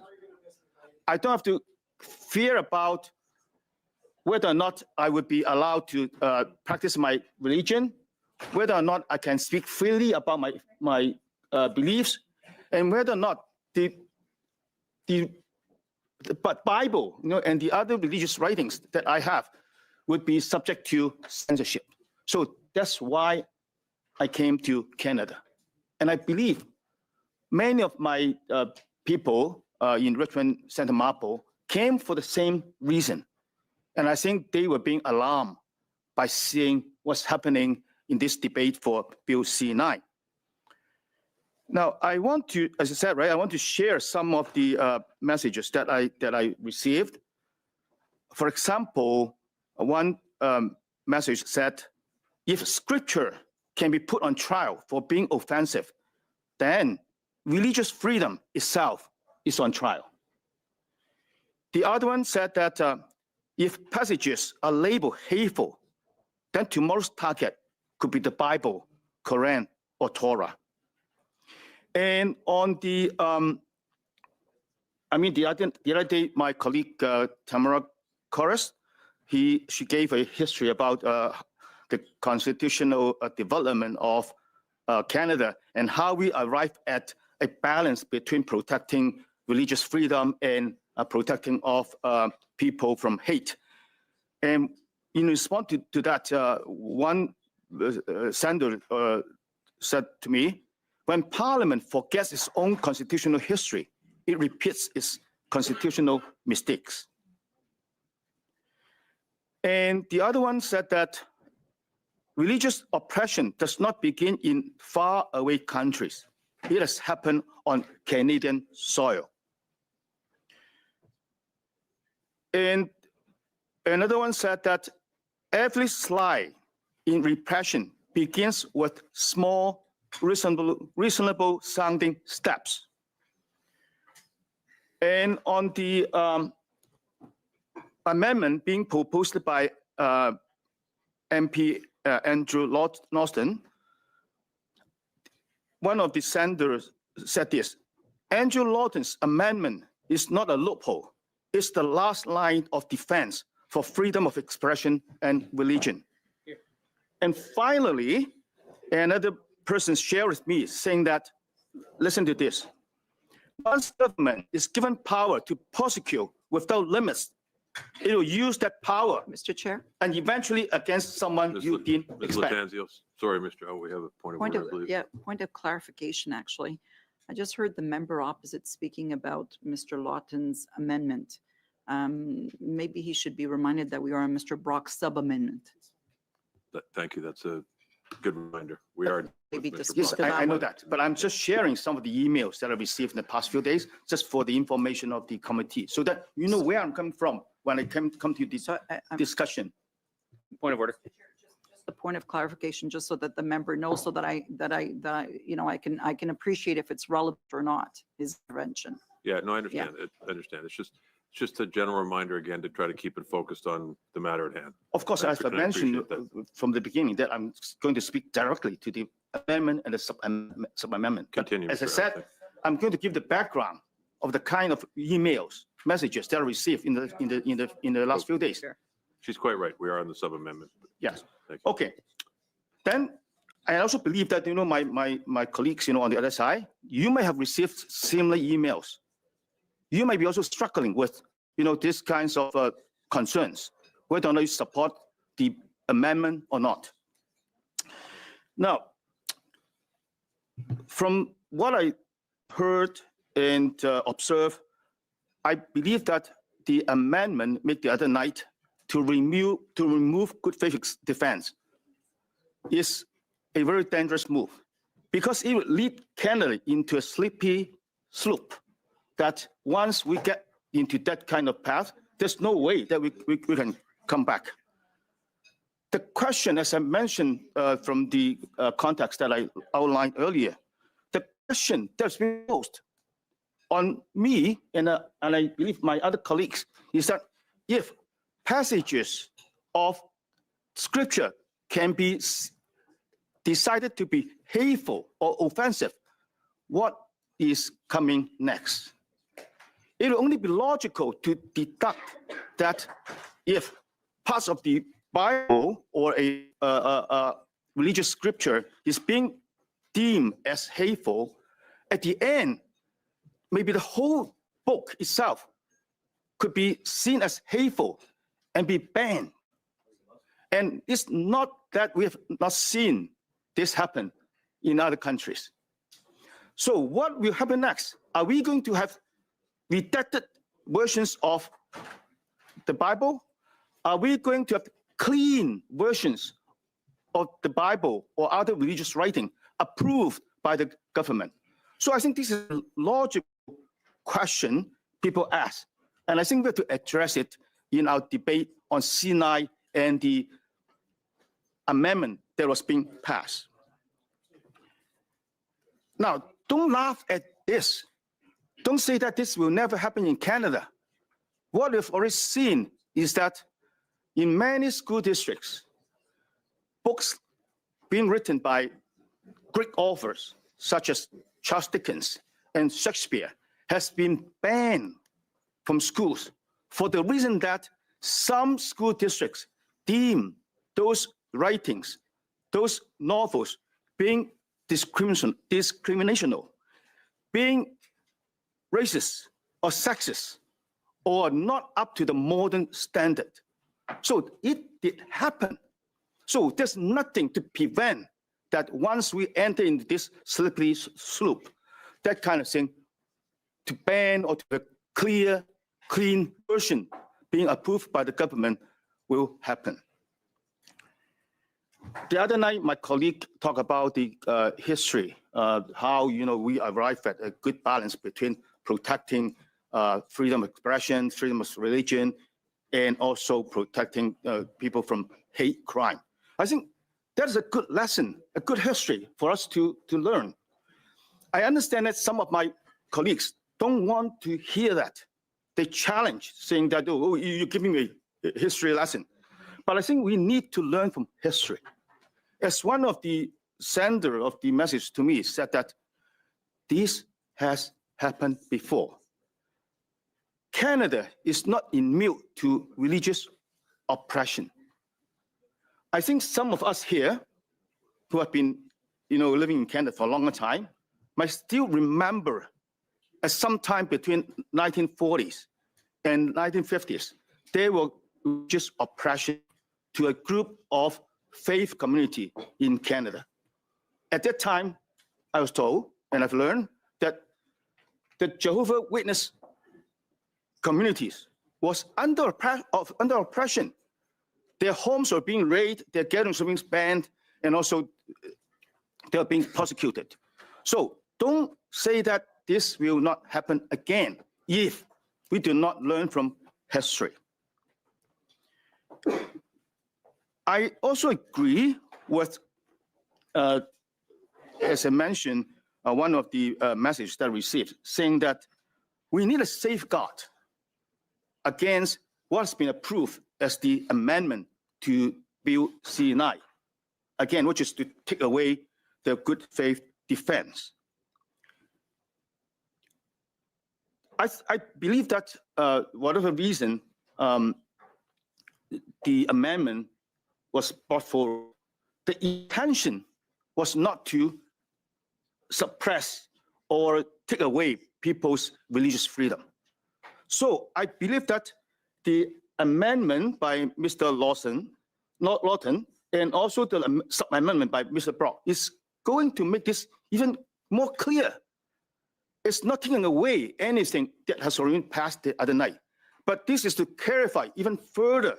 I don't have to fear about whether or not I would be allowed to practice my religion, whether or not I can speak freely about my beliefs, and whether or not the Bible, and the other religious writings that I have would be subject to censorship. So that's why I came to Canada. And I believe many of my people in Richmond, Santa Marble came for the same reason. And I think they were being alarmed by seeing what's happening in this debate for Bill C-9. Now, I want to, as I said, right, I want to share some of the messages that I received. For example, one message said, if scripture can be put on trial for being offensive, then religious freedom itself is on trial. The other one said that if passages are labeled hateful, then tomorrow's target could be the Bible, Quran, or Torah. And on the, the other day, my colleague Tamara Corus, she gave a history about the constitutional development of Canada and how we arrived at a balance between protecting religious freedom and protecting of people from hate. And in response to that, one senator said to me, when Parliament forgets its own constitutional history, it repeats its constitutional mistakes. And the other one said that religious oppression does not begin in faraway countries. It has happened on Canadian soil. And another one said that every slide in repression begins with small, reasonable sounding steps. And on the amendment being proposed by MP Andrew Lawton, one of the senators said this, Andrew Lawton's amendment is not a loophole. It's the last line of defense for freedom of expression and religion. And finally, another person shared with me saying that, listen to this, once government is given power to prosecute without limits, it will use that power, Mr. Chair. and eventually against someone you didn't Ms. expect. Latanzio, sorry, Mr. Oh, we have a point of order, I believe. Point of clarification, actually. I just heard the member opposite speaking about Mr. Lawton's amendment. Maybe he should be reminded that we are on Mr. Brock's sub-amendment. Thank you. That's a good reminder. We are. Maybe Mr. just Yes, to I that know one. that, but I'm just sharing some of the emails that I received in the past few days, just for the information of the committee, so that you know where I'm coming from when I come to this discussion. Point of order. Just a point of clarification, just so that the member knows, so that I can appreciate if it's relevant or not, his intervention. Yeah, no, I understand. I understand. It's just a general reminder again to try to keep it focused on the matter at hand. Of course, Thanks as for- I I mentioned appreciate that. from the beginning, that I'm going to speak directly to the amendment and the sub-amendment. But Continue, as I Mr. said, Alford. I'm going to give the background of the kind of emails, messages that I received in the last few days. She's quite right. We are on the sub-amendment. Yes. Thank you. Okay. Then I also believe that, my colleagues, on the other side, you may have received similar emails. You may be also struggling with, these kinds of concerns, whether or not you support the amendment or not. Now, from what I heard and observed, I believe that the amendment made the other night to remove good faith defense is a very dangerous move, because it will lead Canada into a slippery slope that once we get into that kind of path, there's no way that we can come back. The question, as I mentioned from the context that I outlined earlier, the question that's been posed on me and I believe my other colleagues is that if passages of scripture can be decided to be hateful or offensive, what is coming next? It will only be logical to deduct that if parts of the Bible or a religious scripture is being deemed as hateful, at the end, maybe the whole book itself could be seen as hateful and be banned. And it's not that we have not seen this happen in other countries. So what will happen next? Are we going to have redacted versions of the Bible? Are we going to have clean versions of the Bible or other religious writing approved by the government? So I think this is a logical question people ask. And I think we have to address it in our debate on C-9 and the amendment that was being passed. Now, don't laugh at this. Don't say that this will never happen in Canada. What we've already seen is that in many school districts, books being written by Greek authors such as Charles Dickens and Shakespeare has been banned from schools for the reason that some school districts deem those writings, those novels, being discriminational, being racist or sexist, or not up to the modern standard. So it did happen. So there's nothing to prevent that once we enter into this slippery slope, that kind of thing, to ban or to a clear, clean version being approved by the government will happen. The other night, my colleague talked about the history, how we arrived at a good balance between protecting freedom of expression, freedom of religion, and also protecting people from hate crime. I think that is a good lesson, a good history for us to learn. I understand that some of my colleagues don't want to hear that. They challenge, saying that, oh, you're giving me a history lesson. But I think we need to learn from history. As one of the sender of the message to me said that this has happened before. Canada is not immune to religious oppression. I think some of us here who have been living in Canada for a longer time might still remember at some time between 1940s and 1950s, there were religious oppression to a group of faith community in Canada. At that time, I was told, and I've learned, that the Jehovah's Witness communities was under oppression. Their homes were being raided, their gatherings were being banned, and also they were being prosecuted. So don't say that this will not happen again if we do not learn from history. I also agree with, as I mentioned, one of the messages that I received, saying that we need a safeguard against what's been approved as the amendment to Bill C-9, again, which is to take away the good faith defense. I believe that whatever reason the amendment was brought forward, the intention was not to suppress or take away people's religious freedom. So I believe that the amendment by Mr. Lawton and also the sub-amendment by Mr. Bloc is going to make this even more clear. It's not taking away anything that has already passed the other night, but this is to clarify even further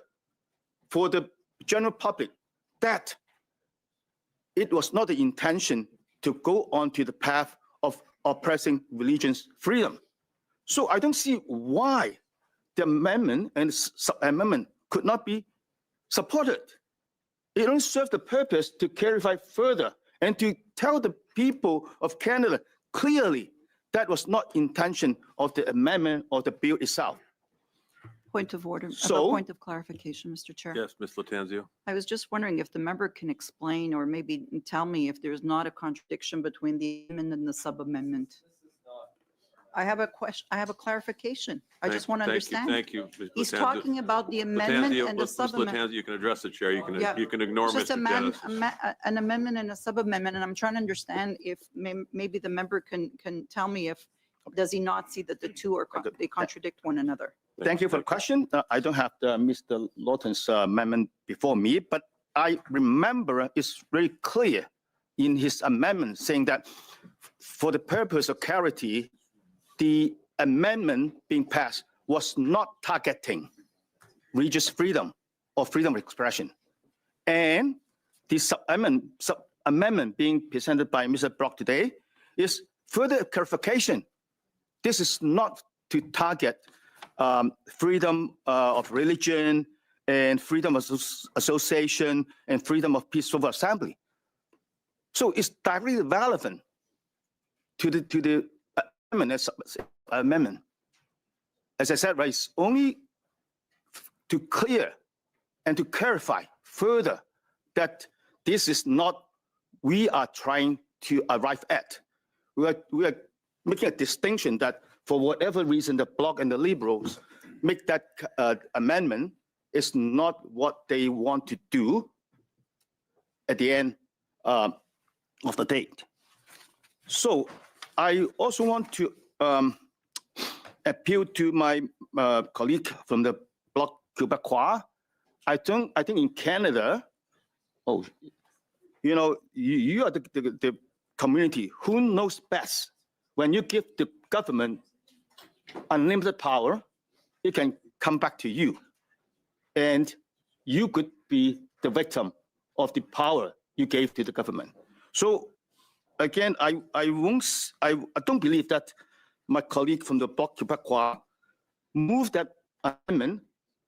for the general public that it was not the intention to go onto the path of oppressing religion's freedom. So I don't see why the amendment and amendment could not be supported. It only serves the purpose to clarify further and to tell the people of Canada clearly that was not intention of the amendment or the bill itself. Point of order, So- a point of clarification, Mr. Chair. Yes, Ms. Latanzio. I was just wondering if the member can explain or maybe tell me if there's not a contradiction between the amendment and the sub-amendment. I have a question, I have a clarification. I just want to understand. Thank you, Ms. He's Latanzio. talking about the amendment Latanzio, and the Ms. sub-amendment. Latanzio, you can address the chair. You Yeah. can ignore It's just Mr. Dennis. an amendment and a sub-amendment, and I'm trying to understand if maybe the member can tell me if, does he not see that the two are, they contradict one another? Thank you for the question. I don't have Mr. Lawton's amendment before me, but I remember it's very clear in his amendment saying that for the purpose of clarity, the amendment being passed was not targeting religious freedom or freedom of expression. And the amendment being presented by Mr. Bloc today is further clarification. This is not to target freedom of religion and freedom of association and freedom of peaceful assembly. So it's directly relevant to the amendment. As I said, right, it's only to clear and to clarify further that this is not we are trying to arrive at. We are making a distinction that for whatever reason, the Bloc and the Liberals make that amendment is not what they want to do at the end of the date. So I also want to appeal to my colleague from the Bloc Québécois. I think in Canada, you know, you are the community who knows best. When you give the government unlimited power, it can come back to you. And you could be the victim of the power you gave to the government. So again, I don't believe that my colleague from the Bloc Québécois moved that amendment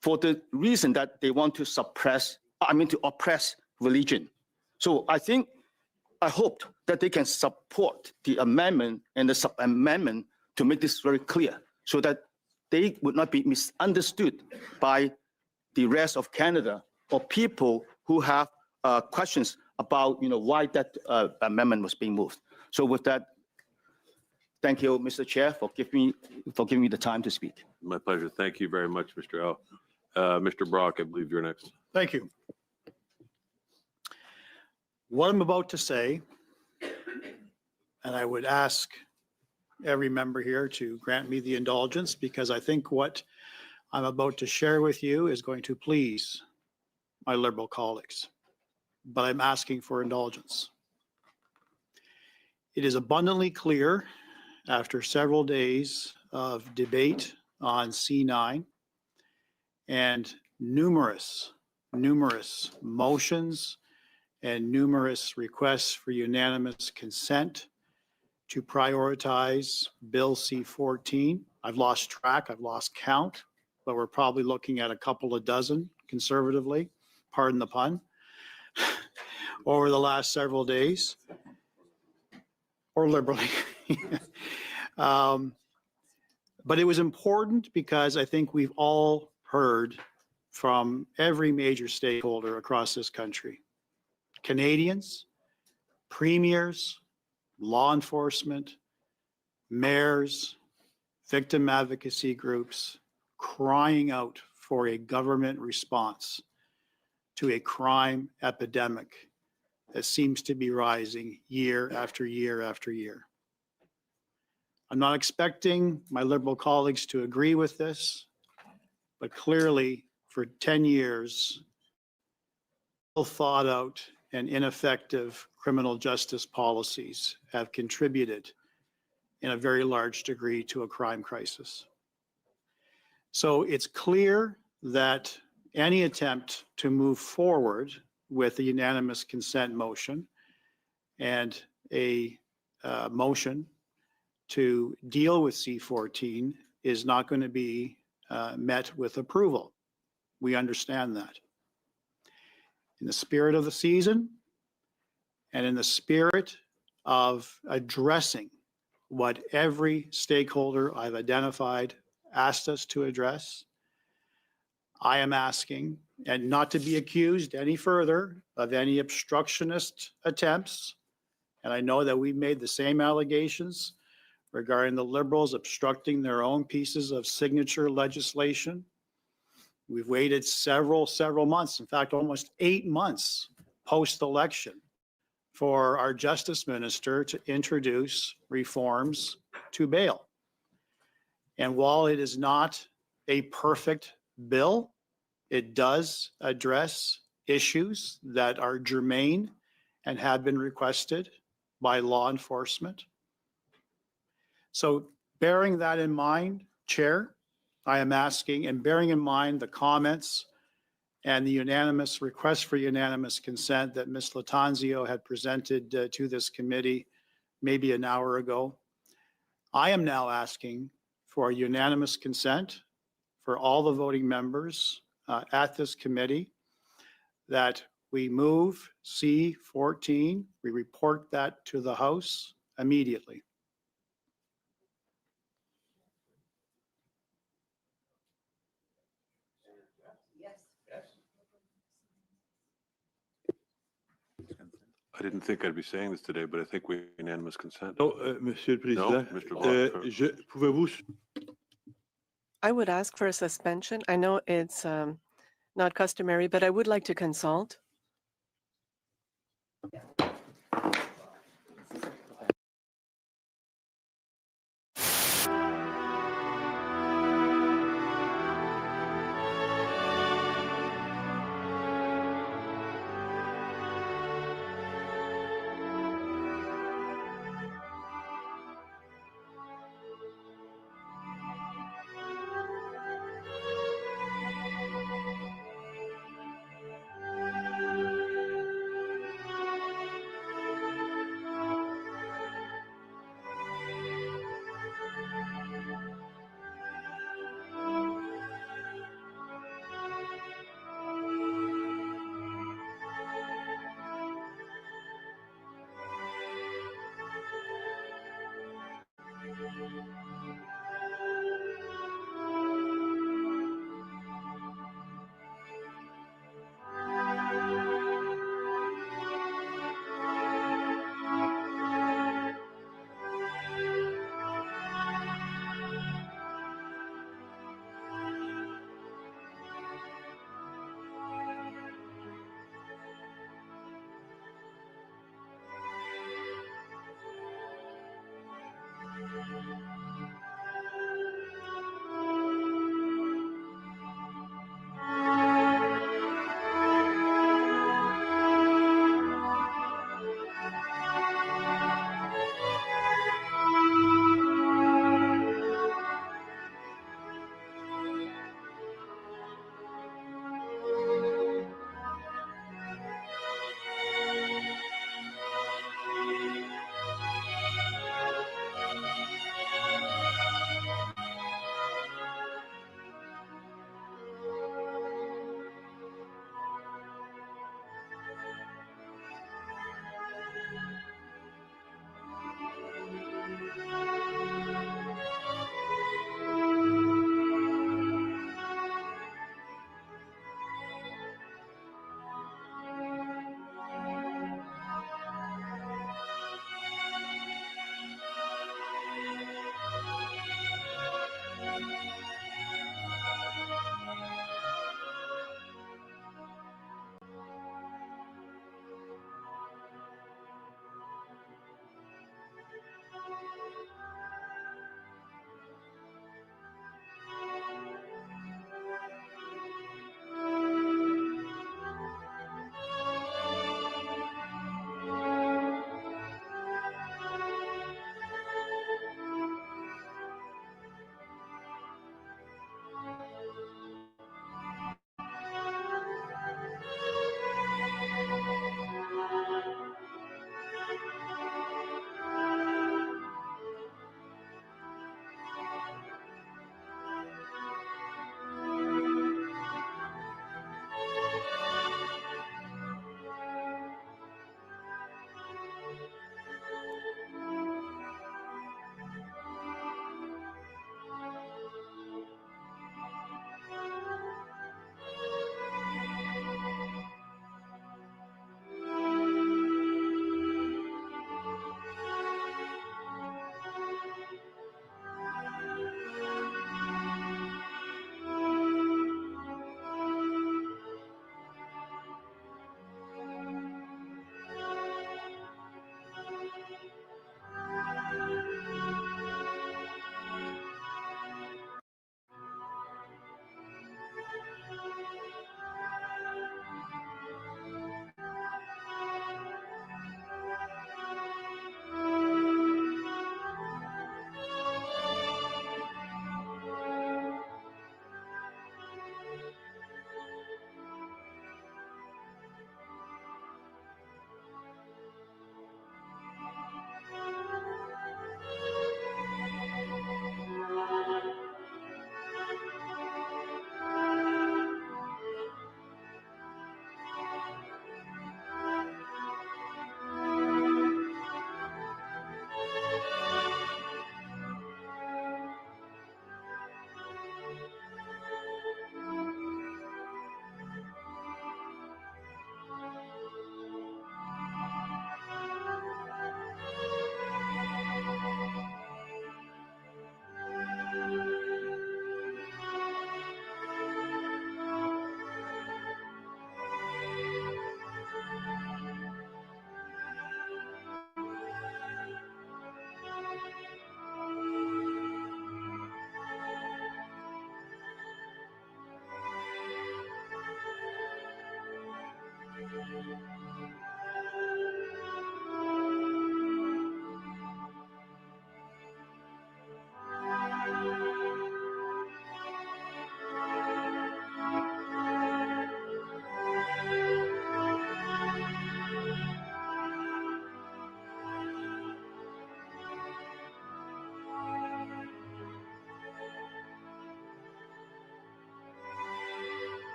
for the reason that they want to to oppress religion. So I hoped that they can support the amendment and the sub-amendment to make this very clear so that they would not be misunderstood by the rest of Canada or people who have questions about why that amendment was being moved. So with that, thank you, Mr. Chair, for giving me the time to speak. My pleasure. Thank you very much, Mr. L. Mr. Brock, I believe you're next. Thank you. What I'm about to say, and I would ask every member here to grant me the indulgence because I think what I'm about to share with you is going to please my Liberal colleagues, but I'm asking for indulgence. It is abundantly clear after several days of debate on C-9 and numerous motions and numerous requests for unanimous consent to prioritize Bill C-14. I've lost track, I've lost count, but we're probably looking at a couple of dozen conservatively, pardon the pun, over the last several days, or liberally. But it was important because I think we've all heard from every major stakeholder across this country. Canadians, premiers, law enforcement, mayors, victim advocacy groups crying out for a government response to a crime epidemic that seems to be rising year after year after year. I'm not expecting my Liberal colleagues to agree with this, but clearly for 10 years, well thought out and ineffective criminal justice policies have contributed in a very large degree to a crime crisis. So it's clear that any attempt to move forward with a unanimous consent motion and a motion to deal with C-14 is not going to be met with approval. We understand that. In the spirit of the season and in the spirit of addressing what every stakeholder I've identified asked us to address, I am asking, and not to be accused any further of any obstructionist attempts, and I know that we've made the same allegations regarding the Liberals obstructing their own pieces of signature legislation. We've waited several months, in fact, almost 8 months post-election for our Justice Minister to introduce reforms to bail. And while it is not a perfect bill, it does address issues that are germane and have been requested by law enforcement. So bearing that in mind, Chair, I am asking, and bearing in mind the comments and the unanimous request for unanimous consent that Ms. Latanzio had presented to this committee maybe an hour ago, I am now asking for unanimous consent for all the voting members at this committee that we move C-14, we report that to the House immediately. I didn't think I'd be saying this today, but I think we unanimous consent. Non, Monsieur le No, Président, Mr. Bloch. pouvez-vous I would ask for a suspension. I know it's not customary, but I would like to consult.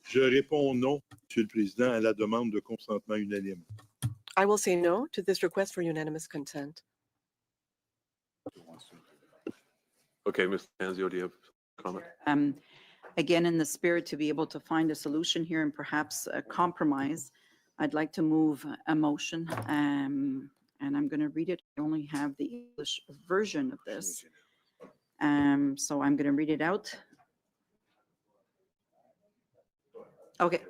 Je réponds non, Monsieur le Président, à la demande de consentement unanime. I will say no to this request for unanimous consent. Okay, Mr. Tanzio, do you have a comment? Again, in the spirit to be able to find a solution here and perhaps a compromise, I'd like to move a motion, and I'm going to read it. I only have the English version of this. So I'm going to read it out. Okay.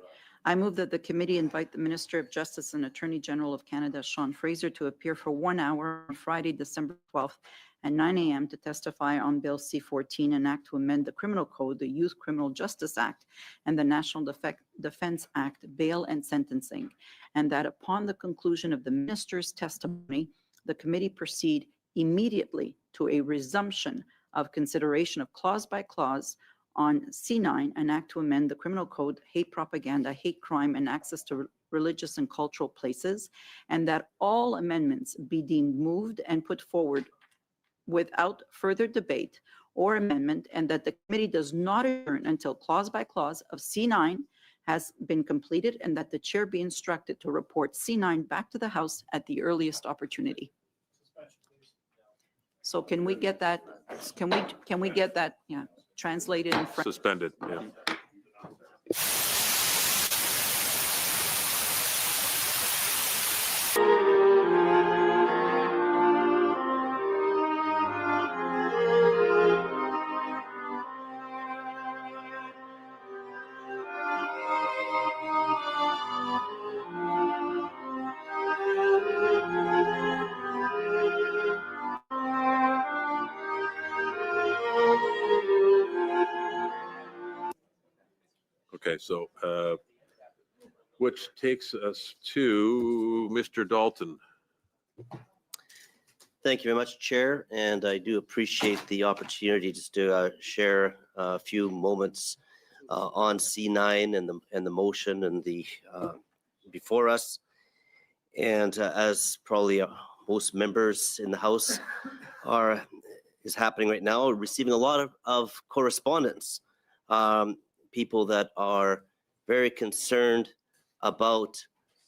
I move that the committee invite the Minister of Justice and Attorney General of Canada, Sean Fraser, to appear for 1 hour on Friday, December 12th at 9 a.m. to testify on Bill C-14, an act to amend the Criminal Code, the Youth Criminal Justice Act, and the National Defense Act, bail and sentencing, and that upon the conclusion of the minister's testimony, the committee proceed immediately to a resumption of consideration of clause by clause on C-9, an act to amend the criminal code, hate propaganda, hate crime, and access to religious and cultural places, and that all amendments be deemed moved and put forward without further debate or amendment, and that the committee does not adjourn until clause by clause of C-9 has been completed, and that the chair be instructed to report C-9 back to the House at the earliest opportunity. So can we get that, can we get that, yeah, translated in French? Suspended, yeah. Okay, so which takes us to Mr. Dalton. Thank you very much, Chair, and I do appreciate the opportunity just to share a few moments on C-9 and the motion and the before us. And as probably most members in the House is happening right now, receiving a lot of correspondence. People that are very concerned about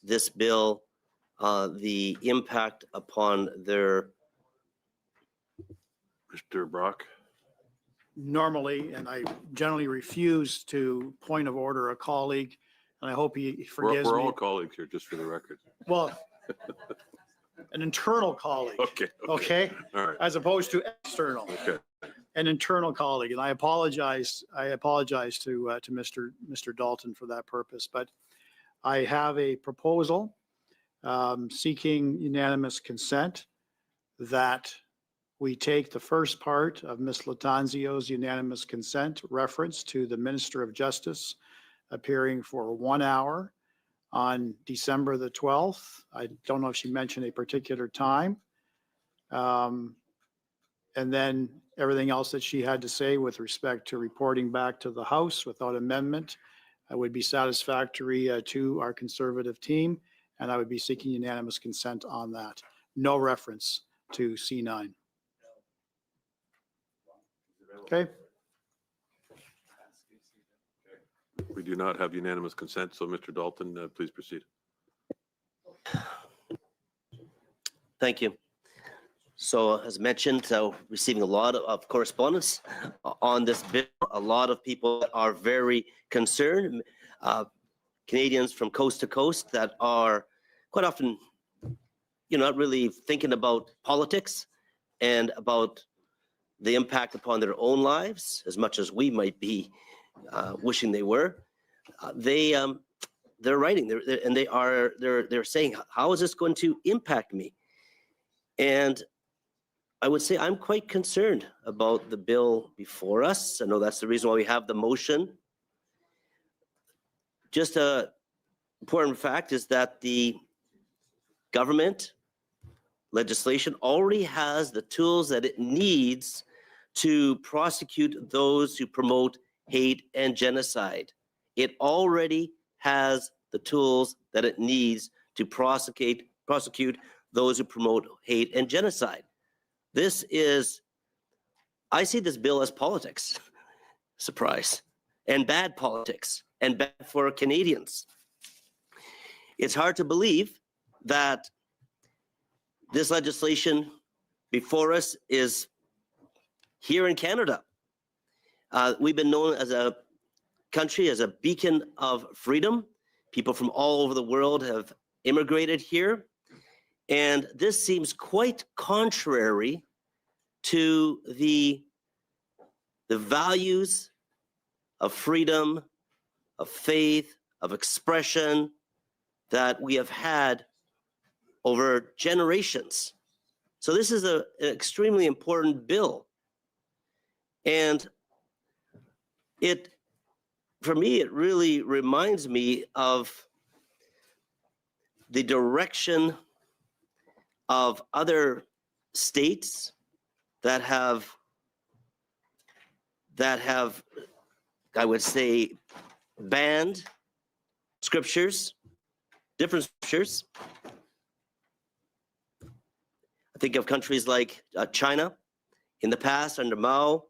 this bill, the impact upon their. Mr. Brock. Normally, and I generally refuse to point of order a colleague, and I hope he forgives me. We're all colleagues here, just for the record. Well, an internal colleague. Okay. All right. As opposed to external. Okay. An internal colleague, and I apologize. I apologize to Mr. Dalton for that purpose. But I have a proposal seeking unanimous consent that we take the first part of Ms. Latanzio's unanimous consent reference to the Minister of Justice appearing for 1 hour on December the 12th. I don't know if she mentioned a particular time. And then everything else that she had to say with respect to reporting back to the House without amendment would be satisfactory to our conservative team, and I would be seeking unanimous consent on that. No reference to C-9. Okay. We do not have unanimous consent, so Mr. Dalton, please proceed. Thank you. So as mentioned, receiving a lot of correspondence on this bill. A lot of people are very concerned. Canadians from coast to coast that are quite often, not really thinking about politics and about the impact upon their own lives as much as we might be wishing they were. They're writing they're saying, how is this going to impact me? And I would say I'm quite concerned about the bill before us. I know that's the reason why we have the motion. Just an important fact is that the government legislation already has the tools that it needs to prosecute those who promote hate and genocide. It already has the tools that it needs to prosecute those who promote hate and genocide. I see this bill as politics, surprise, and bad politics, and bad for Canadians. It's hard to believe that this legislation before us is here in Canada. We've been known as a country, as a beacon of freedom. People from all over the world have immigrated here. And this seems quite contrary to the values of freedom, of faith, of expression that we have had over generations. So this is an extremely important bill. And for me, it really reminds me of the direction of other states that have I would say, banned scriptures, different scriptures. I think of countries like China in the past under Mao,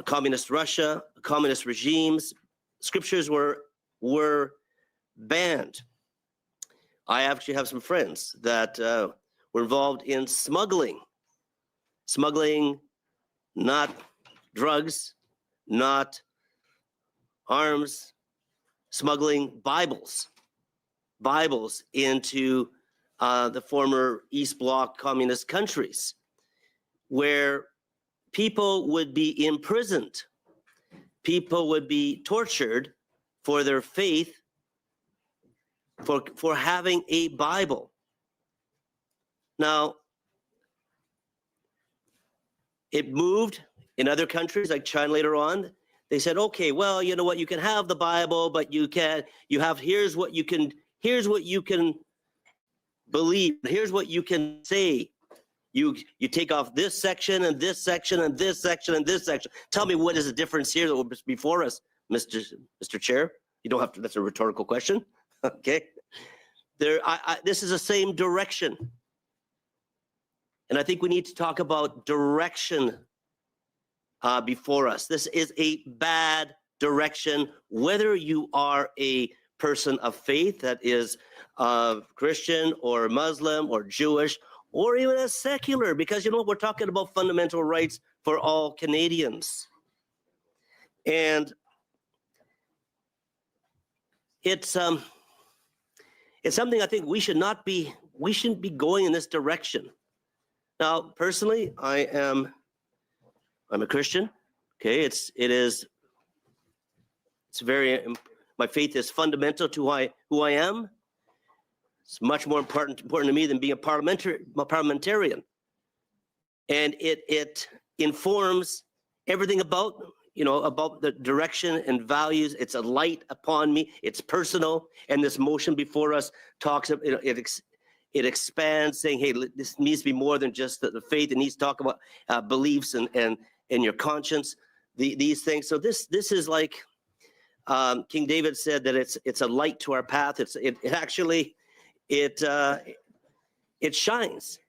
communist Russia, communist regimes. Scriptures were banned. I actually have some friends that were involved in smuggling not drugs, not arms, smuggling Bibles into the former East Bloc communist countries, where people would be imprisoned, people would be tortured for their faith, for having a Bible. Now, it moved in other countries like China later on. They said, okay, well, you know what, you can have the Bible, but here's what you can believe, here's what you can say. You take off this section and this section and this section and this section. Tell me what is the difference here that was before us, Mr. Chair? You don't have to, that's a rhetorical question. Okay. This is the same direction. And I think we need to talk about direction before us. This is a bad direction, whether you are a person of faith that is Christian or Muslim or Jewish, or even a secular, because you know we're talking about fundamental rights for all Canadians. And it's something I think we shouldn't be going in this direction. Now, personally, I'm a Christian. Okay, my faith is fundamental to who I am. It's much more important to me than being a parliamentarian. And it informs everything about the direction and values. It's a light upon me. It's personal. And this motion before us talks of, it expands, saying, hey, this needs to be more than just the faith. It needs to talk about beliefs and your conscience, these things. So this is like King David said, that it's a light to our path. It shines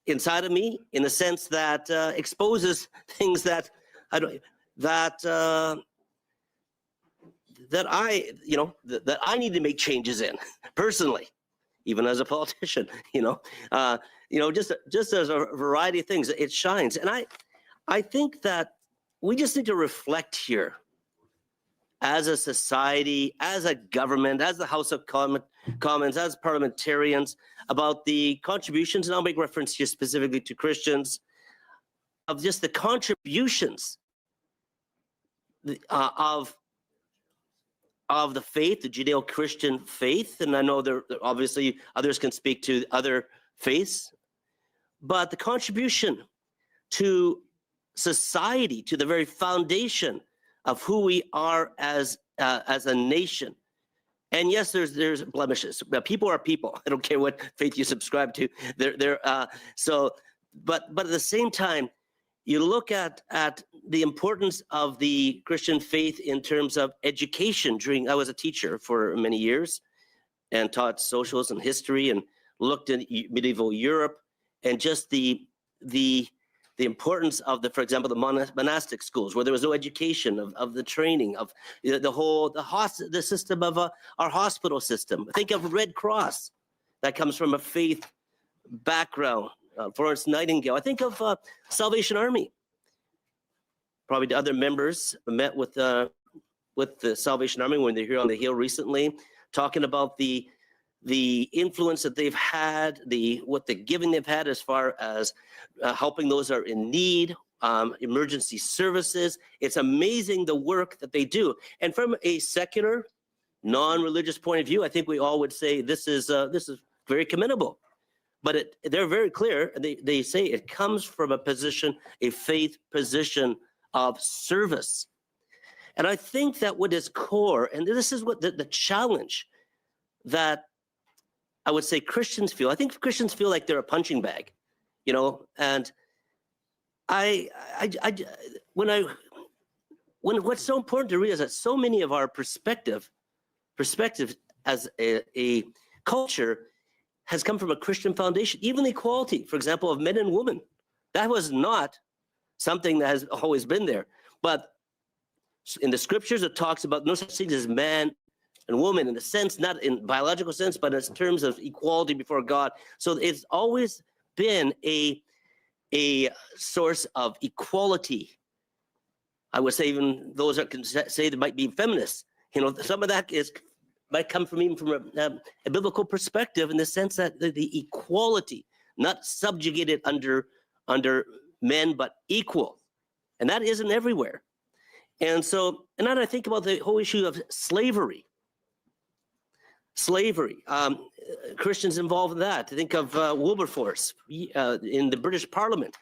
inside of me in the sense that exposes things that I need to make changes in personally, even as a politician. Just as a variety of things, it shines. And I think that we just need to reflect here as a society, as a government, as the House of Commons, as parliamentarians, about the contributions, and I'll make reference here specifically to Christians, of just the contributions of the faith, the Judeo-Christian faith. And I know there obviously others can speak to other faiths, but the contribution to society, to the very foundation of who we are as a nation. And yes, there's blemishes. People are people. I don't care what faith you subscribe to. But at the same time, you look at the importance of the Christian faith in terms of education. I was a teacher for many years and taught socialism and history and looked at medieval Europe and just the importance of for example, the monastic schools, where there was no education of the training of the system of our hospital system. Think of Red Cross, that comes from a faith background. Florence Nightingale. I think of Salvation Army. Probably the other members met with the Salvation Army when they're here on the Hill recently, talking about the influence that they've had, what the giving they've had as far as helping those that are in need, emergency services. It's amazing the work that they do. And from a secular, non-religious point of view, I think we all would say this is very commendable. But they're very clear. They say it comes from a faith position of service. And I think that what is core, and this is what the challenge that I would say Christians feel. I think Christians feel like they're a punching bag, and when what's so important to realize that so many of our perspective as a culture has come from a Christian foundation. Even equality, for example, of men and women, that was not something that has always been there. But in the scriptures, it talks about no such thing as man and woman in a sense, not in biological sense, but in terms of equality before God. So it's always been a source of equality. I would say even those that can say they might be feminists, some of that might come from even from a biblical perspective, in the sense that the equality, not subjugated under men, but equal. And that isn't everywhere. And so, and then I think about the whole issue of slavery. Christians involved in that. I think of Wilberforce in the British Parliament,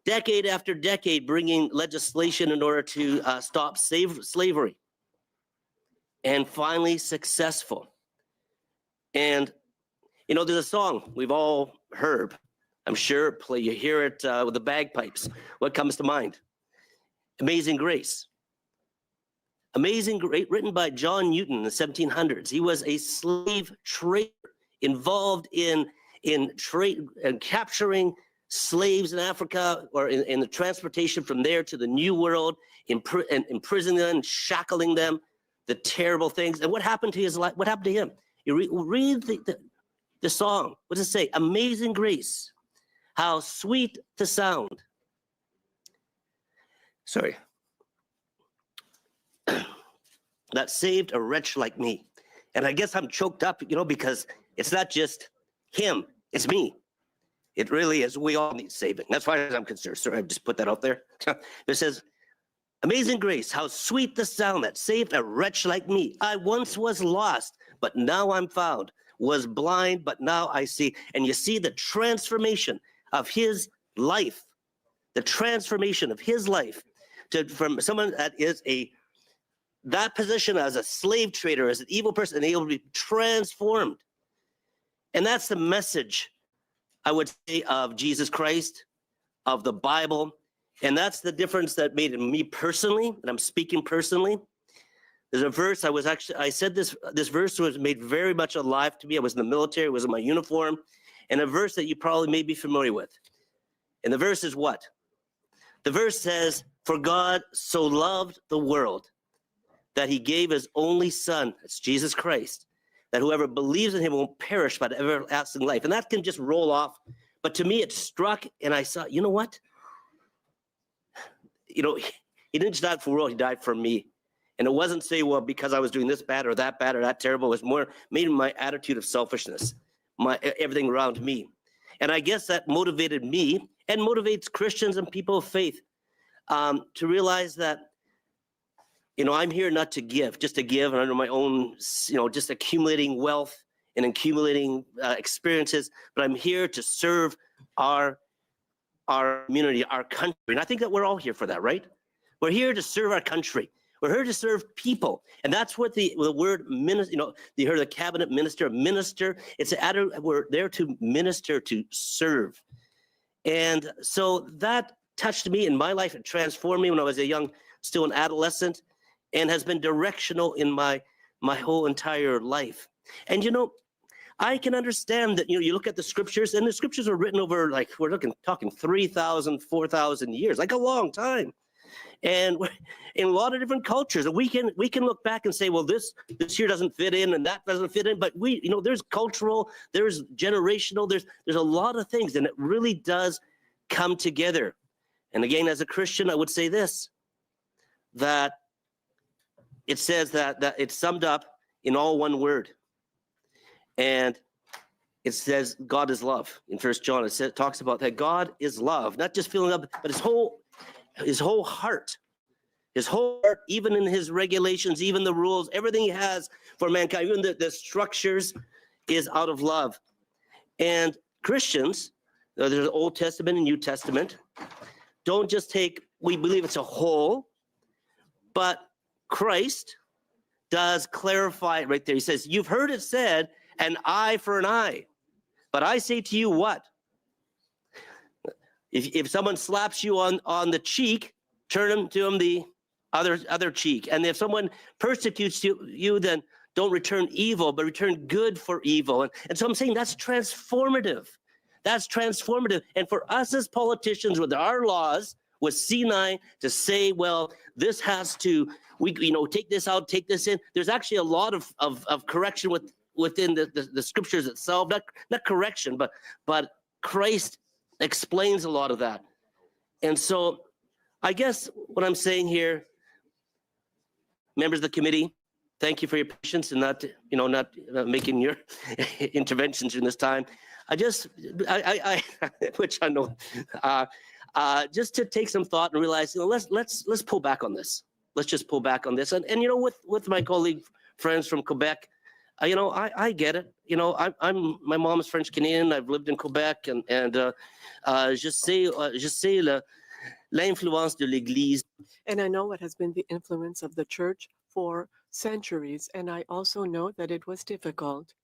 decade after decade, bringing legislation in order to stop slavery, and finally successful. And there's a song we've all heard, I'm sure, you hear it with the bagpipes. What comes to mind? Amazing Grace. Amazing Grace, written by John Newton in the 1700s. He was a slave trader involved in trade and capturing slaves in Africa, or in the transportation from there to the New World, imprisoning them, shackling them, the terrible things. And what happened to his life? What happened to him? You read the song. What does it say? Amazing Grace, how sweet the sound. Sorry. That saved a wretch like me. And I guess I'm choked up, because it's not just him, it's me. It really is. We all need saving. That's why I'm concerned. Sorry, I just put that out there. It says, Amazing Grace, how sweet the sound that saved a wretch like me. I once was lost, but now I'm found. Was blind, but now I see. And you see the transformation of his life. The transformation of his life from someone that is that position as a slave trader, as an evil person, and able to be transformed. And that's the message, I would say, of Jesus Christ, of the Bible. And that's the difference that made in me personally, and I'm speaking personally. There's a verse I said this verse was made very much alive to me. I was in the military, I was in my uniform, and a verse that you probably may be familiar with. And the verse is what? The verse says, for God so loved the world that he gave his only son, that's Jesus Christ, that whoever believes in him won't perish but everlasting life. And that can just roll off. But to me, it struck, and I saw, you know what? He didn't just die for the world, he died for me. And it wasn't say, well, because I was doing this bad or that terrible. It was more maybe my attitude of selfishness, everything around me. And I guess that motivated me and motivates Christians and people of faith to realize that, I'm here not to give, just to give and under my own, just accumulating wealth and accumulating experiences, but I'm here to serve our community, our country. And I think that we're all here for that, right? We're here to serve our country. We're here to serve people. And that's what the word minister, you heard the cabinet minister, we're there to minister, to serve. And so that touched me in my life. It transformed me when I was still an adolescent, and has been directional in my whole entire life. And I can understand that, you look at the scriptures, and the scriptures are written over, we're talking 3,000, 4,000 years, like a long time. And in a lot of different cultures, and we can look back and say, well, this here doesn't fit in and that doesn't fit in, but there's cultural, there's generational, there's a lot of things, and it really does come together. And again, as a Christian, I would say this, that it says that it's summed up in all one word. And it says God is love. In 1 John, it talks about that God is love, not just filling up, but his whole heart. His whole heart, even in his regulations, even the rules, everything he has for mankind, even the structures, is out of love. And Christians, there's Old Testament and New Testament, don't just we believe it's a whole, but Christ does clarify it right there. He says, you've heard it said, an eye for an eye. But I say to you what? If someone slaps you on the cheek, turn to him the other cheek. And if someone persecutes you, then don't return evil, but return good for evil. And so I'm saying that's transformative. That's transformative. And for us as politicians with our laws, with C-9 to say, well, this has to, take this out, take this in. There's actually a lot of correction within the scriptures itself, not correction, but Christ explains a lot of that. And so I guess what I'm saying here, members of the committee, thank you for your patience and not making your interventions during this time. Which I know, just to take some thought and realize, let's pull back on this. Let's just pull back on this. And with my colleague friends from Quebec, I get it. My mom is French Canadian. I've lived in Quebec, and je sais l'influence de l'Église. And I know what has been the influence of the church for centuries, and I also know that it was difficult.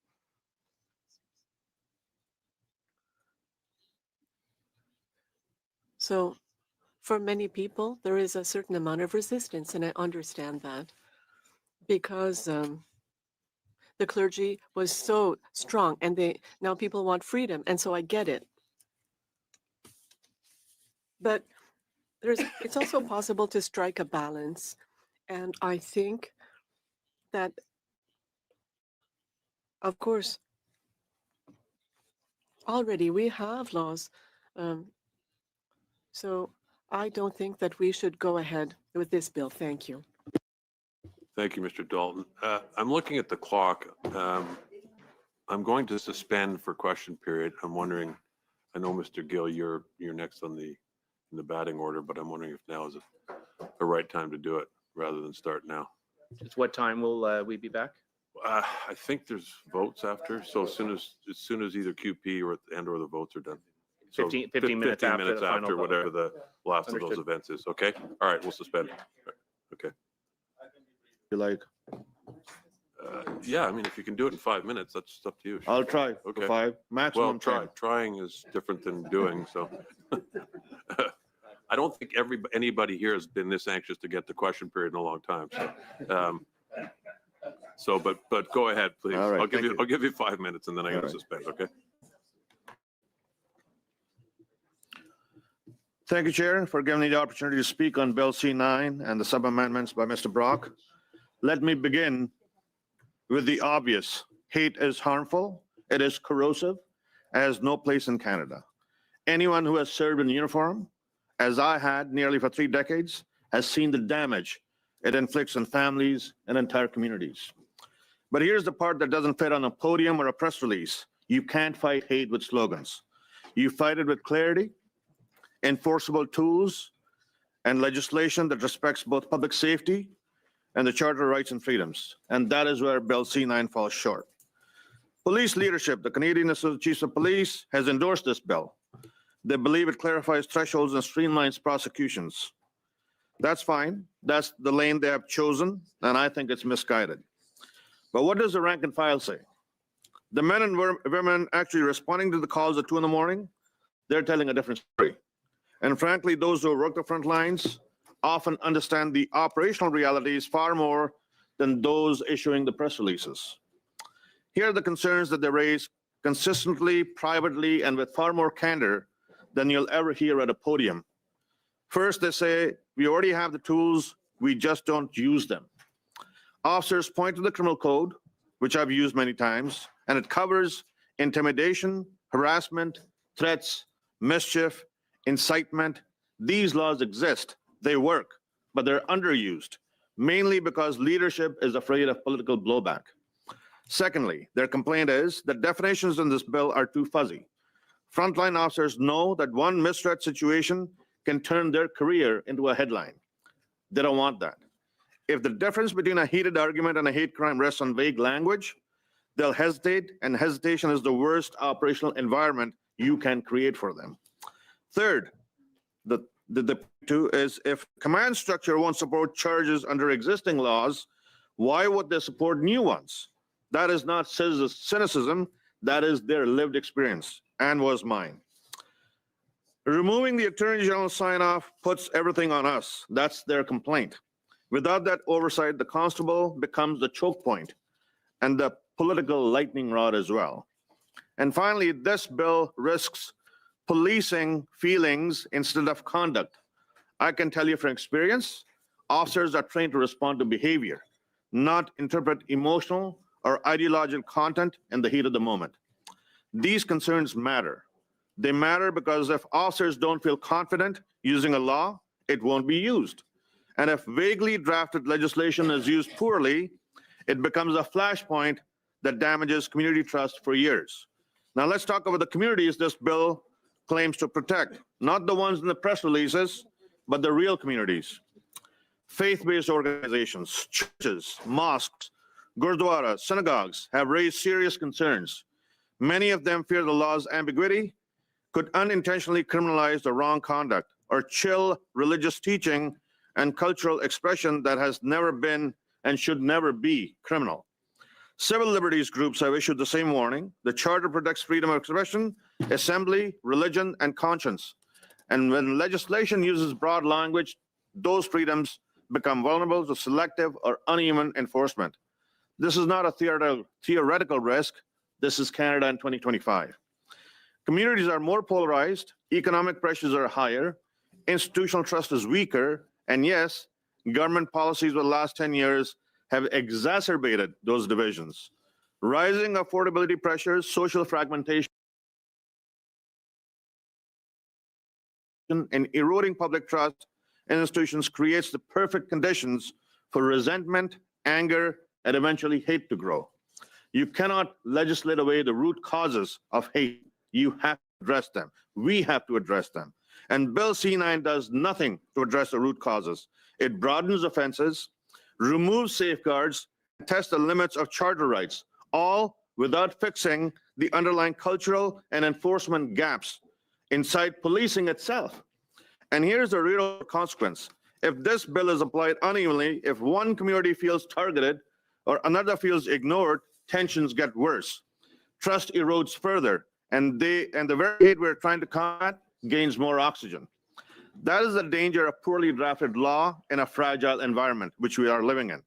So for many people, there is a certain amount of resistance, and I understand that because the clergy was so strong, and now people want freedom, and so I get it. But it's also possible to strike a balance, and I think that, of course, already we have laws. So I don't think that we should go ahead with this bill. Thank you. Thank you, Mr. Dalton. I'm looking at the clock. I'm going to suspend for question period. I'm wondering, I know, Mr. Gill, you're next on in the batting order, but I'm wondering if now is the right time to do it rather than start now. Just what time will we be back? I think there's votes after, so as soon as either QP or the votes are done. So 15 minutes after the final vote. whatever the last of those Understood. events is. Okay. All right. We'll suspend. Okay. You like? Yeah. I mean, if you can do it in 5 minutes, that's up to you. I'll try Okay. for 5, maximum Well, 10. trying is different than doing. So I don't think anybody here has been this anxious to get the question period in a long time. So, but go ahead, please. All right, I'll give you 5 minutes and then I got to suspend. Okay. Thank you, Chair, for giving me the opportunity to speak on Bill C-9 and the sub-amendments by Mr. Brock. Let me begin with the obvious. Hate is harmful, it is corrosive, it has no place in Canada. Anyone who has served in uniform, as I had nearly for 3 decades, has seen the damage it inflicts on families and entire communities. But here's the part that doesn't fit on a podium or a press release. You can't fight hate with slogans. You fight it with clarity, enforceable tools, and legislation that respects both public safety and the Charter of Rights and Freedoms. And that is where Bill C-9 falls short. Police leadership, the Canadian Association of Chiefs of Police, has endorsed this bill. They believe it clarifies thresholds and streamlines prosecutions. That's fine. That's the lane they have chosen, and I think it's misguided. But what does the rank and file say? The men and women actually responding to the calls at 2 in the morning, they're telling a different story. And frankly, those who work the front lines often understand the operational realities far more than those issuing the press releases. Here are the concerns that they raise consistently, privately, and with far more candor than you'll ever hear at a podium. First, they say, we already have the tools, we just don't use them. Officers point to the criminal code, which I've used many times, and it covers intimidation, harassment, threats, mischief, incitement. These laws exist, they work, but they're underused, mainly because leadership is afraid of political blowback. Secondly, their complaint is that definitions in this bill are too fuzzy. Frontline officers know that one misread situation can turn their career into a headline. They don't want that. If the difference between a heated argument and a hate crime rests on vague language, they'll hesitate, and hesitation is the worst operational environment you can create for them. Third, the two is if command structure won't support charges under existing laws, why would they support new ones? That is not cynicism, that is their lived experience, and was mine. Removing the Attorney General sign-off puts everything on us. That's their complaint. Without that oversight, the constable becomes the choke point and the political lightning rod as well. And finally, this bill risks policing feelings instead of conduct. I can tell you from experience, officers are trained to respond to behavior, not interpret emotional or ideological content in the heat of the moment. These concerns matter. They matter because if officers don't feel confident using a law, it won't be used. And if vaguely drafted legislation is used poorly, it becomes a flashpoint that damages community trust for years. Now let's talk about the communities this bill claims to protect, not the ones in the press releases, but the real communities. Faith-based organizations, churches, mosques, gurdwaras, synagogues have raised serious concerns. Many of them fear the law's ambiguity could unintentionally criminalize the wrong conduct or chill religious teaching and cultural expression that has never been and should never be criminal. Civil liberties groups have issued the same warning. The Charter protects freedom of expression, assembly, religion, and conscience. And when legislation uses broad language, those freedoms become vulnerable to selective or uneven enforcement. This is not a theoretical risk. This is Canada in 2025. Communities are more polarized, economic pressures are higher, institutional trust is weaker, and yes, government policies over the last 10 years have exacerbated those divisions. Rising affordability pressures, social fragmentation, and eroding public trust in institutions creates the perfect conditions for resentment, anger, and eventually hate to grow. You cannot legislate away the root causes of hate. You have to address them. We have to address them. And Bill C-9 does nothing to address the root causes. It broadens offenses, removes safeguards, and tests the limits of charter rights, all without fixing the underlying cultural and enforcement gaps inside policing itself. And here's the real consequence. If this bill is applied unevenly, if one community feels targeted or another feels ignored, tensions get worse. Trust erodes further, and the very hate we're trying to combat gains more oxygen. That is the danger of poorly drafted law in a fragile environment, which we are living in.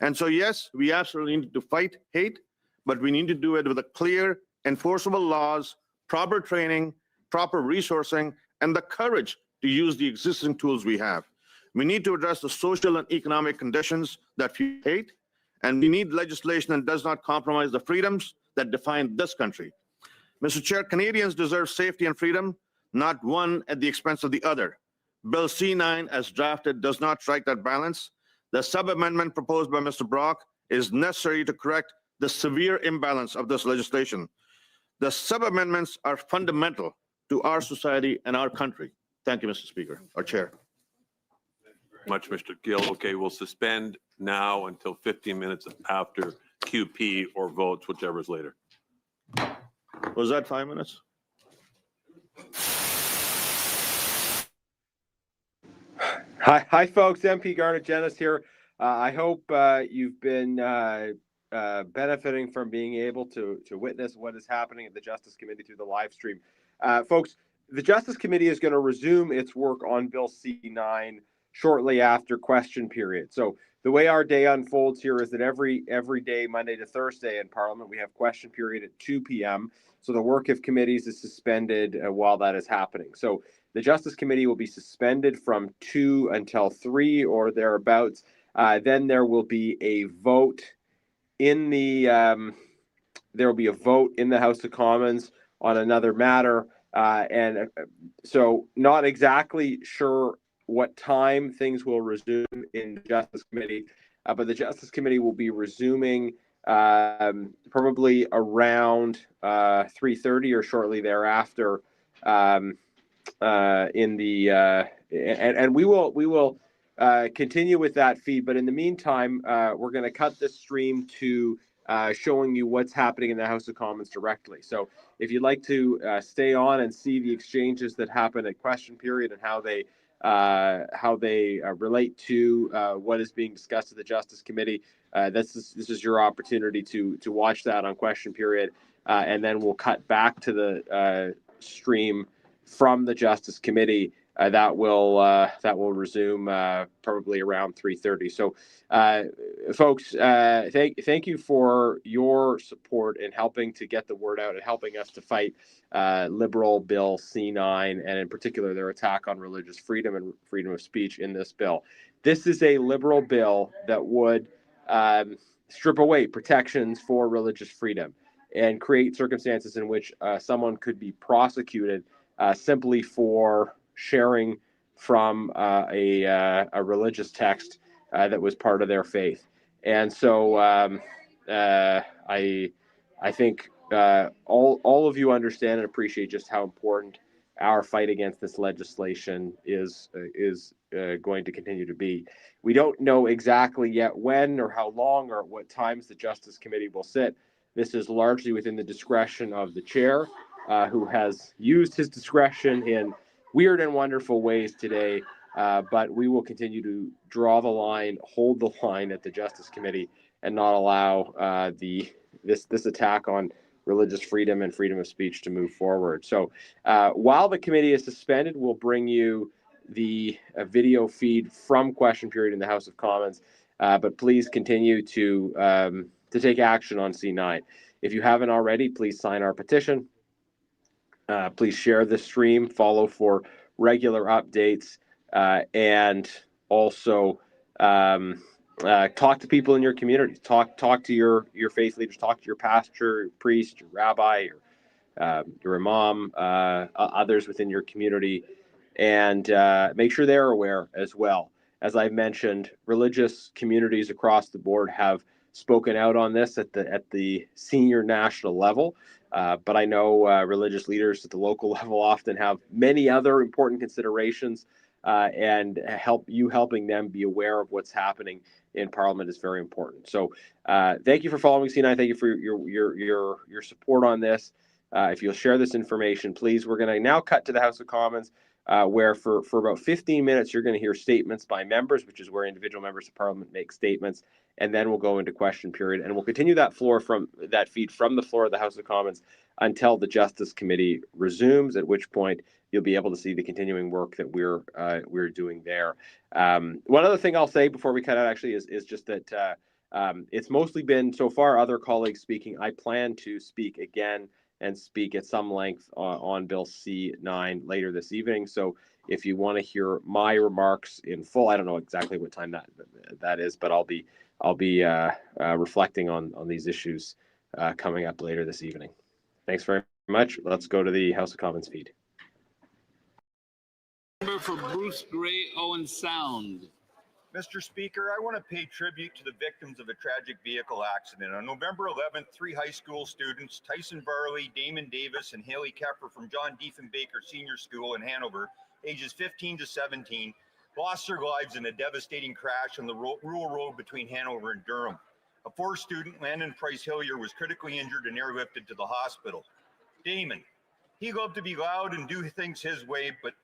And so, yes, we absolutely need to fight hate, but we need to do it with a clear, enforceable laws, proper training, proper resourcing, and the courage to use the existing tools we have. We need to address the social and economic conditions that fuel hate, and we need legislation that does not compromise the freedoms that define this country. Mr. Chair, Canadians deserve safety and freedom, not one at the expense of the other. Bill C-9, as drafted, does not strike that balance. The sub-amendment proposed by Mr. Brock is necessary to correct the severe imbalance of this legislation. The sub-amendments are fundamental to our society and our country. Thank you, Mr. Speaker, or Chair. Much, Mr. Gill. Okay, we'll suspend now until 15 minutes after QP or votes, whichever is later. Was that 5 minutes? Hi, folks. MP Garnet Genis here. I hope you've been benefiting from being able to witness what is happening at the Justice Committee through the live stream. Folks, the Justice Committee is going to resume its work on Bill C-9 shortly after question period. So the way our day unfolds here is that every day, Monday to Thursday in Parliament, we have question period at 2 p.m. So the work of committees is suspended while that is happening. So the Justice Committee will be suspended from 2 until 3 or thereabouts. Then there will be a vote in the House of Commons on another matter. So not exactly sure what time things will resume in the Justice Committee, but the Justice Committee will be resuming probably around 3:30 or shortly thereafter. And we will continue with that feed. But in the meantime, we're going to cut this stream to showing you what's happening in the House of Commons directly. So if you'd like to stay on and see the exchanges that happen at question period and how they relate to what is being discussed at the Justice Committee, this is your opportunity to watch that on question period, and then we'll cut back to the stream from the Justice Committee that will resume probably around 3:30. So, folks, thank you for your support in helping to get the word out and helping us to fight Liberal Bill C-9, and in particular their attack on religious freedom and freedom of speech in this bill. This is a Liberal bill that would strip away protections for religious freedom and create circumstances in which someone could be prosecuted simply for sharing from a religious text that was part of their faith. And so I think all of you understand and appreciate just how important our fight against this legislation is going to continue to be. We don't know exactly yet when or how long or at what times the Justice Committee will sit. This is largely within the discretion of the chair, who has used his discretion in weird and wonderful ways today. But we will continue to draw the line, hold the line at the Justice Committee, and not allow this attack on religious freedom and freedom of speech to move forward. So while the committee is suspended, we'll bring you the video feed from question period in the House of Commons. But please continue to take action on C-9. If you haven't already, please sign our petition. Please share the stream, follow for regular updates, and also talk to people in your community. Talk to your faith leaders. Talk to your pastor, your priest, your rabbi, your imam, others within your community, and make sure they're aware as well. As I've mentioned, religious communities across the board have spoken out on this at the senior national level. But I know religious leaders at the local level often have many other important considerations, and helping them be aware of what's happening in Parliament is very important. So thank you for following C-9. Thank you for your support on this. If you'll share this information, please. We're going to now cut to the House of Commons, where for about 15 minutes, you're going to hear statements by members, which is where individual members of Parliament make statements. And then we'll go into question period, and we'll continue that feed from the floor of the House of Commons until the Justice Committee resumes, at which point you'll be able to see the continuing work that we're doing there. One other thing I'll say before we cut out actually is just that it's mostly been so far other colleagues speaking. I plan to speak again and speak at some length on Bill C-9 later this evening. So if you want to hear my remarks in full, I don't know exactly what time that is, but I'll be reflecting on these issues coming up later this evening. Thanks very much. Let's go to the House of Commons feed. Member for Bruce Grey, Owen Sound. Mr. Speaker, I want to pay tribute to the victims of a tragic vehicle accident. On November 11th, 3 high school students, Tyson Varley, Damon Davis, and Haley Kepper from John Diefenbaker Senior School in Hanover, ages 15 to 17, lost their lives in a devastating crash on the rural road between Hanover and Durham. A 4th student, Landon Price Hillier, was critically injured and airlifted to the hospital. Damon, he loved to be loud and do things his way, but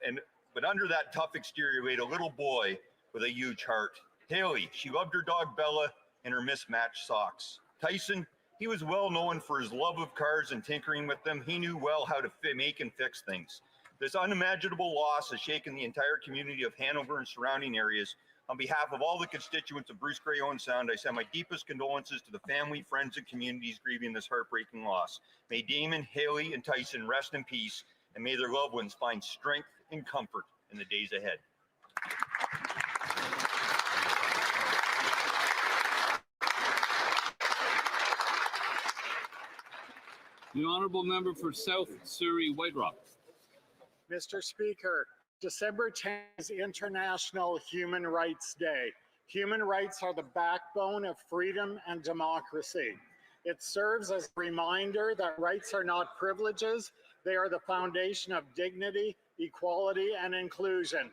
under that tough exterior laid a little boy with a huge heart. Haley, she loved her dog Bella and her mismatched socks. Tyson, he was well known for his love of cars and tinkering with them. He knew well how to make and fix things. This unimaginable loss has shaken the entire community of Hanover and surrounding areas. On behalf of all the constituents of Bruce Grey Owen Sound, I send my deepest condolences to the family, friends, and communities grieving this heartbreaking loss. May Damon, Haley, and Tyson rest in peace, and may their loved ones find strength and comfort in the days ahead. The honourable member for South Surrey White Rock. Mr. Speaker, December 10th is International Human Rights Day. Human rights are the backbone of freedom and democracy. It serves as a reminder that rights are not privileges, they are the foundation of dignity, equality, and inclusion.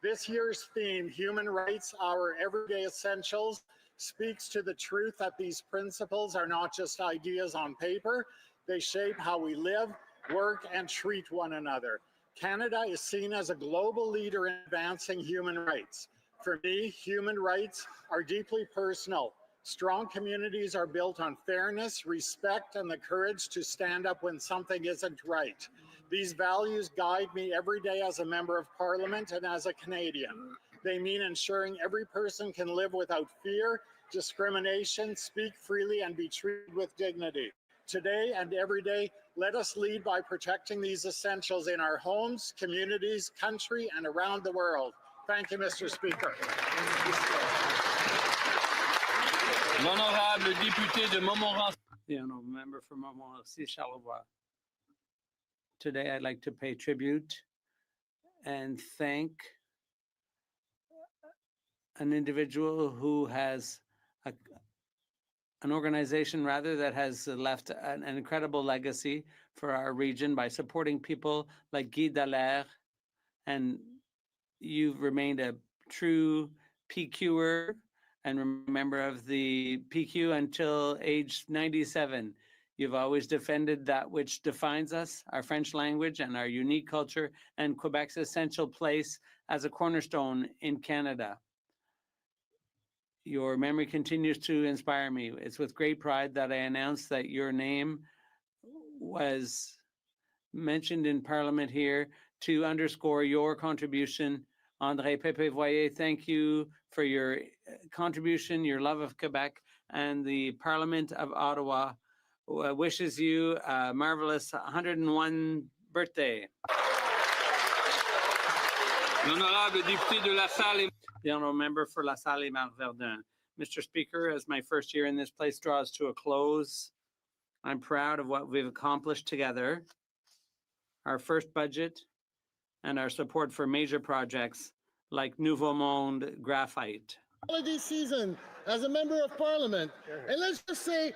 This year's theme, Human Rights, Our Everyday Essentials, speaks to the truth that these principles are not just ideas on paper, they shape how we live, work, and treat one another. Canada is seen as a global leader in advancing human rights. For me, human rights are deeply personal. Strong communities are built on fairness, respect, and the courage to stand up when something isn't right. These values guide me every day as a member of parliament and as a Canadian. They mean ensuring every person can live without fear, discrimination, speak freely, and be treated with dignity. Today and every day, let us lead by protecting these essentials in our homes, communities, country, and around the world. Thank you, Mr. Speaker. L'honorable député de Montmorency. The honourable member for Montmorency Charlevoix. Today, I'd like to pay tribute and thank an individual who has an organization rather that has left an incredible legacy for our region by supporting people like Guy Dallaire, and you've remained a true PQer and a member of the PQ until age 97. You've always defended that which defines us, our French language and our unique culture, and Quebec's essential place as a cornerstone in Canada. Your memory continues to inspire me. It's with great pride that I announce that your name was mentioned in Parliament here to underscore your contribution. André Pepe-Voyer, thank you for your contribution, your love of Quebec, and the Parliament of Ottawa wishes you a marvelous 101 birthday. L'honorable député de La Salle. The honourable member for La Salle et Marc-Verdun. Mr. Speaker, as my first year in this place draws to a close, I'm proud of what we've accomplished together. Our first budget and our support for major projects like Nouveau Monde Graphite. Holiday season as a member of parliament, and let's just say,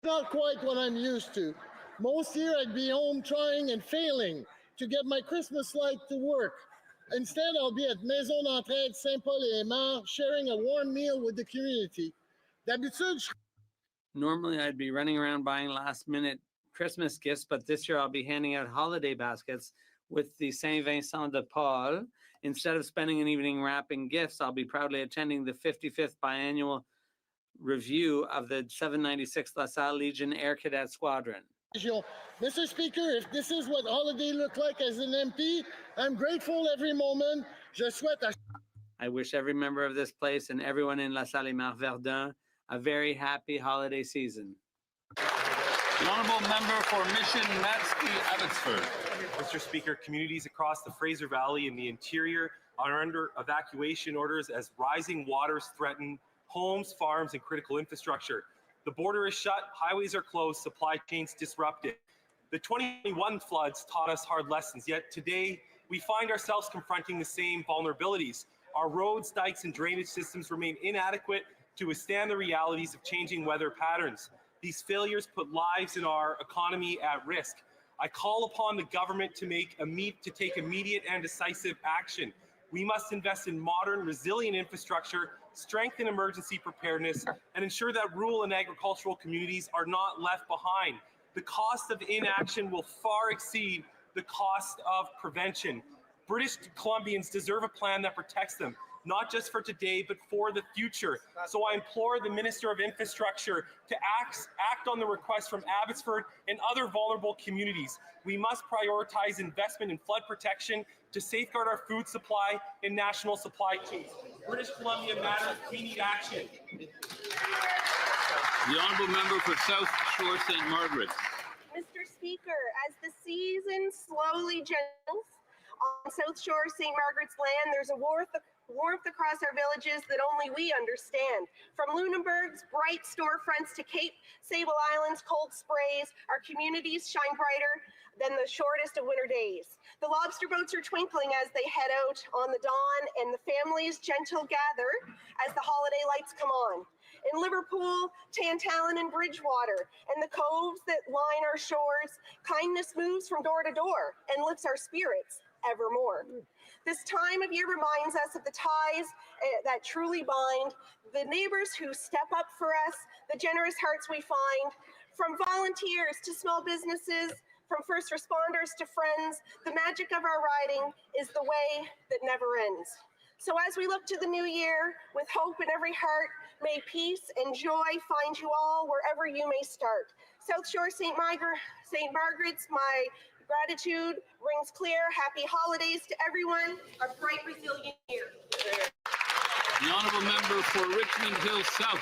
not quite what I'm used to. Most year I'd be home trying and failing to get my Christmas light to work. Instead, I'll be at Maison d'Entraide Saint-Paul-et-Aymar sharing a warm meal with the community. D'habitude, Normally, I'd be running around buying last-minute Christmas gifts, but this year I'll be handing out holiday baskets with the Saint Vincent de Paul. Instead of spending an evening wrapping gifts, I'll be proudly attending the 55th biannual review of the 796th La Salle Legion Air Cadet Squadron. Mr. Speaker, if this is what holiday look like as an MP, I'm grateful every moment. Je souhaite à... I wish every member of this place and everyone in La Salle et Marc-Verdun a very happy holiday season. The honourable member for Mission Matsky Abbotsford. Mr. Speaker, communities across the Fraser Valley and the interior are under evacuation orders as rising waters threaten homes, farms, and critical infrastructure. The border is shut, highways are closed, supply chains disrupted. The 2021 floods taught us hard lessons, yet today we find ourselves confronting the same vulnerabilities. Our roads, dikes, and drainage systems remain inadequate to withstand the realities of changing weather patterns. These failures put lives in our economy at risk. I call upon the government to take immediate and decisive action. We must invest in modern, resilient infrastructure, strengthen emergency preparedness, and ensure that rural and agricultural communities are not left behind. The cost of inaction will far exceed the cost of prevention. British Columbians deserve a plan that protects them, not just for today, but for the future. So I implore the Minister of Infrastructure to act on the request from Abbotsford and other vulnerable communities. We must prioritize investment in flood protection to safeguard our food supply and national supply chains. British Columbia matters. We need action. The honourable member for South Shore St. Margaret. Mr. Speaker, as the season slowly gentles on South Shore St. Margaret's land, there's a warmth across our villages that only we understand. From Lunenburg's bright storefronts to Cape Sable Island's cold sprays, our communities shine brighter than the shortest of winter days. The lobster boats are twinkling as they head out on the dawn, and the families gentle gather as the holiday lights come on. In Liverpool, Tantallon, and Bridgewater, and the coves that line our shores, kindness moves from door to door and lifts our spirits evermore. This time of year reminds us of the ties that truly bind, the neighbors who step up for us, the generous hearts we find. From volunteers to small businesses, from first responders to friends, the magic of our riding is the way that never ends. So as we look to the new year, with hope in every heart, may peace and joy find you all wherever you may start. South Shore St. Margaret's, my Gratitude rings clear. Happy holidays to everyone. A bright, resilient year. The honourable member for Richmond Hill South.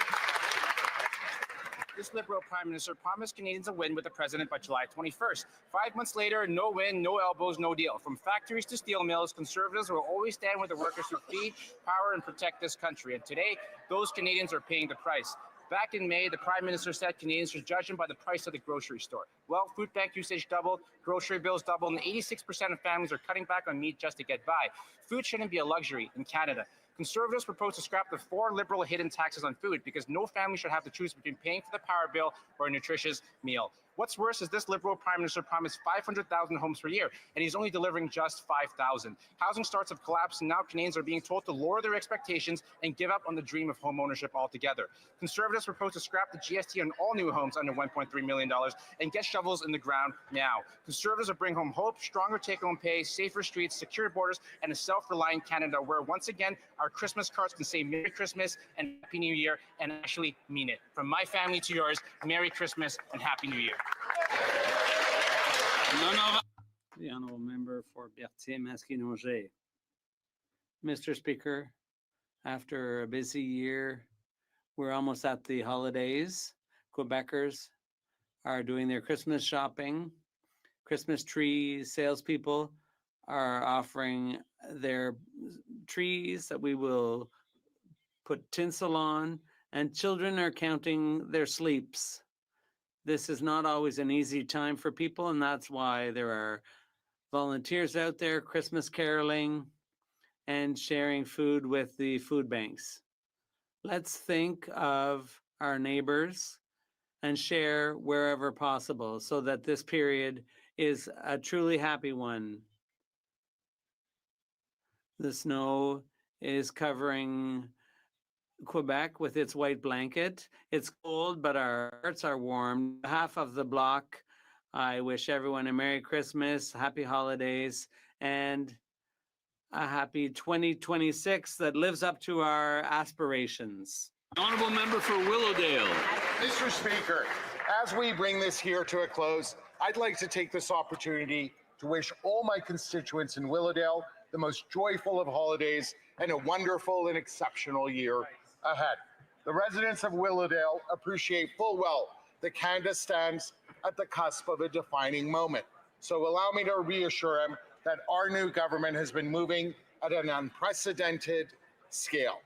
This Liberal Prime Minister promised Canadians a win with the President by July 21st. 5 months later, no win, no elbows, no deal. From factories to steel mills, Conservatives will always stand with the workers who feed, power, and protect this country. And today, those Canadians are paying the price. Back in May, the Prime Minister said Canadians should judge him by the price of the grocery store. Well, food bank usage doubled, grocery bills doubled, and 86% of families are cutting back on meat just to get by. Food shouldn't be a luxury in Canada. Conservatives propose to scrap the 4 Liberal hidden taxes on food because no family should have to choose between paying for the power bill or a nutritious meal. What's worse is this Liberal Prime Minister promised 500,000 homes per year, and he's only delivering just 5,000. Housing starts have collapsed, and now Canadians are being told to lower their expectations and give up on the dream of home ownership altogether. Conservatives propose to scrap the GST on all new homes under $1.3 million and get shovels in the ground now. Conservatives will bring home hope, stronger take-home pay, safer streets, secure borders, and a self-reliant Canada where, once again, our Christmas cards can say Merry Christmas and Happy New Year and actually mean it. From my family to yours, Merry Christmas and Happy New Year. The honourable member for Berthier-Masquinongé. Mr. Speaker, after a busy year, we're almost at the holidays. Quebecers are doing their Christmas shopping. Christmas trees, salespeople are offering their trees that we will put tinsel on, and children are counting their sleeps. This is not always an easy time for people, and that's why there are volunteers out there Christmas caroling and sharing food with the food banks. Let's think of our neighbors and share wherever possible so that this period is a truly happy one. The snow is covering Quebec with its white blanket. It's cold, but our hearts are warm. On behalf of the Bloc, I wish everyone a Merry Christmas, Happy Holidays, and a happy 2026 that lives up to our aspirations. Honourable member for Willowdale. Mr. Speaker, as we bring this here to a close, I'd like to take this opportunity to wish all my constituents in Willowdale the most joyful of holidays and a wonderful and exceptional year ahead. The residents of Willowdale appreciate full well that Canada stands at the cusp of a defining moment. So allow me to reassure him that our new government has been moving at an unprecedented scale.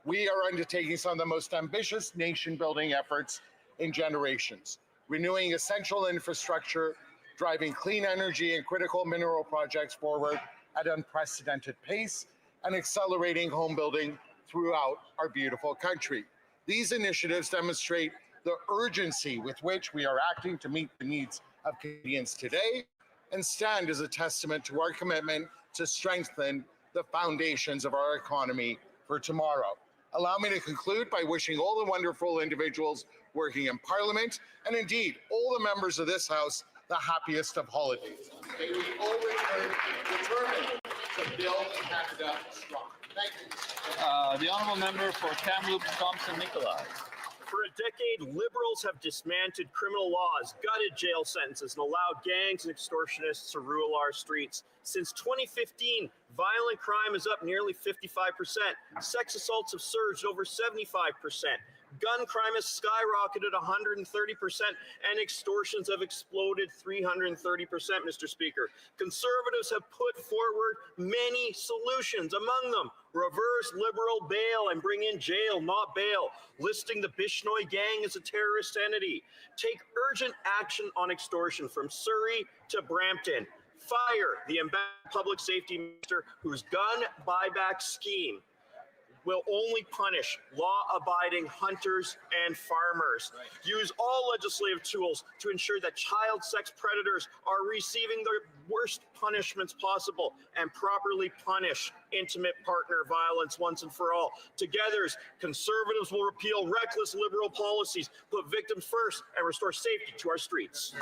We are undertaking some of the most ambitious nation-building efforts in generations, renewing essential infrastructure, driving clean energy and critical mineral projects forward at unprecedented pace, and accelerating home building throughout our beautiful country. These initiatives demonstrate the urgency with which we are acting to meet the needs of Canadians today and stand as a testament to our commitment to strengthen the foundations of our economy for tomorrow. Allow me to conclude by wishing all the wonderful individuals working in Parliament, and indeed all the members of this House, the happiest of holidays. May we all return determined to build Canada strong. Thank you. The honourable member for Kamloops Thompson Nikolai. For a decade, Liberals have dismantled criminal laws, gutted jail sentences, and allowed gangs and extortionists to rule our streets. Since 2015, violent crime is up nearly 55%. Sex assaults have surged over 75%. Gun crime has skyrocketed 130%, and extortions have exploded 330%, Mr. Speaker. Conservatives have put forward many solutions, among them reverse Liberal bail and bring in jail, not bail, listing the Bishnoi gang as a terrorist entity, take urgent action on extortion from Surrey to Brampton, fire the public safety minister whose gun buyback scheme will only punish law-abiding hunters and farmers. Use all legislative tools to ensure that child sex predators are receiving the worst punishments possible and properly punish intimate partner violence once and for all. Together, Conservatives will repeal reckless Liberal policies, put victims first, and restore safety to our streets.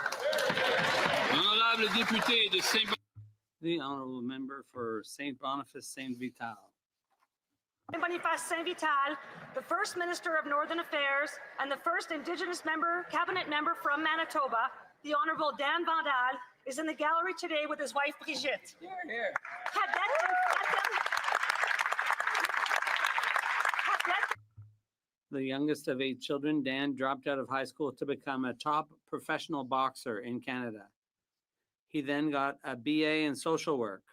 The honourable member for St. Boniface St. Vital. Boniface Saint-Vital, the First Minister of Northern Affairs and the first Indigenous cabinet member from Manitoba, the Honourable Dan Vandal, is in the gallery today with his wife, Brigitte. The youngest of 8 children, Dan dropped out of high school to become a top professional boxer in Canada. He then got a BA in social work.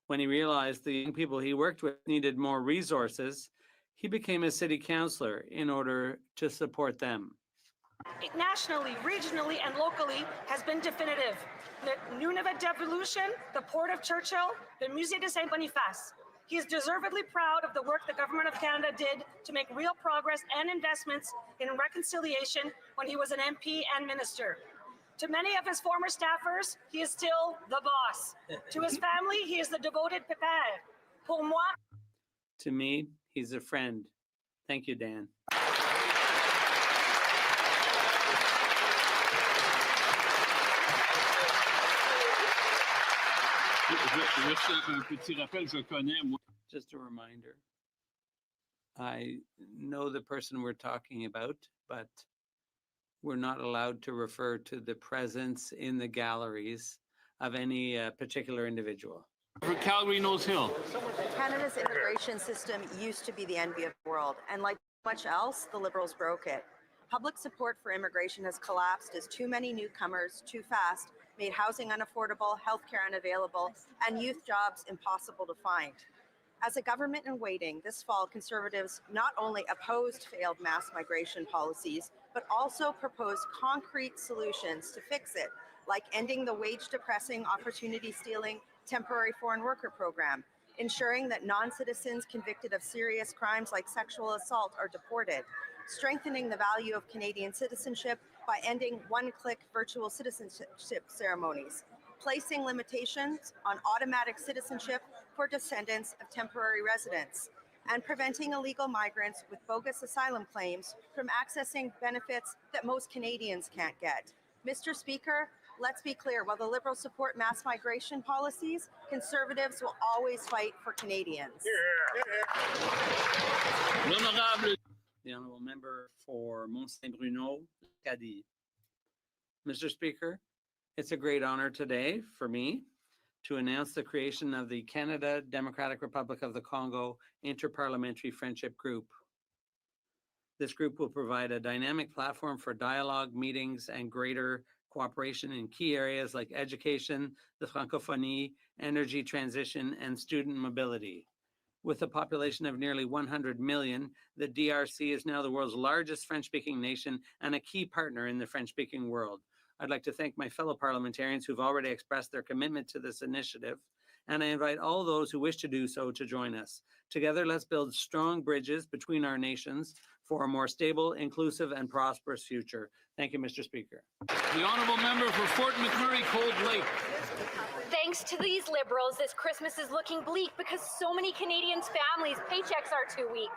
When he realized the young people he worked with needed more resources, he became a city councillor in order to support them. Nationally, regionally, and locally has been definitive. The Nunavut Devolution, the Port of Churchill, the Musée de Saint-Boniface. He is deservedly proud of the work the Government of Canada did to make real progress and investments in reconciliation when he was an MP and minister. To many of his former staffers, he is still the boss. To his family, he is the devoted pépère. Pour moi, To me, he's a friend. Thank you, Dan. Just a reminder. I know the person we're talking about, but we're not allowed to refer to the presence in the galleries of any particular individual. For Calgary Nose Hill. Canada's immigration system used to be the envy of the world, and like much else, the Liberals broke it. Public support for immigration has collapsed as too many newcomers, too fast, made housing unaffordable, healthcare unavailable, and youth jobs impossible to find. As a government in waiting, this fall, Conservatives not only opposed failed mass migration policies, but also proposed concrete solutions to fix it, like ending the wage-depressing, opportunity-stealing temporary foreign worker program, ensuring that non-citizens convicted of serious crimes like sexual assault are deported, strengthening the value of Canadian citizenship by ending one-click virtual citizenship ceremonies, placing limitations on automatic citizenship for descendants of temporary residents, and preventing illegal migrants with bogus asylum claims from accessing benefits that most Canadians can't get. Mr. Speaker, let's be clear, while the Liberals support mass migration policies, Conservatives will always fight for Canadians. The Honourable Member for Mont-Saint-Bruno, Caddy. Mr. Speaker, it's a great honor today for me to announce the creation of the Canada Democratic Republic of the Congo Interparliamentary Friendship Group. This group will provide a dynamic platform for dialogue, meetings, and greater cooperation in key areas like education, the Francophonie, energy transition, and student mobility. With a population of nearly 100 million, the DRC is now the world's largest French-speaking nation and a key partner in the French-speaking world. I'd like to thank my fellow parliamentarians who've already expressed their commitment to this initiative, and I invite all those who wish to do so to join us. Together, let's build strong bridges between our nations for a more stable, inclusive, and prosperous future. Thank you, Mr. Speaker. The Honourable Member for Fort McMurray, Cold Lake. Thanks to these Liberals, this Christmas is looking bleak because so many Canadians' families' paychecks are too weak.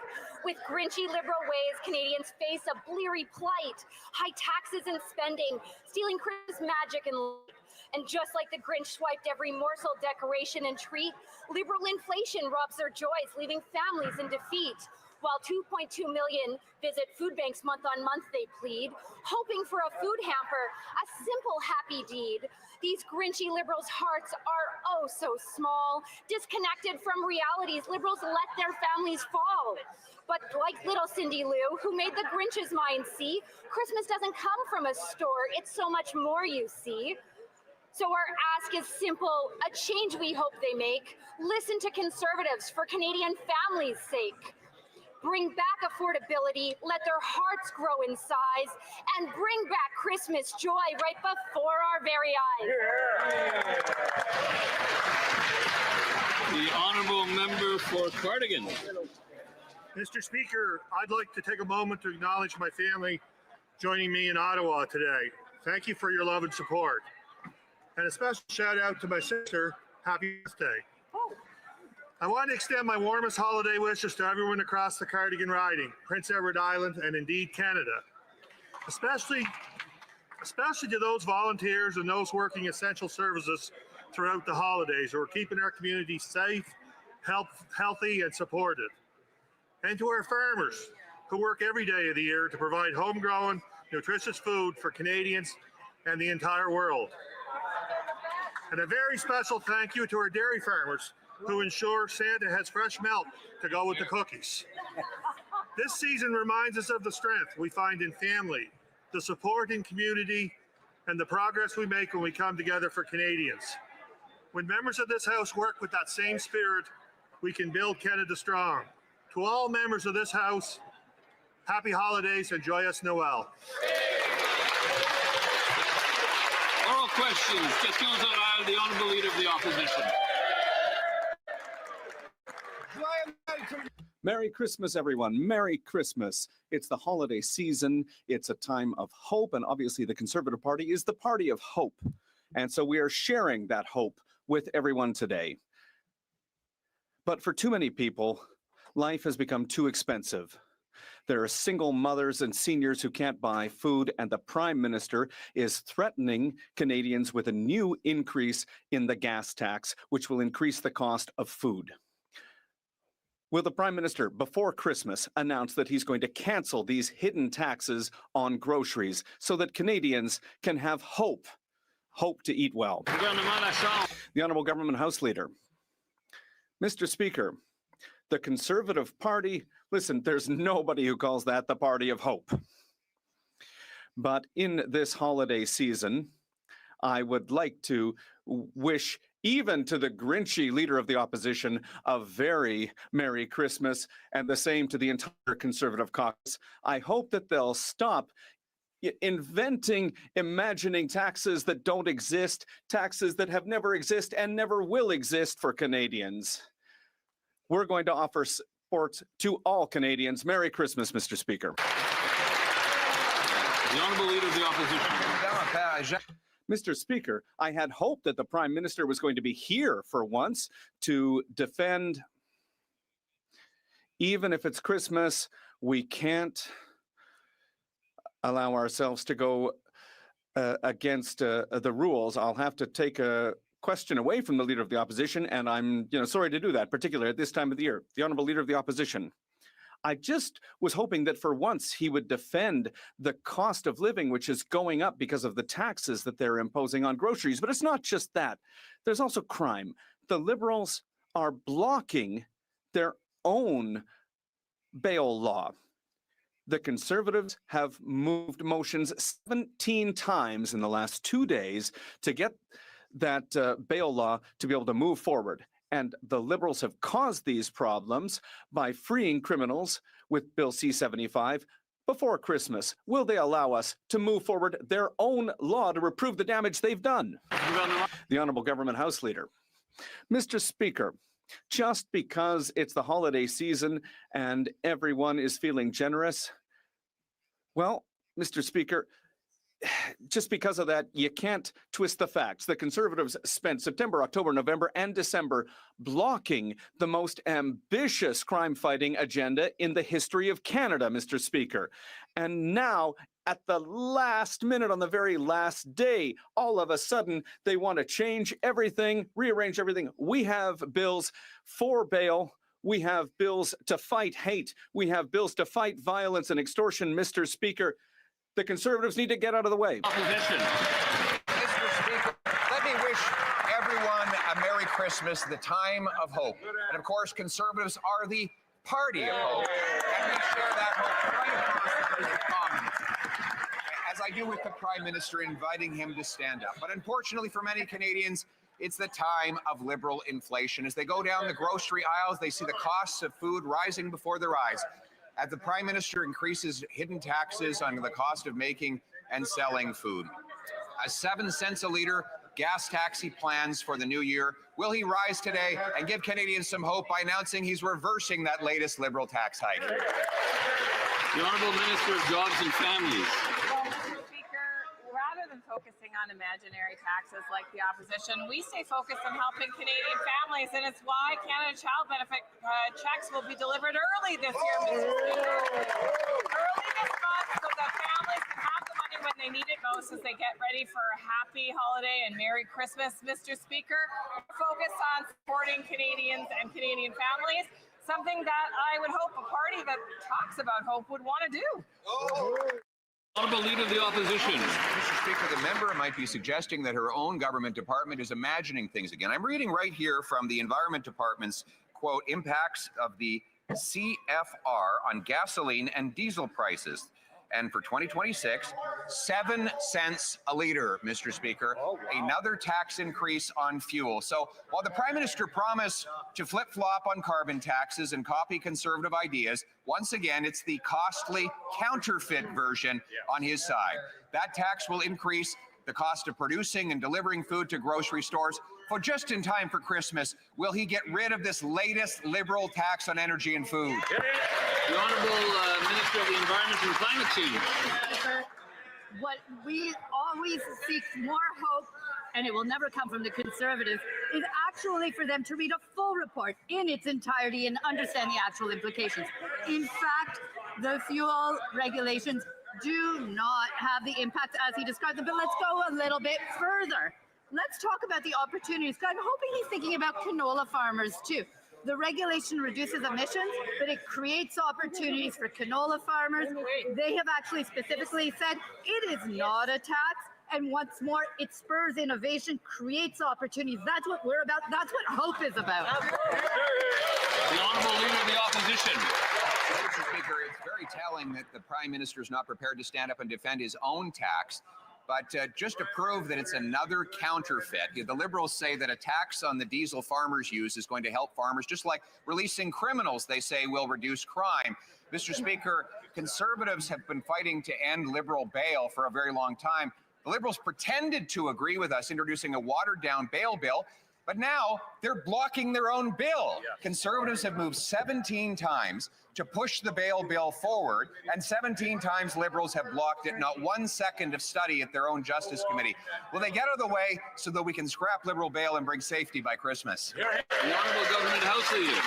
With grinchy Liberal ways, Canadians face a bleary plight, high taxes and spending, stealing Christmas magic and light. And just like the Grinch swiped every morsel, decoration, and treat, Liberal inflation robs their joys, leaving families in defeat. While 2.2 million visit food banks month on month, they plead, hoping for a food hamper, a simple happy deed. These grinchy Liberals' hearts are oh so small. Disconnected from realities, Liberals let their families fall. But like little Cindy Lou, who made the Grinch's mind see, Christmas doesn't come from a store, it's so much more, you see. So our ask is simple, a change we hope they make. Listen to Conservatives for Canadian families' sake. Bring back affordability, let their hearts grow in size, and bring back Christmas joy right before our very eyes. The Honourable Member for Cardigan. Mr. Speaker, I'd like to take a moment to acknowledge my family joining me in Ottawa today. Thank you for your love and support. And a special shout out to my sister, happy birthday. I want to extend my warmest holiday wishes to everyone across the Cardigan riding, Prince Edward Island, and indeed Canada. Especially to those volunteers and those working essential services throughout the holidays who are keeping our community safe, healthy, and supported. And to our farmers who work every day of the year to provide homegrown, nutritious food for Canadians and the entire world. And a very special thank you to our dairy farmers who ensure Santa has fresh milk to go with the cookies. This season reminds us of the strength we find in family, the support in community, and the progress we make when we come together for Canadians. When members of this House work with that same spirit, we can build Canada strong. To all members of this House, happy holidays and joyous Noel. Oral questions. Questions orales. The Honourable Leader of the Opposition. Merry Christmas, everyone. Merry Christmas. It's the holiday season. It's a time of hope. And obviously, the Conservative Party is the party of hope. And so we are sharing that hope with everyone today. But for too many people, life has become too expensive. There are single mothers and seniors who can't buy food, and the Prime Minister is threatening Canadians with a new increase in the gas tax, which will increase the cost of food. Will the Prime Minister, before Christmas, announce that he's going to cancel these hidden taxes on groceries so that Canadians can have hope to eat well? The Honourable Government House Leader. Mr. Speaker, the Conservative Party, listen, there's nobody who calls that the party of hope. But in this holiday season, I would like to wish even to the Grinchy Leader of the Opposition a very Merry Christmas, and the same to the entire Conservative caucus. I hope that they'll stop imagining taxes that don't exist, taxes that have never existed and never will exist for Canadians. We're going to offer support to all Canadians. Merry Christmas, Mr. Speaker. The Honourable Leader of the Opposition. Mr. Speaker, I had hoped that the Prime Minister was going to be here for once to defend. Even if it's Christmas, we can't allow ourselves to go against the rules. I'll have to take a question away from the Leader of the Opposition, and I'm sorry to do that, particularly at this time of the year. The Honourable Leader of the Opposition. I just was hoping that for once he would defend the cost of living, which is going up because of the taxes that they're imposing on groceries. But it's not just that. There's also crime. The Liberals are blocking their own bail law. The Conservatives have moved motions 17 times in the last 2 days to get that bail law to be able to move forward. And the Liberals have caused these problems by freeing criminals with Bill C-75 before Christmas. Will they allow us to move forward their own law to reprove the damage they've done? The Honourable Government House Leader. Mr. Speaker, just because it's the holiday season and everyone is feeling generous, well, Mr. Speaker, just because of that, you can't twist the facts. The Conservatives spent September, October, November, and December blocking the most ambitious crime-fighting agenda in the history of Canada, Mr. Speaker. And now, at the last minute, on the very last day, all of a sudden, they want to change everything, rearrange everything. We have bills for bail. We have bills to fight hate. We have bills to fight violence and extortion, Mr. Speaker. The Conservatives need to get out of the way. Opposition. Mr. Speaker, let me wish everyone a Merry Christmas, the time of hope. And of course, Conservatives are the party of hope. And we share that hope right across the Commons. As I do with the Prime Minister, inviting him to stand up. But unfortunately for many Canadians, it's the time of Liberal inflation. As they go down the grocery aisles, they see the costs of food rising before their eyes. As the Prime Minister increases hidden taxes on the cost of making and selling food. A 7 cents a litre gas tax he plans for the new year. Will he rise today and give Canadians some hope by announcing he's reversing that latest Liberal tax hike? The Honourable Minister of Jobs and Families. Rather than focusing on imaginary taxes like the opposition, we stay focused on helping Canadian families, and it's why Canada Child Benefit checks will be delivered early this year, Mr. Speaker. Early this month so that families can have the money when they need it most as they get ready for a happy holiday and Merry Christmas, Mr. Speaker. Focus on supporting Canadians and Canadian families, something that I would hope a party that talks about hope would want to do. Honourable Leader of the Opposition. Mr. Speaker, the member might be suggesting that her own government department is imagining things again. I'm reading right here from the Environment Department's, quote, impacts of the CFR on gasoline and diesel prices. And for 2026, 7 cents a liter, Mr. Speaker. Oh, wow. Another tax increase on fuel. So while the Prime Minister promised to flip-flop on carbon taxes and copy Conservative ideas, once again, it's the costly counterfeit version on his side. That tax will increase the cost of producing and delivering food to grocery stores. For just in time for Christmas, will he get rid of this latest Liberal tax on energy and food? The Honourable Minister of the Environment and Climate Change. What we always seek more hope, and it will never come from the Conservatives, is actually for them to read a full report in its entirety and understand the actual implications. In fact, the fuel regulations do not have the impact as he described them, but let's go a little bit further. Let's talk about the opportunities. I'm hoping he's thinking about canola farmers too. The regulation reduces emissions, but it creates opportunities for canola farmers. They have actually specifically said it is not a tax. And once more, it spurs innovation, creates opportunities. That's what we're about. That's what hope is about. The Honourable Leader of the Opposition. Mr. Speaker, it's very telling that the Prime Minister is not prepared to stand up and defend his own tax. But just to prove that it's another counterfeit, the Liberals say that a tax on the diesel farmers use is going to help farmers, just like releasing criminals, they say, will reduce crime. Mr. Speaker, Conservatives have been fighting to end Liberal bail for a very long time. The Liberals pretended to agree with us introducing a watered-down bail bill, but now they're blocking their own bill. Conservatives have moved 17 times to push the bail bill forward, and 17 times Liberals have blocked it, not 1 second of study at their own Justice Committee. Will they get out of the way so that we can scrap Liberal bail and bring safety by Christmas? The Honourable Government House Leader.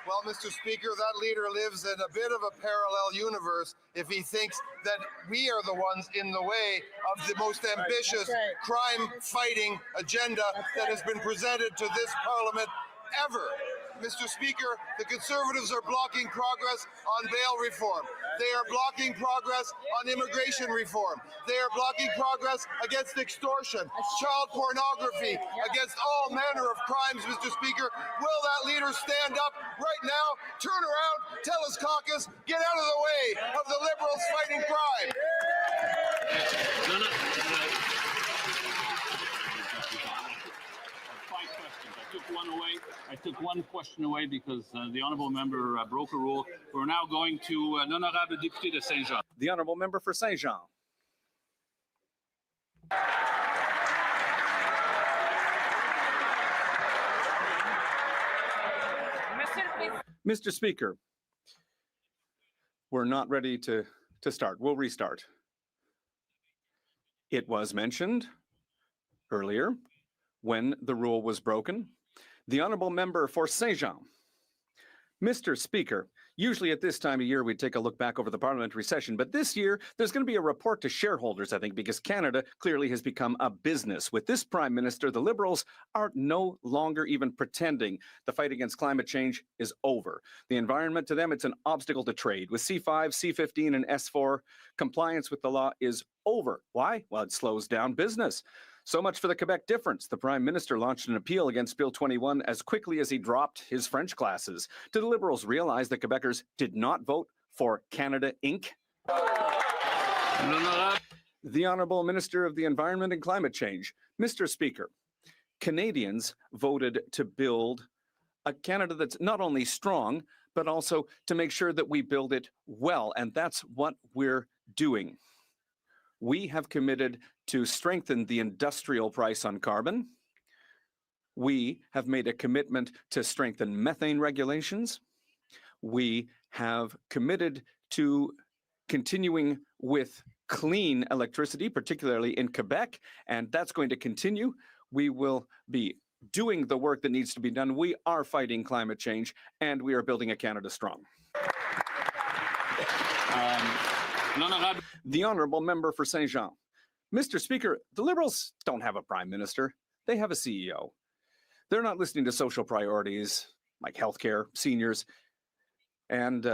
Well, Mr. Speaker, that leader lives in a bit of a parallel universe if he thinks that we are the ones in the way of the most ambitious crime-fighting agenda that has been presented to this Parliament ever. Mr. Speaker, the Conservatives are blocking progress on bail reform. They are blocking progress on immigration reform. They are blocking progress against extortion, child pornography, against all manner of crimes, Mr. Speaker. Will that leader stand up right now, turn around, tell his caucus, get out of the way of the Liberals fighting crime? I took one question away because the Honourable Member broke a rule. We're now going to l'Honorable Député de Saint-Jean. The Honourable Member for Saint-Jean. Mr. Speaker, we're not ready to start. We'll restart. It was mentioned earlier when the rule was broken. The Honourable Member for Saint-Jean. Mr. Speaker, usually at this time of year, we take a look back over the parliamentary session, but this year, there's going to be a report to shareholders, I think, because Canada clearly has become a business. With this Prime Minister, the Liberals are no longer even pretending the fight against climate change is over. The environment, to them, it's an obstacle to trade. With C5, C15, and S4, compliance with the law is over. Why? Well, it slows down business. So much for the Quebec difference. The Prime Minister launched an appeal against Bill 21 as quickly as he dropped his French classes. Did the Liberals realize that Quebecers did not vote for Canada Inc.? The Honourable Minister of the Environment and Climate Change. Mr. Speaker, Canadians voted to build a Canada that's not only strong, but also to make sure that we build it well. And that's what we're doing. We have committed to strengthen the industrial price on carbon. We have made a commitment to strengthen methane regulations. We have committed to continuing with clean electricity, particularly in Quebec, and that's going to continue. We will be doing the work that needs to be done. We are fighting climate change, and we are building a Canada strong. The Honourable Member for Saint-Jean. Mr. Speaker, the Liberals don't have a Prime Minister. They have a CEO. They're not listening to social priorities like healthcare, seniors, and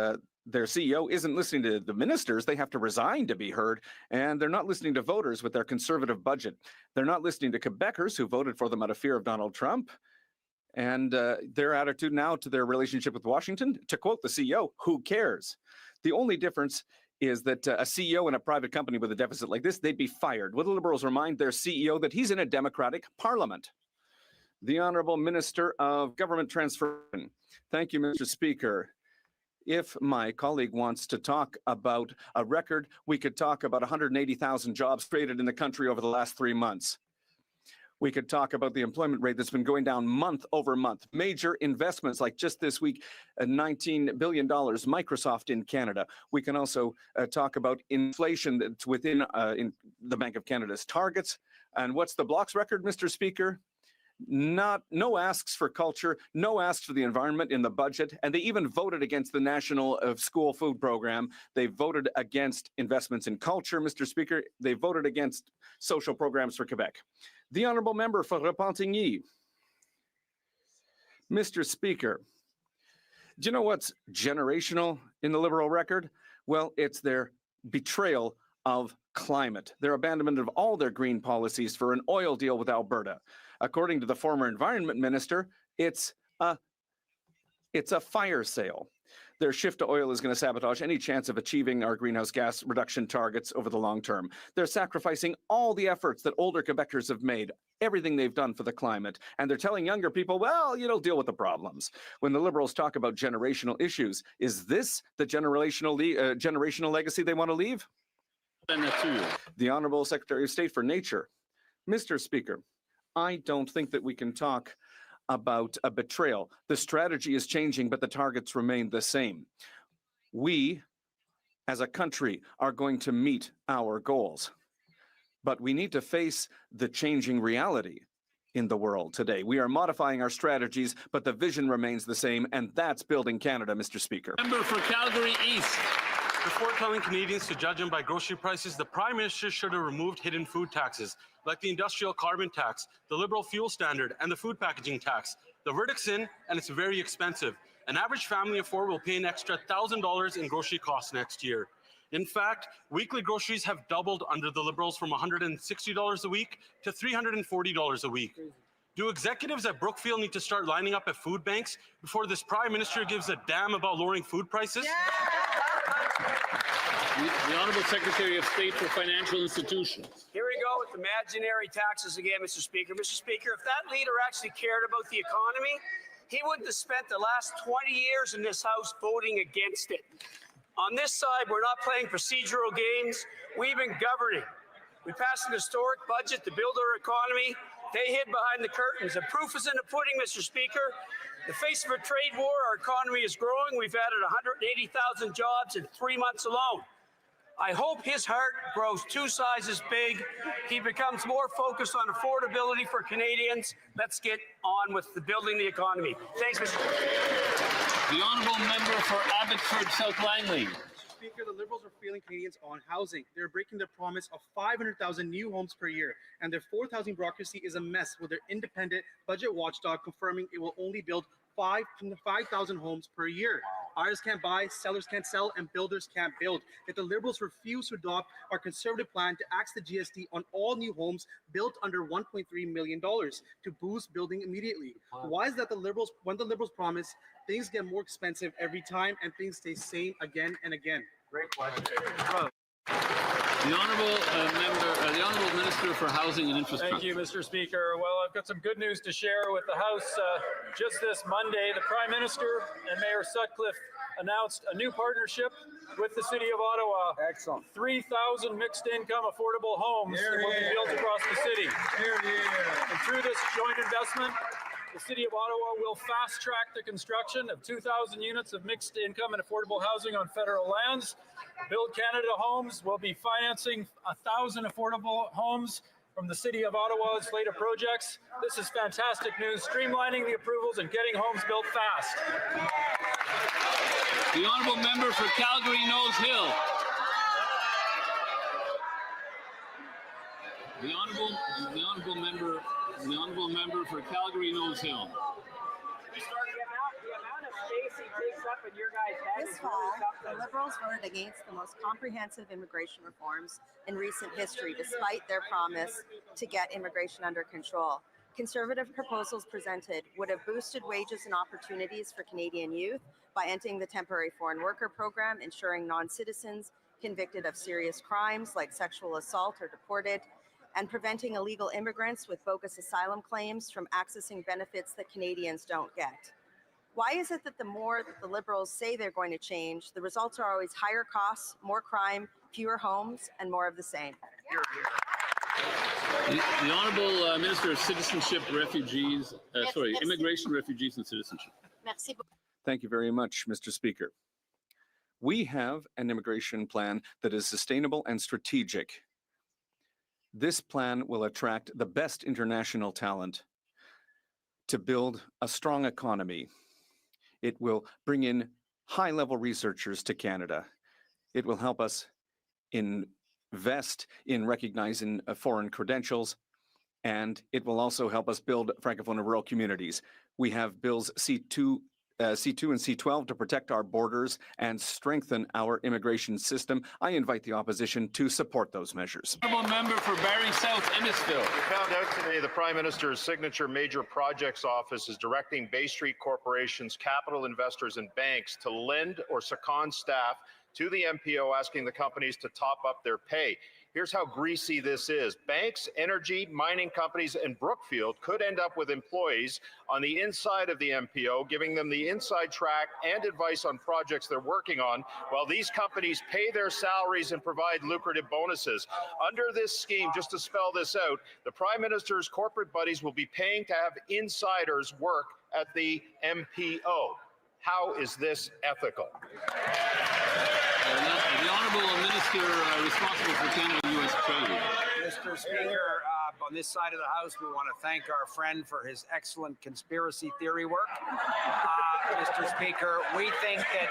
Their CEO isn't listening to the ministers. They have to resign to be heard. And they're not listening to voters with their conservative budget. They're not listening to Quebecers who voted for them out of fear of Donald Trump. And their attitude now to their relationship with Washington, to quote the CEO, who cares? The only difference is that a CEO in a private company with a deficit like this, they'd be fired. Will the Liberals remind their CEO that he's in a democratic parliament? The Honourable Minister of Government Transformation. Thank you, Mr. Speaker. If my colleague wants to talk about a record, we could talk about 180,000 jobs created in the country over the last 3 months. We could talk about the employment rate that's been going down month over month. Major investments like just this week, $19 billion, Microsoft in Canada. We can also talk about inflation that's within in the Bank of Canada's targets. And what's the Bloc's record, Mr. Speaker? No asks for culture, no asks for the environment in the budget, and they even voted against the National School Food Program. They voted against investments in culture, Mr. Speaker. They voted against social programs for Quebec. The Honourable Member for Repentigny. Mr. Speaker, do you know what's generational in the Liberal record? Well, it's their betrayal of climate, their abandonment of all their green policies for an oil deal with Alberta. According to the former Environment Minister, it's a fire sale. Their shift to oil is going to sabotage any chance of achieving our greenhouse gas reduction targets over the long term. They're sacrificing all the efforts that older Quebecers have made, everything they've done for the climate, and they're telling younger people, well, you know, deal with the problems. When the Liberals talk about generational issues, is this the generational legacy they want to leave? The Honourable Secretary of State for Nature. Mr. Speaker, I don't think that we can talk about a betrayal. The strategy is changing, but the targets remain the same. We, as a country, are going to meet our goals. But we need to face the changing reality in the world today. We are modifying our strategies, but the vision remains the same, and that's building Canada, Mr. Speaker. Member for Calgary East. Before telling Canadians to judge them by grocery prices, the Prime Minister should have removed hidden food taxes, like the industrial carbon tax, the Liberal fuel standard, and the food packaging tax. The verdict's in, and it's very expensive. An average family of four will pay an extra $1,000 in grocery costs next year. In fact, weekly groceries have doubled under the Liberals from $160 a week to $340 a week. Do executives at Brookfield need to start lining up at food banks before this Prime Minister gives a damn about lowering food prices? The Honourable Secretary of State for Financial Institutions. Here we go with imaginary taxes again, Mr. Speaker. Mr. Speaker, if that leader actually cared about the economy, he wouldn't have spent the last 20 years in this House voting against it. On this side, we're not playing procedural games. We've been governing. We passed an historic budget to build our economy. They hid behind the curtains. The proof is in the pudding, Mr. Speaker. In the face of a trade war, our economy is growing. We've added 180,000 jobs in 3 months alone. I hope his heart grows 2 sizes big. He becomes more focused on affordability for Canadians. Let's get on with building the economy. Thanks, Mr. Speaker. The Honourable Member for Abbotsford South Langley. Speaker, the Liberals are failing Canadians on housing. They're breaking their promise of 500,000 new homes per year, and their fourth housing bureaucracy is a mess, with their independent budget watchdog confirming it will only build 5,000 homes per year. Buyers can't buy, sellers can't sell, and builders can't build. Yet the Liberals refuse to adopt our conservative plan to axe the GST on all new homes built under $1.3 million to boost building immediately. Why is that when the Liberals promise, things get more expensive every time and things stay same again and again? Great question. The Honourable Minister for Housing and Infrastructure. Thank you, Mr. Speaker. Well, I've got some good news to share with the House. Just this Monday, the Prime Minister and Mayor Sutcliffe announced a new partnership with the City of Ottawa. Excellent. 3,000 mixed-income affordable homes will be built across the city. And through this joint investment, the City of Ottawa will fast-track the construction of 2,000 units of mixed-income and affordable housing on federal lands. Build Canada Homes will be financing 1,000 affordable homes from the City of Ottawa's slate of projects. This is fantastic news, streamlining the approvals and getting homes built fast. The Honourable Member for Calgary Nose Hill. The Honourable Member for Calgary Nose Hill. The amount of space he takes up in your guys' head This is fall, really the something. Liberals voted against the most comprehensive immigration reforms in recent history, despite their promise to get immigration under control. Conservative proposals presented would have boosted wages and opportunities for Canadian youth by ending the temporary foreign worker program, ensuring non-citizens convicted of serious crimes like sexual assault are deported, and preventing illegal immigrants with bogus asylum claims from accessing benefits that Canadians don't get. Why is it that the more that the Liberals say they're going to change, the results are always higher costs, more crime, fewer homes, and more of the same? The Honourable Minister of Citizenship, Refugees, Immigration, Refugees and Citizenship. Thank you very much, Mr. Speaker. We have an immigration plan that is sustainable and strategic. This plan will attract the best international talent to build a strong economy. It will bring in high-level researchers to Canada. It will help us invest in recognizing foreign credentials, and it will also help us build Francophone and rural communities. We have bills C2 and C12 to protect our borders and strengthen our immigration system. I invite the opposition to support those measures. Honourable Member for Barrie South Innisfil. We found out today the Prime Minister's signature major projects office is directing Bay Street corporations, capital investors and banks to lend or second staff to the MPO, asking the companies to top up their pay. Here's how greasy this is. Banks, energy, mining companies, and Brookfield could end up with employees on the inside of the MPO, giving them the inside track and advice on projects they're working on, while these companies pay their salaries and provide lucrative bonuses. Under this scheme, just to spell this out, the Prime Minister's corporate buddies will be paying to have insiders work at the MPO. How is this ethical? The Honourable Minister responsible for Canada-US trade. Mr. Speaker, on this side of the House, we want to thank our friend for his excellent conspiracy theory work. Mr. Speaker, we think that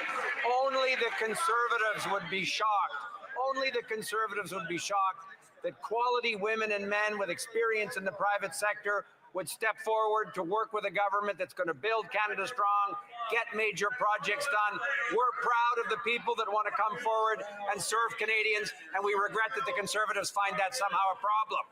only the Conservatives would be shocked, that quality women and men with experience in the private sector would step forward to work with a government that's going to build Canada strong, get major projects done. We're proud of the people that want to come forward and serve Canadians, and we regret that the Conservatives find that somehow a problem.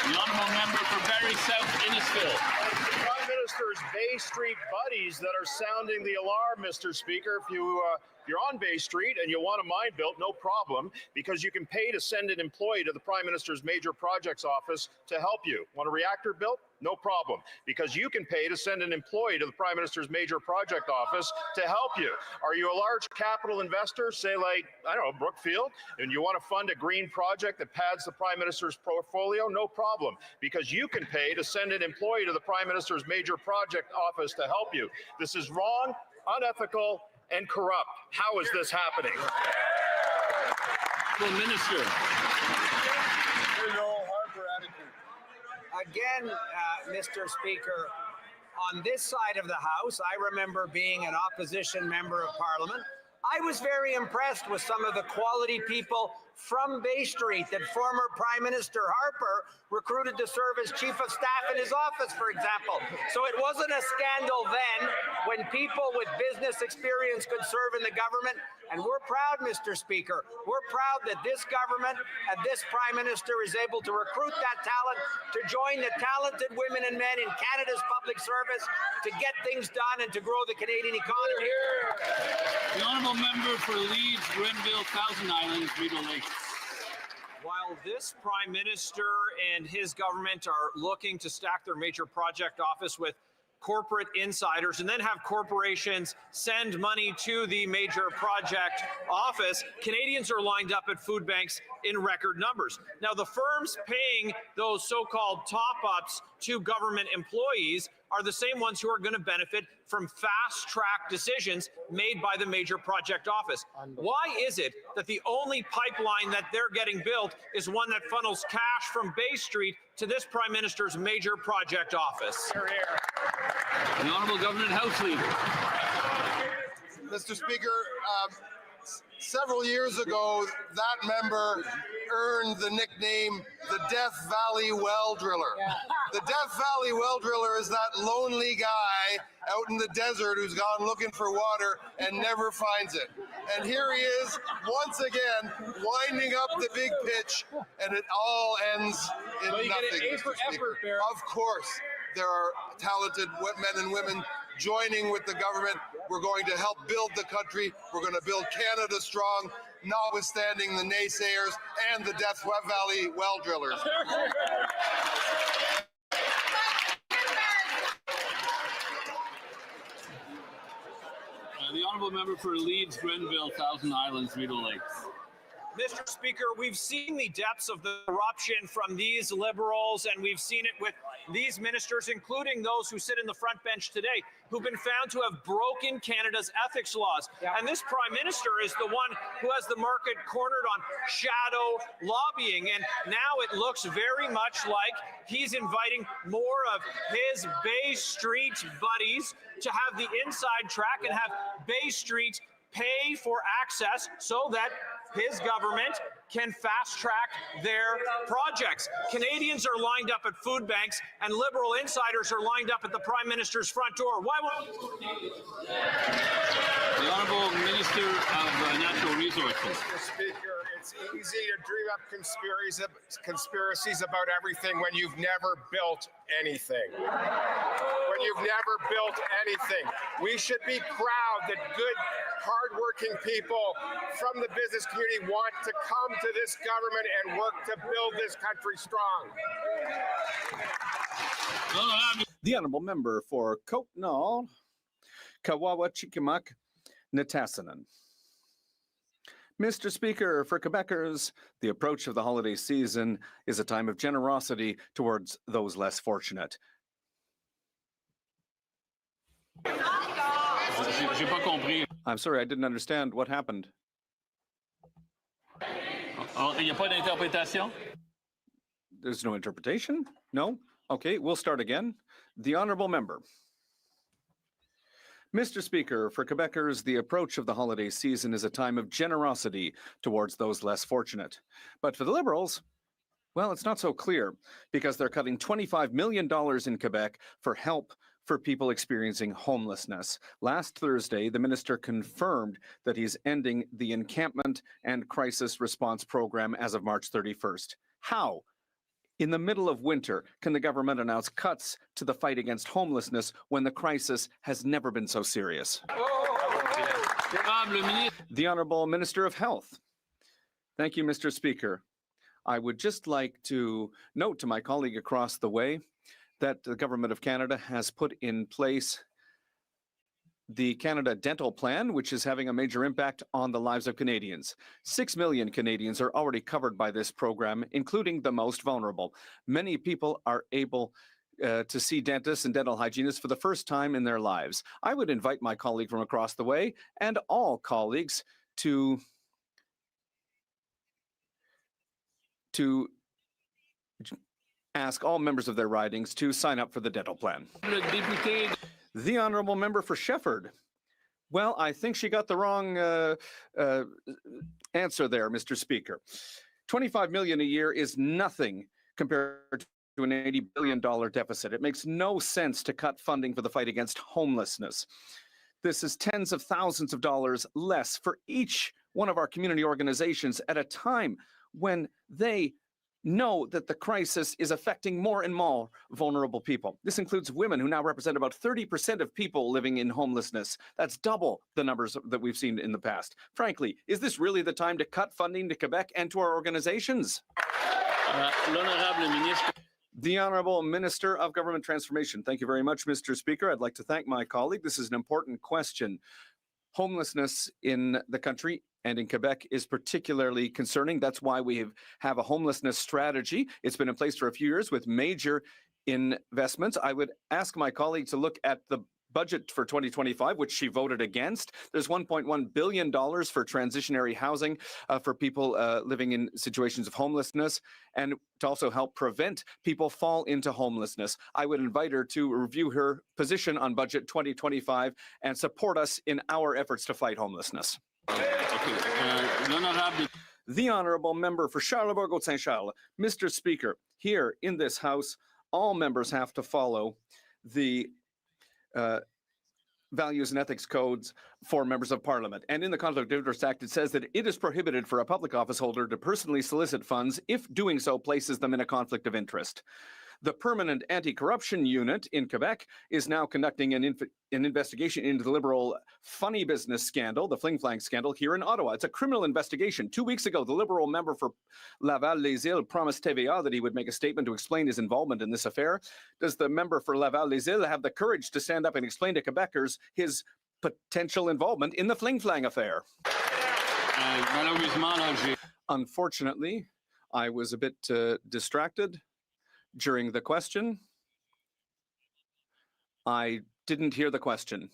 The Honourable Member for Barrie South Innisfil. Prime Minister's Bay Street buddies that are sounding the alarm, Mr. Speaker. If you're on Bay Street and you want a mine built, no problem, because you can pay to send an employee to the Prime Minister's major projects office to help you. Want a reactor built? No problem, because you can pay to send an employee to the Prime Minister's major project office to help you. Are you a large capital investor, say like, I don't know, Brookfield, and you want to fund a green project that pads the Prime Minister's portfolio? No problem, because you can pay to send an employee to the Prime Minister's major project office to help you. This is wrong, unethical, and corrupt. How is this happening? The Minister. Again, Mr. Speaker, on this side of the House, I remember being an opposition member of Parliament. I was very impressed with some of the quality people from Bay Street that former Prime Minister Harper recruited to serve as Chief of Staff in his office, for example. So it wasn't a scandal then when people with business experience could serve in the government. And we're proud, Mr. Speaker, we're proud that this government and this Prime Minister is able to recruit that talent to join the talented women and men in Canada's public service to get things done and to grow the Canadian economy. The Honourable Member for Leeds, Grenville, Thousand Islands, Rideau Lakes. While this Prime Minister and his government are looking to stack their major project office with corporate insiders and then have corporations send money to the major project office, Canadians are lined up at food banks in record numbers. Now, the firms paying those so-called top-ups to government employees are the same ones who are going to benefit from fast-track decisions made by the major project office. Why is it that the only pipeline that they're getting built is one that funnels cash from Bay Street to this Prime Minister's major project office? The Honourable Government House Leader. Mr. Speaker, Several years ago, that member earned the nickname the Death Valley Well Driller. The Death Valley Well Driller is that lonely guy out in the desert who's gone looking for water and never finds it. And here he is, once again, winding up the big pitch, and it all ends in Well, you nothing. get an A for Mr. Speaker. effort there. Of course, there are talented men and women joining with the government. We're going to help build the country. We're going to build Canada strong, notwithstanding the naysayers and the Death Valley well drillers. The honourable member for Leeds, Grenville, Thousand Islands, Rideau Lakes. Mr. Speaker, we've seen the depths of the corruption from these Liberals, and we've seen it with these ministers, including those who sit in the front bench today, who've been found to have broken Canada's ethics laws. And this Prime Minister is the one who has the market cornered on shadow lobbying. And now it looks very much like he's inviting more of his Bay Street buddies to have the inside track and have Bay Street pay for access so that his government can fast track their projects. Canadians are lined up at food banks and Liberal insiders are lined up at the Prime Minister's front door. Why won't The Honourable Minister of Natural Resources. Mr. Speaker, it's easy to dream up conspiracies about everything when you've never built anything. When you've never built anything. We should be proud that good, hardworking people from the business community want to come to this government and work to build this country strong. The honourable member for Copenhagen, Kawawa Chikamak, Nitassinan. Mr. Speaker, for Quebecers, the approach of the holiday season is a time of generosity towards those less fortunate. I'm sorry, I didn't understand what happened. Il n'y a pas d'interprétation? There's no interpretation? No? Okay, we'll start again. The honourable member. Mr. Speaker, for Quebecers, the approach of the holiday season is a time of generosity towards those less fortunate. But for the Liberals, well, it's not so clear because they're cutting $25 million in Quebec for help for people experiencing homelessness. Last Thursday, the minister confirmed that he's ending the Encampment and Crisis Response Program as of March 31st. How? In the middle of winter, can the government announce cuts to the fight against homelessness when the crisis has never been so serious? The Honourable Minister of Health. Thank you, Mr. Speaker. I would just like to note to my colleague across the way that the Government of Canada has put in place the Canada Dental Plan, which is having a major impact on the lives of Canadians. 6 million Canadians are already covered by this program, including the most vulnerable. Many people are able to see dentists and dental hygienists for the first time in their lives. I would invite my colleague from across the way and all colleagues to ask all members of their ridings to sign up for the dental plan. The honourable member for Shefford. Well, I think she got the wrong answer there, Mr. Speaker. $25 million a year is nothing compared to an $80 billion deficit. It makes no sense to cut funding for the fight against homelessness. This is tens of thousands of dollars less for each one of our community organizations at a time when they know that the crisis is affecting more and more vulnerable people. This includes women who now represent about 30% of people living in homelessness. That's double the numbers that we've seen in the past. Frankly, is this really the time to cut funding to Quebec and to our organizations? The Honourable Minister of Government Transformation. Thank you very much, Mr. Speaker. I'd like to thank my colleague. This is an important question. Homelessness in the country and in Quebec is particularly concerning. That's why we have a homelessness strategy. It's been in place for a few years with major investments. I would ask my colleague to look at the budget for 2025, which she voted against. There's $1.1 billion for transitionary housing for people living in situations of homelessness and to also help prevent people fall into homelessness. I would invite her to review her position on budget 2025 and support us in our efforts to fight homelessness. The Honourable Member for Charlebourg-Haute-Saint-Charles. Mr. Speaker, here in this House, all members have to follow the values and ethics codes for members of Parliament. And in the Conflict of Interest Act, it says that it is prohibited for a public office holder to personally solicit funds if doing so places them in a conflict of interest. The Permanent Anti-Corruption Unit in Quebec is now conducting an investigation into the Liberal funny business scandal, the Fling Flang scandal, here in Ottawa. It's a criminal investigation. 2 weeks ago, the Liberal member for Laval-Les-Îles promised TVA that he would make a statement to explain his involvement in this affair. Does the member for Laval-Les-Îles have the courage to stand up and explain to Quebecers his potential involvement in the Fling Flang affair? Unfortunately, I was a bit distracted during the question. I didn't hear the question.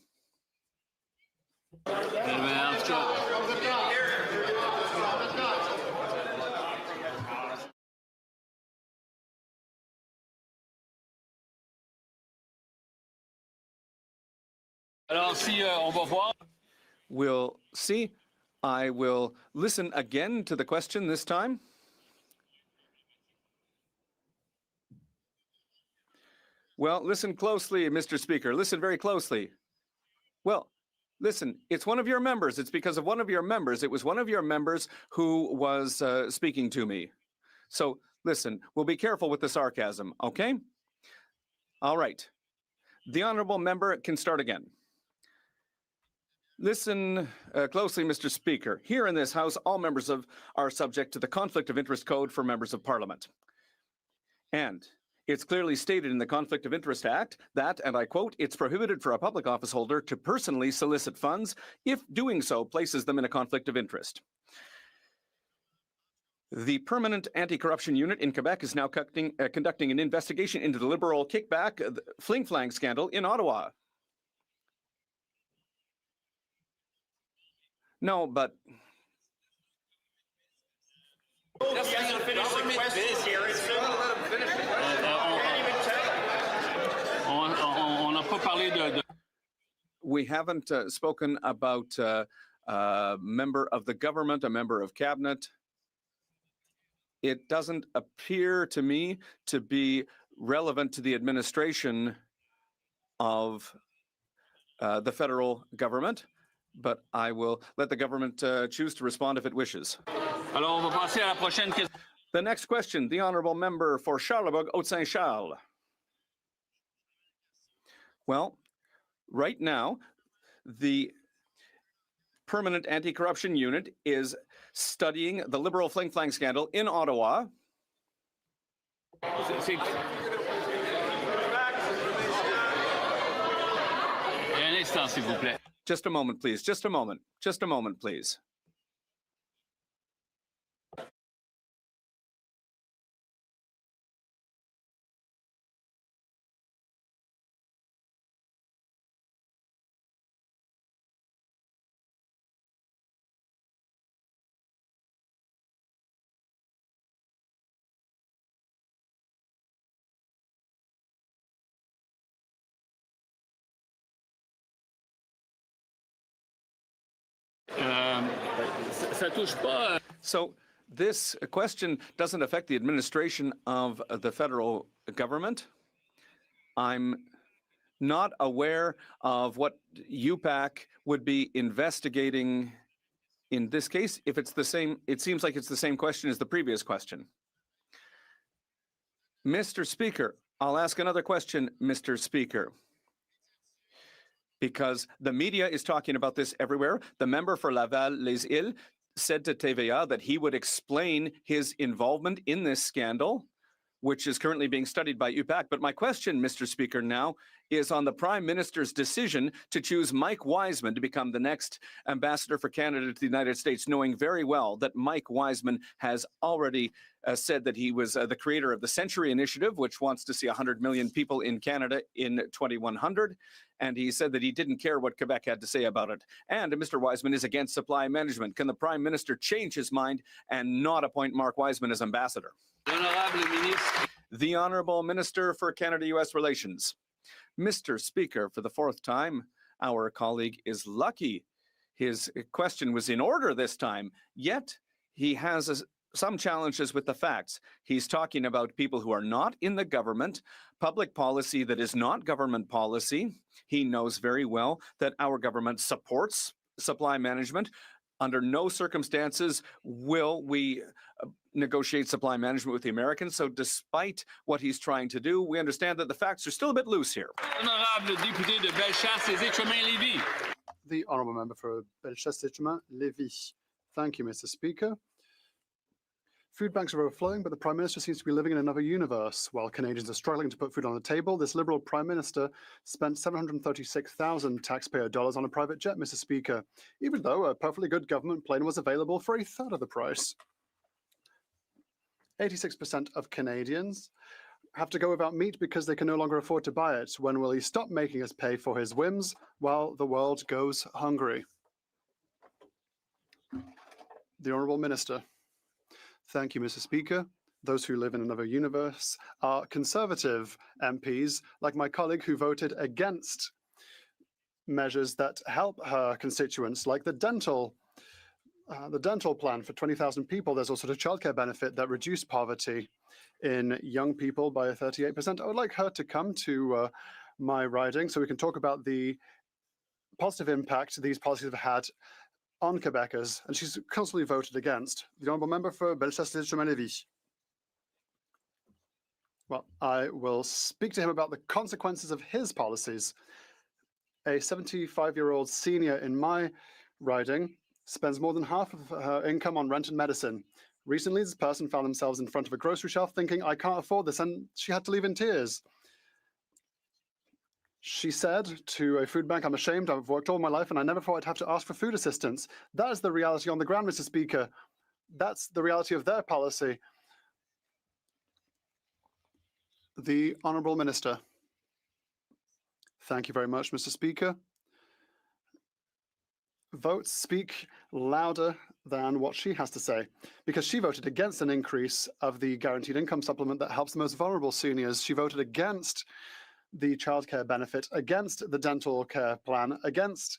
We'll see. I will listen again to the question this time. Well, listen closely, Mr. Speaker. Listen very closely. Well, listen, it's one of your members. It's because of one of your members. It was one of your members who was speaking to me. So listen, we'll be careful with the sarcasm, okay? All right. The honourable member can start again. Listen closely, Mr. Speaker. Here in this House, all members are subject to the Conflict of Interest Code for members of Parliament. And it's clearly stated in the Conflict of Interest Act that, and I quote, it's prohibited for a public office holder to personally solicit funds if doing so places them in a conflict of interest. The Permanent Anti-Corruption Unit in Quebec is now conducting an investigation into the Liberal kickback, the Fling Flang scandal in Ottawa. No, but... We haven't spoken about a member of the government, a member of cabinet. It doesn't appear to me to be relevant to the administration of the federal government, but I will let the government choose to respond if it wishes. The next question, the honourable member for Charlebourg-Haute-Saint-Charles. Well, right now, the Permanent Anti-Corruption Unit is studying the Liberal Fling Flang scandal in Ottawa. Just a moment, please. Just a moment. Just a moment, please. So this question doesn't affect the administration of the federal government. I'm not aware of what UPAC would be investigating in this case. If it's the same, it seems like it's the same question as the previous question. Mr. Speaker, I'll ask another question, Mr. Speaker, because the media is talking about this everywhere. The member for Laval-Les-Îles said to TVA that he would explain his involvement in this scandal, which is currently being studied by UPAC. But my question, Mr. Speaker, now is on the Prime Minister's decision to choose Mike Wiseman to become the next ambassador for Canada to the United States, knowing very well that Mike Wiseman has already said that he was the creator of the Century Initiative, which wants to see 100 million people in Canada in 2100. And he said that he didn't care what Quebec had to say about it. And Mr. Wiseman is against supply management. Can the Prime Minister change his mind and not appoint Mark Wiseman as ambassador? The Honourable Minister for Canada-US Relations. Mr. Speaker, for the fourth time, our colleague is lucky His question was in order this time, yet he has some challenges with the facts. He's talking about people who are not in the government, public policy that is not government policy. He knows very well that our government supports supply management. Under no circumstances will we negotiate supply management with the Americans. So despite what he's trying to do, we understand that the facts are still a bit loose here. Honorable député de Bellechasse-Lévis. The honourable member for Bellechasse-Lévis. Thank you, Mr. Speaker. Food banks are overflowing, but the Prime Minister seems to be living in another universe. While Canadians are struggling to put food on the table, this Liberal Prime Minister spent $736,000 taxpayer dollars on a private jet, Mr. Speaker, even though a perfectly good government plane was available for a third of the price. 86% of Canadians have to go without meat because they can no longer afford to buy it. When will he stop making us pay for his whims while the world goes hungry? The Honourable Minister. Thank you, Mr. Speaker. Those who live in another universe are Conservative MPs, like my colleague who voted against measures that help her constituents, like the dental plan for 20,000 people. There's also the childcare benefit that reduced poverty in young people by 38%. I would like her to come to my riding so we can talk about the positive impact these policies have had on Quebecers, and she's constantly voted against. The honourable member for Bellechasse-Lévis. Well, I will speak to him about the consequences of his policies. A 75-year-old senior in my riding spends more than half of her income on rent and medicine. Recently, this person found themselves in front of a grocery shelf thinking, I can't afford this, and she had to leave in tears. She said to a food bank, I'm ashamed, I've worked all my life and I never thought I'd have to ask for food assistance. That is the reality on the ground, Mr. Speaker. That's the reality of their policy. The Honourable Minister. Thank you very much, Mr. Speaker. Votes speak louder than what she has to say, because she voted against an increase of the guaranteed income supplement that helps the most vulnerable seniors. She voted against the childcare benefit, against the dental care plan, against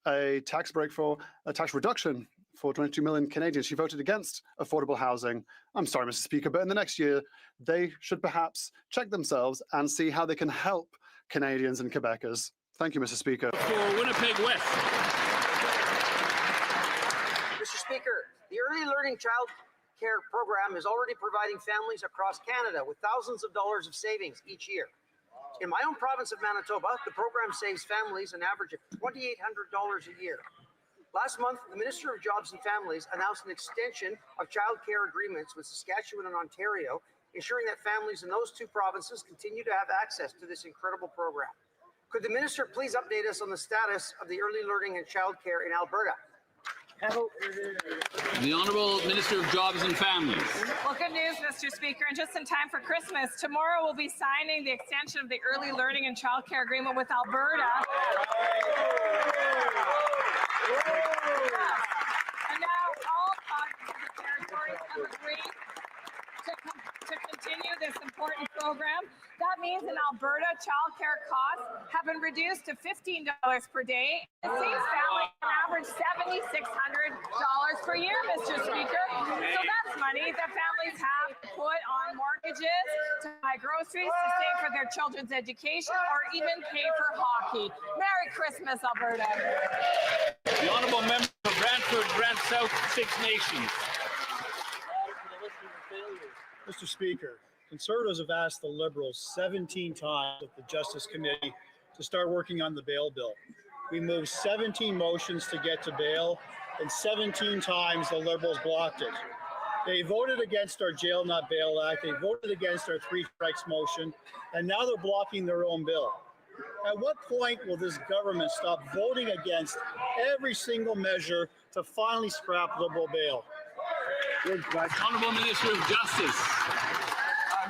a tax break for a tax reduction for 22 million Canadians. She voted against affordable housing. I'm sorry, Mr. Speaker, but in the next year, they should perhaps check themselves and see how they can help Canadians and Quebecers. Thank you, Mr. Speaker. For Winnipeg West. Mr. Speaker, the Early Learning Child Care Program is already providing families across Canada with thousands of dollars of savings each year. In my own province of Manitoba, the program saves families an average of $2,800 a year. Last month, the Minister of Jobs and Families announced an extension of child care agreements with Saskatchewan and Ontario, ensuring that families in those two provinces continue to have access to this incredible program. Could the Minister please update us on the status of the early learning and child care in Alberta? The Honourable Minister of Jobs and Families. Well, good news, Mr. Speaker, and just in time for Christmas, tomorrow we'll be signing the extension of the early learning and childcare agreement with Alberta. And now all provinces and territories have agreed to continue this important program. That means in Alberta, childcare costs have been reduced to $15 per day. It saves families on average $7,600 per year, Mr. Speaker. So that's money that families have to put on mortgages, to buy groceries, to save for their children's education, or even pay for hockey. Merry Christmas, Alberta. The Honourable Member for Brantford, Brant South, Six Nations. Mr. Speaker, Conservatives have asked the Liberals 17 times at the Justice Committee to start working on the bail bill. We moved 17 motions to get to bail, and 17 times the Liberals blocked it. They voted against our Jail Not Bail Act, they voted against our three strikes motion, and now they're blocking their own bill. At what point will this government stop voting against every single measure to finally scrap Liberal bail? Honourable Minister of Justice.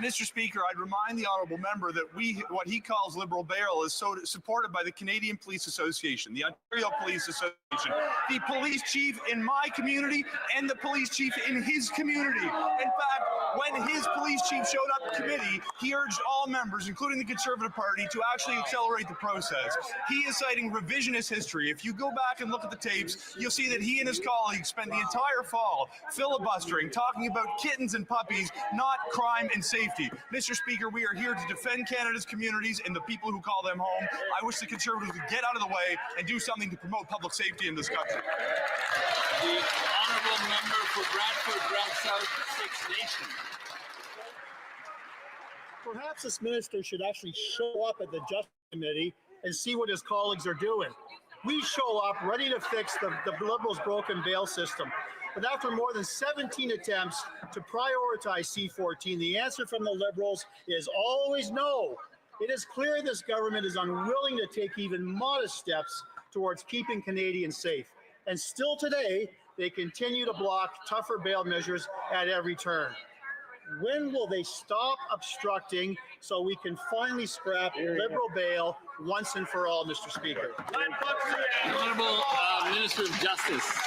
Mr. Speaker, I'd remind the honourable member that what he calls Liberal bail is supported by the Canadian Police Association, the Ontario Police Association, the police chief in my community, and the police chief in his community. In fact, When his police chief showed up at committee, he urged all members, including the Conservative Party, to actually accelerate the process. He is citing revisionist history. If you go back and look at the tapes, you'll see that he and his colleagues spent the entire fall filibustering, talking about kittens and puppies, not crime and safety. Mr. Speaker, we are here to defend Canada's communities and the people who call them home. I wish the Conservatives would get out of the way and do something to promote public safety in this country. The honourable member for Brantford, Brant South, Six Nations. Perhaps this minister should actually show up at the Justice Committee and see what his colleagues are doing. We show up ready to fix the Liberals' broken bail system. But after more than 17 attempts to prioritize C-14, the answer from the Liberals is always no. It is clear this government is unwilling to take even modest steps towards keeping Canadians safe. And still today, they continue to block tougher bail measures at every turn. When will they stop obstructing so we can finally scrap Liberal bail once and for all, Mr. Speaker? The Honourable Minister of Justice.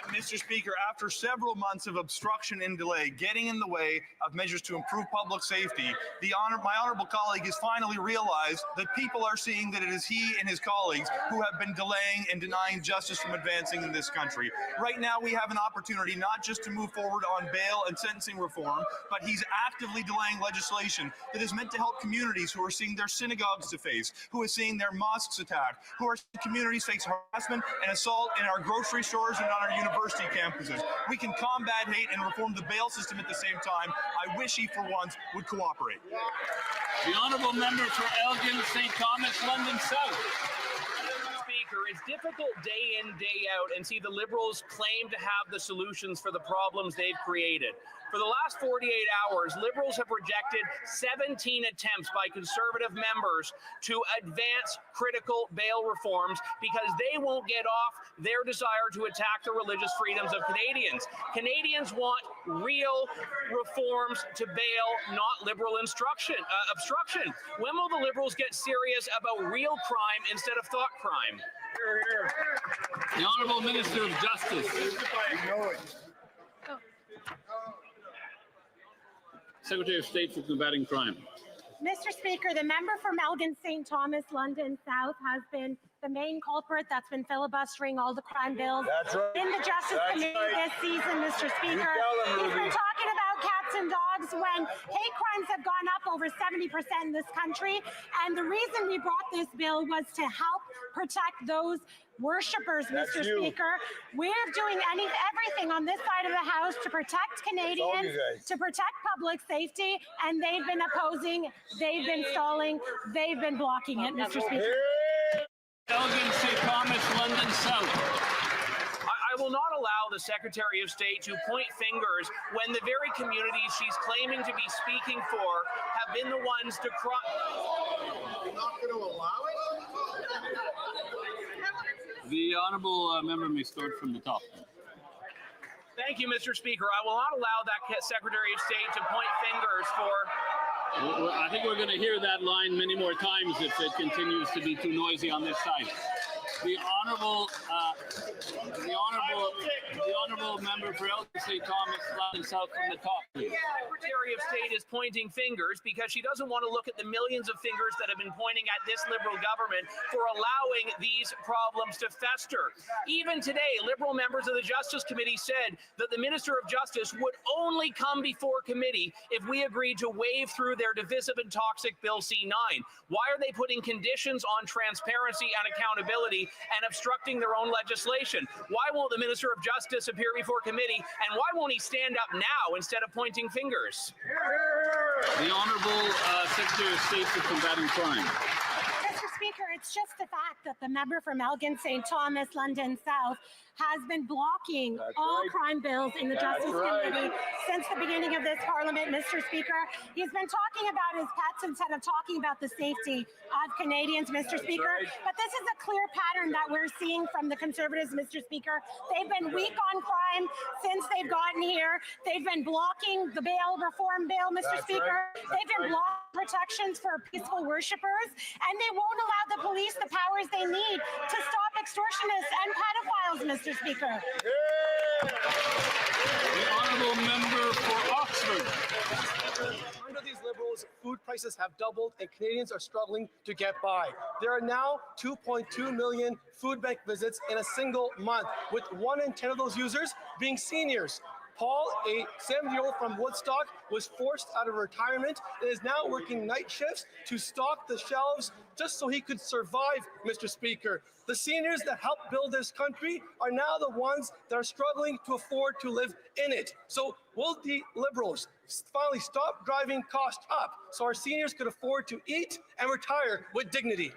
Mr. Speaker, after several months of obstruction and delay getting in the way of measures to improve public safety, my honourable colleague has finally realized that people are seeing that it is he and his colleagues who have been delaying and denying justice from advancing in this country. Right now, we have an opportunity not just to move forward on bail and sentencing reform, but he's actively delaying legislation that is meant to help communities who are seeing their synagogues defaced, who are seeing their mosques attacked, who are seeing communities face harassment and assault in our grocery stores and on our university campuses. We can combat hate and reform the bail system at the same time. I wish he, for once, would cooperate. The honourable member for Elgin, St. Thomas, London South. Speaker, it's difficult day in, day out, and see the Liberals claim to have the solutions for the problems they've created. For the last 48 hours, Liberals have rejected 17 attempts by Conservative members to advance critical bail reforms because they won't get off their desire to attack the religious freedoms of Canadians. Canadians want real reforms to bail, not Liberal obstruction. When will the Liberals get serious about real crime instead of thought crime? The Honourable Minister of Justice. Secretary of State for Combating Crime. Mr. Speaker, the member from Elgin St. Thomas, London South, has been the main culprit that's been filibustering all the crime bills in the Justice Committee this season, Mr. Speaker. He's been talking about cats and dogs when hate crimes have gone up over 70% in this country. And the reason we brought this bill was to help protect those worshippers, Mr. Speaker. We're doing everything on this side of the House to protect Canadians, to protect public safety, and they've been opposing, they've been stalling, they've been blocking it, Mr. Speaker. Elgin, St. Thomas, London South. I will not allow the Secretary of State to point fingers when the very communities she's claiming to be speaking for have been the ones to cry. You're not going to allow it? The honourable member may start from the top. Thank you, Mr. Speaker. I will not allow that Secretary of State to point fingers for... I think we're going to hear that line many more times if it continues to be too noisy on this side. The honourable member for Elgin St. Thomas, London South from the top, please. The Secretary of State is pointing fingers because she doesn't want to look at the millions of fingers that have been pointing at this Liberal government for allowing these problems to fester. Even today, Liberal members of the Justice Committee said that the Minister of Justice would only come before committee if we agreed to wave through their divisive and toxic Bill C-9. Why are they putting conditions on transparency and accountability and obstructing their own legislation? Why won't the Minister of Justice appear before committee, and why won't he stand up now instead of pointing fingers? The Honourable Secretary of State for Combating Crime. Mr. Speaker, it's just the fact that the member from Elgin St. Thomas, London South, has been blocking all crime bills in the Justice Committee since the beginning of this Parliament, Mr. Speaker. He's been talking about his pets instead of talking about the safety of Canadians, Mr. Speaker. But this is a clear pattern that we're seeing from the Conservatives, Mr. Speaker. They've been weak on crime since they've gotten here. They've been blocking the bail reform bill, Mr. Speaker. They've been blocking protections for peaceful worshippers, and they won't allow the police the powers they need to stop extortionists and pedophiles, Mr. Speaker. The honourable member for Oxford. Under these Liberals, food prices have doubled and Canadians are struggling to get by. There are now 2.2 million food bank visits in a single month, with 1 in 10 of those users being seniors. Paul, a 70-year-old from Woodstock, was forced out of retirement and is now working night shifts to stock the shelves just so he could survive, Mr. Speaker. The seniors that helped build this country are now the ones that are struggling to afford to live in it. So will the Liberals finally stop driving costs up so our seniors could afford to eat and retire with dignity?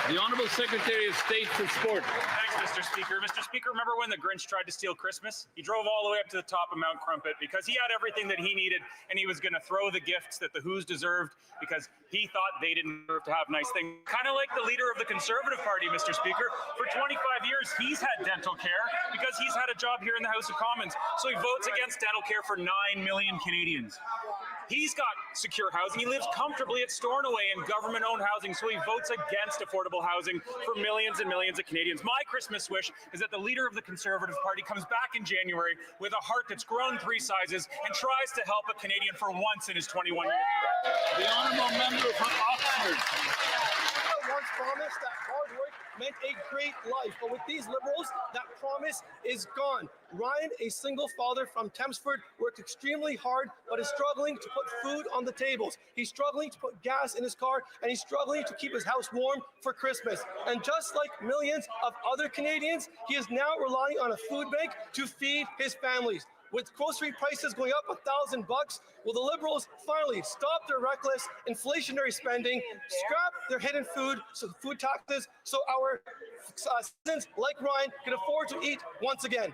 The Honourable Secretary of State for Sport. Thanks, Mr. Speaker. Mr. Speaker, remember when the Grinch tried to steal Christmas? He drove all the way up to the top of Mount Crumpet because he had everything that he needed and he was going to throw the gifts that the Who's deserved because he thought they didn't deserve to have nice things. Kind of like the leader of the Conservative Party, Mr. Speaker. For 25 years, he's had dental care because he's had a job here in the House of Commons. So he votes against dental care for 9 million Canadians. He's got secure housing. He lives comfortably at Stornoway in government-owned housing, so he votes against affordable housing for millions and millions of Canadians. My Christmas wish is that the leader of the Conservative Party comes back in January with a heart that's grown 3 sizes and tries to help a Canadian for once in his 21-year career. The honourable member for Oxford. Once promised that hard work meant a great life, but with these Liberals, that promise is gone. Ryan, a single father from Thamesford, worked extremely hard, but is struggling to put food on the tables. He's struggling to put gas in his car, and he's struggling to keep his house warm for Christmas. And just like millions of other Canadians, he is now relying on a food bank to feed his families. With grocery prices going up $1,000, will the Liberals finally stop their reckless inflationary spending, scrap their hidden food taxes, so our citizens like Ryan can afford to eat once again?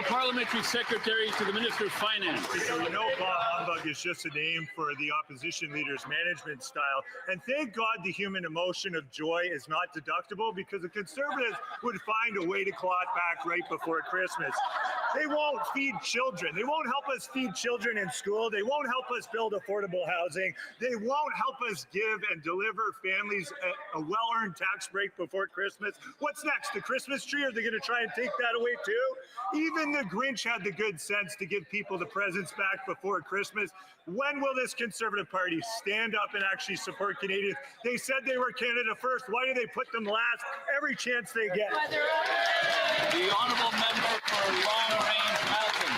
Parliamentary Secretary to the Minister of Finance. You know, bah humbug is just a name for the opposition leader's management style. And thank God the human emotion of joy is not deductible, because the Conservatives would find a way to claw it back right before Christmas. They won't feed children. They won't help us feed children in school. They won't help us build affordable housing. They won't help us give and deliver families a well-earned tax break before Christmas. What's next? The Christmas tree? Are they going to try and take that away too? Even the Grinch had the good sense to give people the presents back before Christmas. When will this Conservative Party stand up and actually support Canadians? They said they were Canada first. Why do they put them last every chance they get? The honourable member for Long Range Malcolm.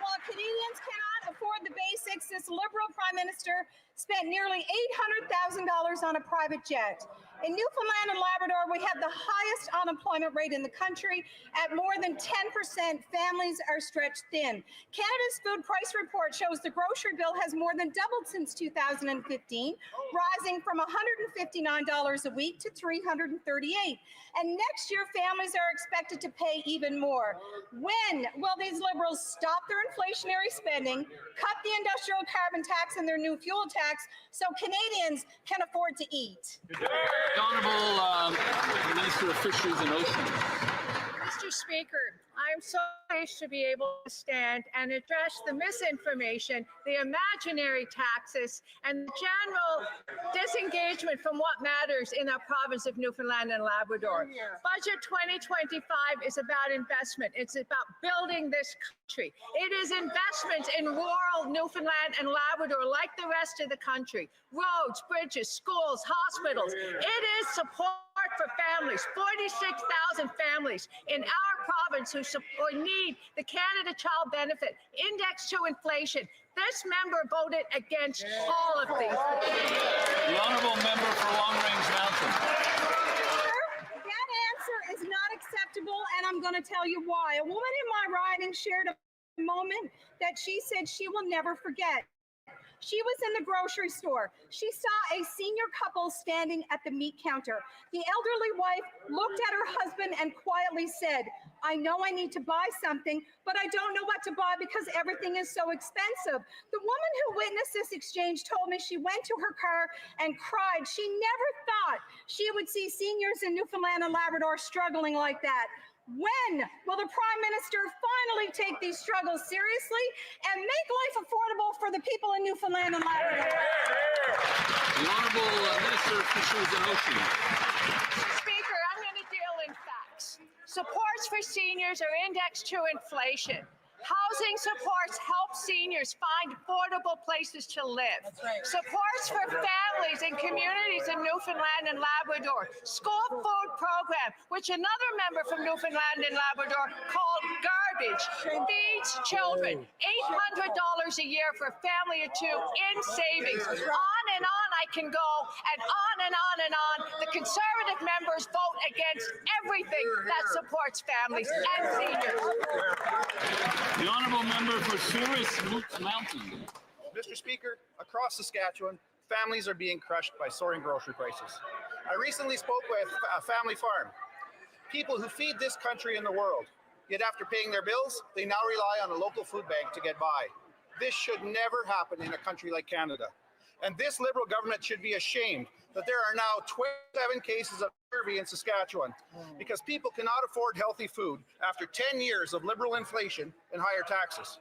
While Canadians cannot afford the basics, this Liberal Prime Minister spent nearly $800,000 on a private jet. In Newfoundland and Labrador, we have the highest unemployment rate in the country. At more than 10%, families are stretched thin. Canada's food price report shows the grocery bill has more than doubled since 2015, rising from $159 a week to $338. And next year, families are expected to pay even more. When will these Liberals stop their inflationary spending, cut the industrial carbon tax and their new fuel tax so Canadians can afford to eat? The Honourable Minister of Fisheries and Oceans. Mr. Speaker, I'm so pleased to be able to stand and address the misinformation, the imaginary taxes, and the general disengagement from what matters in our province of Newfoundland and Labrador. Budget 2025 is about investment. It's about building this country. It is investment in rural Newfoundland and Labrador like the rest of the country. Roads, bridges, schools, hospitals. It is support for families, 46,000 families in our province who need the Canada Child Benefit indexed to inflation. This member voted against all of these. The honourable member for Long Range Mountain. That answer is not acceptable, and I'm going to tell you why. A woman in my riding shared a moment that she said she will never forget. She was in the grocery store. She saw a senior couple standing at the meat counter. The elderly wife looked at her husband and quietly said, "I know I need to buy something, but I don't know what to buy because everything is so expensive." The woman who witnessed this exchange told me she went to her car and cried. She never thought she would see seniors in Newfoundland and Labrador struggling like that. When will the Prime Minister finally take these struggles seriously and make life affordable for the people in Newfoundland and Labrador? The Honourable Minister of Fisheries and Oceans. Speaker, I'm going to deal in facts. Supports for seniors are indexed to inflation. Housing supports help seniors find affordable places to live. Supports for families and communities in Newfoundland and Labrador. School food program, which another member from Newfoundland and Labrador called garbage, feeds children. $800 a year for a family of two in savings. On and on I can go, and on and on and on. The Conservative members vote against everything that supports families and seniors. The honourable member for Souris Mountain. Mr. Speaker, across Saskatchewan, families are being crushed by soaring grocery prices. I recently spoke with a family farm, people who feed this country and the world. Yet after paying their bills, they now rely on a local food bank to get by. This should never happen in a country like Canada. And this Liberal government should be ashamed that there are now 27 cases of scurvy in Saskatchewan because people cannot afford healthy food after 10 years of Liberal inflation and higher taxes.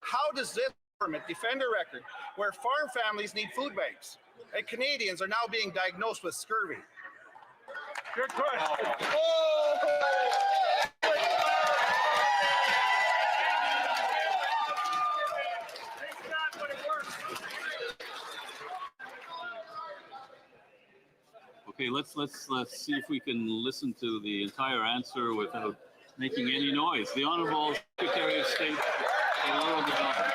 How does this government defend a record where farm families need food banks and Canadians are now being diagnosed with scurvy? Good question. Okay, let's see if we can listen to the entire answer without making any noise. The Honourable Secretary of State for Rural Development.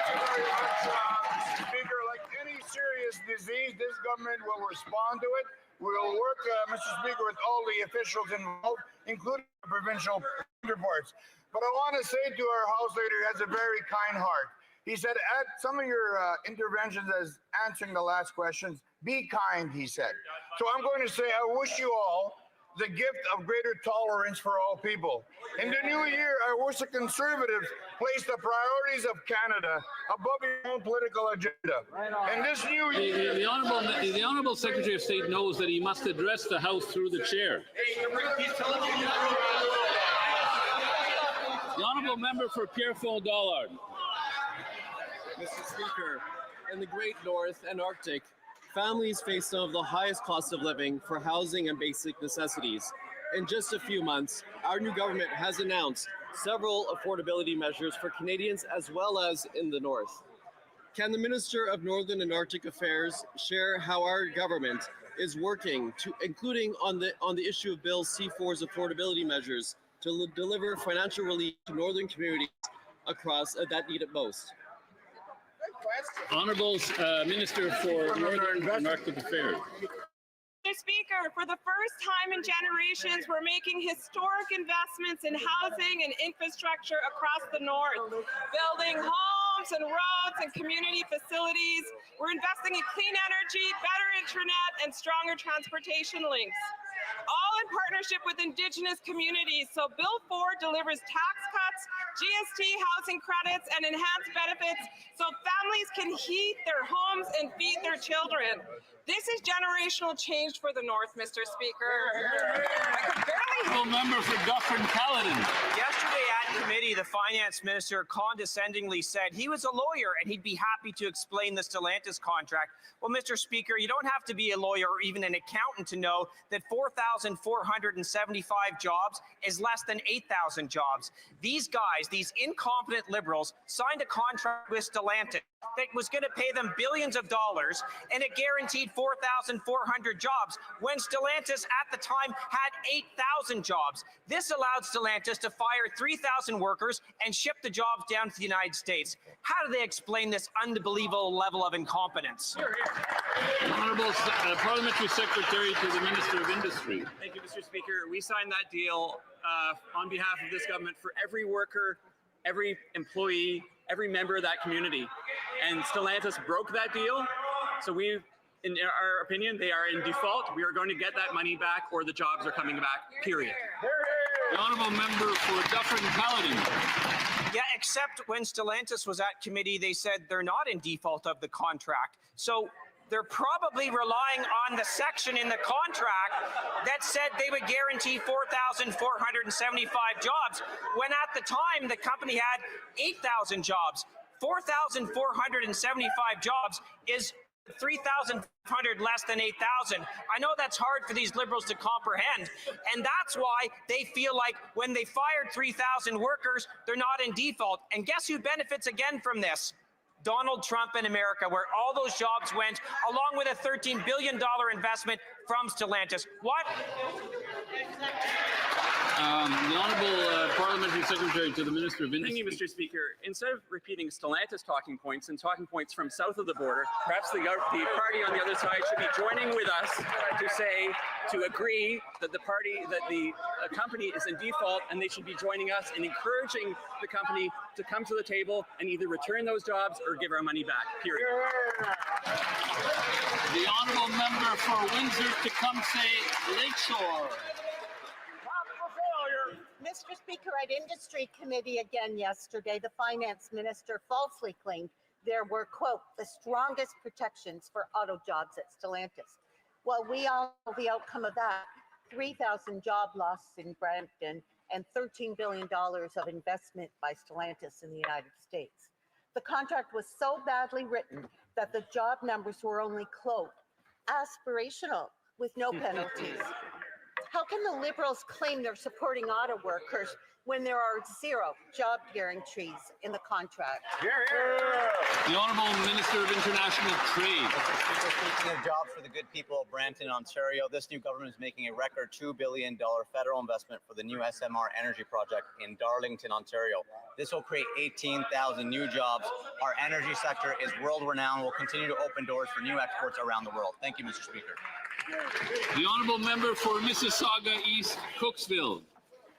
Speaker, like any serious disease, this government will respond to it. We will work, Mr. Speaker, with all the officials involved, including the provincial reports. But I want to say to our House Leader, he has a very kind heart. He said, at some of your interventions as answering the last questions, be kind, he said. So I'm going to say, I wish you all the gift of greater tolerance for all people. In the new year, I wish the Conservatives place the priorities of Canada above your own political agenda. And this new year... The Honourable Secretary of State knows that he must address the House through the chair. The Honourable Member for Pierrefonds-Dollard. Mr. Speaker, in the Great North and Arctic, families face some of the highest costs of living for housing and basic necessities. In just a few months, our new government has announced several affordability measures for Canadians as well as in the North. Can the Minister of Northern and Arctic Affairs share how our government is working, including on the issue of Bill C-4's affordability measures, to deliver financial relief to northern communities across that need it most? Honourable Minister for Northern and Arctic Affairs. Mr. Speaker, for the first time in generations, we're making historic investments in housing and infrastructure across the North, building homes and roads and community facilities. We're investing in clean energy, better internet, and stronger transportation links, all in partnership with Indigenous communities. So Bill 4 delivers tax cuts, GST housing credits, and enhanced benefits so families can heat their homes and feed their children. This is generational change for the North, Mr. Speaker. Member for Dufferin-Caledon. Yesterday at committee, the finance minister condescendingly said he was a lawyer and he'd be happy to explain the Stellantis contract. Well, Mr. Speaker, you don't have to be a lawyer or even an accountant to know that 4,475 jobs is less than 8,000 jobs. These guys, these incompetent Liberals, signed a contract with Stellantis that was going to pay them billions of dollars, and it guaranteed 4,400 jobs when Stellantis at the time had 8,000 jobs. This allowed Stellantis to fire 3,000 workers and ship the jobs down to the United States. How do they explain this unbelievable level of incompetence? Honourable Parliamentary Secretary to the Minister of Industry. Thank you, Mr. Speaker. We signed that deal on behalf of this government for every worker, every employee, every member of that community. And Stellantis broke that deal. So we, in our opinion, they are in default. We are going to get that money back or the jobs are coming back, period. The Honourable Member for Dufferin-Caledon. Yeah, except when Stellantis was at committee, they said they're not in default of the contract. So they're probably relying on the section in the contract that said they would guarantee 4,475 jobs, when at the time the company had 8,000 jobs. 4,475 jobs is 3,500 less than 8,000. I know that's hard for these Liberals to comprehend, and that's why they feel like when they fired 3,000 workers, they're not in default. And guess who benefits again from this? Donald Trump in America, where all those jobs went, along with a $13 billion investment from Stellantis. What? The Honourable Parliamentary Secretary to the Minister of Industry. Thank you, Mr. Speaker. Instead of repeating Stellantis talking points and talking points from south of the border, perhaps the party on the other side should be joining with us to agree that the company is in default, and they should be joining us in encouraging the company to come to the table and either return those jobs or give our money back, period. The Honourable Member for Windsor-Tecumseh Lakeshore. Mr. Speaker, at Industry Committee again yesterday, the Finance Minister falsely claimed there were, quote, the strongest protections for auto jobs at Stellantis. Well, we all know the outcome of that. 3,000 job losses in Brampton and $13 billion of investment by Stellantis in the United States. The contract was so badly written that the job numbers were only, quote, aspirational with no penalties. How can the Liberals claim they're supporting auto workers when there are zero job guarantees in the contract? The Honourable Minister of International Trade. Speaking of jobs for the good people of Brampton, Ontario, this new government is making a record $2 billion federal investment for the new SMR energy project in Darlington, Ontario. This will create 18,000 new jobs. Our energy sector is world-renowned. We'll continue to open doors for new exports around the world. Thank you, Mr. Speaker. The Honourable Member for Mississauga East Cooksville.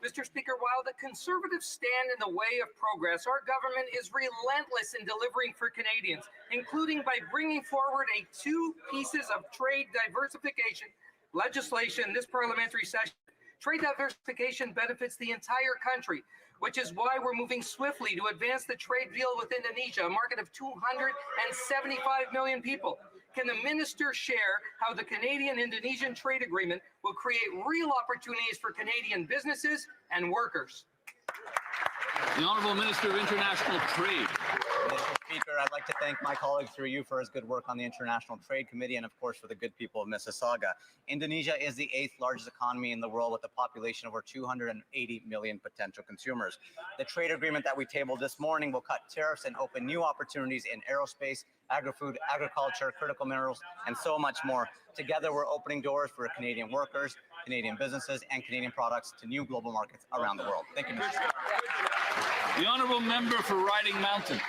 Mr. Speaker, while the Conservatives stand in the way of progress, our government is relentless in delivering for Canadians, including by bringing forward two pieces of trade diversification legislation this parliamentary session. Trade diversification benefits the entire country, which is why we're moving swiftly to advance the trade deal with Indonesia, a market of 275 million people. Can the minister share how the Canadian-Indonesian trade agreement will create real opportunities for Canadian businesses and workers? The Honourable Minister of International Trade. Mr. Speaker, I'd like to thank my colleague through you for his good work on the International Trade Committee and, of course, for the good people of Mississauga. Indonesia is the 8th largest economy in the world with a population of over 280 million potential consumers. The trade agreement that we tabled this morning will cut tariffs and open new opportunities in aerospace, agri-food, agriculture, critical minerals, and so much more. Together, we're opening doors for Canadian workers, Canadian businesses, and Canadian products to new global markets around the world. Thank you, Mr. Speaker. The Honourable Member for Riding Mountain.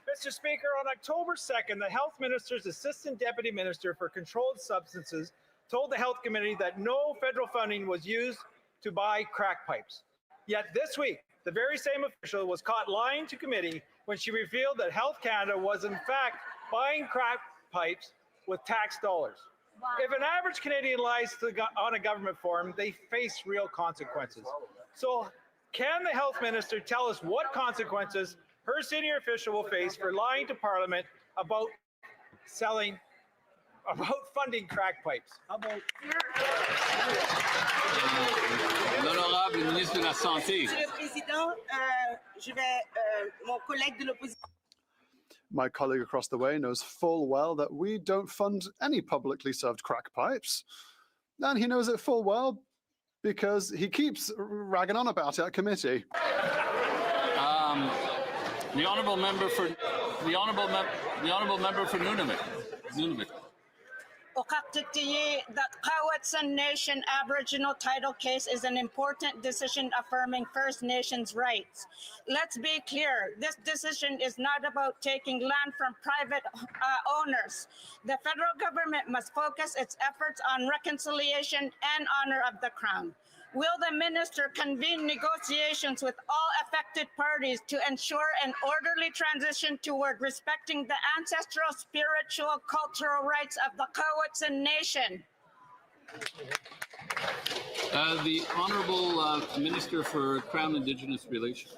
Mr. Speaker, on October 2nd, the Health Minister's Assistant Deputy Minister for Controlled Substances told the Health Committee that no federal funding was used to buy crack pipes. Yet this week, the very same official was caught lying to committee when she revealed that Health Canada was in fact buying crack pipes with tax dollars. Wow. If an average Canadian lies on a government forum, they face real consequences. So can the Health Minister tell us what consequences her senior official will face for lying to Parliament about funding crack pipes? How about... L'honorable ministre de la Santé. Monsieur le Président, mon collègue de l'opposition. My colleague across the way knows full well that we don't fund any publicly served crack pipes. And he knows it full well because he keeps ragging on about it at committee. The honourable member for Nunavut. Okaktitiyi, the Cowetson Nation Aboriginal title case is an important decision affirming First Nations rights. Let's be clear, this decision is not about taking land from private owners. The federal government must focus its efforts on reconciliation and honor of the Crown. Will the minister convene negotiations with all affected parties to ensure an orderly transition toward respecting the ancestral, spiritual, cultural rights of the Cowetson Nation? The Honourable Minister for Crown Indigenous Relations.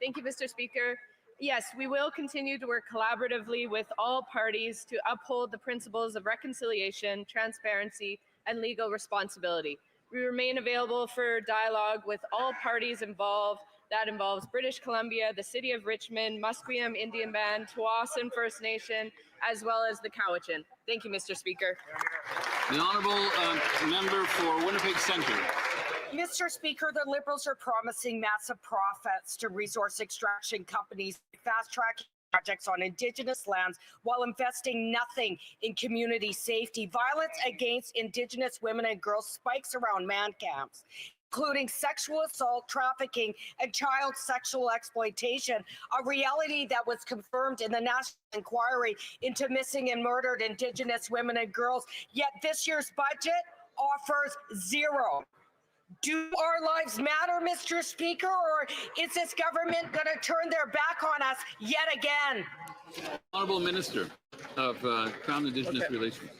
Thank you, Mr. Speaker. Yes, we will continue to work collaboratively with all parties to uphold the principles of reconciliation, transparency, and legal responsibility. We remain available for dialogue with all parties involved. That involves British Columbia, the City of Richmond, Musqueam Indian Band, Tsawwassen First Nation, as well as the Cowichan. Thank you, Mr. Speaker. The honourable member for Winnipeg Centre. Mr. Speaker, the Liberals are promising massive profits to resource extraction companies, fast-tracking projects on Indigenous lands while investing nothing in community safety. Violence against Indigenous women and girls spikes around man camps, including sexual assault, trafficking, and child sexual exploitation, a reality that was confirmed in the National Inquiry into Missing and Murdered Indigenous Women and Girls. Yet this year's budget offers zero. Do our lives matter, Mr. Speaker, or is this government going to turn their back on us yet again? Honourable Minister of Crown Indigenous Relations.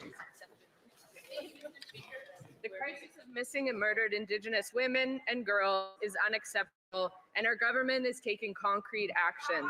The crisis of missing and murdered Indigenous women and girls is unacceptable, and our government is taking concrete action.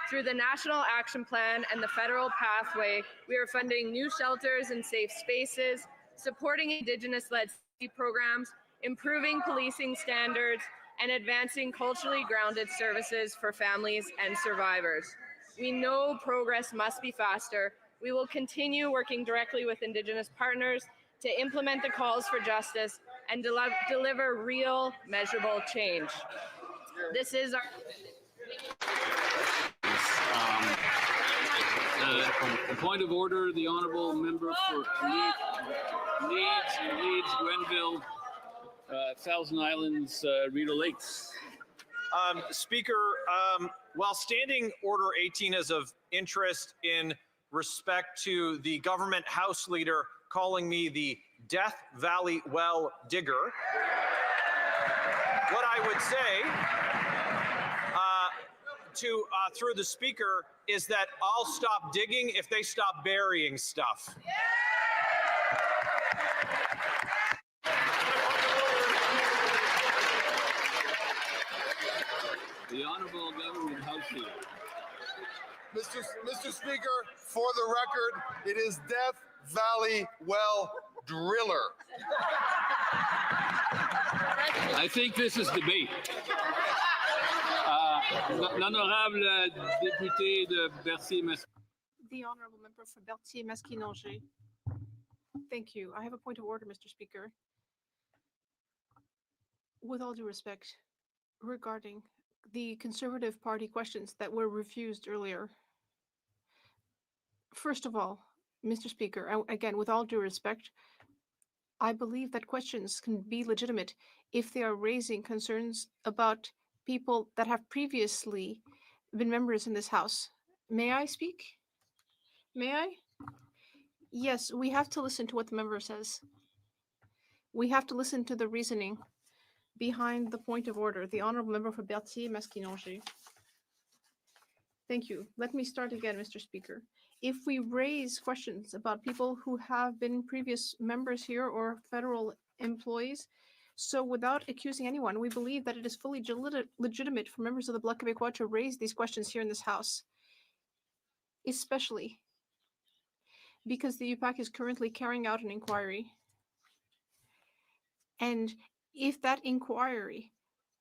Through the National Action Plan and the federal pathway, we are funding new shelters and safe spaces, supporting Indigenous-led safety programs, improving policing standards, and advancing culturally grounded services for families and survivors. We know progress must be faster. We will continue working directly with Indigenous partners to implement the calls for justice and deliver real, measurable change. This is our Point of order, the honourable member for Leeds, Grenville, Thousand Islands, Rideau Lakes. Speaker, while Standing Order 18 is of interest in respect to the government House Leader calling me the Death Valley well digger, what I would say through the Speaker is that I'll stop digging if they stop burying stuff. The Honourable Government House Leader. Mr. Speaker, for the record, it is Death Valley well driller. I think this is debate. L'honorable député de Berthier-Masquinongé. The honourable member for Berthier-Masquinongé. Thank you. I have a point of order, Mr. Speaker. With all due respect, regarding the Conservative Party questions that were refused earlier. First of all, Mr. Speaker, again, with all due respect, I believe that questions can be legitimate if they are raising concerns about people that have previously been members in this House. May I speak? May I? Yes, we have to listen to what the member says. We have to listen to the reasoning behind the point of order. The honourable member for Berthier-Masquinongé. Thank you. Let me start again, Mr. Speaker. If we raise questions about people who have been previous members here or federal employees, so without accusing anyone, we believe that it is fully legitimate for members of the Bloc Québécois to raise these questions here in this House, especially because the UPAC is currently carrying out an inquiry. And if that inquiry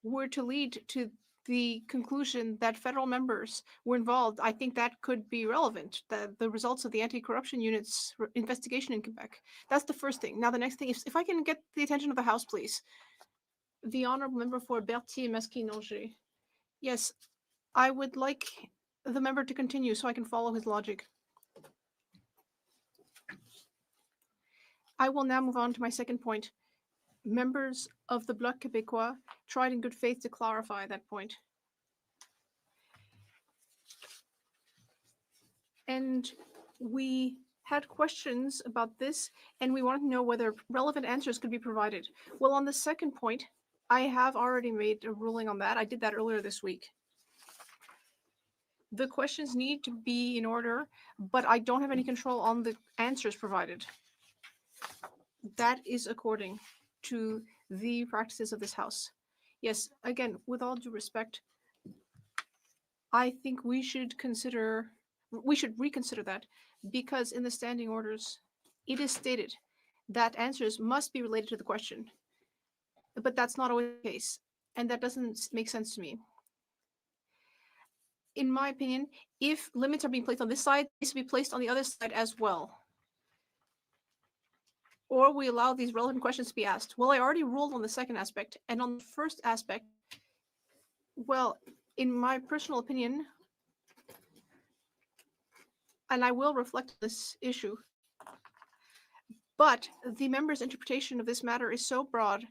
were to lead to the conclusion that federal members were involved, I think that could be relevant, the results of the anti-corruption unit's investigation in Quebec. That's the first thing. Now, the next thing, if I can get the attention of the House, please. The honourable member for Berthier-Masquinongé. Yes, I would like the member to continue so I can follow his logic. I will now move on to my second point. Members of the Bloc Québécois tried in good faith to clarify that point. And we had questions about this, and we wanted to know whether relevant answers could be provided. Well, on the second point, I have already made a ruling on that. I did that earlier this week. The questions need to be in order, but I don't have any control on the answers provided. That is according to the practices of this House. Yes, again, with all due respect, I think we should reconsider that, because in the standing orders, it is stated that answers must be related to the question. but that's not always the case, and that doesn't make sense to me. In my opinion, if limits are being placed on this side, they should be placed on the other side as well. Or we allow these relevant questions to be asked. Well, I already ruled on the second aspect, and on the first aspect, well, in my personal opinion, and I will reflect on this issue, but the member's interpretation of this matter is so broad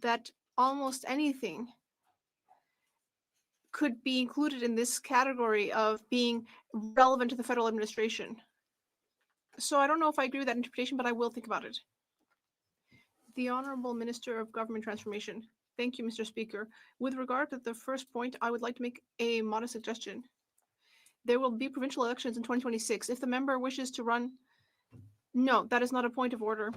that almost anything could be included in this category of being relevant to the federal administration. So I don't know if I agree with that interpretation, but I will think about it. The Honorable Minister of Government Transformation. Thank you, Mr. Speaker. With regard to the first point, I would like to make a modest suggestion. There will be provincial elections in 2026. If the member wishes to run... No, that is not a point of order.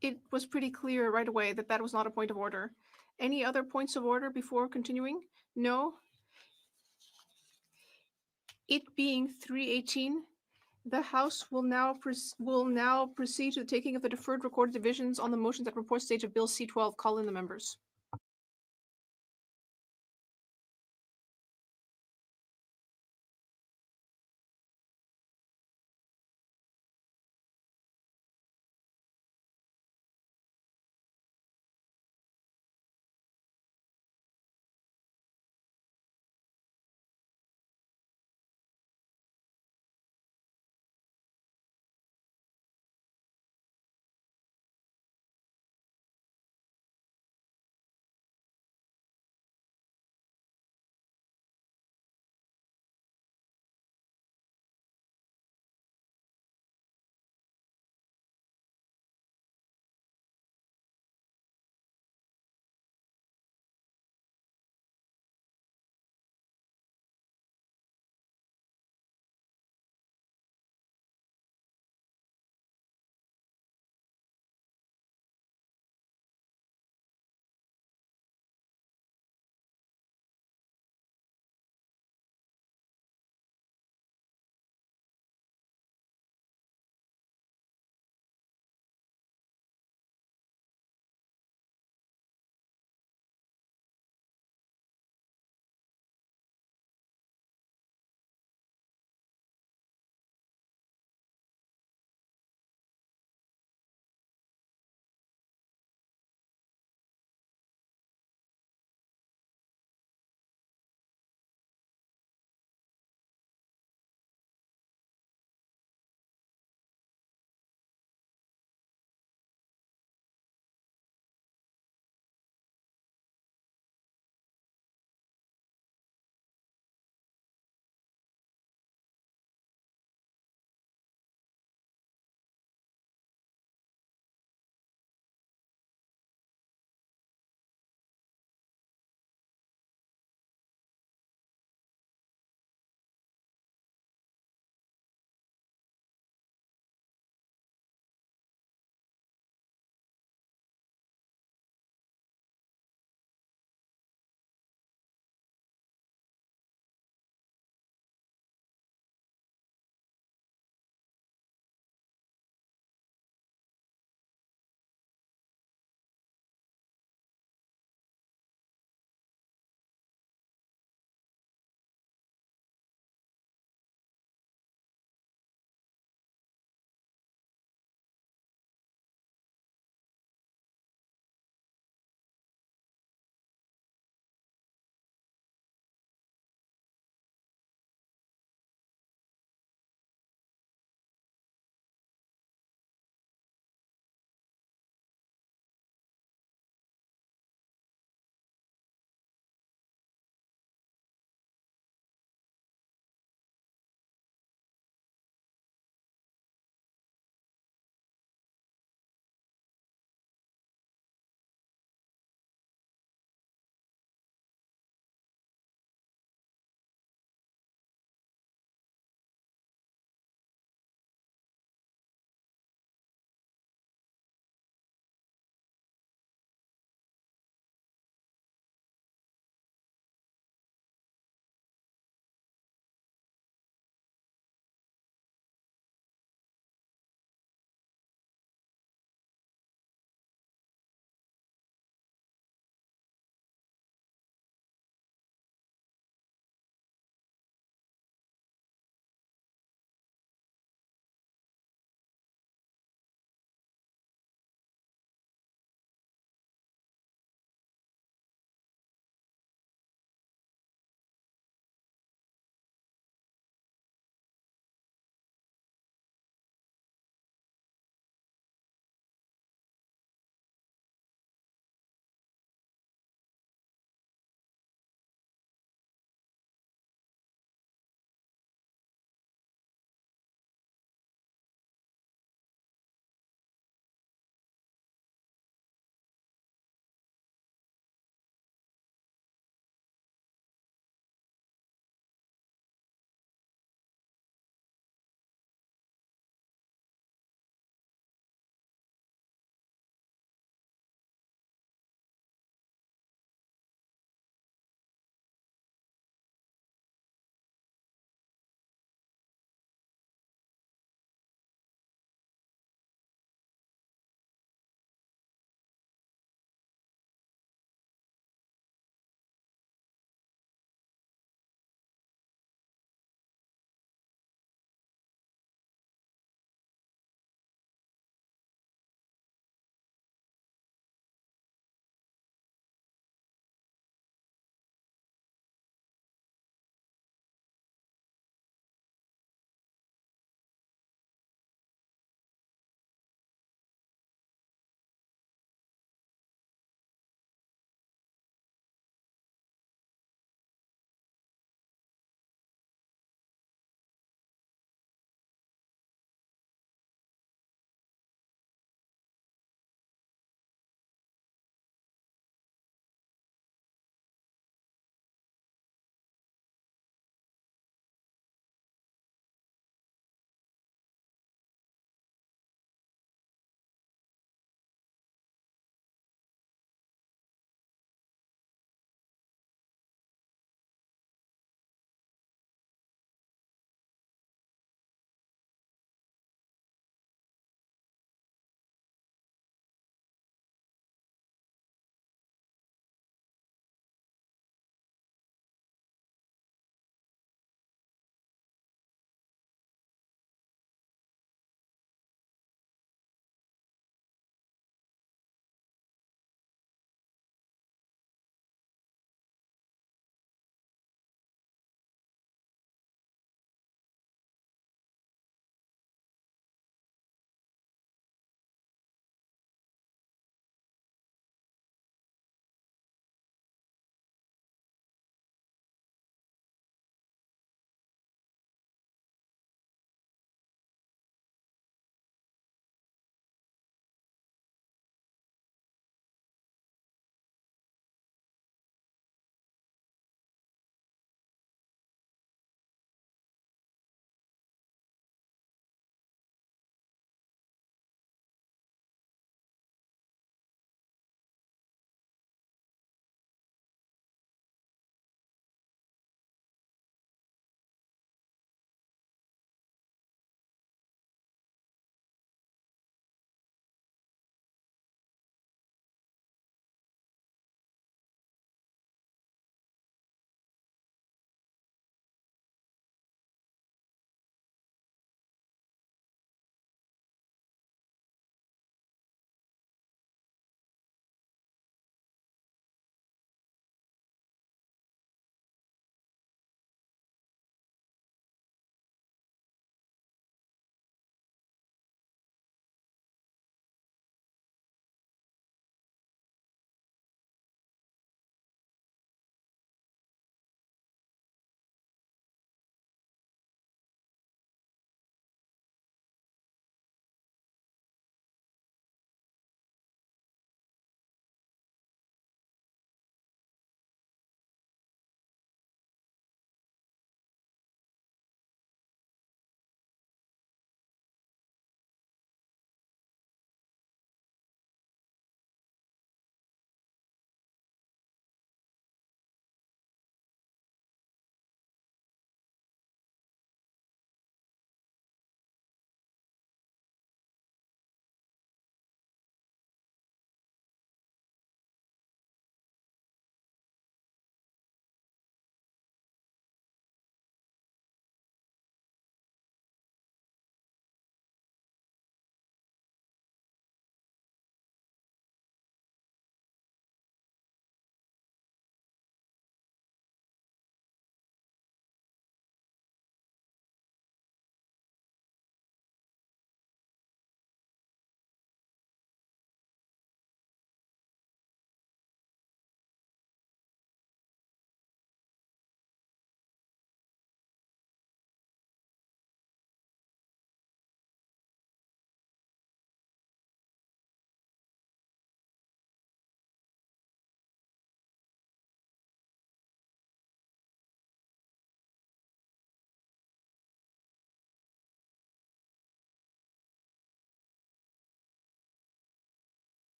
It was pretty clear right away that that was not a point of order. Any other points of order before continuing? No. It being 3:18, the House will now proceed to the taking of the deferred recorded divisions on the motions at report stage of Bill C-12. Call in the members.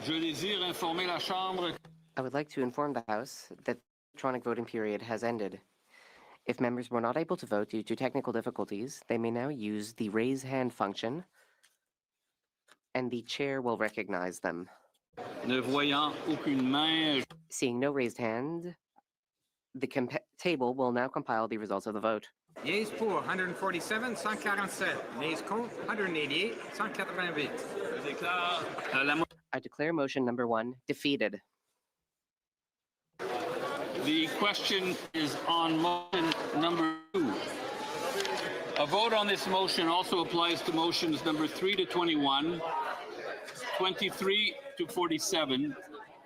Je désire informer la Chambre. I would like to inform the House that the electronic voting period has ended. If members were not able to vote due to technical difficulties, they may now use the raise hand function, and the chair will recognize them. Ne voyant aucune main. Seeing no raised hand, the table will now compile the results of the vote. Yeas pour 147, 147. Nays contre 188, 188. I declare motion number 1 defeated. The question is on motion number 2. A vote on this motion also applies to motions number 3 to 21, 23 to 47,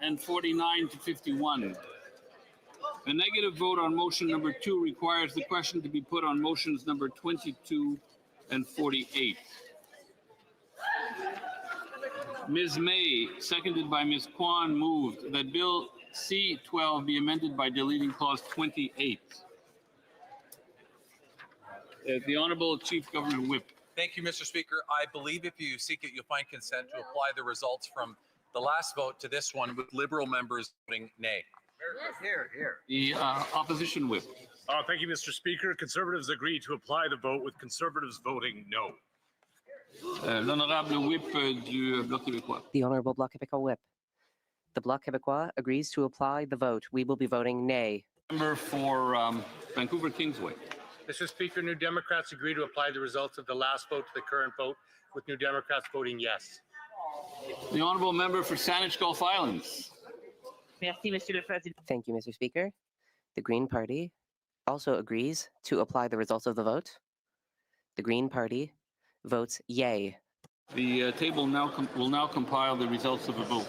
and 49 to 51. A negative vote on motion number 2 requires the question to be put on motions number 22 and 48. Ms. May, seconded by Ms. Kwan, moved that Bill C-12 be amended by deleting clause 28. The Honorable Chief Government Whip. Thank you, Mr. Speaker. I believe if you seek it, you'll find consent to apply the results from the last vote to this one with Liberal members voting nay. Here, here. The Opposition Whip. Thank you, Mr. Speaker. Conservatives agree to apply the vote with Conservatives voting no. L'Honorable Whip du Bloc québécois. The Honorable Bloc Québécois Whip. The Bloc Québécois agrees to apply the vote. We will be voting nay. Member for Vancouver Kingsway. Mr. Speaker, New Democrats agree to apply the results of the last vote to the current vote, with New Democrats voting yes. The Honourable Member for Saanich Gulf Islands. Merci, Monsieur le Président. Thank you, Mr. Speaker. The Green Party also agrees to apply the results of the vote. The Green Party votes yay. The table will now compile the results of the vote.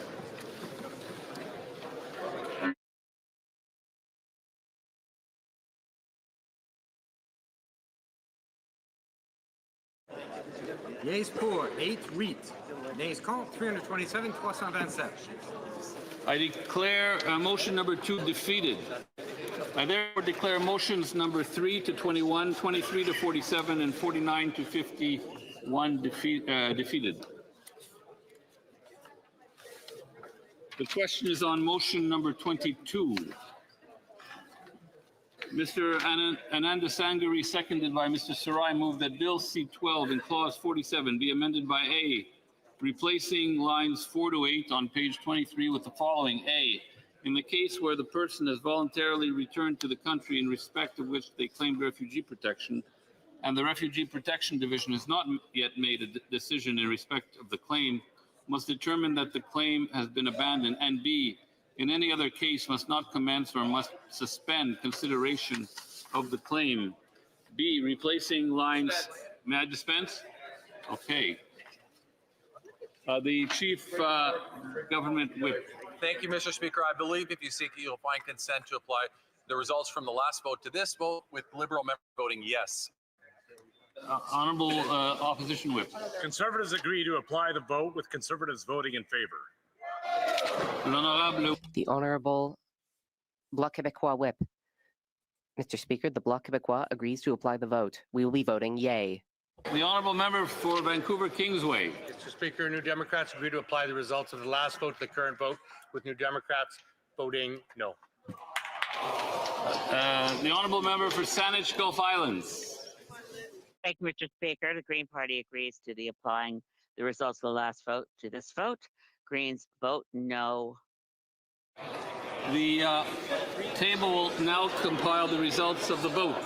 Yeas pour 8, 8. Nays contre 327, 327. I declare motion number 2 defeated. I therefore declare motions number 3 to 21, 23 to 47, and 49 to 51 defeated. The question is on motion number 22. Mr. Ananda Sangari, seconded by Mr. Sarai, moved that Bill C-12 in clause 47 be amended by A, replacing lines 4 to 8 on page 23 with the following. A, in the case where the person has voluntarily returned to the country in respect of which they claimed refugee protection, and the Refugee Protection Division has not yet made a decision in respect of the claim, must determine that the claim has been abandoned, and B, in any other case must not commence or must suspend consideration of the claim. B, replacing lines, may I dispense? Okay. The Chief Government Whip. Thank you, Mr. Speaker. I believe if you seek it, you'll find consent to apply the results from the last vote to this vote, with Liberal members voting yes. Honourable Opposition Whip. Conservatives agree to apply the vote with Conservatives voting in favor. The Honourable Bloc Québécois Whip. Mr. Speaker, the Bloc Québécois agrees to apply the vote. We will be voting yay. The Honourable Member for Vancouver Kingsway. Mr. Speaker, New Democrats agree to apply the results of the last vote to the current vote, with New Democrats voting no. The Honourable Member for Saanich Gulf Islands. Thank you, Mr. Speaker. The Green Party agrees to the applying the results of the last vote to this vote. Greens vote no. The table will now compile the results of the vote.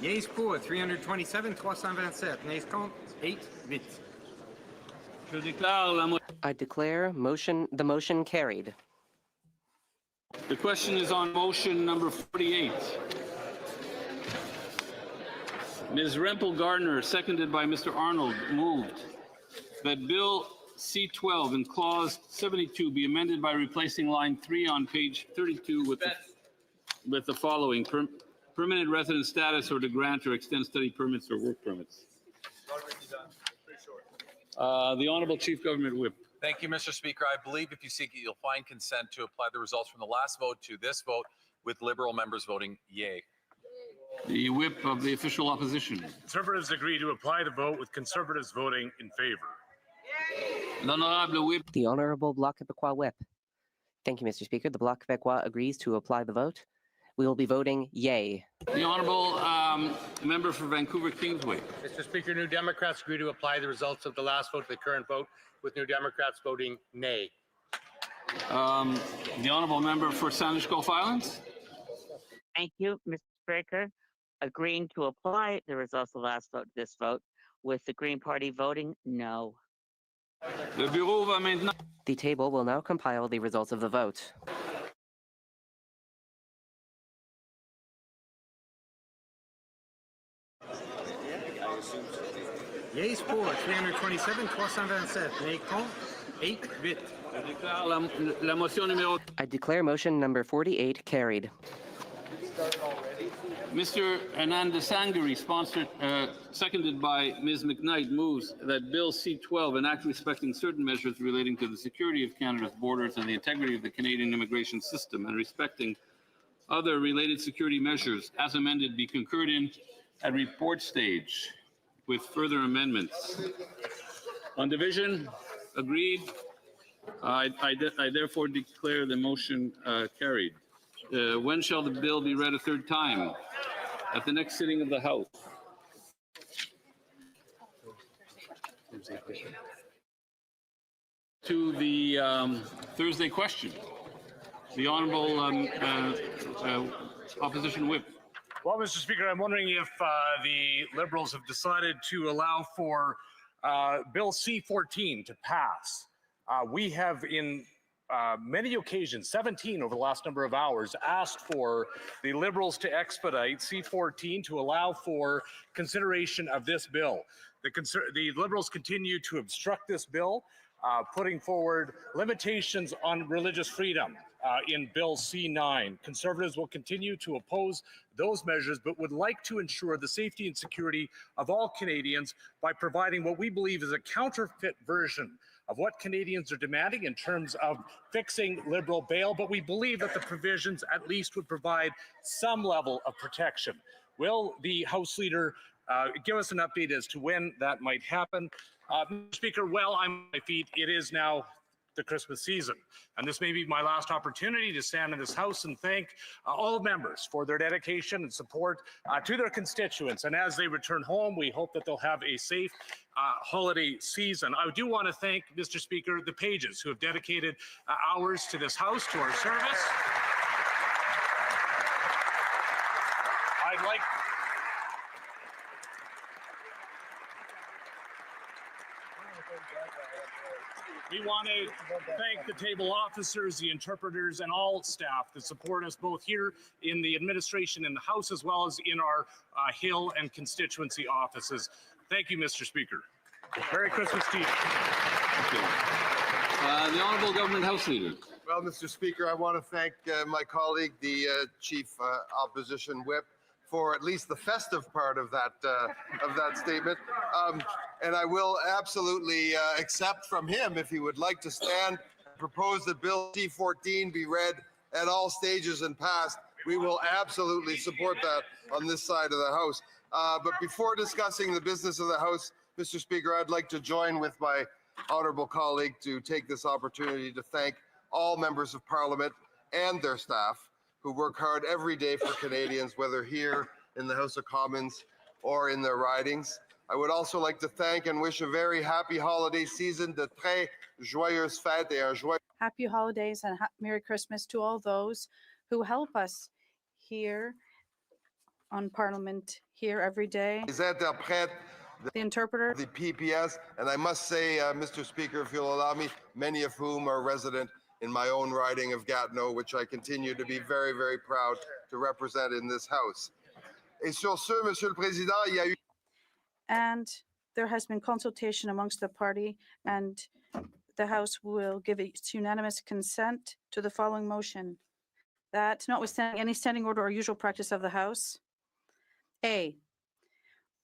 Yeas pour 327, 327. Nays contre 8, 8. I declare the motion carried. The question is on motion number 48. Ms. Rempel-Gardner, seconded by Mr. Arnold, moved that Bill C-12 in clause 72 be amended by replacing line 3 on page 32 with the following. Permanent resident status, or to grant or extend study permits or work permits. The Honourable Chief Government Whip. Thank you, Mr. Speaker. I believe if you seek it, you'll find consent to apply the results from the last vote to this vote, with Liberal members voting yay. The whip of the official opposition. Conservatives agree to apply the vote with Conservatives voting in favor. L'honorable whip. The Honorable Bloc Québécois whip. Thank you, Mr. Speaker. The Bloc Québécois agrees to apply the vote. We will be voting yay. The honourable member for Vancouver Kingsway. Mr. Speaker, New Democrats agree to apply the results of the last vote to the current vote, with New Democrats voting nay. The honourable member for Sandwich Gulf Islands. Thank you, Mr. Speaker. Agreeing to apply the results of the last vote to this vote, with the Green Party voting no. Le bureau va maintenant. The table will now compile the results of the vote. Yeas pour 327, 327. Nay contre 8, 8. La motion numéro. I declare motion number 48 carried. Mr. Anand Sangari, seconded by Ms. McKnight, moves that Bill C-12, an act respecting certain measures relating to the security of Canada's borders and the integrity of the Canadian immigration system and respecting other related security measures as amended, be concurred in at report stage with further amendments. On division, agreed. I therefore declare the motion carried. When shall the bill be read a third time? At the next sitting of the House. To the Thursday question. The Honourable Opposition Whip. Well, Mr. Speaker, I'm wondering if the Liberals have decided to allow for Bill C-14 to pass. We have in many occasions, 17 over the last number of hours, asked for the Liberals to expedite C-14 to allow for consideration of this bill. The Liberals continue to obstruct this bill, putting forward limitations on religious freedom in Bill C-9. Conservatives will continue to oppose those measures, but would like to ensure the safety and security of all Canadians by providing what we believe is a counterfeit version of what Canadians are demanding in terms of fixing Liberal bail, but we believe that the provisions at least would provide some level of protection. Will the House Leader give us an update as to when that might happen? Mr. Speaker, well, I'm on my feet. It is now the Christmas season, and this may be my last opportunity to stand in this House and thank all members for their dedication and support to their constituents. And as they return home, we hope that they'll have a safe holiday season. I do want to thank, Mr. Speaker, the pages who have dedicated hours to this House, to our service. We want to thank the table officers, the interpreters, and all staff that support us both here in the administration in the House as well as in our Hill and constituency offices. Thank you, Mr. Speaker. Merry Christmas to you. The Honourable Government House Leader. Well, Mr. Speaker, I want to thank my colleague, the Chief Opposition Whip, for at least the festive part of that statement. And I will absolutely accept from him if he would like to stand and propose that Bill C-14 be read at all stages and passed. We will absolutely support that on this side of the House. But before discussing the business of the House, Mr. Speaker, I'd like to join with my honourable colleague to take this opportunity to thank all members of Parliament and their staff who work hard every day for Canadians, whether here in the House of Commons or in their ridings. I would also like to thank and wish a very happy holiday season, de très joyeuses fêtes et un joyeux. Happy holidays and Merry Christmas to all those who help us here on Parliament, here every day. Les interprètes, the interpreter, the PPS, and I must say, Mr. Speaker, if you'll allow me, many of whom are resident in my own riding of Gatineau, which I continue to be very, very proud to represent in this House. Et sur ce, Monsieur le Président, il y a eu... And there has been consultation amongst the party, and the House will give its unanimous consent to the following motion. That, notwithstanding any standing order or usual practice of the House, A,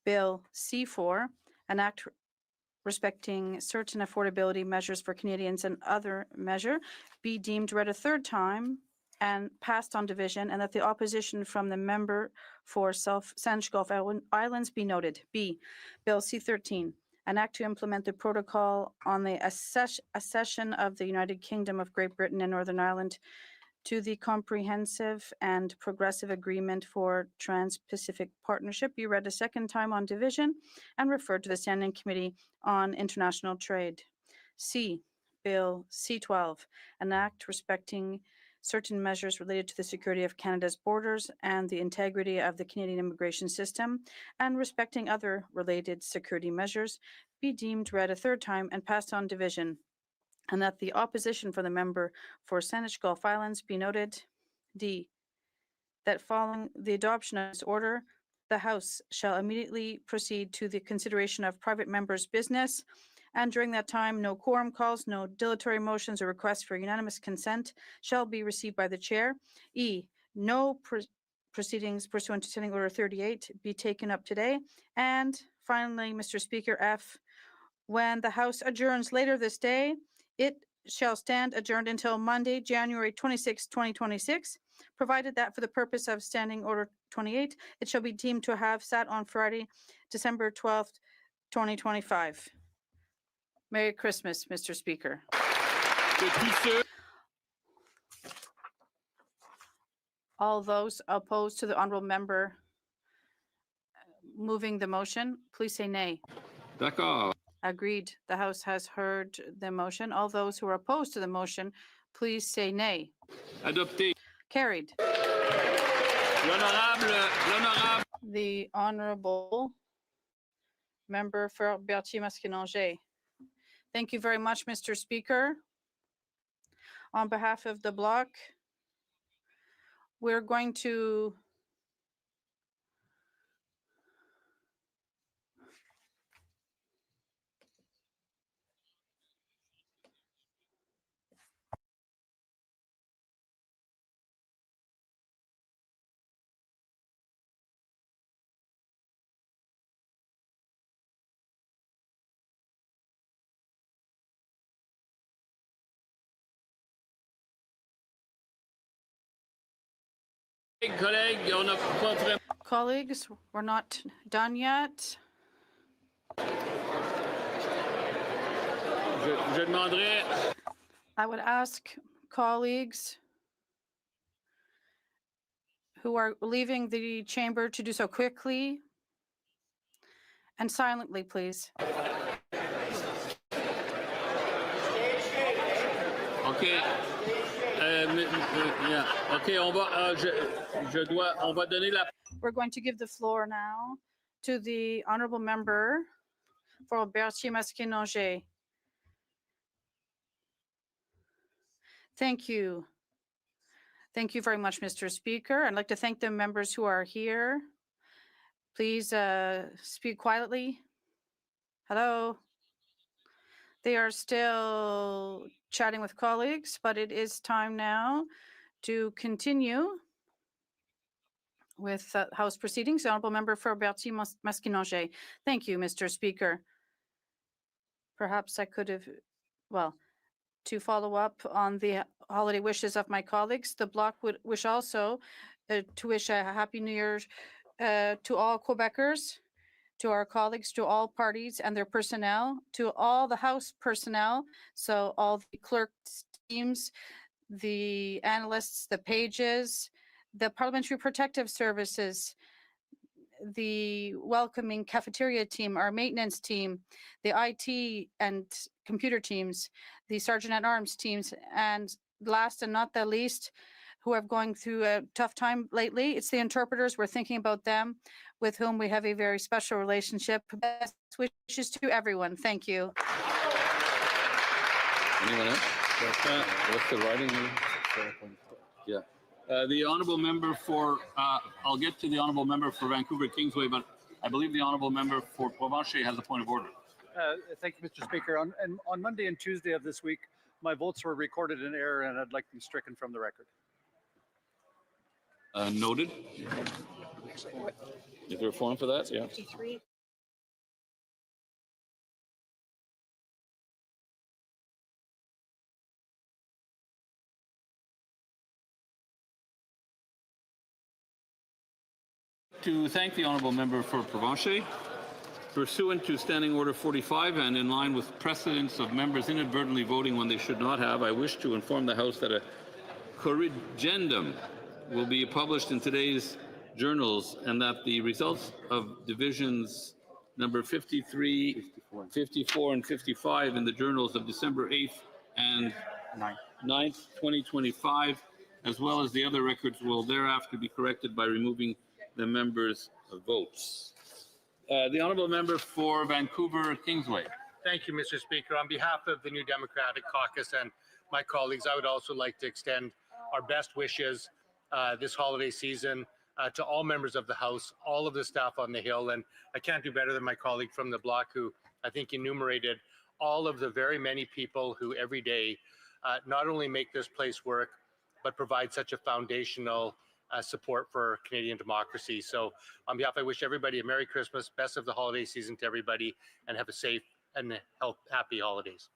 Bill C-4, an act respecting certain affordability measures for Canadians and other measure, be deemed read a third time and passed on division, and that the opposition from the member for Sandwich Gulf Islands be noted. B, Bill C-13, an act to implement the protocol on the accession of the United Kingdom of Great Britain and Northern Ireland to the Comprehensive and Progressive Agreement for Trans-Pacific Partnership be read a second time on division and referred to the Standing Committee on International Trade. C, Bill C-12, an act respecting certain measures related to the security of Canada's borders and the integrity of the Canadian immigration system, and respecting other related security measures, be deemed read a third time and passed on division, and that the opposition for the member for Sandwich Gulf Islands be noted. D, that following the adoption of this order, the House shall immediately proceed to the consideration of private members' business, and during that time, no quorum calls, no dilatory motions or requests for unanimous consent shall be received by the chair. E, no proceedings pursuant to Standing Order 38 be taken up today. And finally, Mr. Speaker, F, when the House adjourns later this day, it shall stand adjourned until Monday, January 26, 2026, provided that for the purpose of Standing Order 28, it shall be deemed to have sat on Friday, December 12th, 2025. Merry Christmas, Mr. Speaker. All those opposed to the honourable member moving the motion, please say nay. D'accord. Agreed. The House has heard the motion. All those who are opposed to the motion, please say nay. Adopté. Carried. L'honorable. The honourable member for Berthier-Masquinongé. Thank you very much, Mr. Speaker. On behalf of the Bloc, we're going to colleagues, we're not done yet. Je demanderai. I would ask colleagues who are leaving the chamber to do so quickly and silently, please. OK. Yeah. OK, on va donner la. We're going to give the floor now to the honourable member for Berthier-Masquinongé. Thank you. Thank you very much, Mr. Speaker. I'd like to thank the members who are here. Please speak quietly. Hello. They are still chatting with colleagues, but it is time now to continue with House proceedings. The honourable member for Berthier-Masquinongé. Thank you, Mr. Speaker. Perhaps I could have, well, to follow up on the holiday wishes of my colleagues, the Bloc would wish also to wish a Happy New Year to all Quebecers, to our colleagues, to all parties and their personnel, to all the House personnel, so all the clerks' teams, the analysts, the pages, the Parliamentary Protective Services, the welcoming cafeteria team, our maintenance team, the IT and computer teams, the Sergeant-at-Arms teams, and last and not the least, who are going through a tough time lately, it's the interpreters. We're thinking about them, with whom we have a very special relationship. Best wishes to everyone. Thank you. Anyone else? What's the writing? Yeah. The honourable member for, I'll get to the honourable member for Vancouver Kingsway, but I believe the honourable member for Provencher has a point of order. Thank you, Mr. Speaker. On Monday and Tuesday of this week, my votes were recorded in error, and I'd like them stricken from the record. Noted. Is there a form for that? Yeah. 53. To thank the honourable member for Provencher. Pursuant to Standing Order 45 and in line with precedents of members inadvertently voting when they should not have, I wish to inform the House that a corrigendum will be published in today's journals and that the results of divisions number 53, 54, and 55 in the journals of December 8th and 9th, 2025, as well as the other records, will thereafter be corrected by removing the members' votes. The honourable member for Vancouver Kingsway. Thank you, Mr. Speaker. On behalf of the New Democratic Caucus and my colleagues, I would also like to extend our best wishes this holiday season to all members of the House, all of the staff on the Hill, and I can't do better than my colleague from the Bloc, who I think enumerated all of the very many people who every day not only make this place work, but provide such a foundational support for Canadian democracy. So on behalf, I wish everybody a Merry Christmas, best of the holiday season to everybody, and have a safe and happy holidays.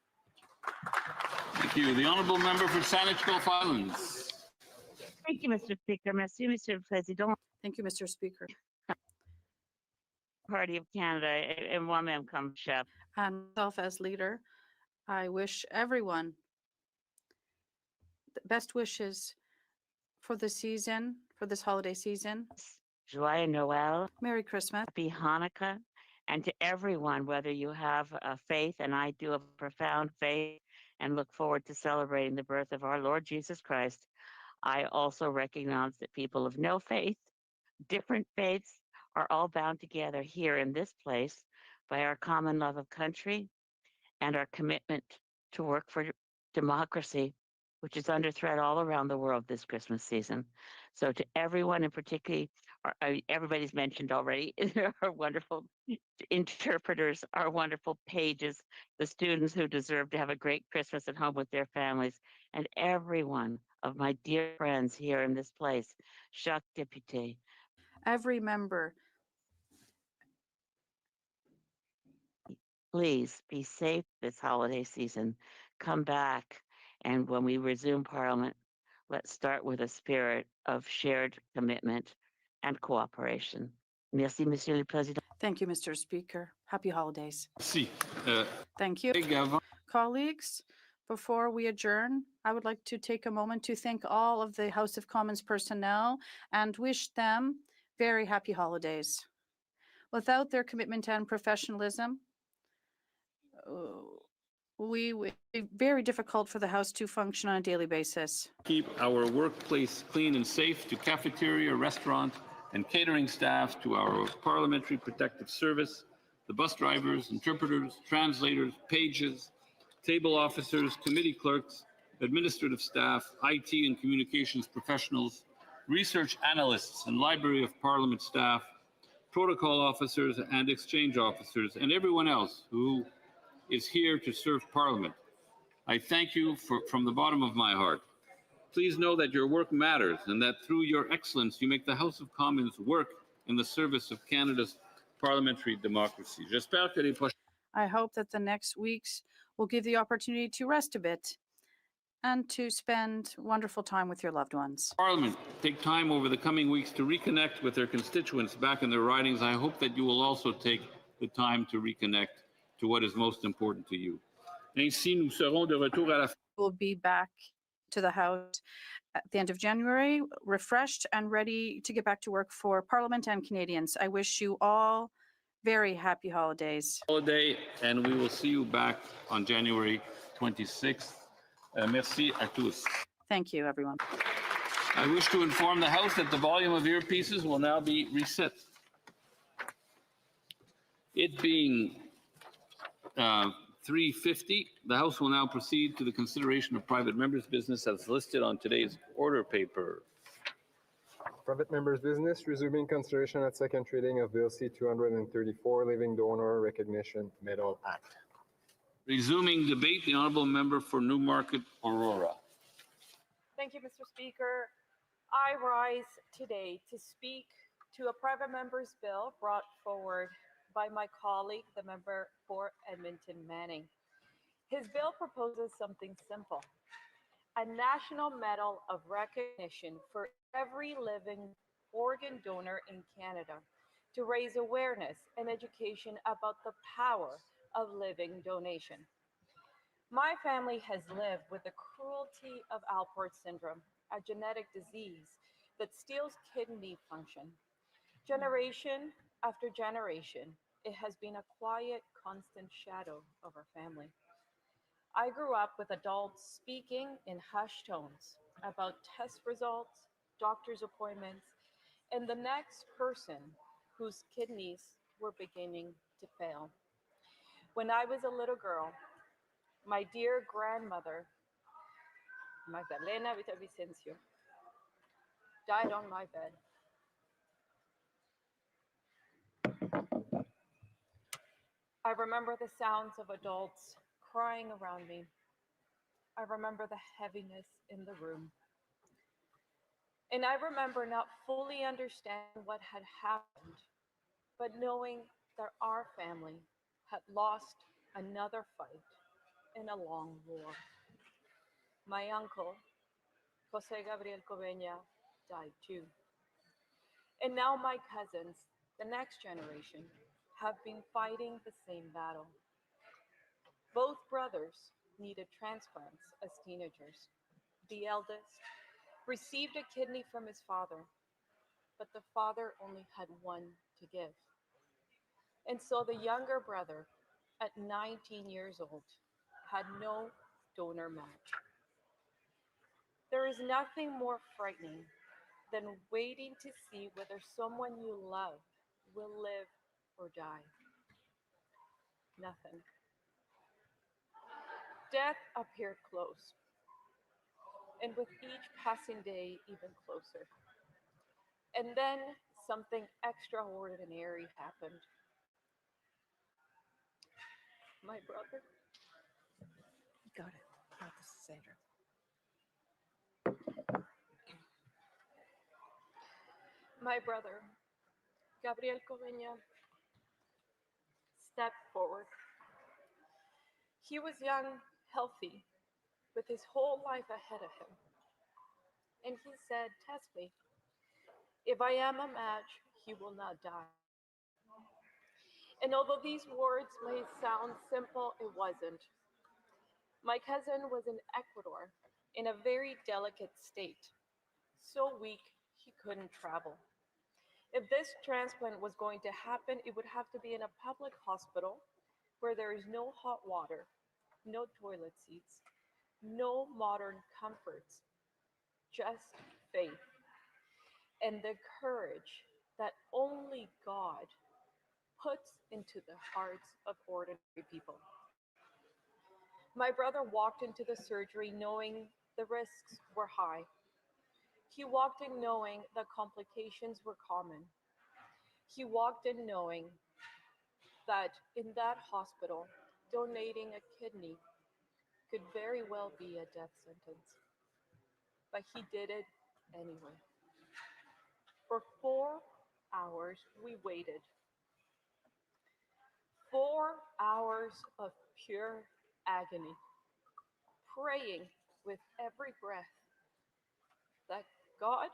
Thank you. The honourable member for Saanich Gulf Islands. Thank you, Mr. Speaker. Merci, Monsieur le Président. Thank you, Mr. Speaker. Party of Canada and moi-même comme chef. And myself as leader, I wish everyone the best wishes for the season, for this holiday season. Joyeux Noël. Merry Christmas. Happy Hanukkah. And to everyone, whether you have a faith, and I do a profound faith, and look forward to celebrating the birth of our Lord Jesus Christ, I also recognize that people of no faith, different faiths, are all bound together here in this place by our common love of country and our commitment to work for democracy, which is under threat all around the world this Christmas season. So to everyone, and particularly, everybody's mentioned already, our wonderful interpreters, our wonderful pages, the students who deserve to have a great Christmas at home with their families, and everyone of my dear friends here in this place, chaque député. Every member. Please be safe this holiday season. Come back. And when we resume Parliament, let's start with a spirit of shared commitment and cooperation. Merci, Monsieur le Président. Thank you, Mr. Speaker. Happy holidays. Merci. Thank you. Colleagues, before we adjourn, I would like to take a moment to thank all of the House of Commons personnel and wish them very happy holidays. Without their commitment and professionalism, it would be very difficult for the House to function on a daily basis. Keep our workplace clean and safe, to cafeteria, restaurant, and catering staff, to our parliamentary protective service, the bus drivers, interpreters, translators, pages, table officers, committee clerks, administrative staff, IT and communications professionals, research analysts and Library of Parliament staff, protocol officers and exchange officers, and everyone else who is here to serve Parliament. I thank you from the bottom of my heart. Please know that your work matters and that through your excellence, you make the House of Commons work in the service of Canada's parliamentary democracy. I hope that the next weeks will give the opportunity to rest a bit and to spend wonderful time with your loved ones. Parliament take time over the coming weeks to reconnect with their constituents back in their ridings. I hope that you will also take the time to reconnect to what is most important to you. Ainsi, nous serons de retour à la fin. We'll be back to the House at the end of January, refreshed and ready to get back to work for Parliament and Canadians. I wish you all very happy holidays. Holiday, and we will see you back on January 26th. Merci à tous. Thank you, everyone. I wish to inform the House that the volume of earpieces will now be reset. It being 3:50, the House will now proceed to the consideration of private members' business as listed on today's order paper. Private members' business, resuming consideration at second reading of Bill C-234, Living Donor Recognition Medal Act. Resuming debate, the honourable member for Newmarket, Aurora. Thank you, Mr. Speaker. I rise today to speak to a private member's bill brought forward by my colleague, the member for Edmonton Manning. His bill proposes something simple: a national medal of recognition for every living organ donor in Canada to raise awareness and education about the power of living donation. My family has lived with the cruelty of Alport syndrome, a genetic disease that steals kidney function. Generation after generation, it has been a quiet, constant shadow of our family. I grew up with adults speaking in hushed tones about test results, doctor's appointments, and the next person whose kidneys were beginning to fail. When I was a little girl, my dear grandmother, Magdalena Villavicencio, died on my bed. I remember the sounds of adults crying around me. I remember the heaviness in the room. And I remember not fully understanding what had happened, but knowing that our family had lost another fight in a long war. My uncle, Jose Gabriel Cobeña, died too. And now my cousins, the next generation, have been fighting the same battle. Both brothers needed transplants as teenagers. The eldest received a kidney from his father, but the father only had one to give. And so the younger brother, at 19 years old, had no donor match. There is nothing more frightening than waiting to see whether someone you love will live or die. Nothing. Death appeared close, and with each passing day, even closer. And then something extraordinary happened. My brother, you got it. Oh, this is Sandra. My brother, Gabriel Cobeña, stepped forward. He was young, healthy, with his whole life ahead of him. And he said, "Test me. If I am a match, he will not die." And although these words may sound simple, it wasn't. My cousin was in Ecuador in a very delicate state, so weak he couldn't travel. If this transplant was going to happen, it would have to be in a public hospital where there is no hot water, no toilet seats, no modern comforts, just faith and the courage that only God puts into the hearts of ordinary people. My brother walked into the surgery knowing the risks were high. He walked in knowing the complications were common. He walked in knowing that in that hospital, donating a kidney could very well be a death sentence. But he did it anyway. For 4 hours, we waited. 4 hours of pure agony, praying with every breath that God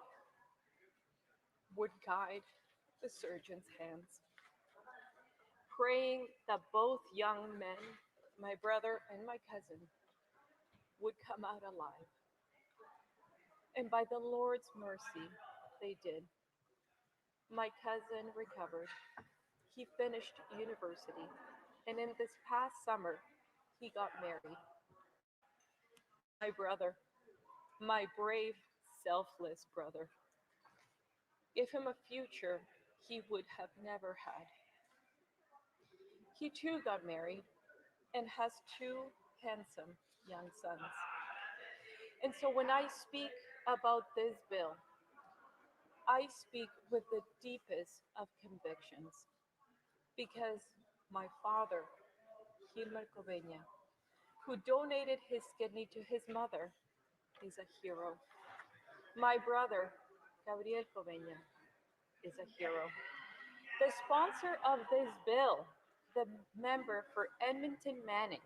would guide the surgeon's hands. Praying that both young men, my brother and my cousin, would come out alive. And by the Lord's mercy, they did. My cousin recovered. He finished university, and in this past summer, he got married. My brother, my brave, selfless brother. Give him a future he would have never had. He too got married and has two handsome young sons. And so when I speak about this bill, I speak with the deepest of convictions because my father, Gilmer Cobeña, who donated his kidney to his mother, is a hero. My brother, Gabriel Cobeña, is a hero. The sponsor of this bill, the member for Edmonton Manning,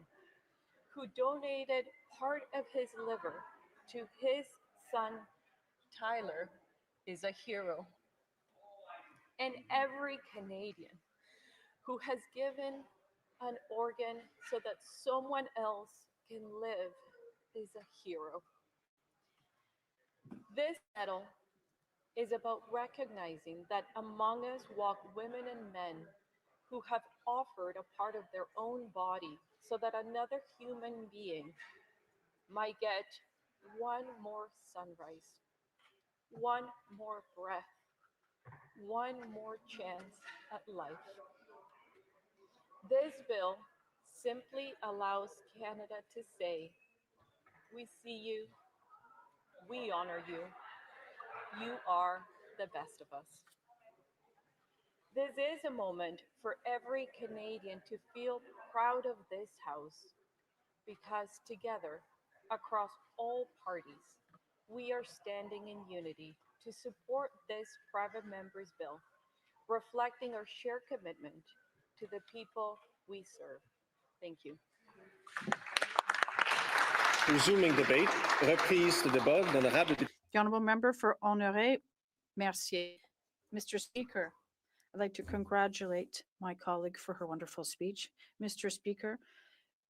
who donated part of his liver to his son, Tyler, is a hero. And every Canadian who has given an organ so that someone else can live is a hero. This medal is about recognizing that among us walk women and men who have offered a part of their own body so that another human being might get one more sunrise, one more breath, one more chance at life. This bill simply allows Canada to say, we see you, we honor you, you are the best of us. This is a moment for every Canadian to feel proud of this House because together, across all parties, we are standing in unity to support this private member's bill, reflecting our shared commitment to the people we serve. Thank you. Resuming debate, reprise de débat, l'honorable député. The honourable member for Honoré Mercier. Mr. Speaker, I'd like to congratulate my colleague for her wonderful speech. Mr. Speaker,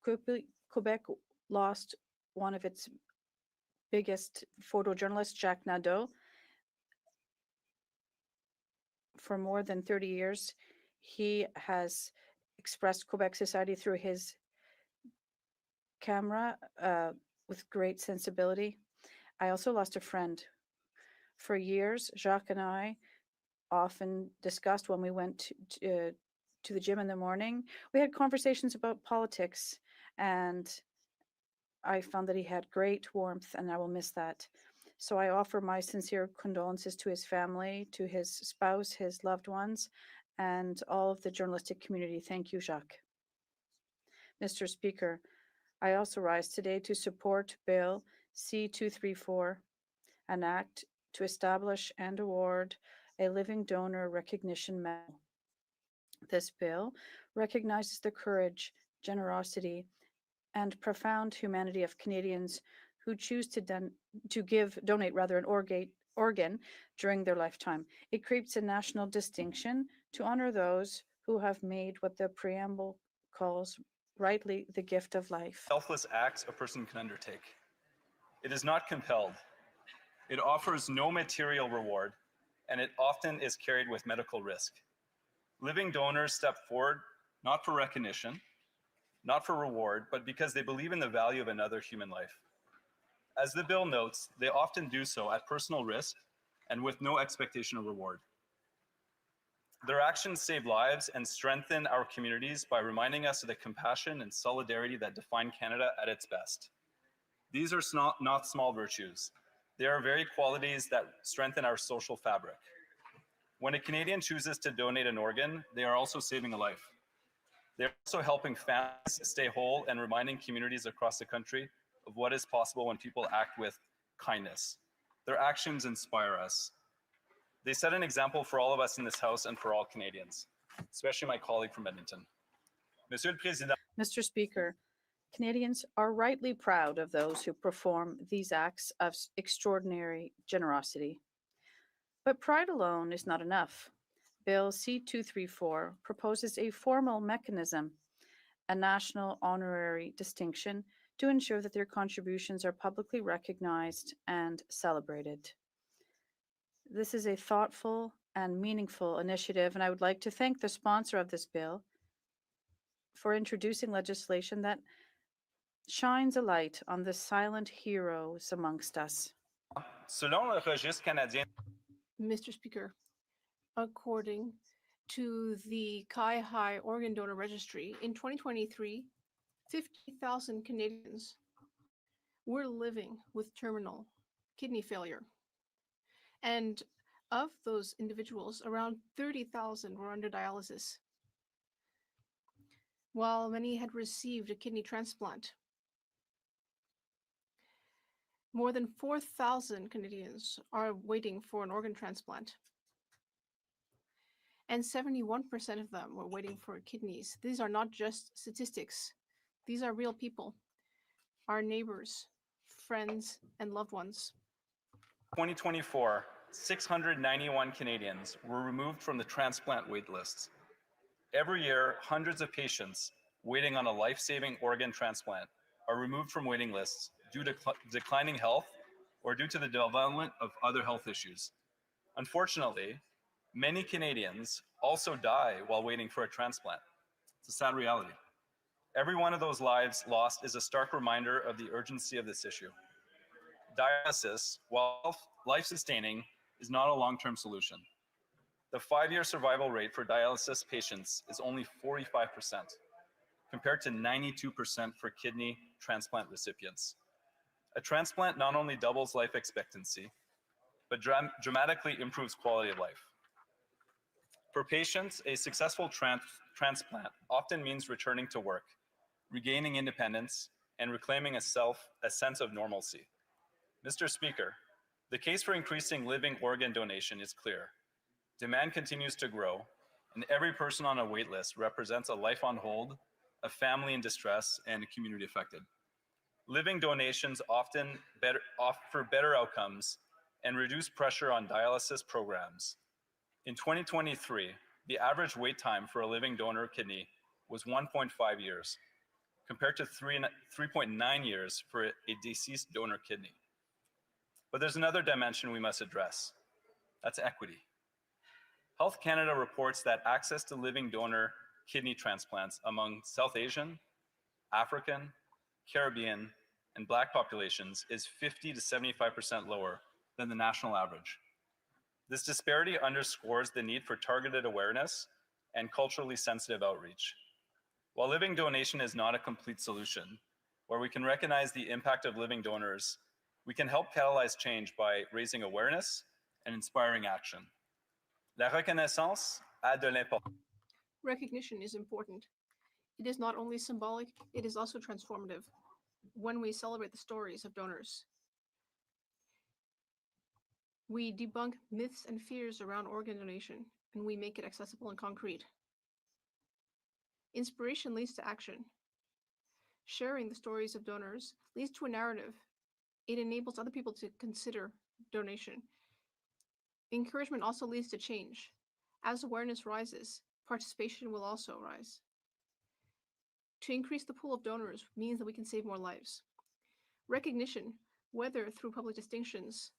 Quebec lost one of its biggest photojournalists, Jacques Nadeau. For more than 30 years, he has expressed Quebec society through his camera with great sensibility. I also lost a friend. For years, Jacques and I often discussed when we went to the gym in the morning. We had conversations about politics, and I found that he had great warmth, and I will miss that. So I offer my sincere condolences to his family, to his spouse, his loved ones, and all of the journalistic community. Thank you, Jacques. Mr. Speaker, I also rise today to support Bill C-234, an act to establish and award a living donor recognition medal. This bill recognizes the courage, generosity, and profound humanity of Canadians who choose to donate an organ during their lifetime. It creates a national distinction to honor those who have made what the preamble calls rightly the gift of life. Selfless acts a person can undertake. It is not compelled. It offers no material reward, and it often is carried with medical risk. Living donors step forward not for recognition, not for reward, but because they believe in the value of another human life. As the bill notes, they often do so at personal risk and with no expectation of reward. Their actions save lives and strengthen our communities by reminding us of the compassion and solidarity that define Canada at its best. These are not small virtues. They are very qualities that strengthen our social fabric. When a Canadian chooses to donate an organ, they are also saving a life. They're also helping families stay whole and reminding communities across the country of what is possible when people act with kindness. Their actions inspire us. They set an example for all of us in this House and for all Canadians, especially my colleague from Edmonton. Monsieur le Président. Mr. Speaker, Canadians are rightly proud of those who perform these acts of extraordinary generosity. But pride alone is not enough. Bill C-234 proposes a formal mechanism, a national honorary distinction, to ensure that their contributions are publicly recognized and celebrated. This is a thoughtful and meaningful initiative, and I would like to thank the sponsor of this bill for introducing legislation that shines a light on the silent heroes amongst us. Selon le registre canadien. Mr. Speaker, according to the Kai-Hai Organ Donor Registry, in 2023, 50,000 Canadians were living with terminal kidney failure. And of those individuals, around 30,000 were under dialysis, while many had received a kidney transplant. More than 4,000 Canadians are waiting for an organ transplant, and 71% of them were waiting for kidneys. These are not just statistics. These are real people, our neighbors, friends, and loved ones. 2024, 691 Canadians were removed from the transplant wait lists. Every year, hundreds of patients waiting on a life-saving organ transplant are removed from waiting lists due to declining health or due to the development of other health issues. Unfortunately, many Canadians also die while waiting for a transplant. It's a sad reality. Every one of those lives lost is a stark reminder of the urgency of this issue. Dialysis, while life-sustaining, is not a long-term solution. The 5-year survival rate for dialysis patients is only 45%, compared to 92% for kidney transplant recipients. A transplant not only doubles life expectancy, but dramatically improves quality of life. For patients, a successful transplant often means returning to work, regaining independence, and reclaiming a sense of normalcy. Mr. Speaker, the case for increasing living organ donation is clear. Demand continues to grow, and every person on a wait list represents a life on hold, a family in distress, and a community affected. Living donations often offer better outcomes and reduce pressure on dialysis programs. In 2023, the average wait time for a living donor kidney was 1.5 years, compared to 3.9 years for a deceased donor kidney. But there's another dimension we must address. That's equity. Health Canada reports that access to living donor kidney transplants among South Asian, African, Caribbean, and Black populations is 50 to 75% lower than the national average. This disparity underscores the need for targeted awareness and culturally sensitive outreach. While living donation is not a complete solution, where we can recognize the impact of living donors, we can help catalyze change by raising awareness and inspiring action. La reconnaissance a de l'importance. Recognition is important. It is not only symbolic, it is also transformative when we celebrate the stories of donors. We debunk myths and fears around organ donation, and we make it accessible and concrete. Inspiration leads to action. Sharing the stories of donors leads to a narrative. It enables other people to consider donation. Encouragement also leads to change. As awareness rises, participation will also rise. To increase the pool of donors means that we can save more lives. Recognition, whether through public distinctions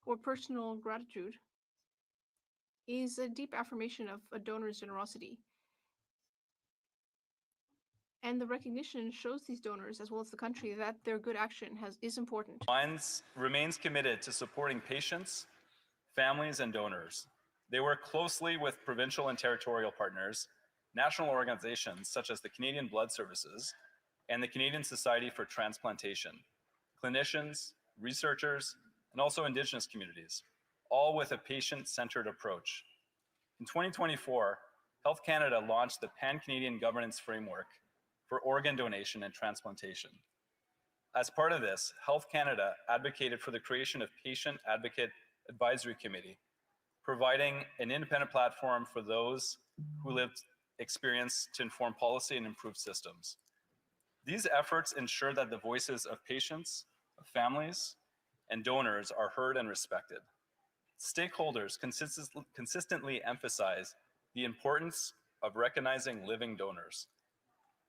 or personal gratitude, is a deep affirmation of a donor's generosity. And the recognition shows these donors, as well as the country, that their good action is important. Lines remains committed to supporting patients, families, and donors. They work closely with provincial and territorial partners, national organizations such as the Canadian Blood Services and the Canadian Society for Transplantation, clinicians, researchers, and also Indigenous communities, all with a patient-centered approach. In 2024, Health Canada launched the Pan-Canadian Governance Framework for organ donation and transplantation. As part of this, Health Canada advocated for the creation of Patient Advocate Advisory Committee, providing an independent platform for those who lived experience to inform policy and improve systems. These efforts ensure that the voices of patients, of families, and donors are heard and respected. Stakeholders consistently emphasize the importance of recognizing living donors.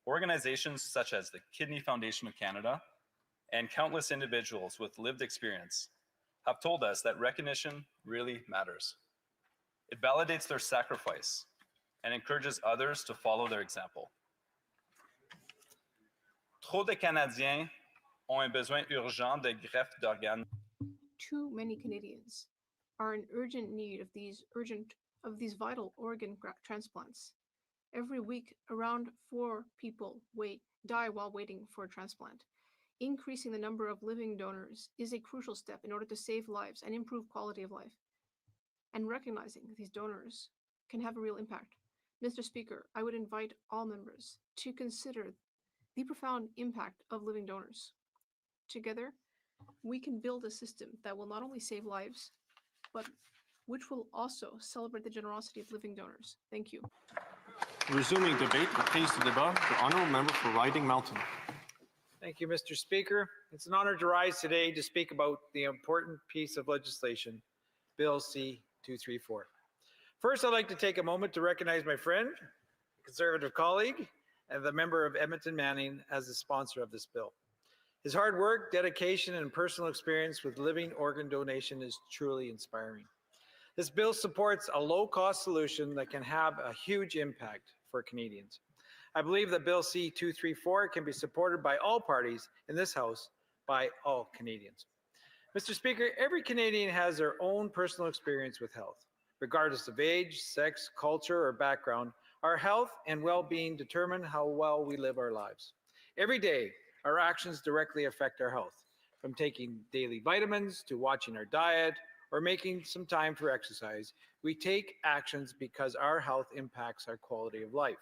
Organizations such as the Kidney Foundation of Canada and countless individuals with lived experience have told us that recognition really matters. It validates their sacrifice and encourages others to follow their example. Trop de Canadiens ont un besoin urgent de greffe d'organes. Too many Canadians are in urgent need of these vital organ transplants. Every week, around 4 people die while waiting for a transplant. Increasing the number of living donors is a crucial step in order to save lives and improve quality of life. And recognizing these donors can have a real impact. Mr. Speaker, I would invite all members to consider the profound impact of living donors. Together, we can build a system that will not only save lives, but which will also celebrate the generosity of living donors. Thank you. Resuming debate, the case de débat, the honourable member for Riding Mountain. Thank you, Mr. Speaker. It's an honor to rise today to speak about the important piece of legislation, Bill C-234. First, I'd like to take a moment to recognize my friend, Conservative colleague, and the member of Edmonton Manning as the sponsor of this bill. His hard work, dedication, and personal experience with living organ donation is truly inspiring. This bill supports a low-cost solution that can have a huge impact for Canadians. I believe that Bill C-234 can be supported by all parties in this House, by all Canadians. Mr. Speaker, every Canadian has their own personal experience with health. Regardless of age, sex, culture, or background, our health and well-being determine how well we live our lives. Every day, our actions directly affect our health, from taking daily vitamins to watching our diet or making some time for exercise. We take actions because our health impacts our quality of life.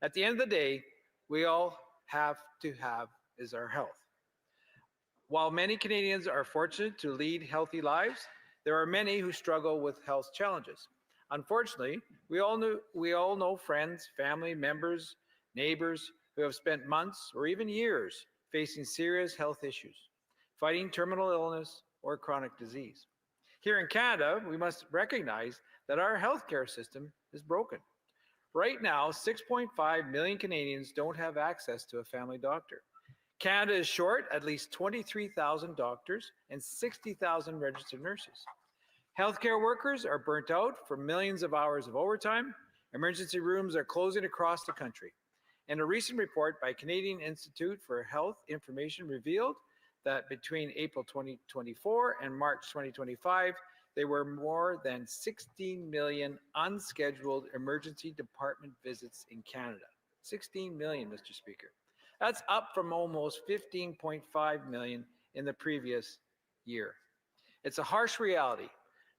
At the end of the day, we all have to have is our health. While many Canadians are fortunate to lead healthy lives, there are many who struggle with health challenges. Unfortunately, we all know friends, family members, neighbors who have spent months or even years facing serious health issues, fighting terminal illness or chronic disease. Here in Canada, we must recognize that our healthcare system is broken. Right now, 6.5 million Canadians don't have access to a family doctor. Canada is short at least 23,000 doctors and 60,000 registered nurses. Healthcare workers are burnt out from millions of hours of overtime. Emergency rooms are closing across the country. And a recent report by Canadian Institute for Health Information revealed that between April 2024 and March 2025, there were more than 16 million unscheduled emergency department visits in Canada. 16 million, Mr. Speaker. That's up from almost 15.5 million in the previous year. It's a harsh reality,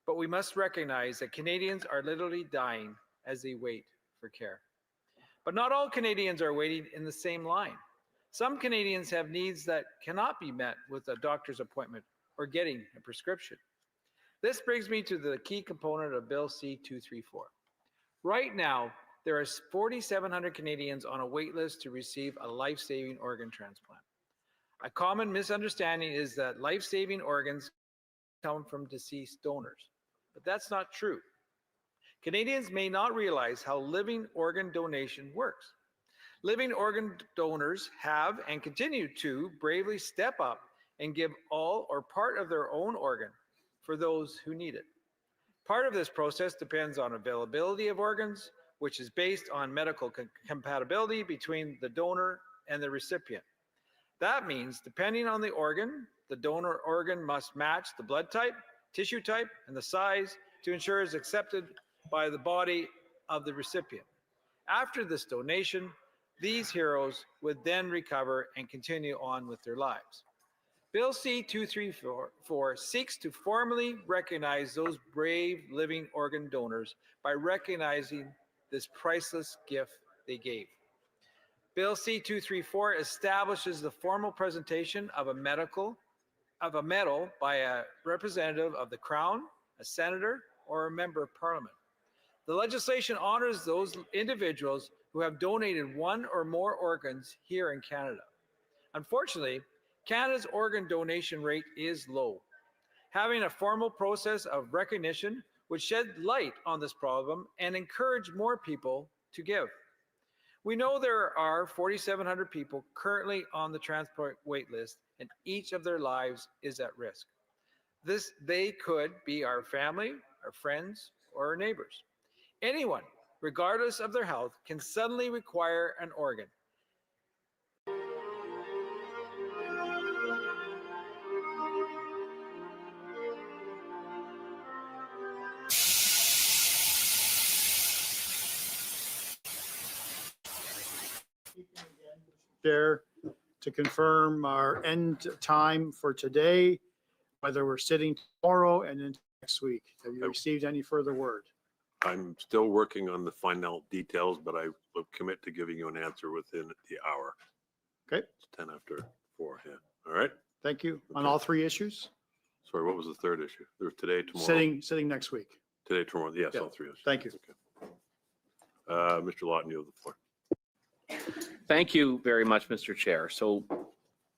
but we must recognize that Canadians are literally dying as they wait for care. But not all Canadians are waiting in the same line. Some Canadians have needs that cannot be met with a doctor's appointment or getting a prescription. This brings me to the key component of Bill C-234. Right now, there are 4,700 Canadians on a wait list to receive a life-saving organ transplant. A common misunderstanding is that life-saving organs come from deceased donors, but that's not true. Canadians may not realize how living organ donation works. Living organ donors have and continue to bravely step up and give all or part of their own organ for those who need it. Part of this process depends on availability of organs, which is based on medical compatibility between the donor and the recipient. That means, depending on the organ, the donor organ must match the blood type, tissue type, and the size to ensure it's accepted by the body of the recipient. After this donation, these heroes would then recover and continue on with their lives. Bill C-234 seeks to formally recognize those brave living organ donors by recognizing this priceless gift they gave. Bill C-234 establishes the formal presentation of a medal by a representative of the Crown, a senator, or a member of Parliament. The legislation honors those individuals who have donated one or more organs here in Canada. Unfortunately, Canada's organ donation rate is low. Having a formal process of recognition would shed light on this problem and encourage more people to give. We know there are 4,700 people currently on the transplant wait list, and each of their lives is at risk. They could be our family, our friends, or our neighbors. Anyone, regardless of their health, can suddenly require an organ. Chair, to confirm our end time for today, whether we're sitting tomorrow and into next week. Have you received any further word? I'm still working on the final details, but I will commit to giving you an answer within the hour. Okay. It's 10 after 4, yeah. All right. Thank you. On all three issues? Sorry, what was the third issue? There was today, tomorrow. Sitting next week. Today, tomorrow, yes, Yeah. all three issues. Thank you. Okay. Mr. Lawton, you have the floor. Thank you very much, Mr. Chair. So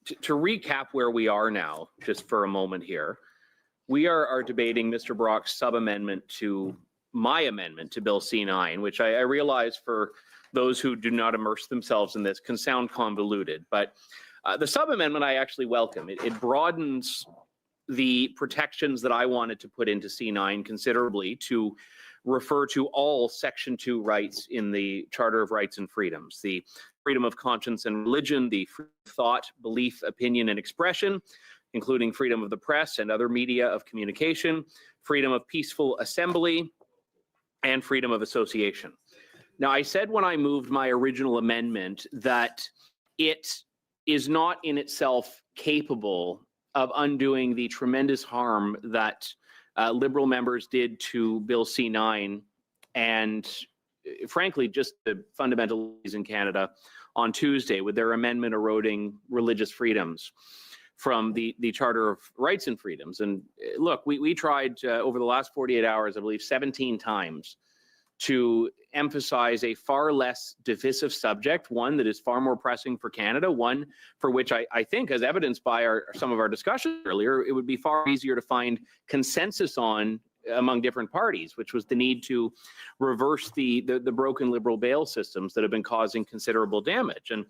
to recap where we are now, just for a moment here, we are debating Mr. Brock's sub-amendment to my amendment to Bill C-9, which I realize for those who do not immerse themselves in this can sound convoluted, but the sub-amendment I actually welcome. It broadens the protections that I wanted to put into C-9 considerably to refer to all Section 2 rights in the Charter of Rights and Freedoms, the freedom of conscience and religion, the freedom of thought, belief, opinion, and expression, including freedom of the press and other media of communication, freedom of peaceful assembly, and freedom of association. Now, I said when I moved my original amendment that it is not in itself capable of undoing the tremendous harm that Liberal members did to Bill C-9 and, frankly, just the fundamentals in Canada on Tuesday with their amendment eroding religious freedoms from the Charter of Rights and Freedoms. And look, we tried over the last 48 hours, I believe 17 times, to emphasize a far less divisive subject, one that is far more pressing for Canada, one for which I think, as evidenced by some of our discussion earlier, it would be far easier to find consensus on among different parties, which was the need to reverse the broken Liberal bail systems that have been causing considerable damage. And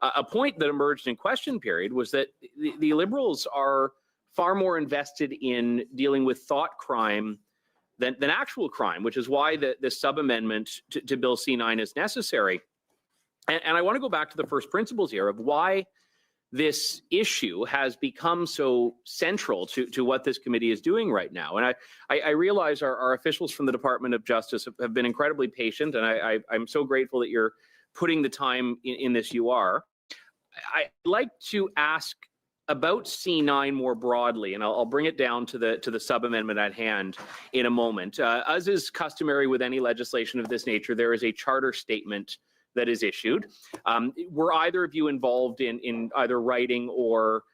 a point that emerged in question period was that the Liberals are far more invested in dealing with thought crime than actual crime, which is why the sub-amendment to Bill C-9 is necessary. And I want to go back to the first principles here of why this issue has become so central to what this committee is doing right now. And I realize our officials from the Department of Justice have been incredibly patient, and I'm so grateful that you're putting the time in this you are. I'd like to ask about C-9 more broadly, and I'll bring it down to the sub-amendment at hand in a moment. As is customary with any legislation of this nature, there is a charter statement that is issued. Were either of you involved in either writing or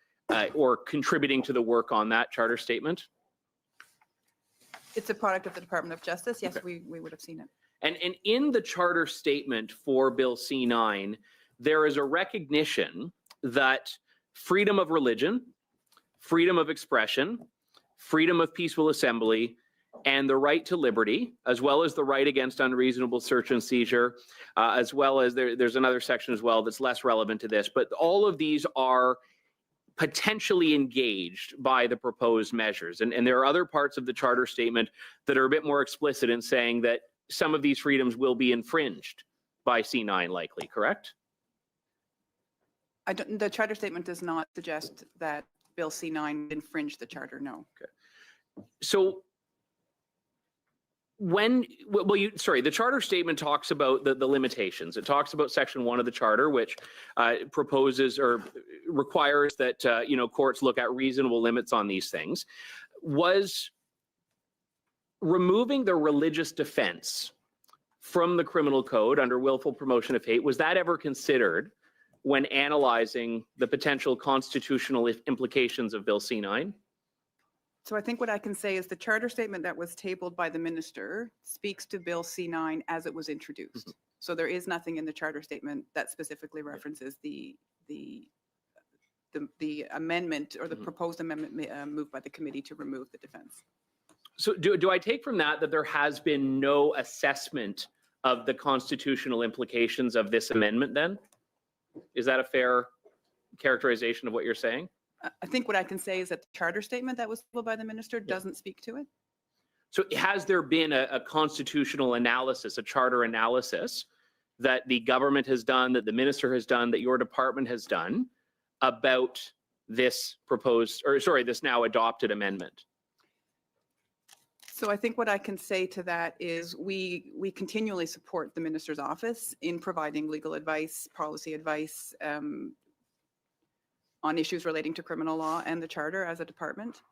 contributing to the work on that charter statement? It's a product of the Department of Justice. Yes, okay. we would have seen it. And in the charter statement for Bill C-9, there is a recognition that freedom of religion, freedom of expression, freedom of peaceful assembly, and the right to liberty, as well as the right against unreasonable search and seizure, as well as there's another section as well that's less relevant to this, but all of these are potentially engaged by the proposed measures. And there are other parts of the charter statement that are a bit more explicit in saying that some of these freedoms will be infringed by C-9 likely, correct? The charter statement does not suggest that Bill C-9 infringed the charter, no. Okay. So the charter statement talks about the limitations. It talks about Section 1 of the charter, which proposes or requires that courts look at reasonable limits on these things. Was removing the religious defense from the criminal code under willful promotion of hate, was that ever considered when analyzing the potential constitutional implications of Bill C-9? So I think what I can say is the charter statement that was tabled by the minister speaks to Bill C-9 as it was introduced. Mm-hmm. So there is nothing in the charter statement that specifically references the amendment or the mm-hmm. proposed amendment moved by the committee to remove the defense. So do I take from that there has been no assessment of the constitutional implications of this amendment then? Is that a fair characterization of what you're saying? I think what I can say is that the charter statement that was tabled by the minister doesn't speak to it. So has there been a constitutional analysis, a charter analysis that the government has done, that the minister has done, that your department has done about this this now adopted amendment? So I think what I can say to that is we continually support the minister's office in providing legal advice, policy advice on issues relating to criminal law and the charter as a department.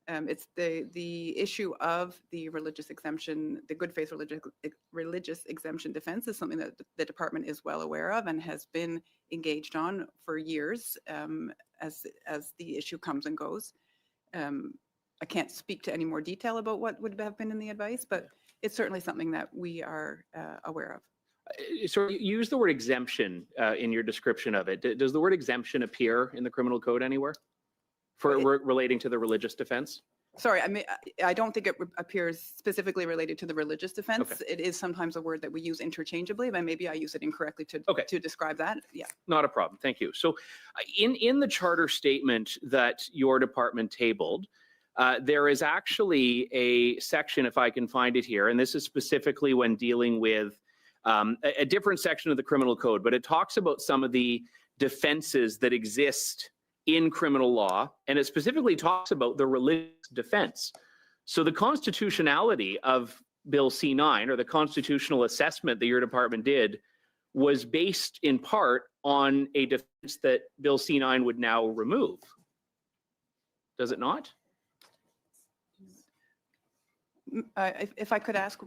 It's the issue of the religious exemption, the good faith religious exemption defense is something that the department is well aware of and has been engaged on for years as the issue comes and goes. I can't speak to any more detail about what would have been in the advice, but it's certainly something that we are aware of. So you use the word exemption in your description of it. Does the word exemption appear in the criminal code anywhere for relating to the religious defense? Sorry, I don't think it appears specifically related to the religious defense. It is sometimes a word that we use interchangeably, but maybe I use it incorrectly to describe that. Yeah. Not a problem. Thank you. So in the charter statement that your department tabled, there is actually a section, if I can find it here, and this is specifically when dealing with a different section of the criminal code, but it talks about some of the defenses that exist in criminal law, and it specifically talks about the religious defense. So the constitutionality of Bill C-9, or the constitutional assessment that your department did, was based in part on a defense that Bill C-9 would now remove. Does it not? If I could ask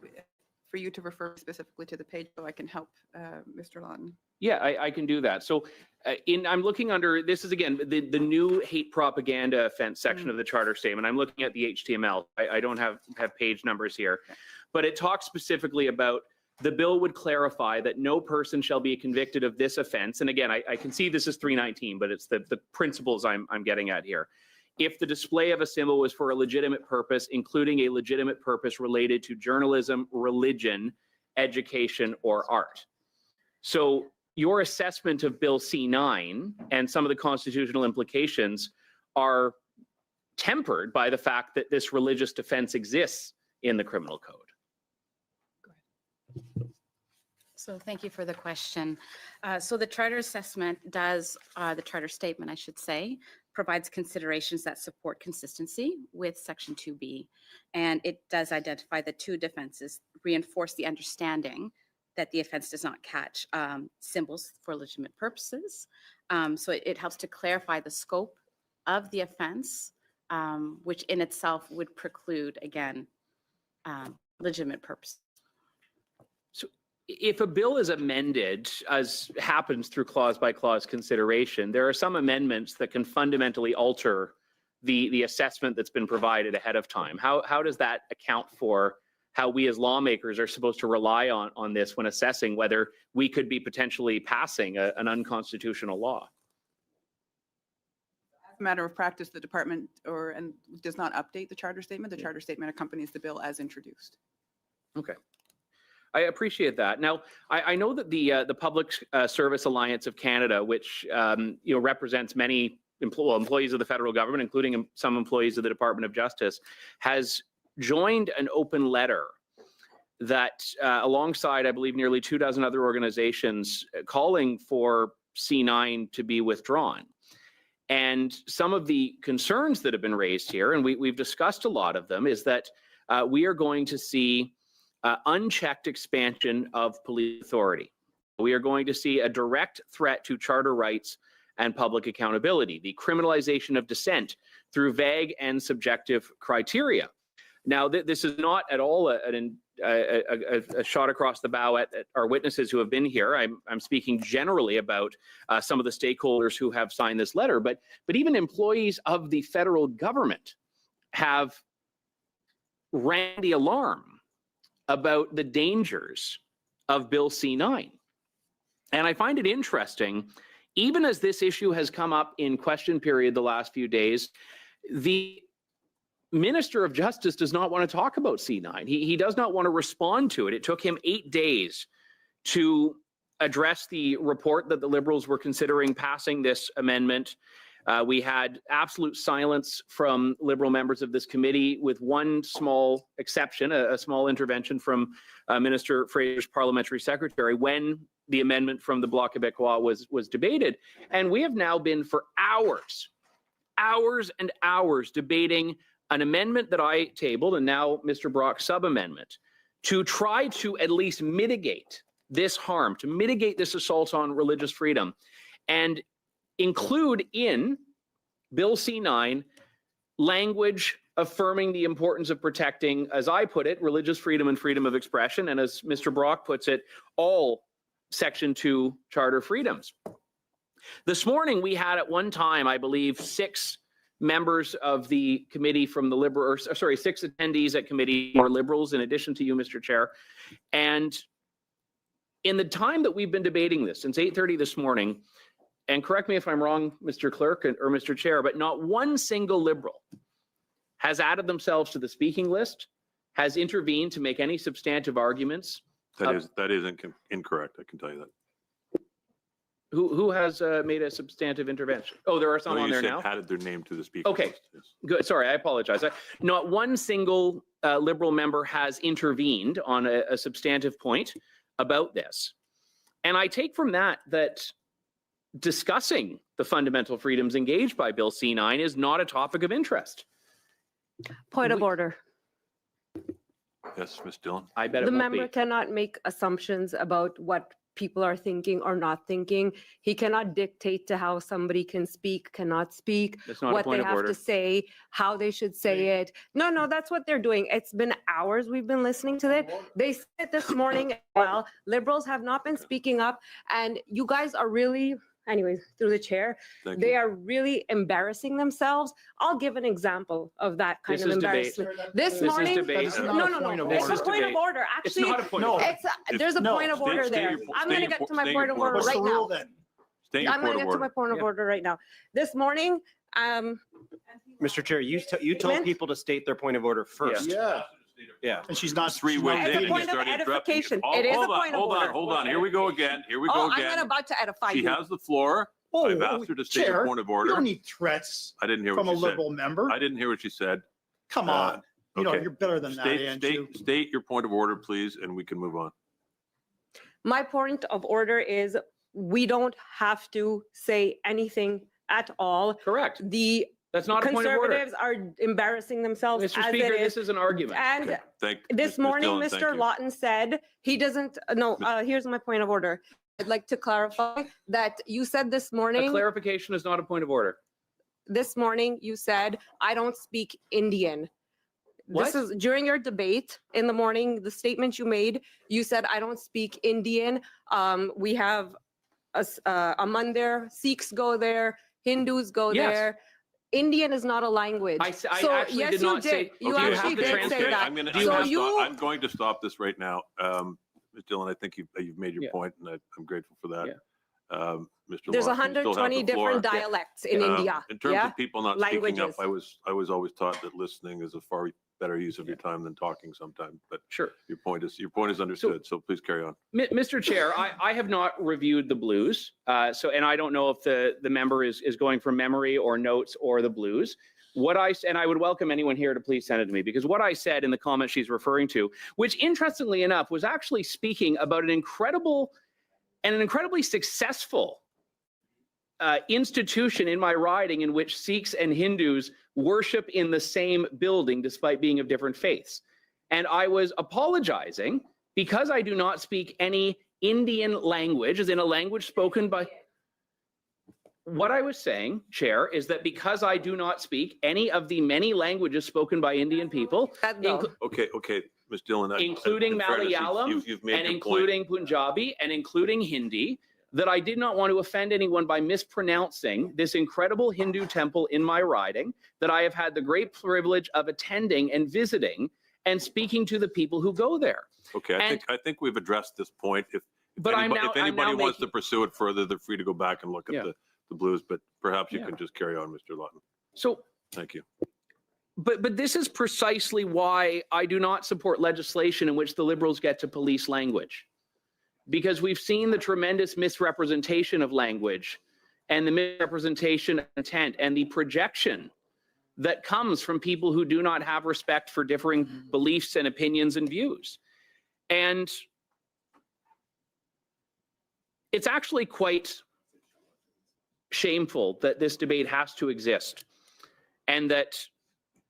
for you to refer specifically to the page so I can help Mr. Lawton. Yeah, I can do that. So I'm looking under, this is again, the new hate propaganda offense section of the charter statement. I'm looking at the HTML. I don't have page numbers here, but it talks specifically about the bill would clarify that no person shall be convicted of this offense. And again, I can see this is 319, but it's the principles I'm getting at here. If the display of a symbol was for a legitimate purpose, including a legitimate purpose related to journalism, religion, education, or art. So your assessment of Bill C-9 and some of the constitutional implications are tempered by the fact that this religious defense exists in the criminal code. So thank you for the question. So the charter assessment does, the charter statement, I should say, provides considerations that support consistency with Section 2B. And it does identify the two defenses, reinforce the understanding that the offense does not catch symbols for legitimate purposes. So it helps to clarify the scope of the offense, which in itself would preclude, again, legitimate purpose. So if a bill is amended, as happens through clause by clause consideration, there are some amendments that can fundamentally alter the assessment that's been provided ahead of time. How does that account for how we as lawmakers are supposed to rely on this when assessing whether we could be potentially passing an unconstitutional law? As a matter of practice, the department does not update the charter statement. The charter statement accompanies the bill as introduced. Okay. I appreciate that. Now, I know that the Public Service Alliance of Canada, which represents many employees of the federal government, including some employees of the Department of Justice, has joined an open letter that, alongside, I believe, nearly 24 other organizations, calling for C-9 to be withdrawn. And some of the concerns that have been raised here, and we've discussed a lot of them, is that we are going to see unchecked expansion of police authority. We are going to see a direct threat to charter rights and public accountability, the criminalization of dissent through vague and subjective criteria. Now, this is not at all a shot across the bow at our witnesses who have been here. I'm speaking generally about some of the stakeholders who have signed this letter, but even employees of the federal government have rang the alarm about the dangers of Bill C-9. And I find it interesting, even as this issue has come up in question period the last few days, the Minister of Justice does not want to talk about C-9. He does not want to respond to it. It took him 8 days to address the report that the Liberals were considering passing this amendment. We had absolute silence from Liberal members of this committee, with one small exception, a small intervention from Minister Fraser's parliamentary secretary when the amendment from the Bloc Québécois was debated. And we have now been for hours and hours debating an amendment that I tabled, and now Mr. Brock's sub-amendment, to try to at least mitigate this harm, to mitigate this assault on religious freedom, and include in Bill C-9 language affirming the importance of protecting, as I put it, religious freedom and freedom of expression, and as Mr. Brock puts it, all Section 2 charter freedoms. This morning, we had at one time, I believe, 6 members of the committee from the Liberals, 6 attendees at committee were Liberals, in addition to you, Mr. Chair. And in the time that we've been debating this since 8:30 this morning, and correct me if I'm wrong, Mr. Clerk or Mr. Chair, but not one single Liberal has added themselves to the speaking list, has intervened to make any substantive arguments. That is incorrect. I can tell you that. Who has made a substantive intervention? Oh, there are some No, on you there said now? added their name to the speaker Okay, list. Yes. good. Sorry, I apologize. Not one single Liberal member has intervened on a substantive point about this. And I take from that discussing the fundamental freedoms engaged by Bill C-9 is not a topic of interest. Point of order. Yes, Ms. Dillon. I bet The it won't member be. cannot make assumptions about what people are thinking or not thinking. He cannot dictate to how somebody can speak, cannot speak, That's not a what point they of have order. to say, how they should say it. No, that's what they're doing. It's been hours we've been listening to it. They said it this morning as well. Liberals have not been speaking up, and you guys are really, anyways, through the chair, Thank they you. are really embarrassing themselves. I'll give an example of that kind This of is debate. embarrassment. This This is morning, debate. no, That's no, not no, a point of it's order. a point of order. It's Actually, not a point of order. there's a point of order there. I'm going to get to my point of order right now. Stay in your I'm going point to of get to my order. point of order right now. This morning, Mr. Chair, you told Clint? people to state their point of order first. Yeah. Yeah. And she's not. Three she's way not It's a thing. repeating You point it. of started interrupting. edification. Oh, It is a hold on, point of hold on, order. hold on. Here we go again. Here we oh, go I'm again. not about to edify She you. has the floor. I've asked her to state Chair, a point of You order. don't need threats I didn't hear from what a she said. Liberal member. I didn't hear what she said. Come on. You know, okay. you're better than that, Andrew. State your point of order, please, and we can move on. My point of order is we don't have to say anything at all. Correct. That's not a point of order. Conservatives are embarrassing themselves Mr. as Speaker, it is. this is an argument. And Thank this Ms. morning, Dillon, thank Mr. you. Lawton said he doesn't, here's my point of order. I'd like to clarify that you said this A morning, clarification is not a point of order. this morning, you said, I don't speak Indian. This What? is during your debate in the morning, the statement you made, you said, I don't speak Indian. We have a mandir, Sikhs go there, Hindus go Yes. there. Indian is not a language. I So, actually yes, did you not say. did. You Okay, actually okay, did okay. say that. I'm going to stop this right now. Ms. Dillon, I think you've made your point, and I'm grateful for that. Mr. There's Lawson, you still have 120 the floor. different dialects in India. In terms yeah? of people not speaking up, Languages. I was always taught that listening is a far better use of your time than talking sometimes. But sure, your point is understood. So please carry on. Mr. Chair, I have not reviewed the blues, and I don't know if the member is going from memory or notes or the blues. And I would welcome anyone here to please send it to me, because what I said in the comment she's referring to, which interestingly enough was actually speaking about an incredibly successful institution in my riding in which Sikhs and Hindus worship in the same building despite being of different faiths. And I was apologizing because I do not speak any Indian language, as in a language spoken by... What I was saying, Chair, is that because I do not speak any of the many languages spoken by Indian people, Okay, Ms. Dillon. including in fairness, Malayalam you've made and your including Punjabi and including Hindi, that I did not want to offend anyone by mispronouncing this incredible Hindu temple in my riding that I have had the great privilege of attending and visiting and speaking to the people who go there. Okay, I think we've addressed this point. If anybody wants to pursue it further, they're free to go back and look at the blues, but perhaps you can just carry on, Mr. Lawton. So thank you. But this is precisely why I do not support legislation in which the Liberals get to police language. Because we've seen the tremendous misrepresentation of language and the misrepresentation of intent and the projection that comes from people who do not have respect for differing beliefs and opinions and views. And it's actually quite shameful that this debate has to exist. And that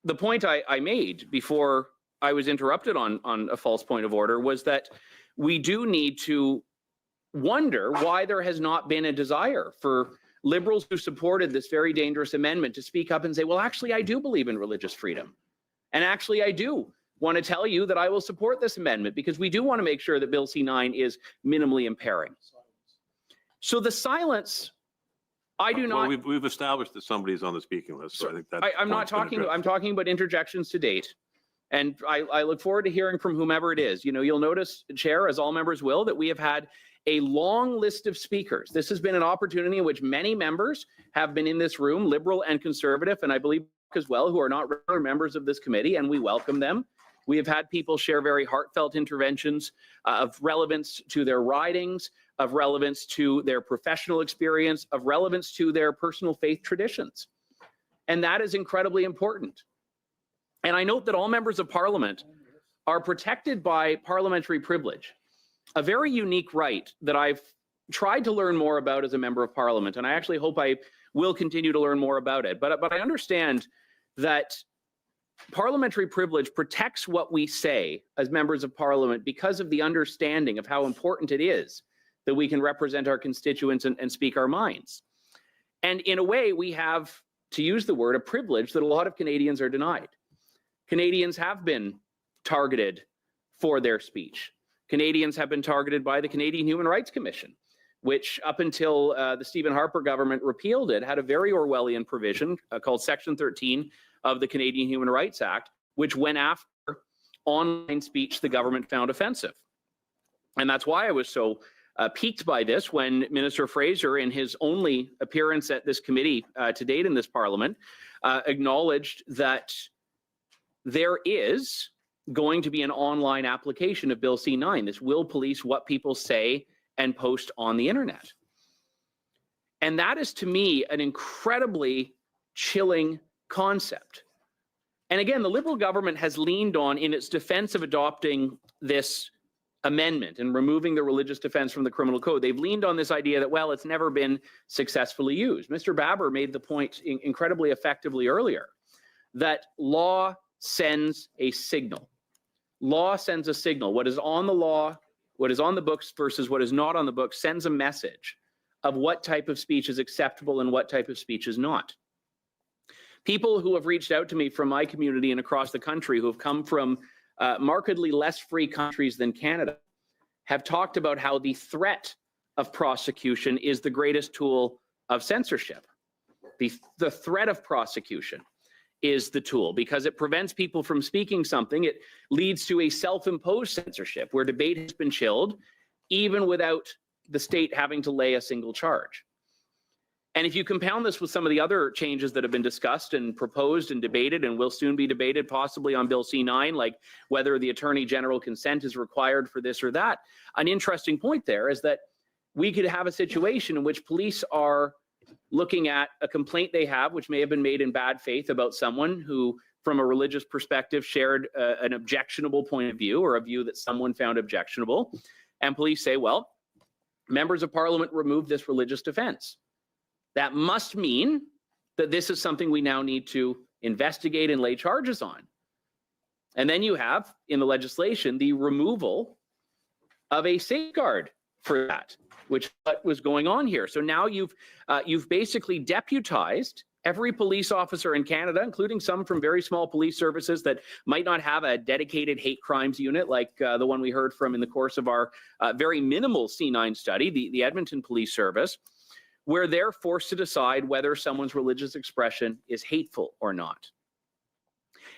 the point I made before I was interrupted on a false point of order was that we do need to wonder why there has not been a desire for Liberals who supported this very dangerous amendment to speak up and say, well, actually, I do believe in religious freedom. And actually, I do want to tell you that I will support this amendment because we do want to make sure that Bill C-9 is minimally impairing. So the silence, I do not... Well, we've established that somebody's on the speaking list, so I think that's... I'm not talking, I'm talking about interjections to date. And I look forward to hearing from whomever it is. You know, you'll notice, Chair, as all members will, that we have had a long list of speakers. This has been an opportunity in which many members have been in this room, Liberal and Conservative, and I believe as well, who are not regular members of this committee, and we welcome them. We have had people share very heartfelt interventions of relevance to their ridings, of relevance to their professional experience, of relevance to their personal faith traditions. And that is incredibly important. And I note that all members of Parliament are protected by parliamentary privilege, a very unique right that I've tried to learn more about as a member of Parliament, and I actually hope I will continue to learn more about it. But I understand that parliamentary privilege protects what we say as members of Parliament because of the understanding of how important it is that we can represent our constituents and speak our minds. And in a way, we have, to use the word, a privilege that a lot of Canadians are denied. Canadians have been targeted for their speech. Canadians have been targeted by the Canadian Human Rights Commission, which up until the Stephen Harper government repealed it, had a very Orwellian provision called Section 13 of the Canadian Human Rights Act, which went after online speech the government found offensive. And that's why I was so piqued by this when Minister Fraser, in his only appearance at this committee to date in this Parliament, acknowledged that there is going to be an online application of Bill C-9. This will police what people say and post on the internet. And that is, to me, an incredibly chilling concept. And again, the Liberal government has leaned on, in its defense of adopting this amendment and removing the religious defense from the criminal code, they've leaned on this idea that, well, it's never been successfully used. Mr. Baber made the point incredibly effectively earlier that law sends a signal. Law sends a signal. What is on the law, what is on the books versus what is not on the books sends a message of what type of speech is acceptable and what type of speech is not. People who have reached out to me from my community and across the country, who have come from markedly less free countries than Canada, have talked about how the threat of prosecution is the greatest tool of censorship. The threat of prosecution is the tool because it prevents people from speaking something. It leads to a self-imposed censorship where debate has been chilled, even without the state having to lay a single charge. And if you compound this with some of the other changes that have been discussed and proposed and debated and will soon be debated possibly on Bill C-9, like whether the Attorney General consent is required for this or that, an interesting point there is that we could have a situation in which police are looking at a complaint they have, which may have been made in bad faith about someone who, from a religious perspective, shared an objectionable point of view or a view that someone found objectionable. And police say, well, members of Parliament removed this religious defense. That must mean that this is something we now need to investigate and lay charges on. And then you have, in the legislation, the removal of a safeguard for that, which is what was going on here. So now you've basically deputized every police officer in Canada, including some from very small police services that might not have a dedicated hate crimes unit like the one we heard from in the course of our very minimal C-9 study, the Edmonton Police Service, where they're forced to decide whether someone's religious expression is hateful or not.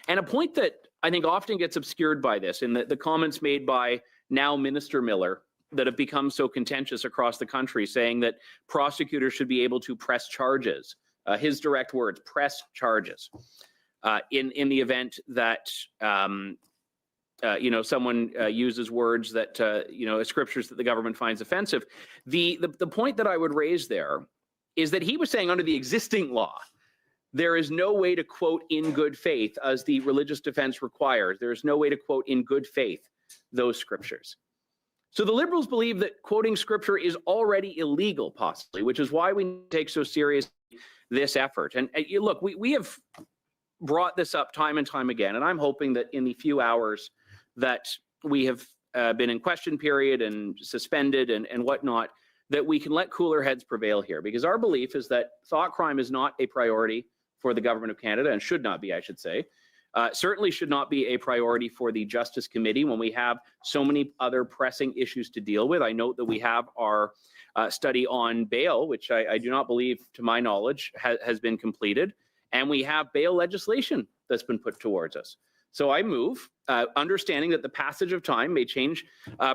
And a point that I think often gets obscured by this, in the comments made by now Minister Miller that have become so contentious across the country, saying that prosecutors should be able to press charges, his direct words, press charges, in the event that someone uses words that, scriptures that the government finds offensive. The point that I would raise there is that he was saying under the existing law, there is no way to quote in good faith, as the religious defense requires. There is no way to quote in good faith those scriptures. So the Liberals believe that quoting scripture is already illegal, possibly, which is why we take so seriously this effort. And look, we have brought this up time and time again, and I'm hoping that in the few hours that we have been in question period and suspended and whatnot, that we can let cooler heads prevail here, because our belief is that thought crime is not a priority for the Government of Canada, and should not be, I should say. Certainly should not be a priority for the Justice Committee when we have so many other pressing issues to deal with. I note that we have our study on bail, which I do not believe, to my knowledge, has been completed, and we have bail legislation that's been put towards us. So I move, understanding that the passage of time may change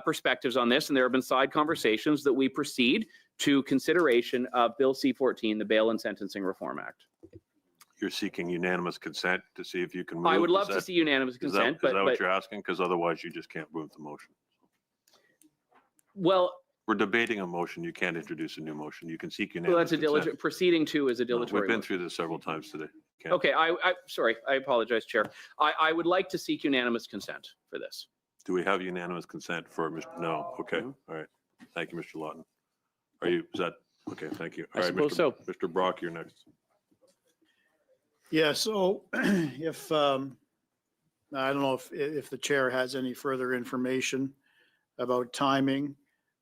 perspectives on this, and there have been side conversations, that we proceed to consideration of Bill C-14, the Bail and Sentencing Reform Act. You're seeking unanimous consent to see if you can move? I would love Is to that- see unanimous is that- consent, Is that but what you're asking? Because otherwise you just can't move the motion. well, We're debating a motion. You can't introduce a new motion. You can seek well, unanimous that's a consent. diligent, proceeding to is a No, dilatory We've been motion. through this several times today. Can't- Okay, sorry, I apologize, Chair. I would like to seek unanimous consent for this. Do we have unanimous consent for Mr.? No. Okay. All right. Thank you, Mr. Lawton. Are you, is that, okay, thank you. I All right, suppose Mr. so. Mr. Brock, you're next. Yeah, so if, I don't know if the chair has any further information about timing,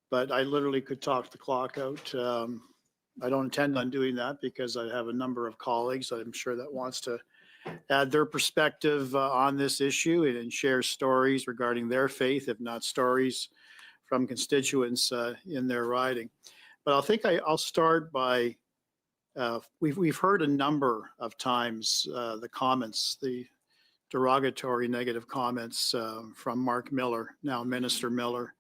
but I literally could talk the clock out. I don't intend on doing that because I have a number of colleagues I'm sure that wants to add their perspective on this issue and share stories regarding their faith, if not stories from constituents in their riding. But I think I'll start by, we've heard a number of times the comments, the derogatory negative comments from Mark Miller, now Minister Miller,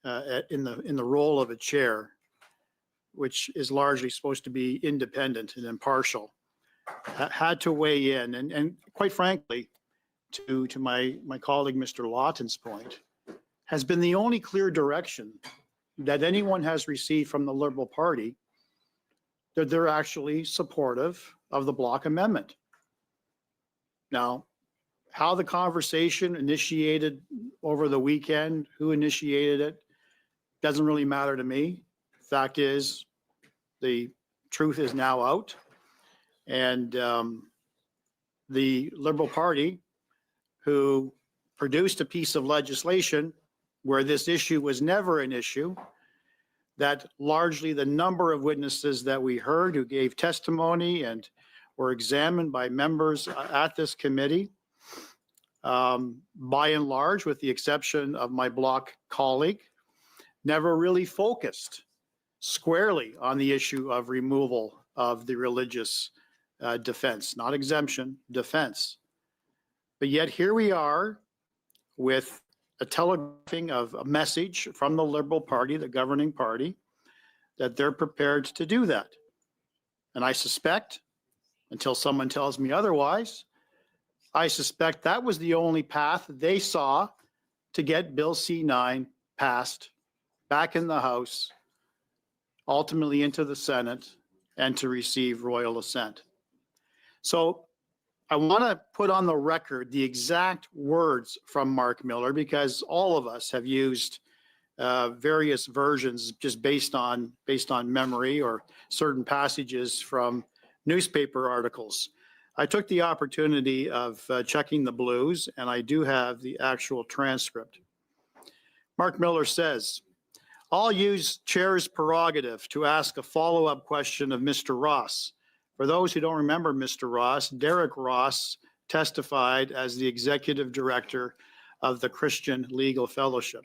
in the role of a chair, which is largely supposed to be independent and impartial, had to weigh in. And quite frankly, to my colleague, Mr. Lawton's point, has been the only clear direction that anyone has received from the Liberal Party that they're actually supportive of the Bloc Amendment. Now, how the conversation initiated over the weekend, who initiated it, doesn't really matter to me. Fact is, the truth is now out. And the Liberal Party, who produced a piece of legislation where this issue was never an issue, that largely the number of witnesses that we heard who gave testimony and were examined by members at this committee, by and large, with the exception of my Bloc colleague, never really focused squarely on the issue of removal of the religious defense, not exemption, defense. But yet here we are with a telegraphing of a message from the Liberal Party, the governing party, that they're prepared to do that. And I suspect, until someone tells me otherwise, I suspect that was the only path they saw to get Bill C-9 passed back in the House, ultimately into the Senate, and to receive royal assent. So I want to put on the record the exact words from Mark Miller, because all of us have used various versions just based on memory or certain passages from newspaper articles. I took the opportunity of checking the blues, and I do have the actual transcript. Mark Miller says, "I'll use chair's prerogative to ask a follow-up question of Mr. Ross. For those who don't remember Mr. Ross, Derek Ross testified as the executive director of the Christian Legal Fellowship."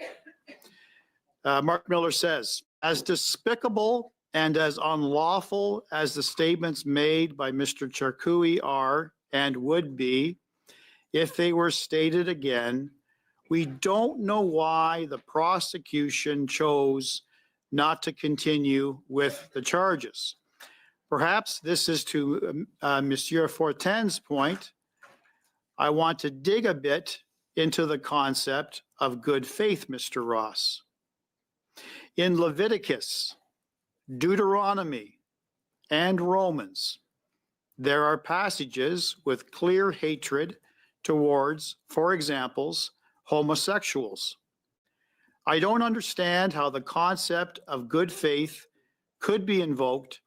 Mark Miller says, "As despicable and as unlawful as the statements made by Mr. Charkouhi are and would be if they were stated again, we don't know why the prosecution chose not to continue with the charges. Perhaps this is to Monsieur Fortin's point. I want to dig a bit into the concept of good faith, Mr. Ross. In Leviticus, Deuteronomy, and Romans, there are passages with clear hatred towards, for examples, homosexuals. I don't understand how the concept of good faith could be invoked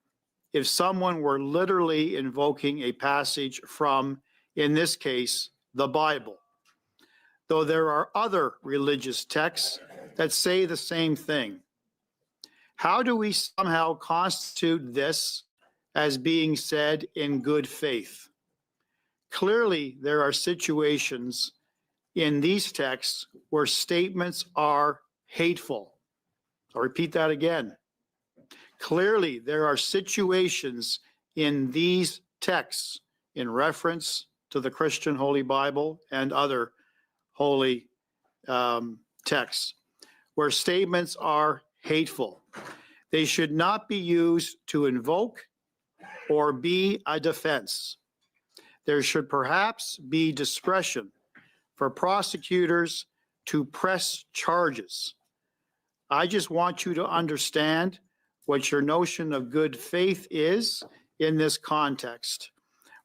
if someone were literally invoking a passage from, in this case, the Bible, though there are other religious texts that say the same thing. How do we somehow constitute this as being said in good faith? Clearly, there are situations in these texts where statements are hateful. I'll repeat that again. Clearly, there are situations in these texts in reference to the Christian Holy Bible and other holy texts, where statements are hateful. They should not be used to invoke or be a defense. There should perhaps be discretion for prosecutors to press charges. I just want you to understand what your notion of good faith is in this context,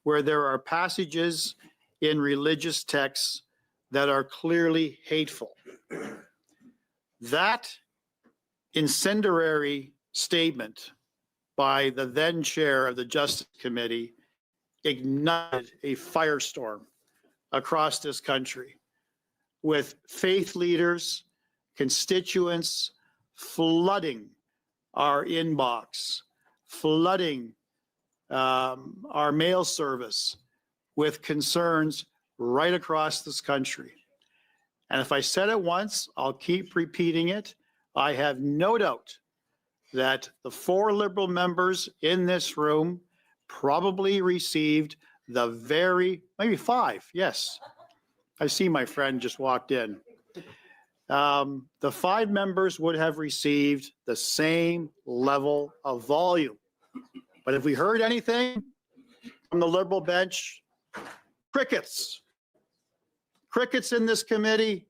where there are passages in religious texts that are clearly hateful. That incendiary statement by the then chair of the Justice Committee ignited a firestorm across this country, with faith leaders, constituents flooding our inbox, flooding our mail service with concerns right across this country. And if I said it once, I'll keep repeating it. I have no doubt that the 4 Liberal members in this room probably received maybe 5, yes. I see my friend just walked in. The 5 members would have received the same level of volume. But if we heard anything from the Liberal bench, crickets. Crickets in this committee,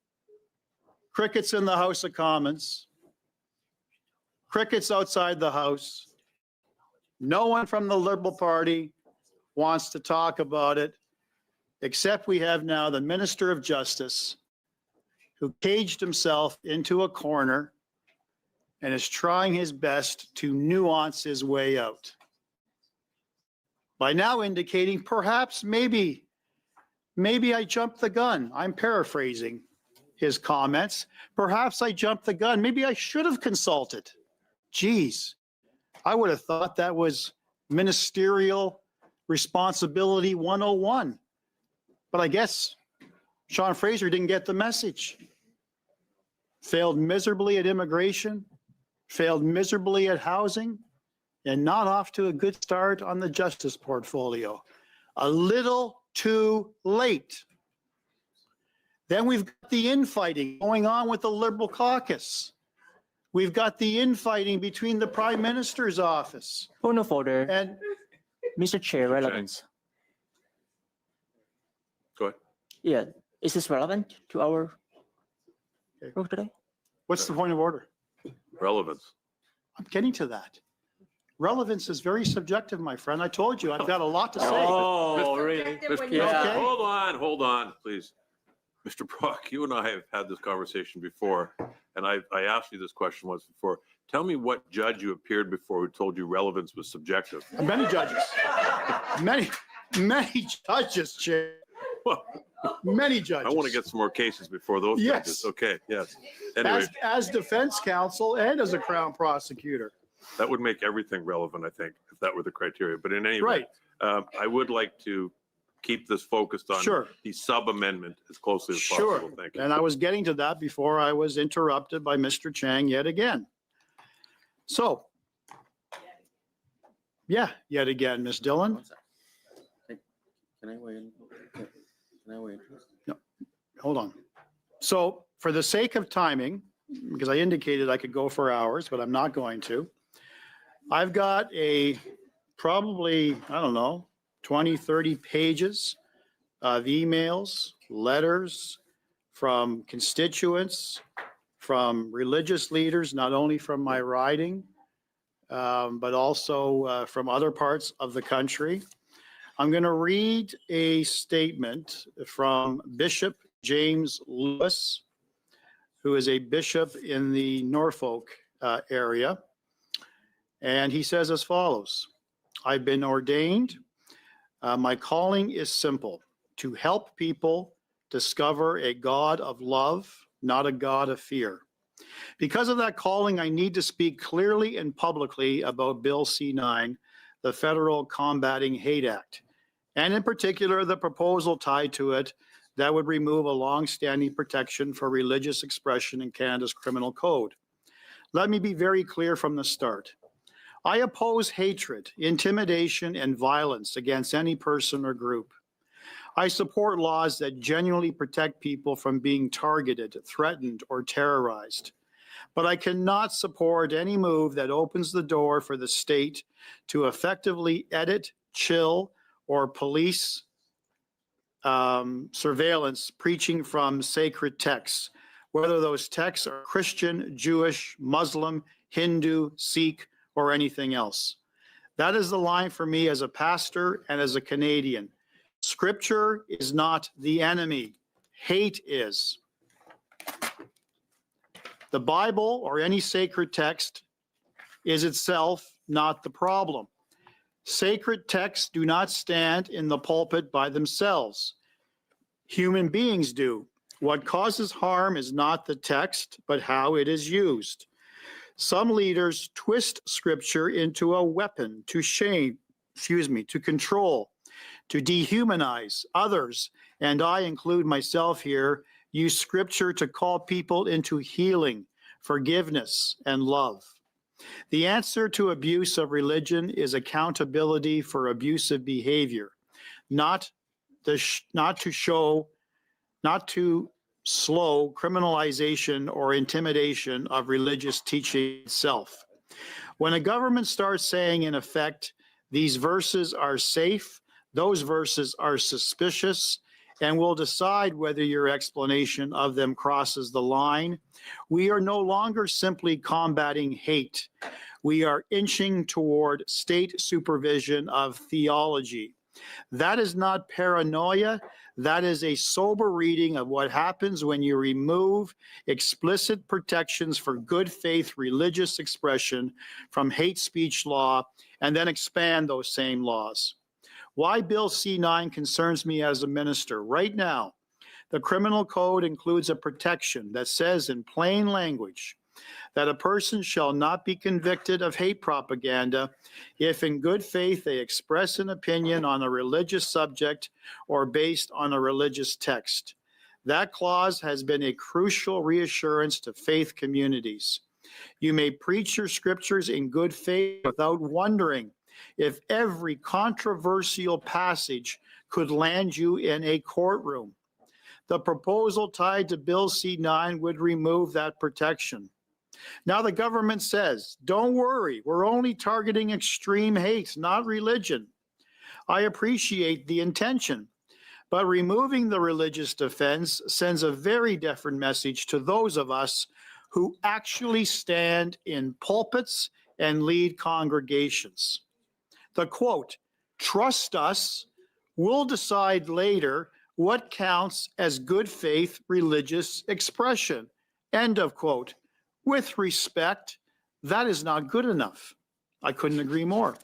crickets in the House of Commons, crickets outside the House. No one from the Liberal Party wants to talk about it, except we have now the Minister of Justice, who caged himself into a corner and is trying his best to nuance his way out, by now indicating perhaps maybe I jumped the gun. I'm paraphrasing his comments. Perhaps I jumped the gun. Maybe I should have consulted. Geez, I would have thought that was ministerial responsibility 101. But I guess Sean Fraser didn't get the message. Failed miserably at immigration, failed miserably at housing, and not off to a good start on the justice portfolio. A little too late. Then we've got the infighting going on with the Liberal caucus. We've got the infighting between the Prime Minister's office. Point of order. And Mr. Chair, relevance. Go ahead. Yeah, is this relevant to our work today? What's the point of order? Relevance. I'm getting to that. Relevance is very subjective, my friend. I told you, I've got a lot to say. Oh, really? Yeah. Hold on, please. Mr. Brock, you and I have had this conversation before, and I asked you this question once before. Tell me what judge you appeared before who told you relevance was subjective. Many judges. Many judges, Chair. Many judges. I want to get some more cases before those Yes. judges. Okay, yes. Anyway, As defense counsel and as a Crown prosecutor. that would make everything relevant, I think, if that were the criteria. But in any Right. rate, I would like to keep this focused on Sure. the sub-amendment as closely as Sure. possible. Thank you. And I was getting to that before I was interrupted by Mr. Chang yet again. So, yeah, yet again, Ms. Dillon. Can I weigh in? Can I weigh in? No, hold on. So for the sake of timing, because I indicated I could go for hours, but I'm not going to. I've got probably, I don't know, 20, 30 pages of emails, letters from constituents, from religious leaders, not only from my riding, but also from other parts of the country. I'm going to read a statement from Bishop James Lewis, who is a bishop in the Norfolk area. And he says as follows: I've been ordained. My calling is simple: to help people discover a God of love, not a God of fear. Because of that calling, I need to speak clearly and publicly about Bill C-9, the Federal Combating Hate Act, and in particular, the proposal tied to it that would remove a long-standing protection for religious expression in Canada's criminal code. Let me be very clear from the start. I oppose hatred, intimidation, and violence against any person or group. I support laws that genuinely protect people from being targeted, threatened, or terrorized. But I cannot support any move that opens the door for the state to effectively edit, chill, or police surveillance preaching from sacred texts, whether those texts are Christian, Jewish, Muslim, Hindu, Sikh, or anything else. That is the line for me as a pastor and as a Canadian. Scripture is not the enemy. Hate is. The Bible or any sacred text is itself not the problem. Sacred texts do not stand in the pulpit by themselves. Human beings do. What causes harm is not the text, but how it is used. Some leaders twist scripture into a weapon to shame, to control, to dehumanize. Others, and I include myself here, use scripture to call people into healing, forgiveness, and love. The answer to abuse of religion is accountability for abusive behavior, not to slow criminalization or intimidation of religious teaching itself. When a government starts saying, in effect, these verses are safe, those verses are suspicious, and will decide whether your explanation of them crosses the line, we are no longer simply combating hate. We are inching toward state supervision of theology. That is not paranoia. That is a sober reading of what happens when you remove explicit protections for good faith religious expression from hate speech law and then expand those same laws. Why Bill C-9 concerns me as a minister. Right now, the criminal code includes a protection that says in plain language that a person shall not be convicted of hate propaganda if in good faith they express an opinion on a religious subject or based on a religious text. That clause has been a crucial reassurance to faith communities. You may preach your scriptures in good faith without wondering if every controversial passage could land you in a courtroom. The proposal tied to Bill C-9 would remove that protection. Now the government says, don't worry, we're only targeting extreme hate, not religion. I appreciate the intention, but removing the religious defense sends a very different message to those of us who actually stand in pulpits and lead congregations. The quote, trust us, we'll decide later what counts as good faith religious expression, end of quote. With respect, that is not good enough. I couldn't agree more.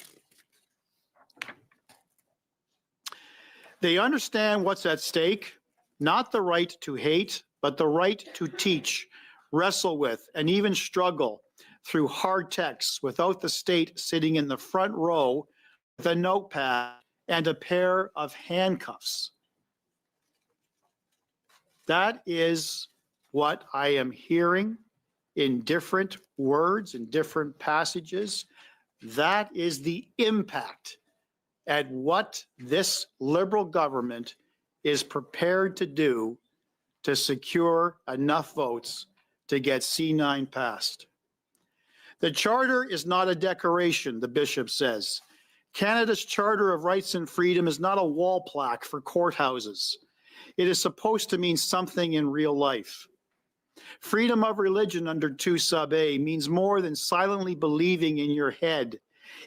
They understand what's at stake, not the right to hate, but the right to teach, wrestle with, and even struggle through hard texts without the state sitting in the front row with a notepad and a pair of handcuffs. That is what I am hearing in different words, in different passages. That is the impact at what this Liberal government is prepared to do to secure enough votes to get C-9 passed. The Charter is not a decoration, the Bishop says. Canada's Charter of Rights and Freedom is not a wall plaque for courthouses. It is supposed to mean something in real life. Freedom of religion under 2 sub A means more than silently believing in your head.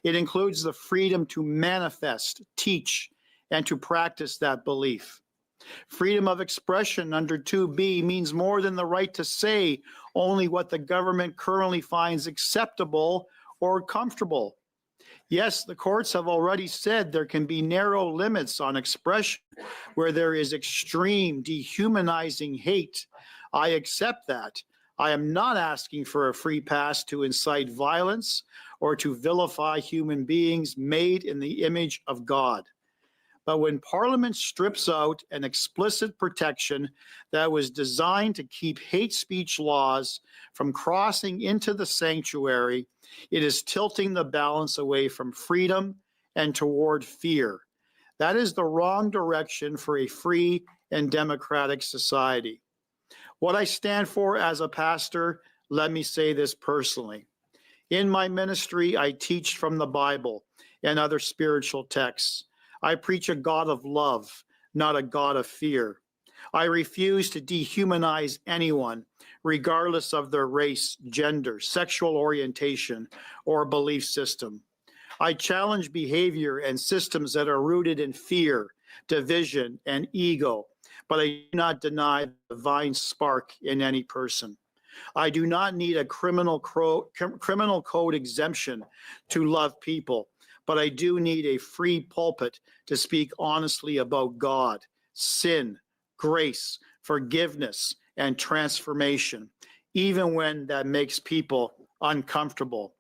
It includes the freedom to manifest, teach, and to practice that belief. Freedom of expression under 2B means more than the right to say only what the government currently finds acceptable or comfortable. Yes, the courts have already said there can be narrow limits on expression where there is extreme, dehumanizing hate. I accept that. I am not asking for a free pass to incite violence or to vilify human beings made in the image of God. But when Parliament strips out an explicit protection that was designed to keep hate speech laws from crossing into the sanctuary, it is tilting the balance away from freedom and toward fear. That is the wrong direction for a free and democratic society. What I stand for as a pastor, let me say this personally. In my ministry, I teach from the Bible and other spiritual texts. I preach a God of love, not a God of fear. I refuse to dehumanize anyone, regardless of their race, gender, sexual orientation, or belief system. I challenge behavior and systems that are rooted in fear, division, and ego, but I do not deny the divine spark in any person. I do not need a criminal code exemption to love people, but I do need a free pulpit to speak honestly about God, sin, grace, forgiveness, and transformation, even when that makes people uncomfortable.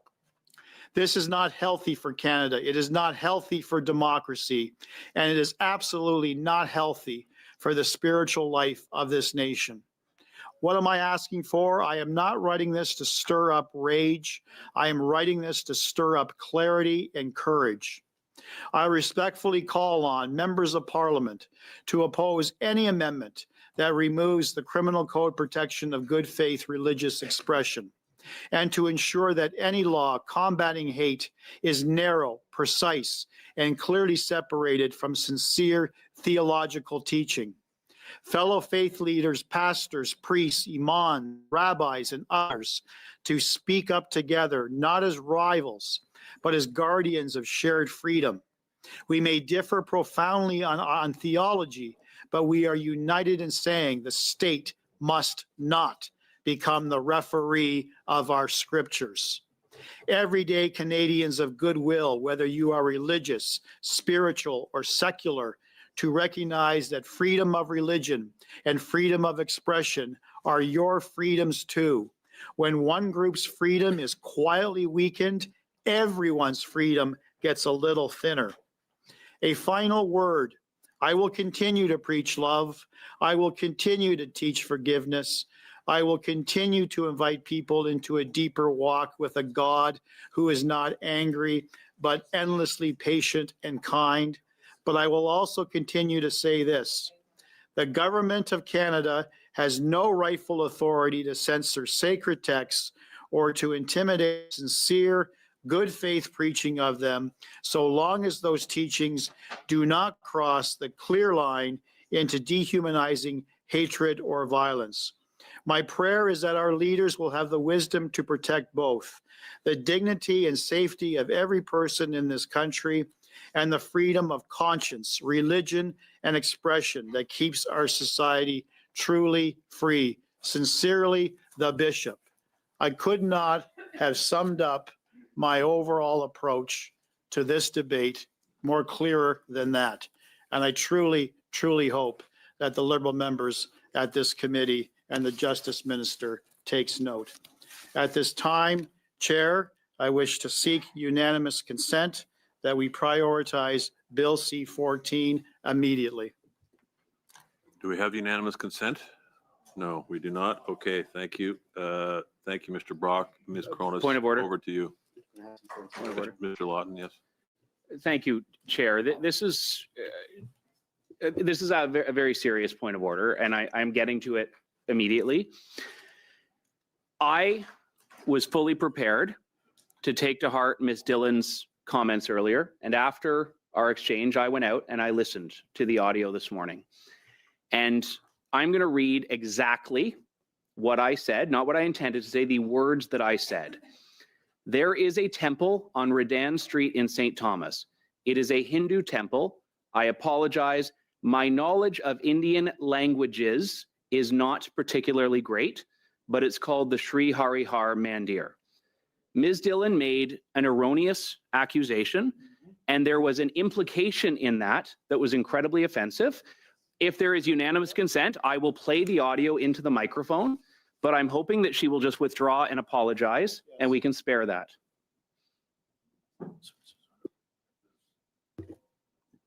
This is not healthy for Canada. It is not healthy for democracy, and it is absolutely not healthy for the spiritual life of this nation. What am I asking for? I am not writing this to stir up rage. I am writing this to stir up clarity and courage. I respectfully call on members of Parliament to oppose any amendment that removes the criminal code protection of good faith religious expression, and to ensure that any law combating hate is narrow, precise, and clearly separated from sincere theological teaching. Fellow faith leaders, pastors, priests, imams, rabbis, and others to speak up together, not as rivals, but as guardians of shared freedom. We may differ profoundly on theology, but we are united in saying the state must not become the referee of our scriptures. Everyday Canadians of goodwill, whether you are religious, spiritual, or secular, to recognize that freedom of religion and freedom of expression are your freedoms too. When one group's freedom is quietly weakened, everyone's freedom gets a little thinner. A final word. I will continue to preach love. I will continue to teach forgiveness. I will continue to invite people into a deeper walk with a God who is not angry, but endlessly patient and kind. But I will also continue to say this. The government of Canada has no rightful authority to censor sacred texts or to intimidate sincere, good faith preaching of them, so long as those teachings do not cross the clear line into dehumanizing hatred or violence. My prayer is that our leaders will have the wisdom to protect both the dignity and safety of every person in this country and the freedom of conscience, religion, and expression that keeps our society truly free. Sincerely, the Bishop. I could not have summed up my overall approach to this debate more clearer than that. And I truly, truly hope that the Liberal members at this committee and the Justice Minister takes note. At this time, Chair, I wish to seek unanimous consent that we prioritize Bill C-14 immediately. Do we have unanimous consent? No, we do not. Okay, thank you. Thank you, Mr. Brock. Ms. Cronus. Point of order. Over to you. Point of order. Mr. Lawton, yes. Thank you, Chair. This is a very serious point of order, and I'm getting to it immediately. I was fully prepared to take to heart Ms. Dillon's comments earlier, and after our exchange, I went out and I listened to the audio this morning. And I'm going to read exactly what I said, not what I intended to say, the words that I said. There is a temple on Redan Street in St. Thomas. It is a Hindu temple. I apologize. My knowledge of Indian languages is not particularly great, but it's called the Sri Harihar Mandir. Ms. Dillon made an erroneous accusation, and there was an implication in that was incredibly offensive. If there is unanimous consent, I will play the audio into the microphone, but I'm hoping that she will just withdraw and apologize, and we can spare that.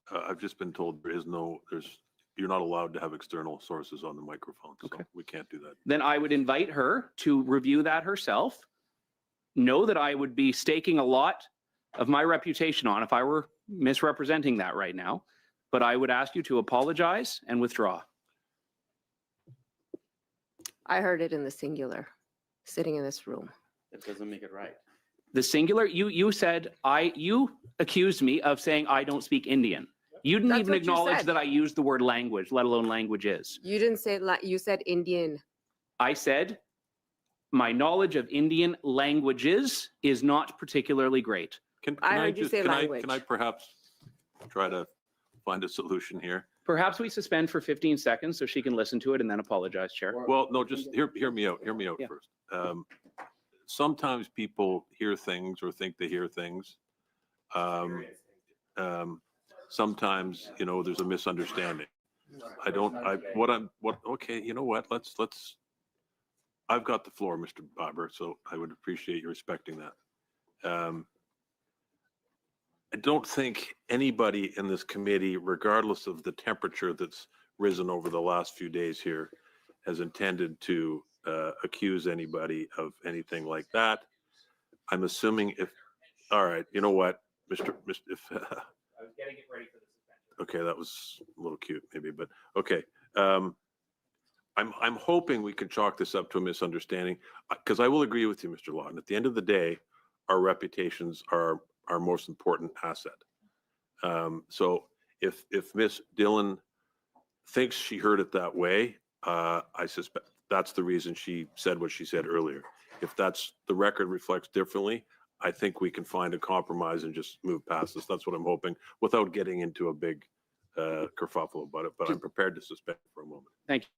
I've just been told you're not allowed to have external sources on the microphone, so we can't do that. Then I would invite her to review that herself. Know that I would be staking a lot of my reputation on if I were misrepresenting that right now. but I would ask you to apologize and withdraw. I heard it in the singular, sitting in this room. It doesn't make it right. The singular, you said, you accused me of saying I don't speak Indian. You didn't That's even what you acknowledge said. that I used the word language, let alone languages. You didn't say, you said Indian. I said, my knowledge of Indian languages is not particularly great. Can I I heard you just, say can I language. perhaps try to find a solution here? Perhaps we suspend for 15 seconds so she can listen to it and then apologize, Chair. Well, no, just hear me out Yeah. first. Sometimes people hear things or think they hear things. Sometimes, there's a misunderstanding. Okay, you know what, let's, I've got the floor, Mr. Barber, so I would appreciate you respecting that. I don't think anybody in this committee, regardless of the temperature that's risen over the last few days here, has intended to accuse anybody of anything like that. I'm assuming all right, you know what, if I was getting it ready for the suspension. okay, that was a little cute maybe, but okay. I'm hoping we can chalk this up to a misunderstanding, because I will agree with you, Mr. Lawton. At the end of the day, our reputations are our most important asset. So if Miss Dillon thinks she heard it that way, I suspect that's the reason she said what she said earlier. If the record reflects differently, I think we can find a compromise and just move past this. That's what I'm hoping, without getting into a big kerfuffle about it. But I'm prepared to suspend for a moment. Thank you.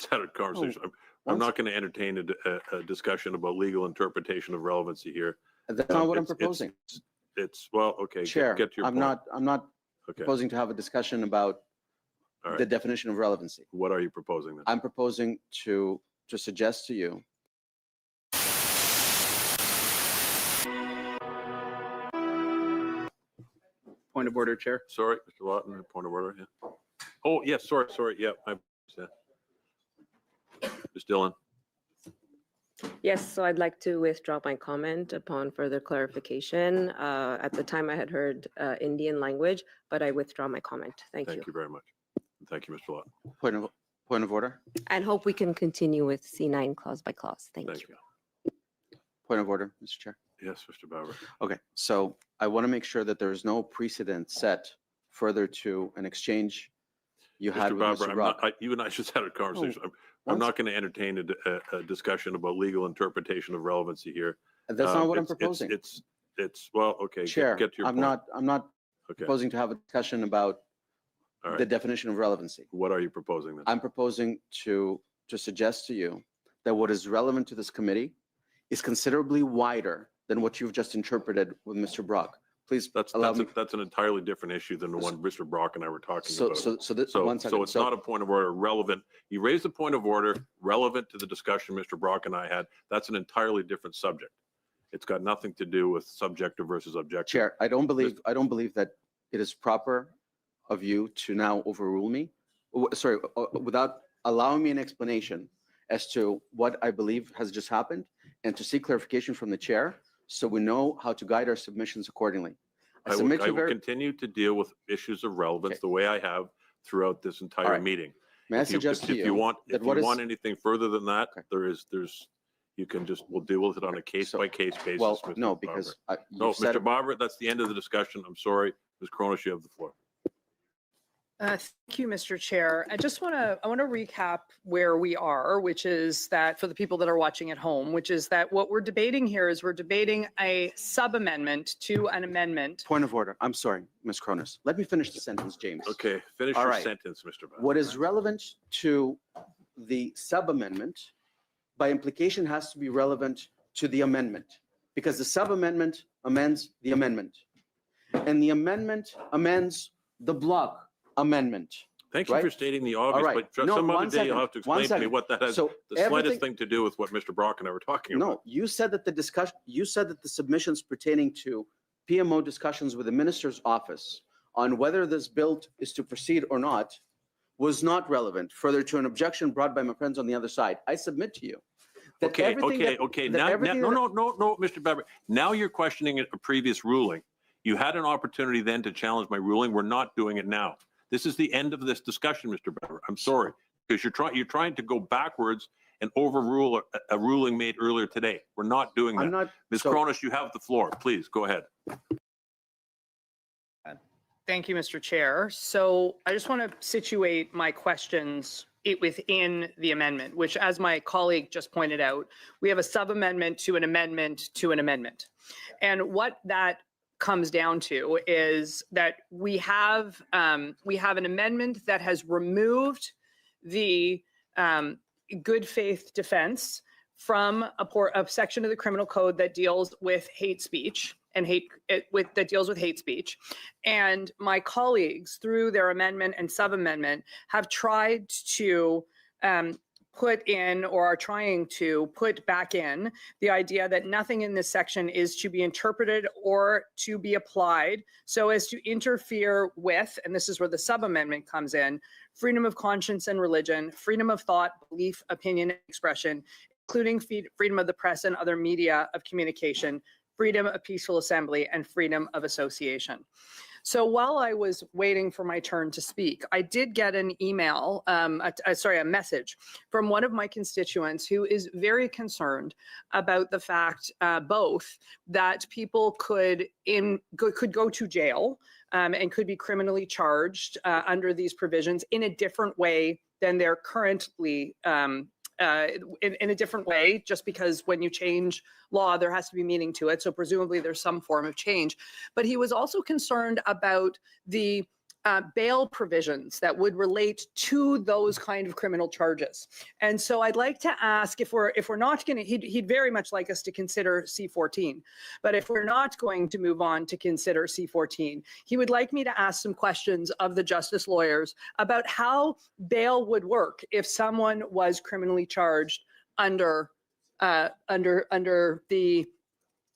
had a conversation. I'm not going to entertain a discussion about legal interpretation of relevancy here. That's not what I'm proposing. It's well, okay. Chair, Get to your I'm point. not Okay. proposing to have a discussion about All right. the definition of relevancy. What are you proposing then? I'm proposing to suggest to you Point of order, Chair. Sorry, Mr. Lawton, point of order. Yeah. Oh, yes, sorry. Yeah. Ms. Dillon. Yes, so I'd like to withdraw my comment upon further clarification. At the time I had heard Indian language, but I withdraw my comment. Thank you. Thank you very much. Thank you, Mr. Lawton. point of order. And hope we can continue with C9 clause by clause. Thank you. Point of order, Mr. Chair. Yes, Mr. Bauer. Okay, so I want to make sure that there is no precedent set further to an exchange you had Mr. with Bauer, Mr. Brock. you and I just had a conversation. I'm not going to entertain a discussion about legal interpretation of relevancy here. That's not what I'm It's- proposing. It's well, okay. Chair, Get to your I'm point. not Okay. proposing to have a discussion about All right. the definition of relevancy. What are you proposing then? I'm proposing to suggest to you that what is relevant to this committee is considerably wider than what you've just interpreted with Mr. Brock. Please allow me. That's an entirely different issue than the one Mr. Brock and I were talking So- about. one second. So it's not a point of order relevant. You raised a point of order relevant to the discussion Mr. Brock and I had. That's an entirely different subject. It's got nothing to do with subjective versus objective. Chair, I don't believe that it is proper of you to now overrule me. Without allowing me an explanation as to what I believe has just happened and to seek clarification from the chair so we know how to guide our submissions accordingly. I will continue to deal with issues of relevance the way I have throughout this entire right. meeting. May I If suggest to if you you want, that if what you is- want anything further than that, we'll deal with it on a case by case basis. Well, Mr. no, Barber. because No, you've said Mr. Barber, that's the end of the discussion. I'm sorry. Ms. Cronus, you have the floor. Thank you, Mr. Chair. I want to recap where we are, which is that for the people that are watching at home, which is that what we're debating here is we're debating a sub-amendment to an amendment. Point of order. I'm sorry, Ms. Cronus. Let me finish the sentence, James. Okay, finish All your right. sentence, Mr. Barber. What is relevant to the sub-amendment by implication has to be relevant to the amendment because the sub-amendment amends the amendment and the amendment amends the block amendment. Thank you right? for stating the All obvious, right. but No, some other one day you'll second. have to One explain to me second. what that has So the slightest everything- thing to do with what Mr. Brock and I were talking about. No, you said that the submissions pertaining to PMO discussions with the minister's office on whether this bill is to proceed or not was not relevant further to an objection brought by my friends on the other side. I submit to you that Okay, everything that- okay. that Now, everything that- no, Mr. Barber. Now you're questioning a previous ruling. You had an opportunity then to challenge my ruling. We're not doing it now. This is the end of this discussion, Mr. Barber. I'm sorry, because you're trying to go backwards and overrule a ruling made earlier today. We're not doing that. I'm not- Ms. so- Cronus, you have the floor. Please go ahead. Thank you, Mr. Chair. So I just want to situate my questions within the amendment, which, as my colleague just pointed out, we have a sub-amendment to an amendment to an amendment. And what that comes down to is that we have an amendment that has removed the good faith defense from a section of the criminal code that deals with hate speech and that deals with hate speech. And my colleagues, through their amendment and sub-amendment, have tried to put in or are trying to put back in the idea that nothing in this section is to be interpreted or to be applied so as to interfere with, and this is where the sub-amendment comes in, freedom of conscience and religion, freedom of thought, belief, opinion, and expression, including freedom of the press and other media of communication, freedom of peaceful assembly, and freedom of association. So while I was waiting for my turn to speak, I did get an email, a message from one of my constituents who is very concerned about the fact both that people could go to jail and could be criminally charged under these provisions in a different way than they're currently in a different way, just because when you change law, there has to be meaning to it. So presumably there's some form of change. But he was also concerned about the bail provisions that would relate to those kind of criminal charges. And so I'd like to ask if we're not going to, he'd very much like us to consider C-14, but if we're not going to move on to consider C-14, he would like me to ask some questions of the justice lawyers about how bail would work if someone was criminally charged under the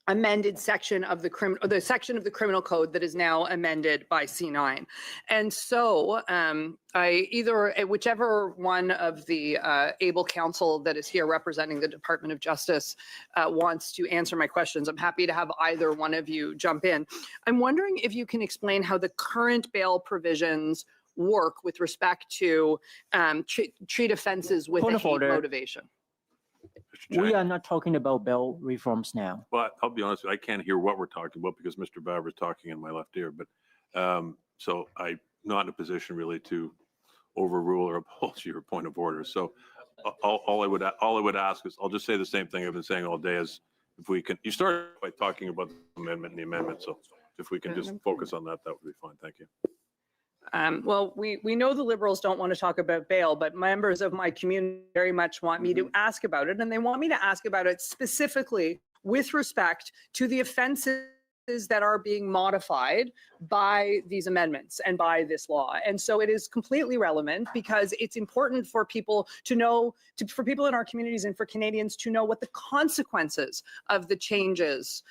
amended section of the criminal code that is now amended by C-9. And so whichever one of the able counsel that is here representing the Department of Justice wants to answer my questions, I'm happy to have either one of you jump in. I'm wondering if you can explain how the current bail provisions work with respect to treat offenses with Point a of hate order. motivation. We are not talking about bail reforms now. But I'll be honest, I can't hear what we're talking about because Mr. Baber is talking in my left ear. But so I'm not in a position really to overrule or oppose your point of order. So all I would ask is, I'll just say the same thing I've been saying all day, is if we can, you started by talking about the amendment and the amendment. So if we can just focus on that, that would be fine. Thank you. Well, we know the Liberals don't want to talk about bail, but members of my community very much want me to ask about it. And they want me to ask about it specifically with respect to the offenses that are being modified by these amendments and by this law. And so it is completely relevant because it's important for people to know, for people in our communities and for Canadians to know what the consequences of the changes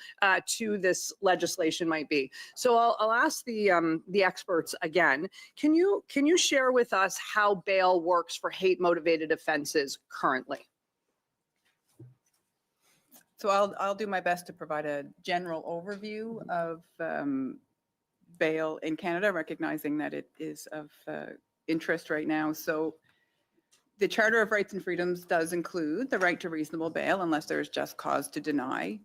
to this legislation might be. So I'll ask the experts again. Can you share with us how bail works for hate-motivated offenses currently? So I'll do my best to provide a general overview of bail in Canada, recognizing that it is of interest right now. So the Charter of Rights and Freedoms does include the right to reasonable bail unless there is just cause to deny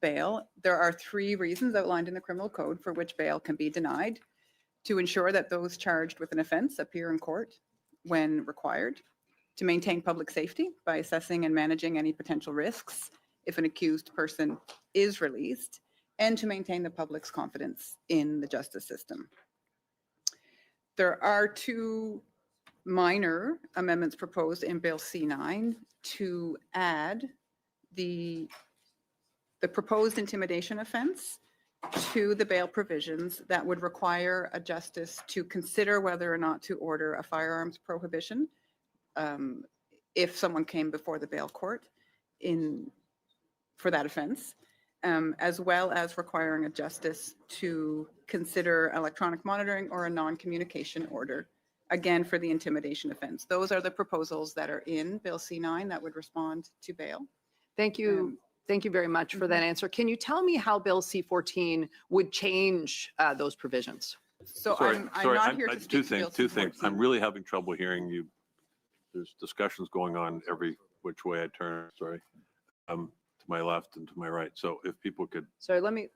bail. There are 3 reasons outlined in the Criminal Code for which bail can be denied: to ensure that those charged with an offence appear in court when required, to maintain public safety by assessing and managing any potential risks if an accused person is released, and to maintain the public's confidence in the justice system. There are 2 minor amendments proposed in Bill C-9 to add the proposed intimidation offence to the bail provisions that would require a justice to consider whether or not to order a firearms prohibition if someone came before the bail court for that offence, as well as requiring a justice to consider electronic monitoring or a non-communication order, again, for the intimidation offence. Those are the proposals that are in Bill C-9 that would respond to bail. Thank you. Thank you very much for that answer. Can you tell me how Bill C-14 would change those provisions? So I'm not here to speak to Bill Two things. C-14. I'm really having trouble hearing you. There's discussions going on every which way I turn. Sorry. To my left and to my right. So if people could. So let me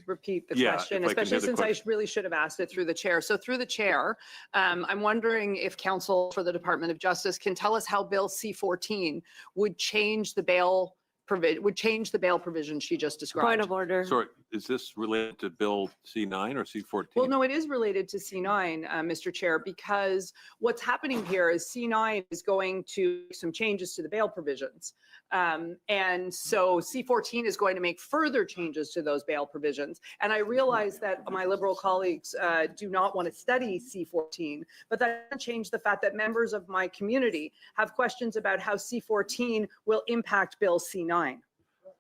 repeat the Yeah, question, if I could hear especially the since I question. really should have asked it through the chair. So through the chair, I'm wondering if counsel for the Department of Justice can tell us how Bill C-14 would change the bail provision she just described. Point of order. Sorry, is this related to Bill C-9 or C-14? Well, no, it is related to C-9, Mr. Chair, because what's happening here is C-9 is going to make some changes to the bail provisions. And so C-14 is going to make further changes to those bail provisions. And I realize that my Liberal colleagues do not want to study C-14, but that doesn't change the fact that members of my community have questions about how C-14 will impact Bill C-9.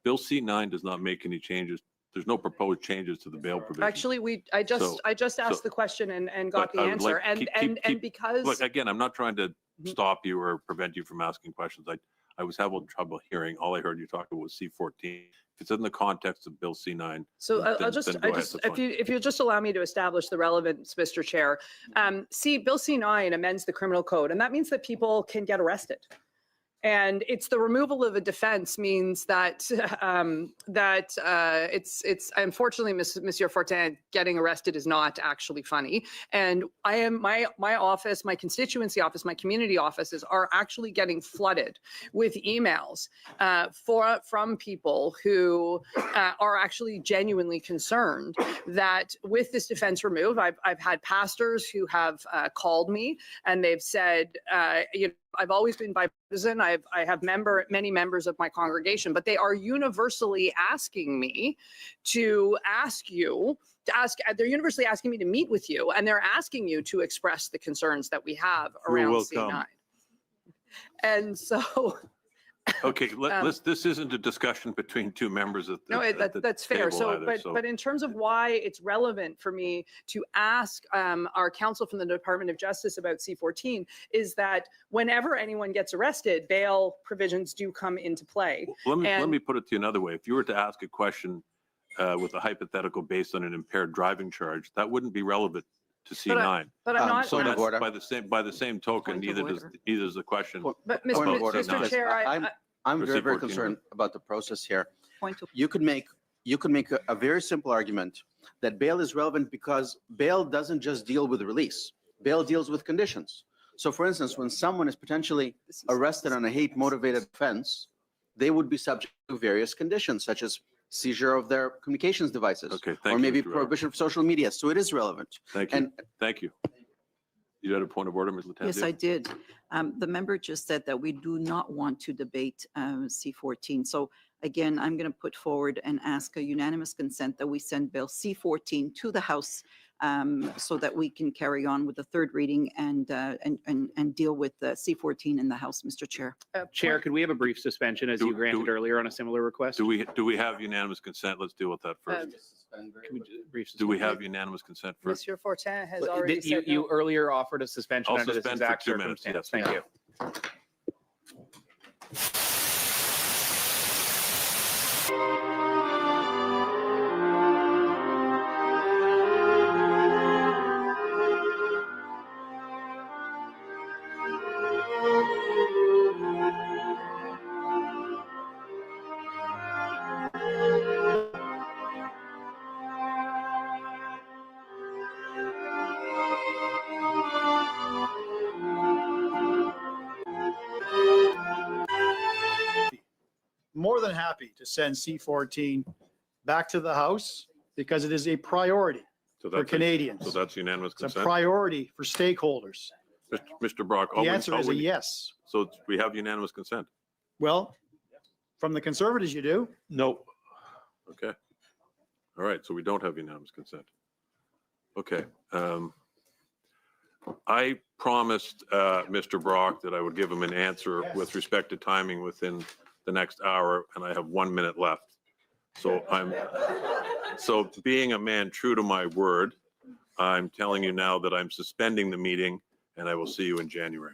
Bill C-9 does not make any changes. There's no proposed changes to the bail provision. Actually, I just asked the question and got the answer. And because Look, again, I'm not trying to stop you or prevent you from asking questions. I was having trouble hearing. All I heard you talk about was C-14. If it's in the context of Bill C-9. So then I'll just, go ahead, that's fine. if you'll just allow me to establish the relevance, Mr. Chair. Bill C-9 amends the criminal code, and that means that people can get arrested. And it's the removal of a defense means that it's unfortunately, Monsieur Fortin, getting arrested is not actually funny. And I am my office, my constituency office, my community offices are actually getting flooded with emails from people who are actually genuinely concerned that with this defense removed, I've had pastors who have called me and they've said, I've always been bipartisan. I have many members of my congregation, but they are universally asking me to ask you to ask. They're universally asking me to meet with you, and they're asking you to express the concerns that we have around C-9. And so. Okay, this isn't a discussion between two members at the, that's fair. table either, But in terms of why it's relevant for me to ask our counsel from the Department of Justice about C-14 is that whenever anyone gets arrested, bail provisions do come into play. let me put it to you another way. If you were to ask a question with a hypothetical based on an impaired driving charge, that wouldn't be relevant to C-9. But I'm not. So by the same token, neither does the question. But Mr. Chair, I'm very concerned about the process here. You could make a very simple argument that bail is relevant because bail doesn't just deal with release. Bail deals with conditions. So for instance, when someone is potentially arrested on a hate-motivated offense, they would be subject to various conditions, such as seizure of their communications devices, or maybe prohibition of social media. So it is relevant. Thank you. Thank you. You had a point of order, Ms. Lattanzio? Yes, I did. The member just said that we do not want to debate C-14. So again, I'm going to put forward and ask a unanimous consent that we send Bill C-14 to the House so that we can carry on with the third reading and deal with C-14 in the House, Mr. Chair. Chair, could we have a brief suspension as you granted earlier on a similar request? Do we have unanimous consent? Let's deal with that first. Do we have unanimous consent first? Monsieur Fortin has already said you earlier offered a suspension I'll under this suspend for exact 2 minutes. circumstance. Yes. Thank you. More than happy to send C-14 back to the House because it is a priority for Canadians. So that's unanimous It's a consent? priority for stakeholders. Mr. Brock. The answer is a yes. So we have unanimous consent? Well, from the Conservatives, you do. No. Okay. All right, so we don't have unanimous consent. Okay. I promised Mr. Brock that I would give him an answer with respect to timing within the next hour, and I have 1 minute left. So being a man true to my word, I'm telling you now that I'm suspending the meeting, and I will see you in January.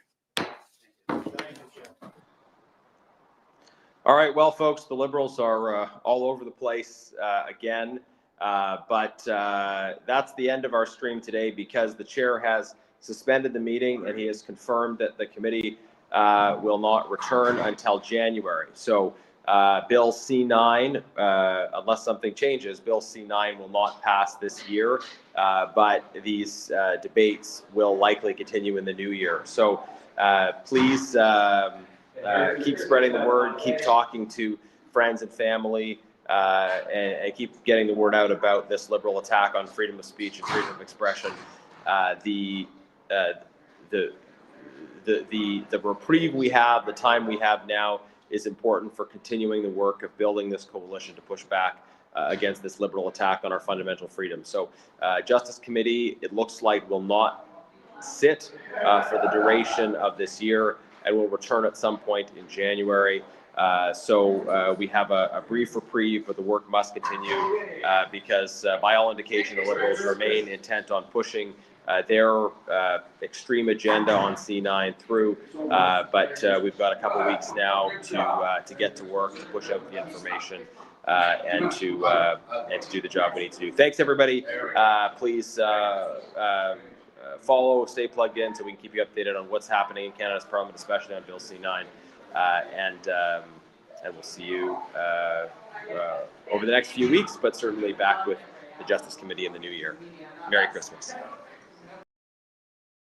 All right, well, folks, the Liberals are all over the place again, but that's the end of our stream today because the chair has suspended the meeting and he has confirmed that the committee will not return until January. So Bill C-9, unless something changes, Bill C-9 will not pass this year, but these debates will likely continue in the new year. So please keep spreading the word, keep talking to friends and family, and keep getting the word out about this Liberal attack on freedom of speech and freedom of expression. The reprieve we have, the time we have now is important for continuing the work of building this coalition to push back against this Liberal attack on our fundamental freedoms. So Justice Committee, it looks like, will not sit for the duration of this year and will return at some point in January. So we have a brief reprieve, but the work must continue because by all indication, the Liberals remain intent on pushing their extreme agenda on C-9 through, but we've got a couple of weeks now to get to work, to push out the information, and to do the job we need to do. Thanks, everybody. Please follow, stay plugged in, so we can keep you updated on what's happening in Canada's Parliament, especially on Bill C-9. And we'll see you over the next few weeks, but certainly back with the Justice Committee in the new year. Merry Christmas.